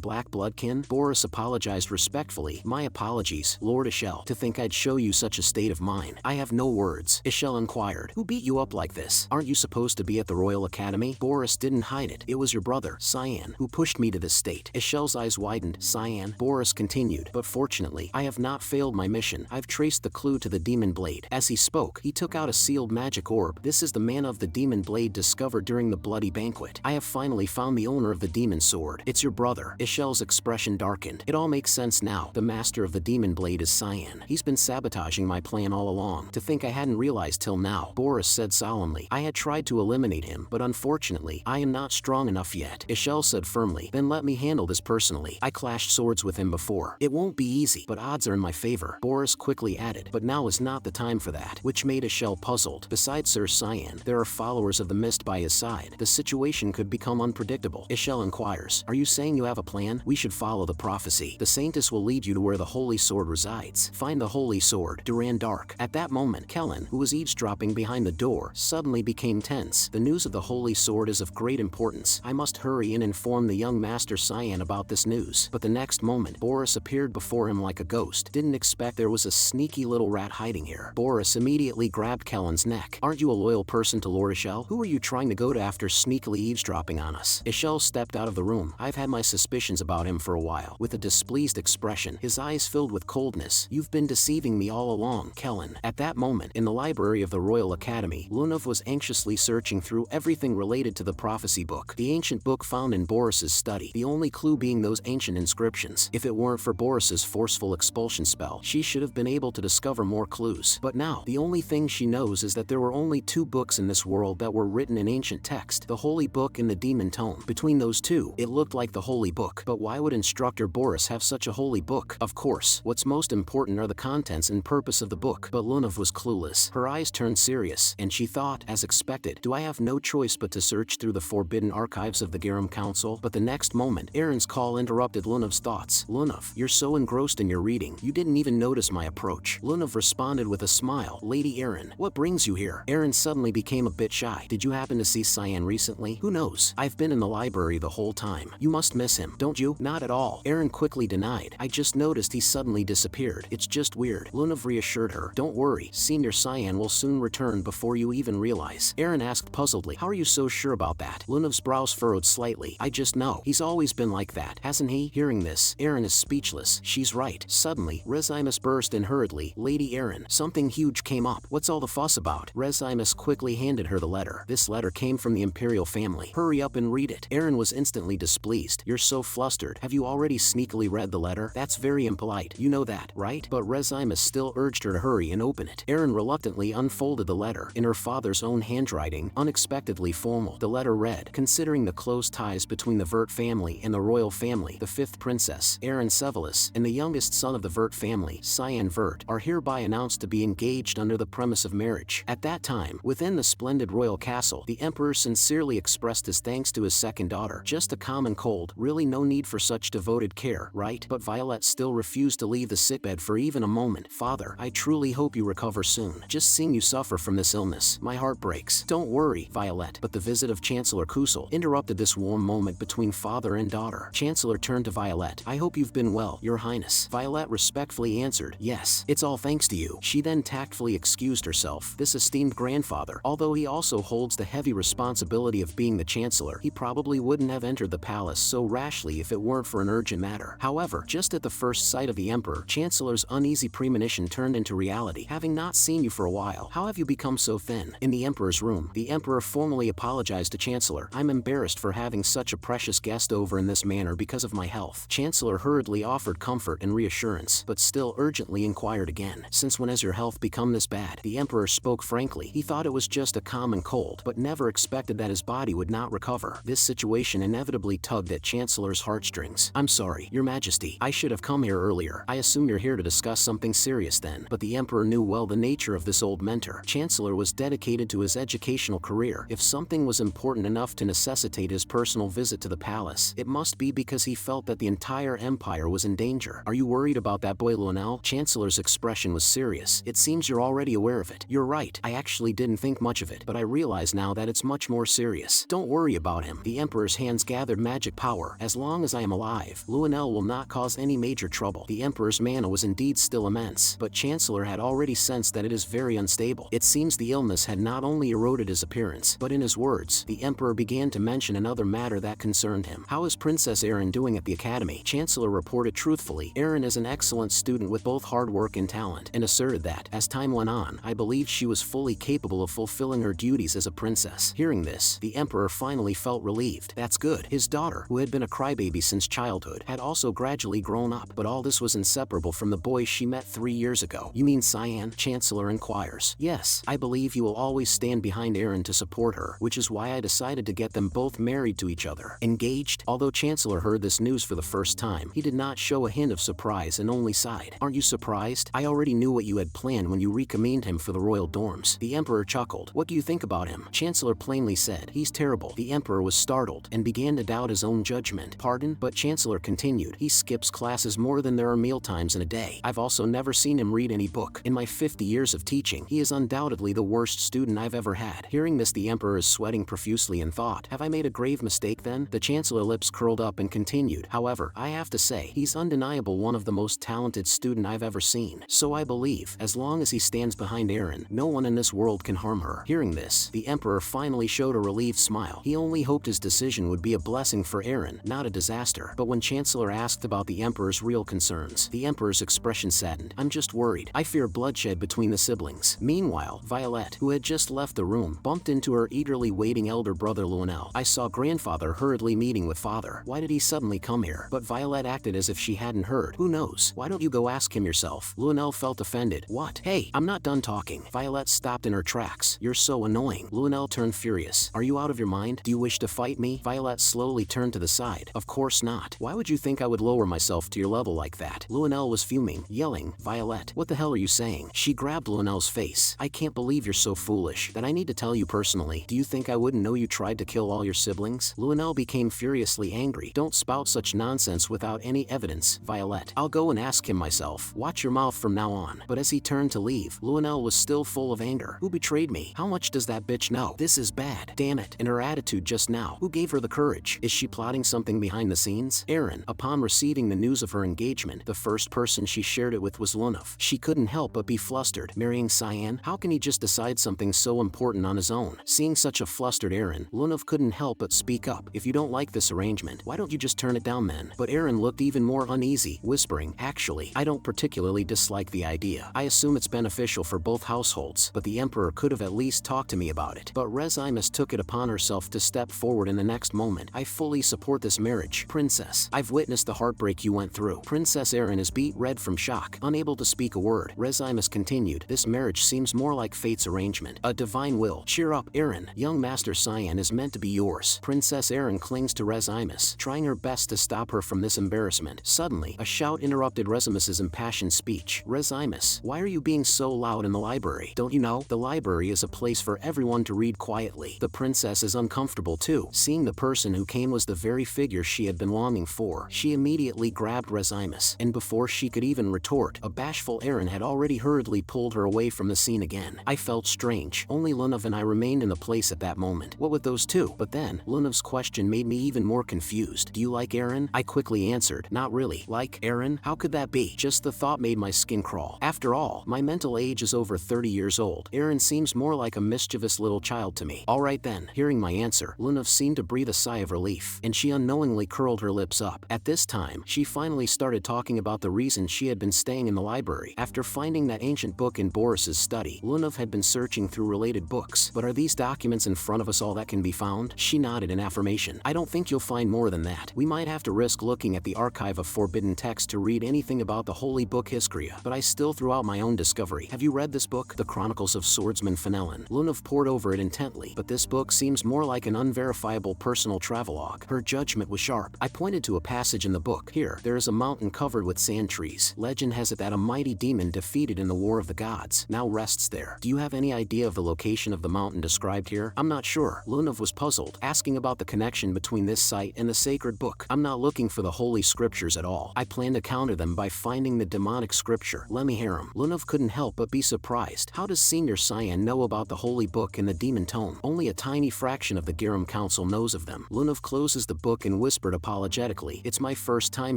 Black Bloodkin? Boris apologized respectfully. My apologies, Lord Ishel. To think I'd show you such a state of mind. I have no words. Ishel inquired. Who beat you up like this? Aren't you supposed to be at the Royal Academy? Boris didn't hide it. It was your brother, Cyan, who pushed me to this state. Ishel's eyes widened. Cyan? Boris continued. But fortunately, I have not failed my mission. I've traced the clue to the demon blade. As he spoke, he took out a sealed magic orb. This is the mana of the demon blade discovered during the bloody banquet. I have finally found the owner of the demon sword. It's your brother. Ishel's expression darkened. It all makes sense now. The master of the demon blade is Cyan. He's been sabotaging my plan all along. To think I hadn't realized till now, Boris said solemnly. I had tried to eliminate him, but unfortunately, I am not strong enough yet. Ishel said firmly. Then let me handle this personally. I clashed swords with him before. It won't be easy, but odds are in my favor. Boris quickly added, but now is not the time for that, which made Ishel puzzled. Besides Sir Cyan, there are followers of the mist by his side. The situation could become unpredictable. Ishel inquires, are you saying you have a plan? We should follow the prophecy. The Saintess will lead you to where the Holy Sword resides. Find the Holy Sword. Duran Dark. At that moment, Kellen, who was eavesdropping behind the door, suddenly became tense. The news of the Holy Sword is of great importance. I must hurry and inform the young Master Cyan about this news. But the next moment, Boris appeared before him like a ghost. Didn't expect there was a sneaky little rat hiding here. Boris immediately grabbed Kellen's neck. Aren't you a loyal person to Lord Ishel? Who are you trying to go to after sneakily eavesdropping on us? Ishel stepped out of the room. I've had my suspicions about him for a while. With a displeased expression, his eyes filled with coldness. You've been deceiving me all along, Kellen. At that moment, in the library of the Royal Academy, Lunov was anxiously searching through everything related to the prophecy book, the ancient book found in Boris's study, the only clue being those ancient inscriptions. If it weren't for Boris's forceful expulsion spell, she should have been able to discover more clues. But now, the only thing she knows is that there were only two books in this world that were written in ancient text, the Holy Book and the Demon Tome. Between those two, it looked like the Holy Book. But why would Instructor Boris have such a holy book? Of course, what's most important are the contents and purpose of the book. But Lunov was clueless. Her eyes turned serious, and she thought, as expected, do I have no choice but to search through the forbidden archives of the Garum Council? But the next moment, Aaron's call interrupted Lunov's thoughts. Lunov, you're so engrossed in your reading, you didn't even notice my approach. Lunov responded with a smile. Lady Aaron, what brings you here? Aaron suddenly became a bit shy. Did you happen to see Cyan recently? Who knows? I've been in the library the whole time. You must miss him, don't you? Not at all. Aaron quickly denied. I just noticed he suddenly disappeared. It's just weird. Lunov reassured her. Don't worry, Senior Cyan will soon return before you even realize. Aaron asked puzzledly, how are are you so sure about that? Lunav's brows furrowed slightly. I just know. He's always been like that, hasn't he? Hearing this, Aaron is speechless. She's right. Suddenly, Rezimus burst in hurriedly. Lady Aaron, something huge came up. What's all the fuss about? Rezimus quickly handed her the letter. This letter came from the imperial family. Hurry up and read it. Aaron was instantly displeased. You're so flustered. Have you already sneakily read the letter? That's very impolite. You know that, right? But Rezimus still urged her to hurry and open it. Aaron reluctantly unfolded the letter. In her father's own handwriting, unexpectedly formal, the letter read, considering the close ties between the Vert family and the royal family, the fifth princess, Aaron Sevelis, and the youngest son of the Vert family, Cyan Vert, are hereby announced to be engaged under the premise of marriage. At that time, within the splendid royal castle, the emperor sincerely expressed his thanks to his second daughter. Just a common cold, really no need for such devoted care, right? But Violet still refused to leave the sickbed for even a moment. Father, I truly hope you recover soon. Just seeing you suffer from this illness, my heart breaks. Don't worry, Violet. But the visit of Chancellor Kusel interrupted this warm moment between father and daughter. Chancellor turned to Violet. I hope you've been well, Your Highness. Violet respectfully answered, yes, it's all thanks to you. She then tactfully excused herself. This esteemed grandfather, although he also holds the heavy responsibility of being the Chancellor, he probably wouldn't have entered the palace so rashly if it weren't for an urgent matter. However, just at the first sight of the Emperor, Chancellor's uneasy premonition turned into reality. Having not seen you for a while, how have you become so thin? In the Emperor's room, the Emperor formally apologized to Chancellor. I'm embarrassed for having such a precious guest over in this manner because of my health. Chancellor hurriedly offered comfort and reassurance, but still urgently inquired again. Since when has your health become this bad? The Emperor spoke frankly. He thought it was just a common cold, but never expected that his body would not recover. This situation inevitably tugged at Chancellor's heartstrings. I'm sorry, Your Majesty. I should have come here earlier. I assume you're here to discuss something serious then. But the Emperor knew well the nature of this old mentor. Chancellor was dedicated to his educational career. If something was important enough to necessitate his personal visit to the palace, it must be because he felt that the entire empire was in danger. Are you worried about that boy Lionel? Chancellor's expression was serious. It seems you're already aware of it. You're right. I actually didn't think much of it, but I realize now that it's much more serious. Don't worry about him. The Emperor's hands gathered magic power. As long as I am alive, Lionel will not cause any major trouble. The Emperor's mana was indeed still immense, but Chancellor had already sensed that it is very unstable. It seems the illness had not only eroded his appearance, but in his words, the Emperor began to mention another matter that concerned him. How is Princess Aaron doing at the academy? Chancellor reported truthfully, Aaron is an excellent student with both hard work and talent, and asserted that, as time went on, I believed she was fully capable of fulfilling her duties as a princess. Hearing this, the Emperor finally felt relieved. That's good. His daughter, who had been a crybaby since childhood, had also gradually grown up, but all this was inseparable from the boy she met 3 years ago. You mean Cyan? Chancellor inquires. Yes, I believe you will always stand behind Aaron to support her, which is why I decided to get them both married to each other. Engaged? Although Chancellor heard this news for the first time, he did not show a hint of surprise and only sighed. Aren't you surprised? I already knew what you had planned when you recommended him for the royal dorms. The Emperor chuckled. What do you think about him? Chancellor plainly said, he's terrible. The Emperor was startled and began to doubt his own judgment. Pardon? But Chancellor continued, he skips classes more than there are mealtimes in a day. I've also never seen him read any book. In my 50 years of teaching, he is undoubtedly the worst student I've ever had. Hearing this, the Emperor is sweating profusely and thought, have I made a grave mistake then? The Chancellor lips curled up and continued, however, I have to say, he's undeniable one of the most talented student I've ever seen. So I believe, as long as he stands behind Aaron, no one in this world can harm her. Hearing this, the Emperor finally showed a relieved smile. He only hoped his decision would be a blessing for Aaron, not a disaster. But when Chancellor asked about the Emperor's real concerns, the Emperor's expression saddened. I'm just worried. I fear bloodshed between the siblings. Meanwhile, Violet, who had just left the room, bumped into her eagerly waiting elder brother Lionel. I saw grandfather hurriedly meeting with father. Why did he suddenly come here? But Violet acted as if she hadn't heard. Who knows? Why don't you go ask him yourself? Lionel felt offended. What? Hey, I'm not done talking. Violet stopped in her tracks. You're so annoying. Lionel turned furious. Are you out of your mind? Do you wish to fight me? Violet slowly turned to the side. Of course not. Why would you think I would lower myself to your level like that? Lionel was fuming, yelling, Violet, what the hell are you saying? She grabbed Lionel's face. I can't believe you're so foolish that I need to tell you personally. Do you think I wouldn't know you tried to kill all your siblings? Lionel became furiously angry. Don't spout such nonsense without any evidence, Violet. I'll go and ask him myself. Watch your mouth from now on. But as he turned to leave, Lionel was still full of anger. Who betrayed me? How much does that bitch know? This is bad. Damn it. And her attitude just now. Who gave her the courage? Is she plotting something behind the scenes? Aaron, upon receiving the news of her engagement, the first person she shared it with was Lunav. She couldn't help but be flustered. Marrying Cyan? How can he just decide something so important on his own? Seeing Seeing such a flustered Aaron, Lunov couldn't help but speak up. If you don't like this arrangement, why don't you just turn it down then? But Aaron looked even more uneasy, whispering, actually, I don't particularly dislike the idea. I assume it's beneficial for both households, but the Emperor could have at least talked to me about it. But Rezimus took it upon herself to step forward in the next moment. I fully support this marriage, Princess. I've witnessed the heartbreak you went through. Princess Aaron is beat red from shock, unable to speak a word. Rezimus continued, this marriage seems more like fate's arrangement, a divine will. Cheer up, Aaron. Young Master Cyan is meant to be yours. Princess Aaron clings to Rezimus, trying her best to stop her from this embarrassment. Suddenly, a shout interrupted Rezimus's impassioned speech. Rezimus, why are you being so loud in the library? Don't you know? The library is a place for everyone to read quietly. The princess is uncomfortable too. Seeing the person who came was the very figure she had been longing for, she immediately grabbed Rezimus, and before she could even retort, a bashful Aaron had already hurriedly pulled her away from the scene again. I felt strange. Only Lunov and I remained in the place at that moment. What with those two? But then, Lunov's question made me even more confused. Do you like Aaron? I quickly answered, not really. Like Aaron? How could that be? Just the thought made my skin crawl. After all, my mental age is over 30 years old. Aaron seems more like a mischievous little child to me. Alright then. Hearing my answer, Lunov seemed to breathe a sigh of relief, and she unknowingly curled her lips up. At this time, she finally started talking about the reason she had been staying in the library. After finding that ancient book in Boris's study, Lunov had been searching through related books. But are these documents in front of us all that can be found? She nodded in affirmation. I don't think you'll find more than that. We might have to risk looking at the archive of forbidden text to read anything about the holy book Hiskria, but I still threw out my own discovery. Have you read this book? The Chronicles of Swordsman Fenelon. Lunov pored over it intently, but this book seems more like an unverifiable personal travelogue. Her judgment was sharp. I pointed to a passage in the book. Here, there is a mountain covered with sand trees. Legend has it that a mighty demon defeated in the War of the Gods now rests there. Do you have any idea of the location of the mountain described here? I'm not sure. Lunov was puzzled, asking about the connection between this site and the sacred book. I'm not looking for the holy scriptures at all. I plan to counter them by finding the demonic scripture. Lemmiharum. Lunov couldn't help but be surprised. How does Senior Cyan know about the holy book and the demon tome? Only a tiny fraction of the Giram Council knows of them. Lunov closes the book and whispered apologetically, it's my first time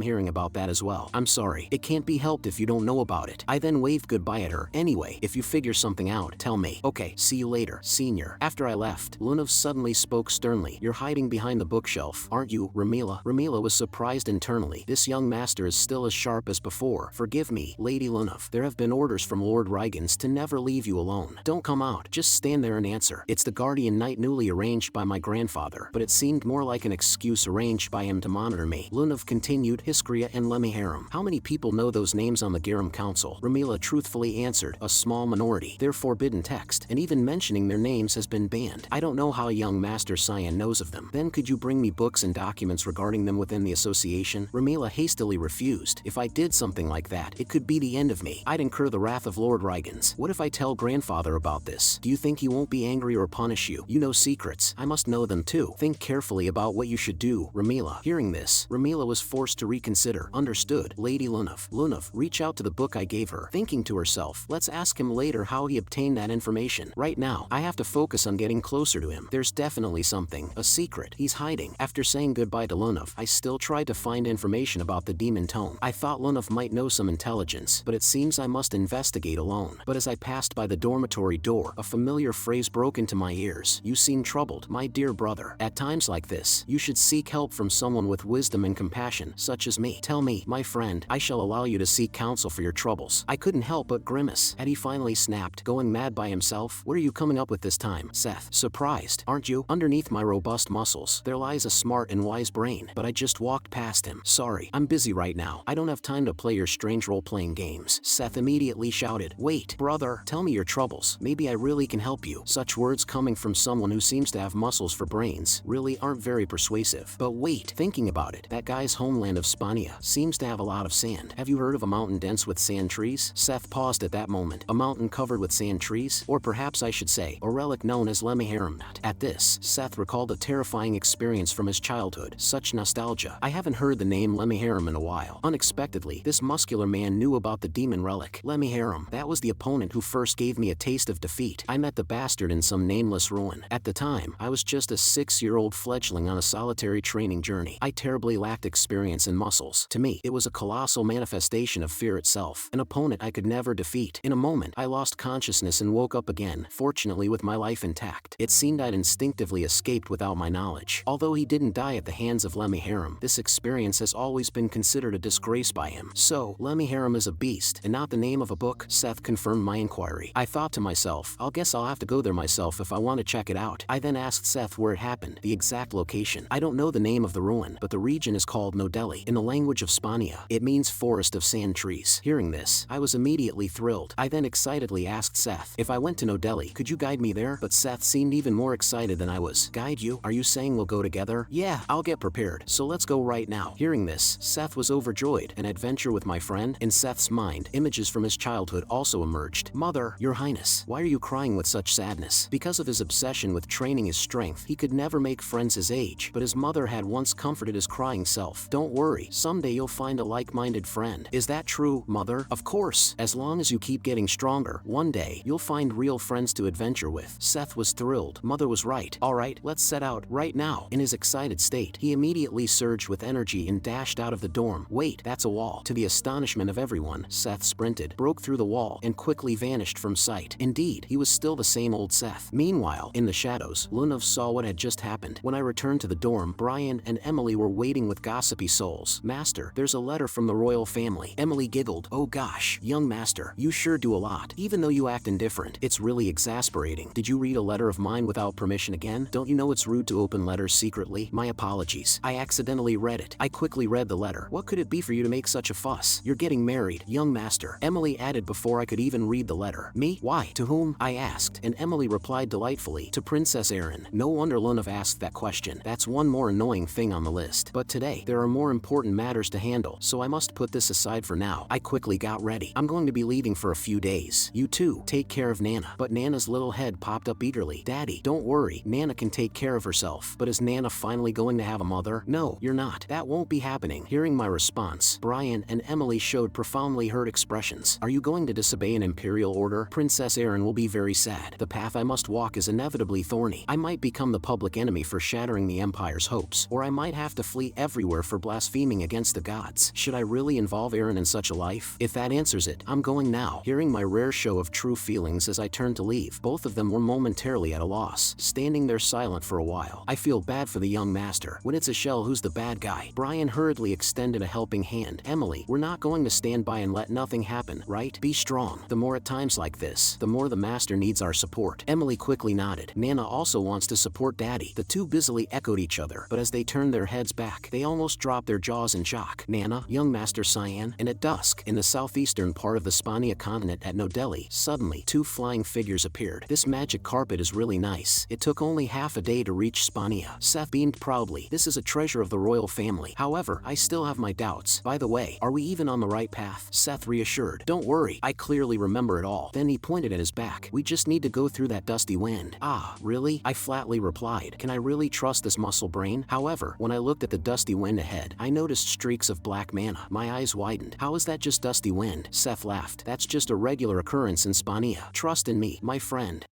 hearing about that as well. I'm sorry. It can't be helped if you don't know about it. I then waved goodbye at her. Anyway, if you figure something out, tell me. Okay, see you later, Senior. After I left, Lunov suddenly spoke sternly. You're hiding behind the bookshelf, aren't you, Ramila? Ramila was surprised internally. This young master is still as sharp as before. Forgive me, Lady Lunov. There have been orders from Lord Rygans to never leave you alone. Don't come out. Just stand there and answer. It's the guardian night newly arranged by my grandfather, but it seemed more like an excuse arranged by him to monitor me. Lunov continued, Hiskria and Lemmiharum. How many people know those names on the Giram Council? Ramila truthfully answered, a small minority. They're forbidden text, and even mentioning their names has been banned. I don't know how a young Master Cyan knows of them. Then could you bring me books and documents regarding them within the association? Ramila hastily refused. If I did something like that, it could be the end of me. I'd incur the wrath of Lord Rygans. What if I tell grandfather about this? Do you think he won't be angry or punish you? You know secrets. I must know them too. Think carefully about what you should do, Ramila. Hearing this, Ramila was forced to reconsider. Understood, Lady Lunov. Lunov, reach out to the book I gave her. Thinking to herself, let's ask him later how he obtained that information. Right now, I have to focus on getting closer to him. There's definitely something, a secret, he's hiding. After saying goodbye to Lunov, I still tried to find information about the demon tome. I thought Lunov might know some intelligence, but it seems I must investigate alone. But as I passed by the dormitory door, a familiar phrase broke into my ears. You seem troubled, my dear brother. At times like this, you should seek help from someone with wisdom and compassion, such as me. Tell me, my friend, I shall allow you to seek counsel for your troubles. I couldn't help but grimace. Had he finally snapped, going mad by himself? What are you coming up with this time, Seth? Surprised, aren't you? Underneath my robust muscles, there lies a smart and wise brain, but I just walked past him. Sorry, I'm busy right now. I don't have time to play your strange role-playing games. Seth immediately shouted, wait, brother, tell me your troubles. Maybe I really can help you. Such words coming from someone who seems to have muscles for brains really aren't very persuasive. But wait, thinking about it, that guy's homeland of Spania seems to have a lot of sand. Have you heard of a mountain dense with sand trees? Seth paused at that moment. A mountain covered with sand trees? Or perhaps I should say, a relic known as Lemmiharum. At this, Seth recalled a terrifying experience from his childhood. Such nostalgia. I haven't heard the name Lemmiharum in a while. Unexpectedly, this muscular man knew about the demon relic. Lemmiharum. That was the opponent who first gave me a taste of defeat. I met the bastard in some nameless ruin. At the time, I was just a 6-year-old fledgling on a solitary training journey. I terribly lacked experience and muscles. To me, it was a colossal manifestation of fear itself. An opponent I could never defeat. In a moment, I lost consciousness and woke up again, fortunately with my life intact. intact. It seemed I'd instinctively escaped without my knowledge. Although he didn't die at the hands of Lemmy Harem, this experience has always been considered a disgrace by him. So, Lemmy Harem is a beast, and not the name of a book. Seth confirmed my inquiry. I thought to myself, I'll guess I'll have to go there myself if I want to check it out. I then asked Seth where it happened, the exact location. I don't know the name of the ruin, but the region is called Nodeli. In the language of Spania, it means forest of sand trees. Hearing this, I was immediately thrilled. I then excitedly asked Seth, if I went to Nodeli, could you guide me there? But Seth seemed even more excited than I was. Guide you? Are you saying we'll go together? Yeah, I'll get prepared. So let's go right now. Hearing this, Seth was overjoyed. An adventure with my friend? In Seth's mind, images from his childhood also emerged. Mother, Your Highness, why are you crying with such sadness? Because of his obsession with training his strength, he could never make friends his age, but his mother had once comforted his crying self. Don't worry, someday you'll find a like-minded friend. Is that true, Mother? Of course, as long as you keep getting stronger, one day, you'll find real friends to adventure with. Seth was thrilled. Mother was right. Alright, let's set out, right now. In his excited state, he immediately surged with energy and dashed out of the dorm. Wait, that's a wall. To the astonishment of everyone, Seth sprinted, broke through the wall, and quickly vanished from sight. Indeed, he was still the same old Seth. Meanwhile, in the shadows, Lunov saw what had just happened. When I returned to the dorm, Brian and Emily were waiting with gossipy souls. Master, there's a letter from the royal family. Emily giggled. Oh gosh, young master, you sure do a lot. Even though you act indifferent, it's really exasperating. Did you read a letter of mine without permission again? Don't you know it's rude to open letters secretly? My apologies. I accidentally read it. I quickly read the letter. What could it be for you to make such a fuss? You're getting married, young master. Emily added before I could even read the letter. Me? Why? To whom? I asked, and Emily replied delightfully, to Princess Erin. No wonder Lunov asked that question. That's one more annoying thing on the list. But today, there are more important matters to handle, so I must put this aside for now. I quickly got ready. I'm going to be leaving for a few days. You too, take care of Nana. But Nana's little head popped up eagerly. Daddy, don't worry, Nana can take care of herself. But is Nana finally going to have a mother? No, you're not. That won't be happening. Hearing my response, Brian and Emily showed profoundly hurt expressions. Are you going to disobey an imperial order? Princess Erin will be very sad. The path I must walk is inevitably thorny. I might become the public enemy for shattering the Empire's hopes, or I might have to flee everywhere for blaspheming against the gods. Should I really involve Erin in such a life? If that answers it, I'm going now. Hearing my rare show of true feelings as I turned to leave, both of them were momentarily at a loss, standing there silent for a while. I feel bad for the young master. When it's a shell, who's the bad guy? Brian hurriedly extended a helping hand. Emily, we're not going to stand by and let nothing happen, right? Be strong. The more at times like this, the more the master needs our support. Emily quickly nodded. Nana also wants to support Daddy. The two busily echoed each other, but as they turned their heads back, they almost dropped their jaws in shock. Nana, young master Cyan, and at dusk, in the southeastern part of the Spania continent at Nodeli, suddenly, two flying figures appeared. This magic carpet is really nice. It took only half a day to reach Spania. Seth beamed proudly. This is a treasure of the royal family. However, I still have my doubts. By the way, are we even on the right path? Seth reassured. Don't worry, I clearly remember it all. Then he pointed at his back. We just need to go through that dusty wind. Ah, really? I flatly replied. Can I really trust this muscle brain? However, when I looked at the dusty wind ahead, I noticed streaks of black mana. My eyes widened. How is that just dusty wind? Seth laughed. That's just a regular occurrence in Spania. Trust in me, my friend.